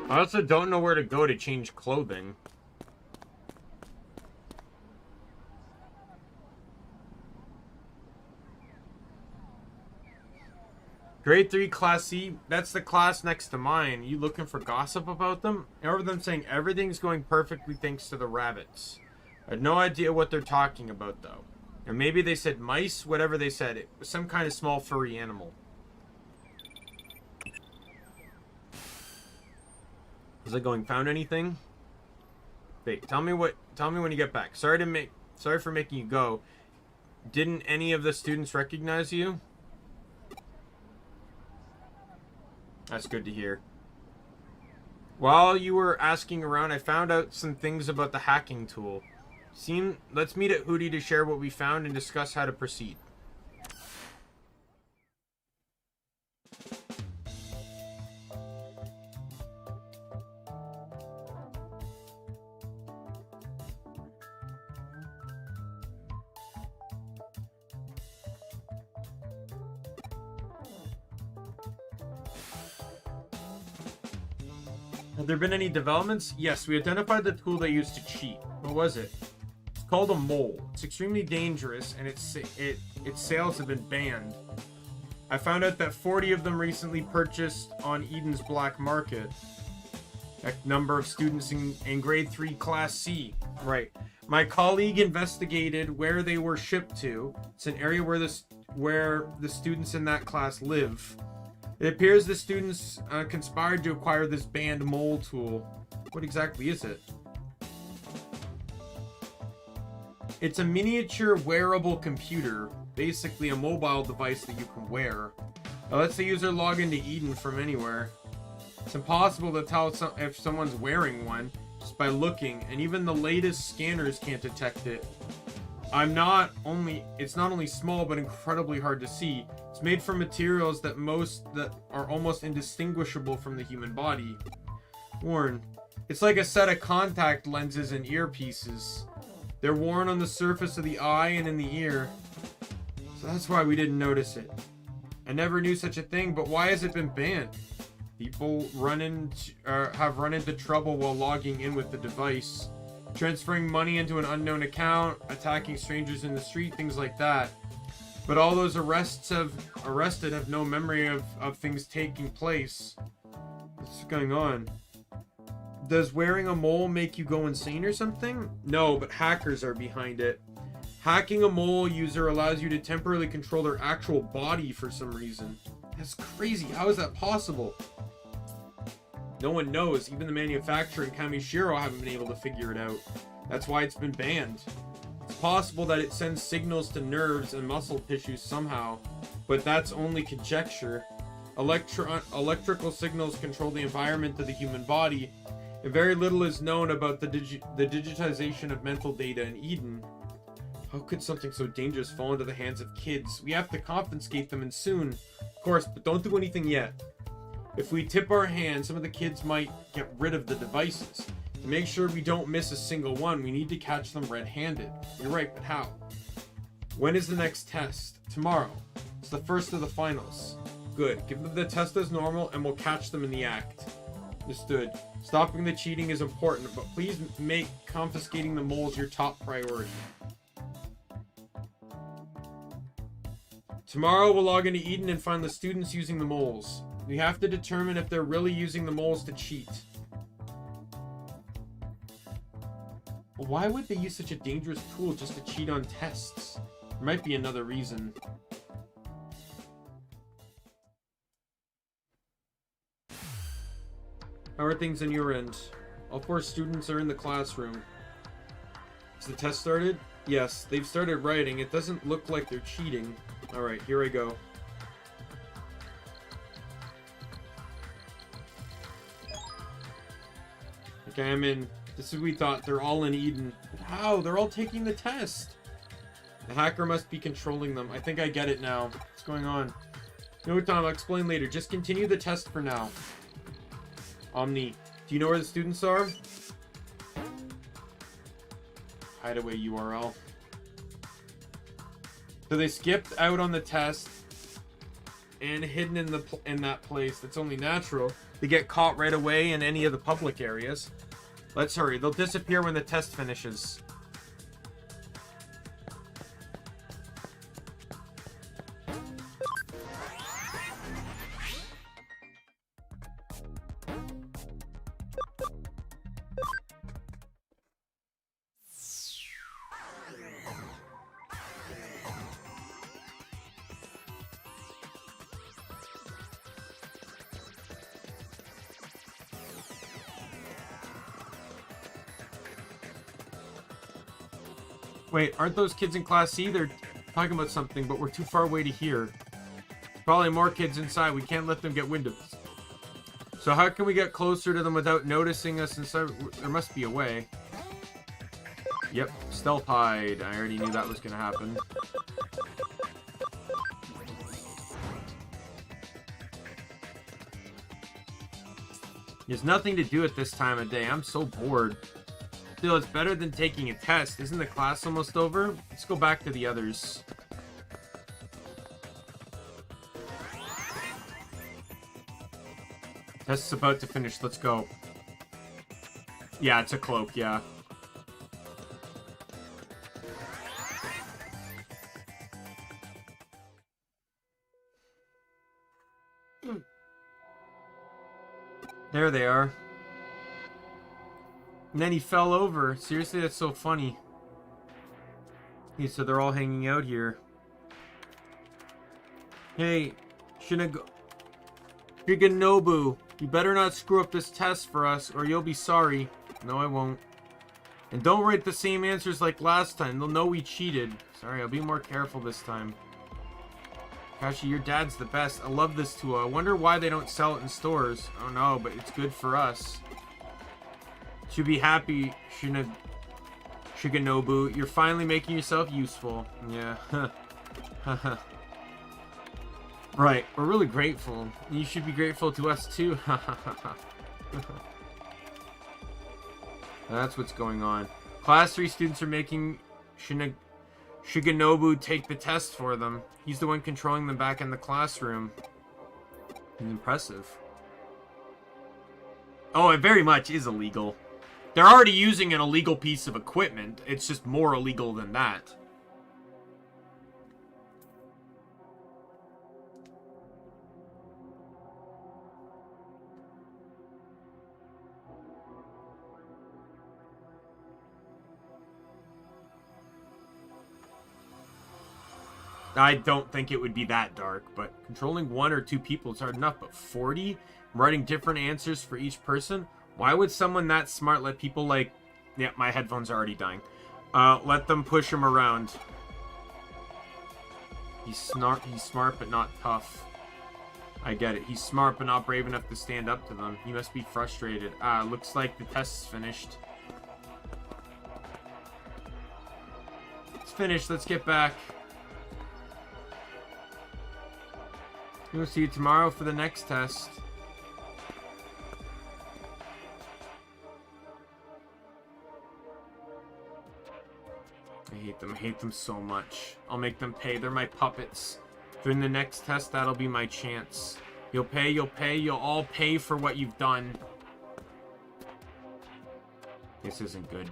I also don't know where to go to change clothing. Grade 3 Class C, that's the class next to mine. You looking for gossip about them? Or them saying everything's going perfectly thanks to the rabbits. I had no idea what they're talking about though. And maybe they said mice, whatever they said. It was some kind of small furry animal. Was I going, found anything? Wait, tell me when you get back. Sorry for making you go. Didn't any of the students recognize you? That's good to hear. While you were asking around, I found out some things about the hacking tool. Let's meet at Hootie to share what we found and discuss how to proceed. Have there been any developments? Yes, we identified the tool they used to cheat. What was it? It's called a mole. It's extremely dangerous, and its sales have been banned. I found out that 40 of them recently purchased on Eden's black market. A number of students in grade 3 Class C. Right. My colleague investigated where they were shipped to. It's an area where the students in that class live. It appears the students conspired to acquire this banned mole tool. What exactly is it? It's a miniature wearable computer, basically a mobile device that you can wear. It lets the user log into Eden from anywhere. It's impossible to tell if someone's wearing one just by looking, and even the latest scanners can't detect it. It's not only small but incredibly hard to see. It's made from materials that are almost indistinguishable from the human body. Worn. It's like a set of contact lenses and earpieces. They're worn on the surface of the eye and in the ear. So that's why we didn't notice it. I never knew such a thing, but why has it been banned? People have run into trouble while logging in with the device. Transferring money into an unknown account, attacking strangers in the street, things like that. But all those arrested have no memory of things taking place. What's going on? Does wearing a mole make you go insane or something? No, but hackers are behind it. Hacking a mole user allows you to temporarily control their actual body for some reason. That's crazy. How is that possible? No one knows. Even the manufacturer and Kamishiro haven't been able to figure it out. That's why it's been banned. It's possible that it sends signals to nerves and muscle tissues somehow, but that's only conjecture. Electrical signals control the environment of the human body, and very little is known about the digitization of mental data in Eden. How could something so dangerous fall into the hands of kids? We have to confiscate them, and soon. Of course, but don't do anything yet. If we tip our hand, some of the kids might get rid of the devices. To make sure we don't miss a single one, we need to catch them red-handed. You're right, but how? When is the next test? Tomorrow. It's the first of the finals. Good. Give them the test as normal, and we'll catch them in the act. Understood. Stopping the cheating is important, but please make confiscating the moles your top priority. Tomorrow we'll log into Eden and find the students using the moles. We have to determine if they're really using the moles to cheat. Why would they use such a dangerous tool just to cheat on tests? There might be another reason. How are things on your end? All 4 students are in the classroom. Is the test started? Yes, they've started writing. It doesn't look like they're cheating. Alright, here I go. Okay, I'm in. This is what we thought. They're all in Eden. How? They're all taking the test. The hacker must be controlling them. I think I get it now. What's going on? No, Tom, I'll explain later. Just continue the test for now. Omni, do you know where the students are? Hideaway URL. So they skipped out on the test and hidden in that place. That's only natural. They get caught right away in any of the public areas. Let's hurry. They'll disappear when the test finishes. Wait, aren't those kids in Class C? They're talking about something, but we're too far away to hear. Probably more kids inside. We can't let them get wind of us. So how can we get closer to them without noticing us inside? There must be a way. Yep, stealth hide. I already knew that was going to happen. There's nothing to do at this time of day. I'm so bored. Still, it's better than taking a test. Isn't the class almost over? Let's go back to the others. Test's about to finish. Let's go. Yeah, it's a cloak, yeah. There they are. And then he fell over. Seriously, that's so funny. Okay, so they're all hanging out here. Hey, Shigenobu, you better not screw up this test for us, or you'll be sorry. No, I won't. And don't write the same answers like last time. They'll know we cheated. Sorry, I'll be more careful this time. Kashi, your dad's the best. I love this tool. I wonder why they don't sell it in stores. I don't know, but it's good for us. Should be happy, Shigenobu. You're finally making yourself useful. Yeah. Right. We're really grateful. You should be grateful to us too. That's what's going on. Class 3 students are making Shigenobu take the test for them. He's the one controlling them back in the classroom. Impressive. Oh, it very much is illegal. They're already using an illegal piece of equipment. It's just more illegal than that. I don't think it would be that dark, but controlling 1 or 2 people is hard enough, but 40? Writing different answers for each person? Why would someone that smart let people like... Yeah, my headphones are already dying. Let them push him around. He's smart, but not tough. I get it. He's smart, but not brave enough to stand up to them. He must be frustrated. Looks like the test is finished. It's finished. Let's get back. We'll see you tomorrow for the next test. I hate them so much. I'll make them pay. They're my puppets. During the next test, that'll be my chance. You'll pay, you'll all pay for what you've done. This isn't good.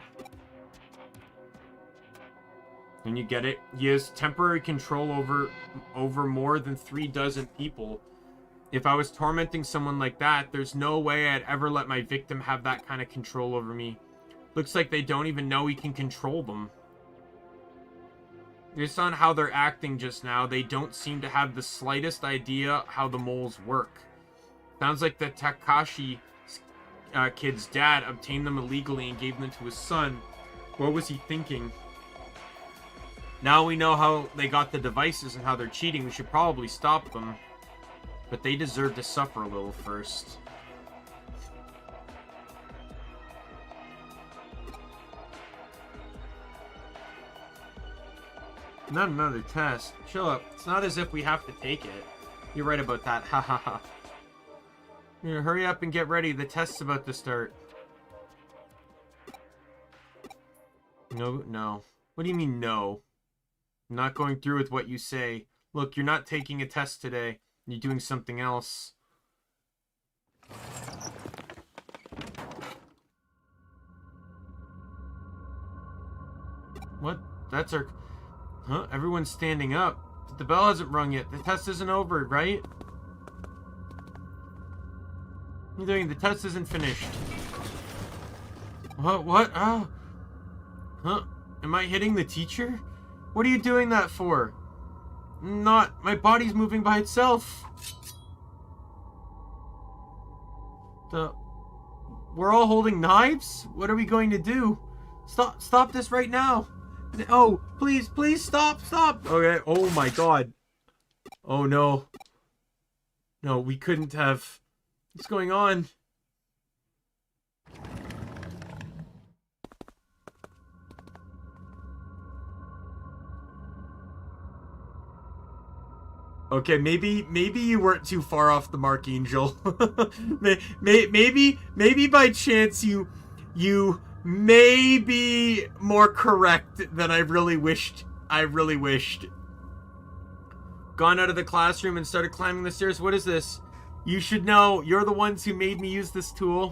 And you get it? He has temporary control over more than 3 dozen people. If I was tormenting someone like that, there's no way I'd ever let my victim have that kind of control over me. Looks like they don't even know he can control them. Based on how they're acting just now, they don't seem to have the slightest idea how the moles work. Sounds like the Takashi kid's dad obtained them illegally and gave them to his son. What was he thinking? Now we know how they got the devices and how they're cheating. We should probably stop them. But they deserve to suffer a little first. Not another test. Chill up. It's not as if we have to take it. You're right about that. Ha ha ha. Hurry up and get ready. The test's about to start. No. What do you mean, no? I'm not going through with what you say. Look, you're not taking a test today. You're doing something else. What? That's our... Huh? Everyone's standing up. But the bell hasn't rung yet. The test isn't over, right? What are you doing? The test isn't finished. What? Oh. Huh? Am I hitting the teacher? What are you doing that for? Not. My body's moving by itself. We're all holding knives? What are we going to do? Stop this right now. Oh, please stop. Okay. Oh my god. Oh no. No, we couldn't have. What's going on? Okay, maybe you weren't too far off the mark, Angel. maybe by chance you may be more correct than I really wished. Gone out of the classroom and started climbing the stairs. What is this? You should know. You're the ones who made me use this tool.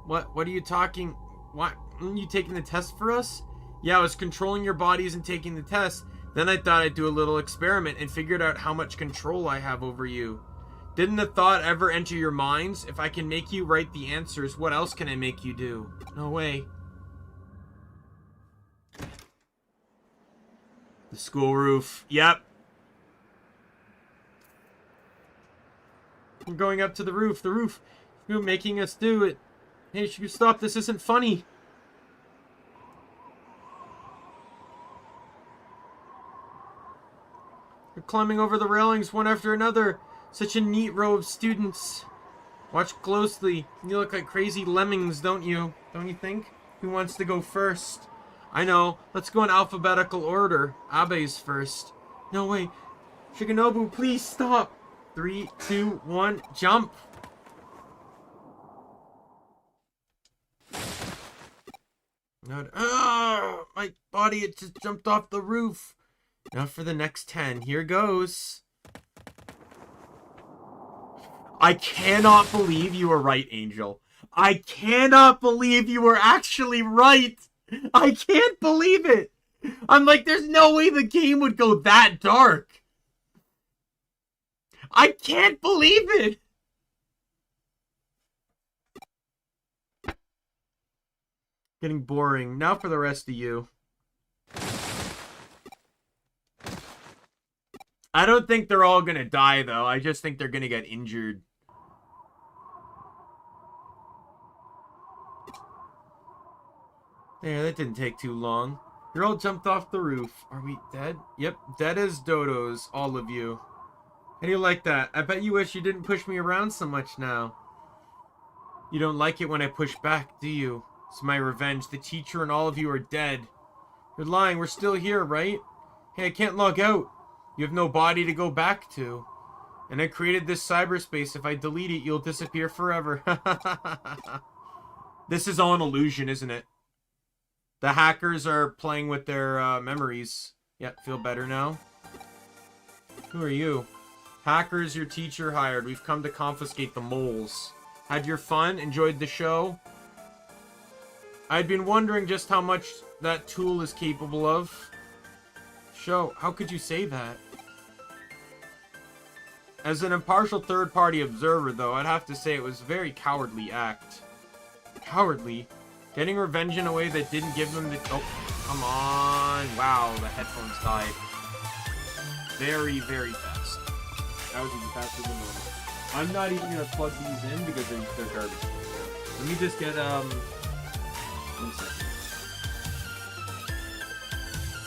What are you talking? What? Aren't you taking the test for us? Yeah, I was controlling your bodies and taking the test. Then I thought I'd do a little experiment and figured out how much control I have over you. Didn't the thought ever enter your minds? If I can make you write the answers, what else can I make you do? No way. The school roof. Yep. I'm going up to the roof. The roof. You're making us do it. Hey, should you stop? This isn't funny. They're climbing over the railings one after another. Such a neat row of students. Watch closely. You look like crazy lemmings, don't you? Don't you think? Who wants to go first? I know. Let's go in alphabetical order. Abe's first. No, wait. Shigenobu, please stop. 3, 2, 1, jump. My body, it just jumped off the roof. Now for the next 10. Here goes. I cannot believe you were right, Angel. I cannot believe you were actually right. I can't believe it. I'm like, there's no way the game would go that dark. I can't believe it. Getting boring. Now for the rest of you. I don't think they're all gonna die, though. I just think they're gonna get injured. There, that didn't take too long. You're all jumped off the roof. Are we dead? Yep, dead as dodos, all of you. How do you like that? I bet you wish you didn't push me around so much now. You don't like it when I push back, do you? It's my revenge. The teacher and all of you are dead. You're lying. We're still here, right? Hey, I can't log out. You have no body to go back to. And I created this cyberspace. If I delete it, you'll disappear forever. This is all an illusion, isn't it? The hackers are playing with their memories. Yep, feel better now. Who are you? Hackers your teacher hired. We've come to confiscate the moles. Had your fun? Enjoyed the show? I'd been wondering just how much that tool is capable of. Show, how could you say that? As an impartial third-party observer, though, I'd have to say it was a very cowardly act. Cowardly? Getting revenge in a way that didn't give them the... Oh, come on. Wow, the headphones died. Very, very fast. That was even faster than normal. I'm not even gonna plug these in because they're garbage. Let me just get 1 second.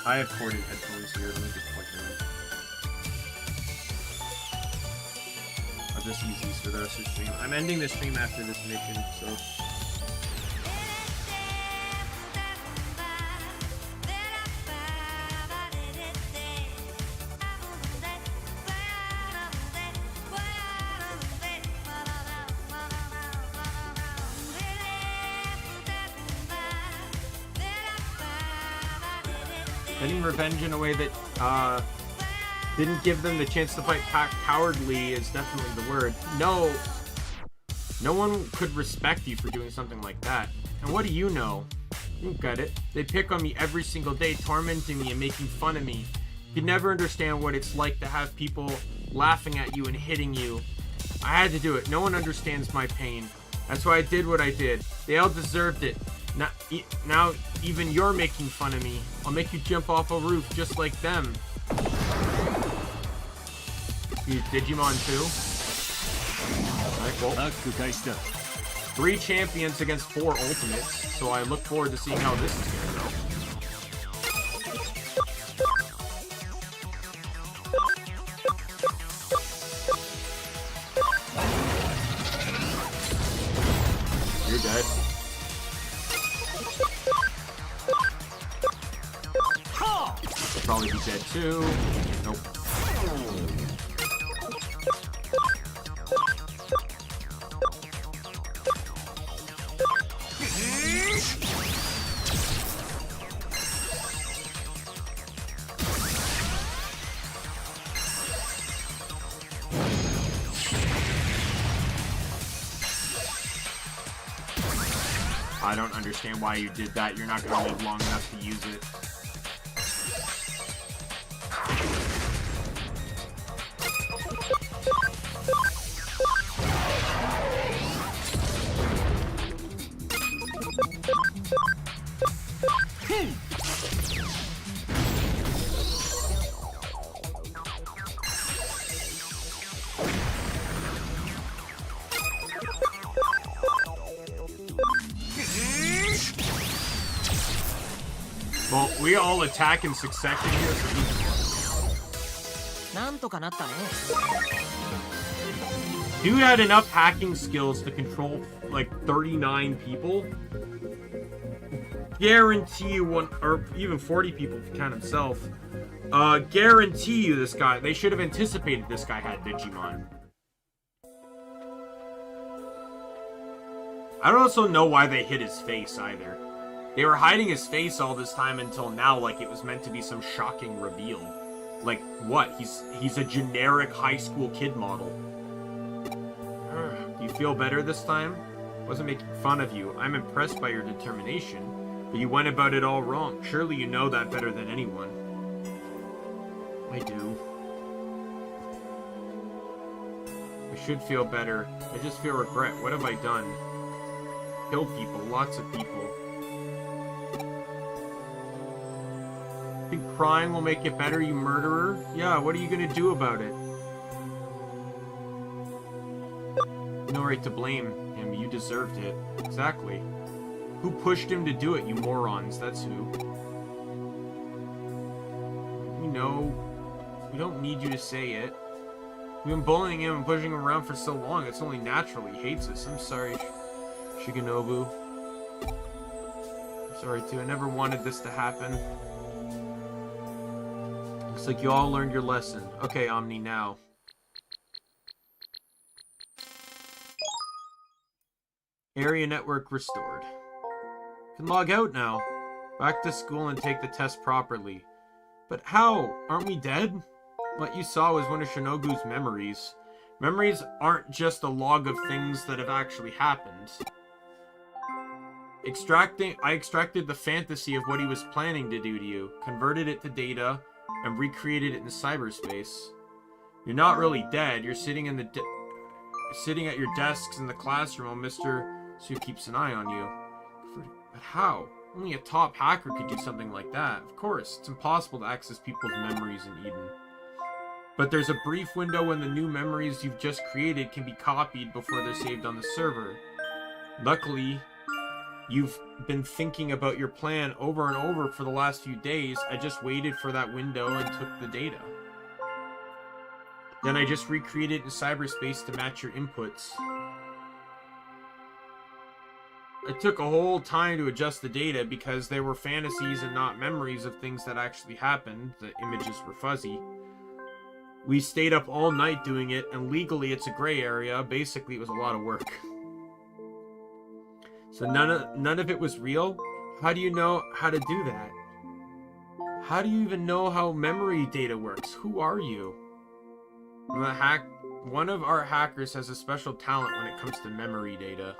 I have corded headphones here. Let me just plug them in. I'll just use these for the rest of the stream. I'm ending the stream after this mission, so... Getting revenge in a way that didn't give them the chance to fight cowardly is definitely the word. No one could respect you for doing something like that. And what do you know? You don't get it. They pick on me every single day, tormenting me and making fun of me. You never understand what it's like to have people laughing at you and hitting you. I had to do it. No one understands my pain. That's why I did what I did. They all deserved it. Now even you're making fun of me. I'll make you jump off a roof just like them. You Digimon too? Alright, well. 3 champions against 4 ultimates, so I look forward to seeing how this is gonna go. You're dead. You'll probably be dead too. Nope. I don't understand why you did that. You're not going to live long enough to use it. Well, we all attack in succession here, Dude had enough hacking skills to control, like, 39 people. Guarantee you one, or even 40 people if you count himself. Guarantee you this guy, they should have anticipated this guy had Digimon. I don't also know why they hid his face, either. They were hiding his face all this time until now, like it was meant to be some shocking reveal. Like what? He's a generic high school kid model. Do you feel better this time? Wasn't making fun of you. I'm impressed by your determination, but you went about it all wrong. Surely you know that better than anyone. I do. I should feel better. I just feel regret. What have I done? Killed people. Lots of people. Think crying will make it better, you murderer? Yeah, what are you gonna do about it? No right to blame him. You deserved it. Exactly. Who pushed him to do it, you morons? That's who. We know. We don't need you to say it. We've been bullying him and pushing him around for so long. It's only natural. He hates us. I'm sorry, Shigenobu. I'm sorry, too. I never wanted this to happen. Looks like you all learned your lesson. Okay, Omni, now. Area network restored. Can log out now. Back to school and take the test properly. But how? Aren't we dead? What you saw was one of Shinobu's memories. Memories aren't just a log of things that have actually happened. I extracted the fantasy of what he was planning to do to you, converted it to data, and recreated it in cyberspace. You're not really dead. You're sitting in sitting at your desks in the classroom while Mr. Su keeps an eye on you. But how? Only a top hacker could do something like that. Of course, it's impossible to access people's memories in Eden. But there's a brief window when the new memories you've just created can be copied before they're saved on the server. Luckily, you've been thinking about your plan over and over for the last few days. I just waited for that window and took the data. Then I just recreated it in cyberspace to match your inputs. It took a whole time to adjust the data because they were fantasies and not memories of things that actually happened. The images were fuzzy. We stayed up all night doing it, and legally it's a gray area. Basically, it was a lot of work. So none of it was real? How do you know how to do that? How do you even know how memory data works? Who are you? One of our hackers has a special talent when it comes to memory data.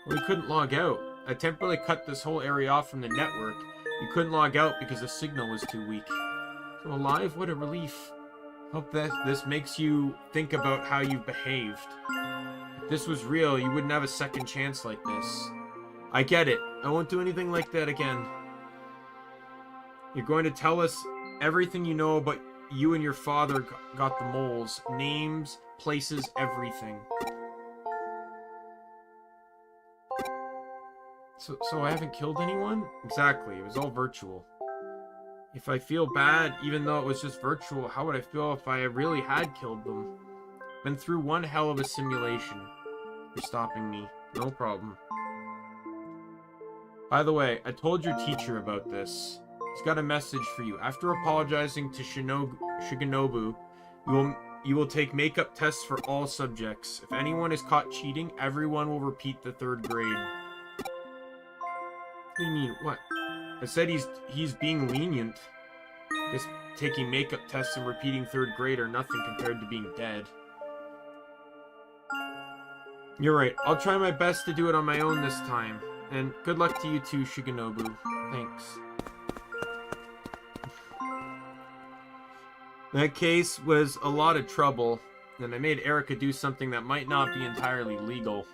We couldn't log out. I temporarily cut this whole area off from the network. You couldn't log out because the signal was too weak. So alive? What a relief. Hope that this makes you think about how you've behaved. If this was real, you wouldn't have a second chance like this. I get it. I won't do anything like that again. You're going to tell us everything you know about you and your father got the moles. Names, places, everything. So I haven't killed anyone? Exactly. It was all virtual. If I feel bad, even though it was just virtual, how would I feel if I really had killed them? Been through one hell of a simulation. You're stopping me. No problem. By the way, I told your teacher about this. He's got a message for you. After apologizing to Shigenobu, you will take makeup tests for all subjects. If anyone is caught cheating, everyone will repeat the 3rd grade. What do you mean? What? I said he's being lenient. Just taking makeup tests and repeating 3rd grade are nothing compared to being dead. You're right. I'll try my best to do it on my own this time. And good luck to you too, Shigenobu. Thanks. That case was a lot of trouble, and I made Erica do something that might not be entirely legal.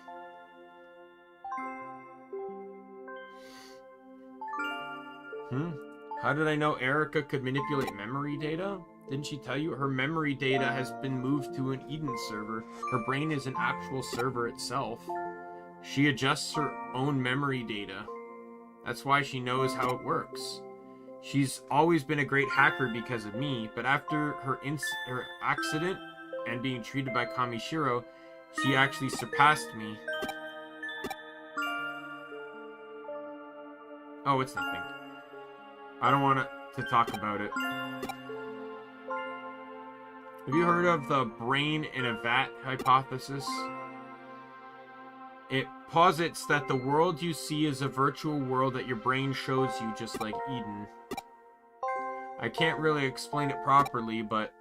How did I know Erica could manipulate memory data? Didn't she tell you? Her memory data has been moved to an Eden server. Her brain is an actual server itself. She adjusts her own memory data. That's why she knows how it works. She's always been a great hacker because of me, but after her accident and being treated by Kamishiro, she actually surpassed me. Oh, it's nothing. I don't want to talk about it. Have you heard of the brain in a vat hypothesis? It posits that the world you see is a virtual world that your brain shows you, just like Eden. I can't really explain it properly, but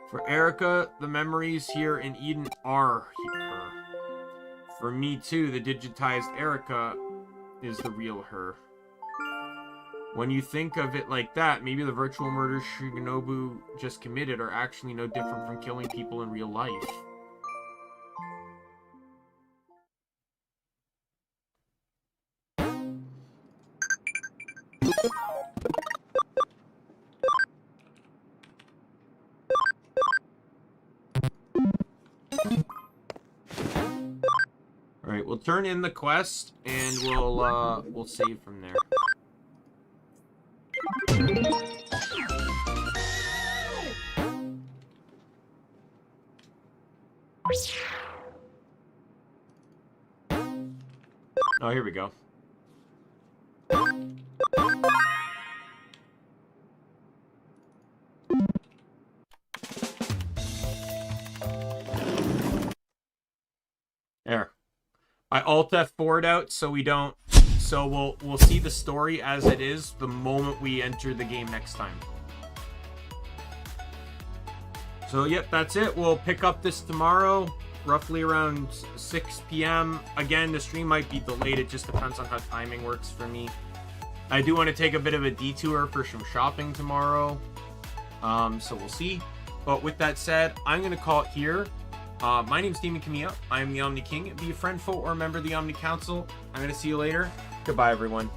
for Erica, the memories here in Eden are her. For me too, the digitized Erica is the real her. When you think of it like that, maybe the virtual murders Shigenobu just committed are actually no different from killing people in real life. Alright, we'll turn in the quest and we'll save from there. Oh, here we go. There. I Alt F4'd out so we don't. So we'll see the story as it is the moment we enter the game next time. So yep, that's it. We'll pick up this tomorrow, roughly around 6 p.m. Again, the stream might be delayed. It just depends on how timing works for me. I do want to take a bit of a detour for some shopping tomorrow. So we'll see. But with that said, I'm going to call it here. My name's Daimien Kamiya. I am the Omni King. Be a friend, foe, or a member of the Omni Council. I'm going to see you later. Goodbye, everyone.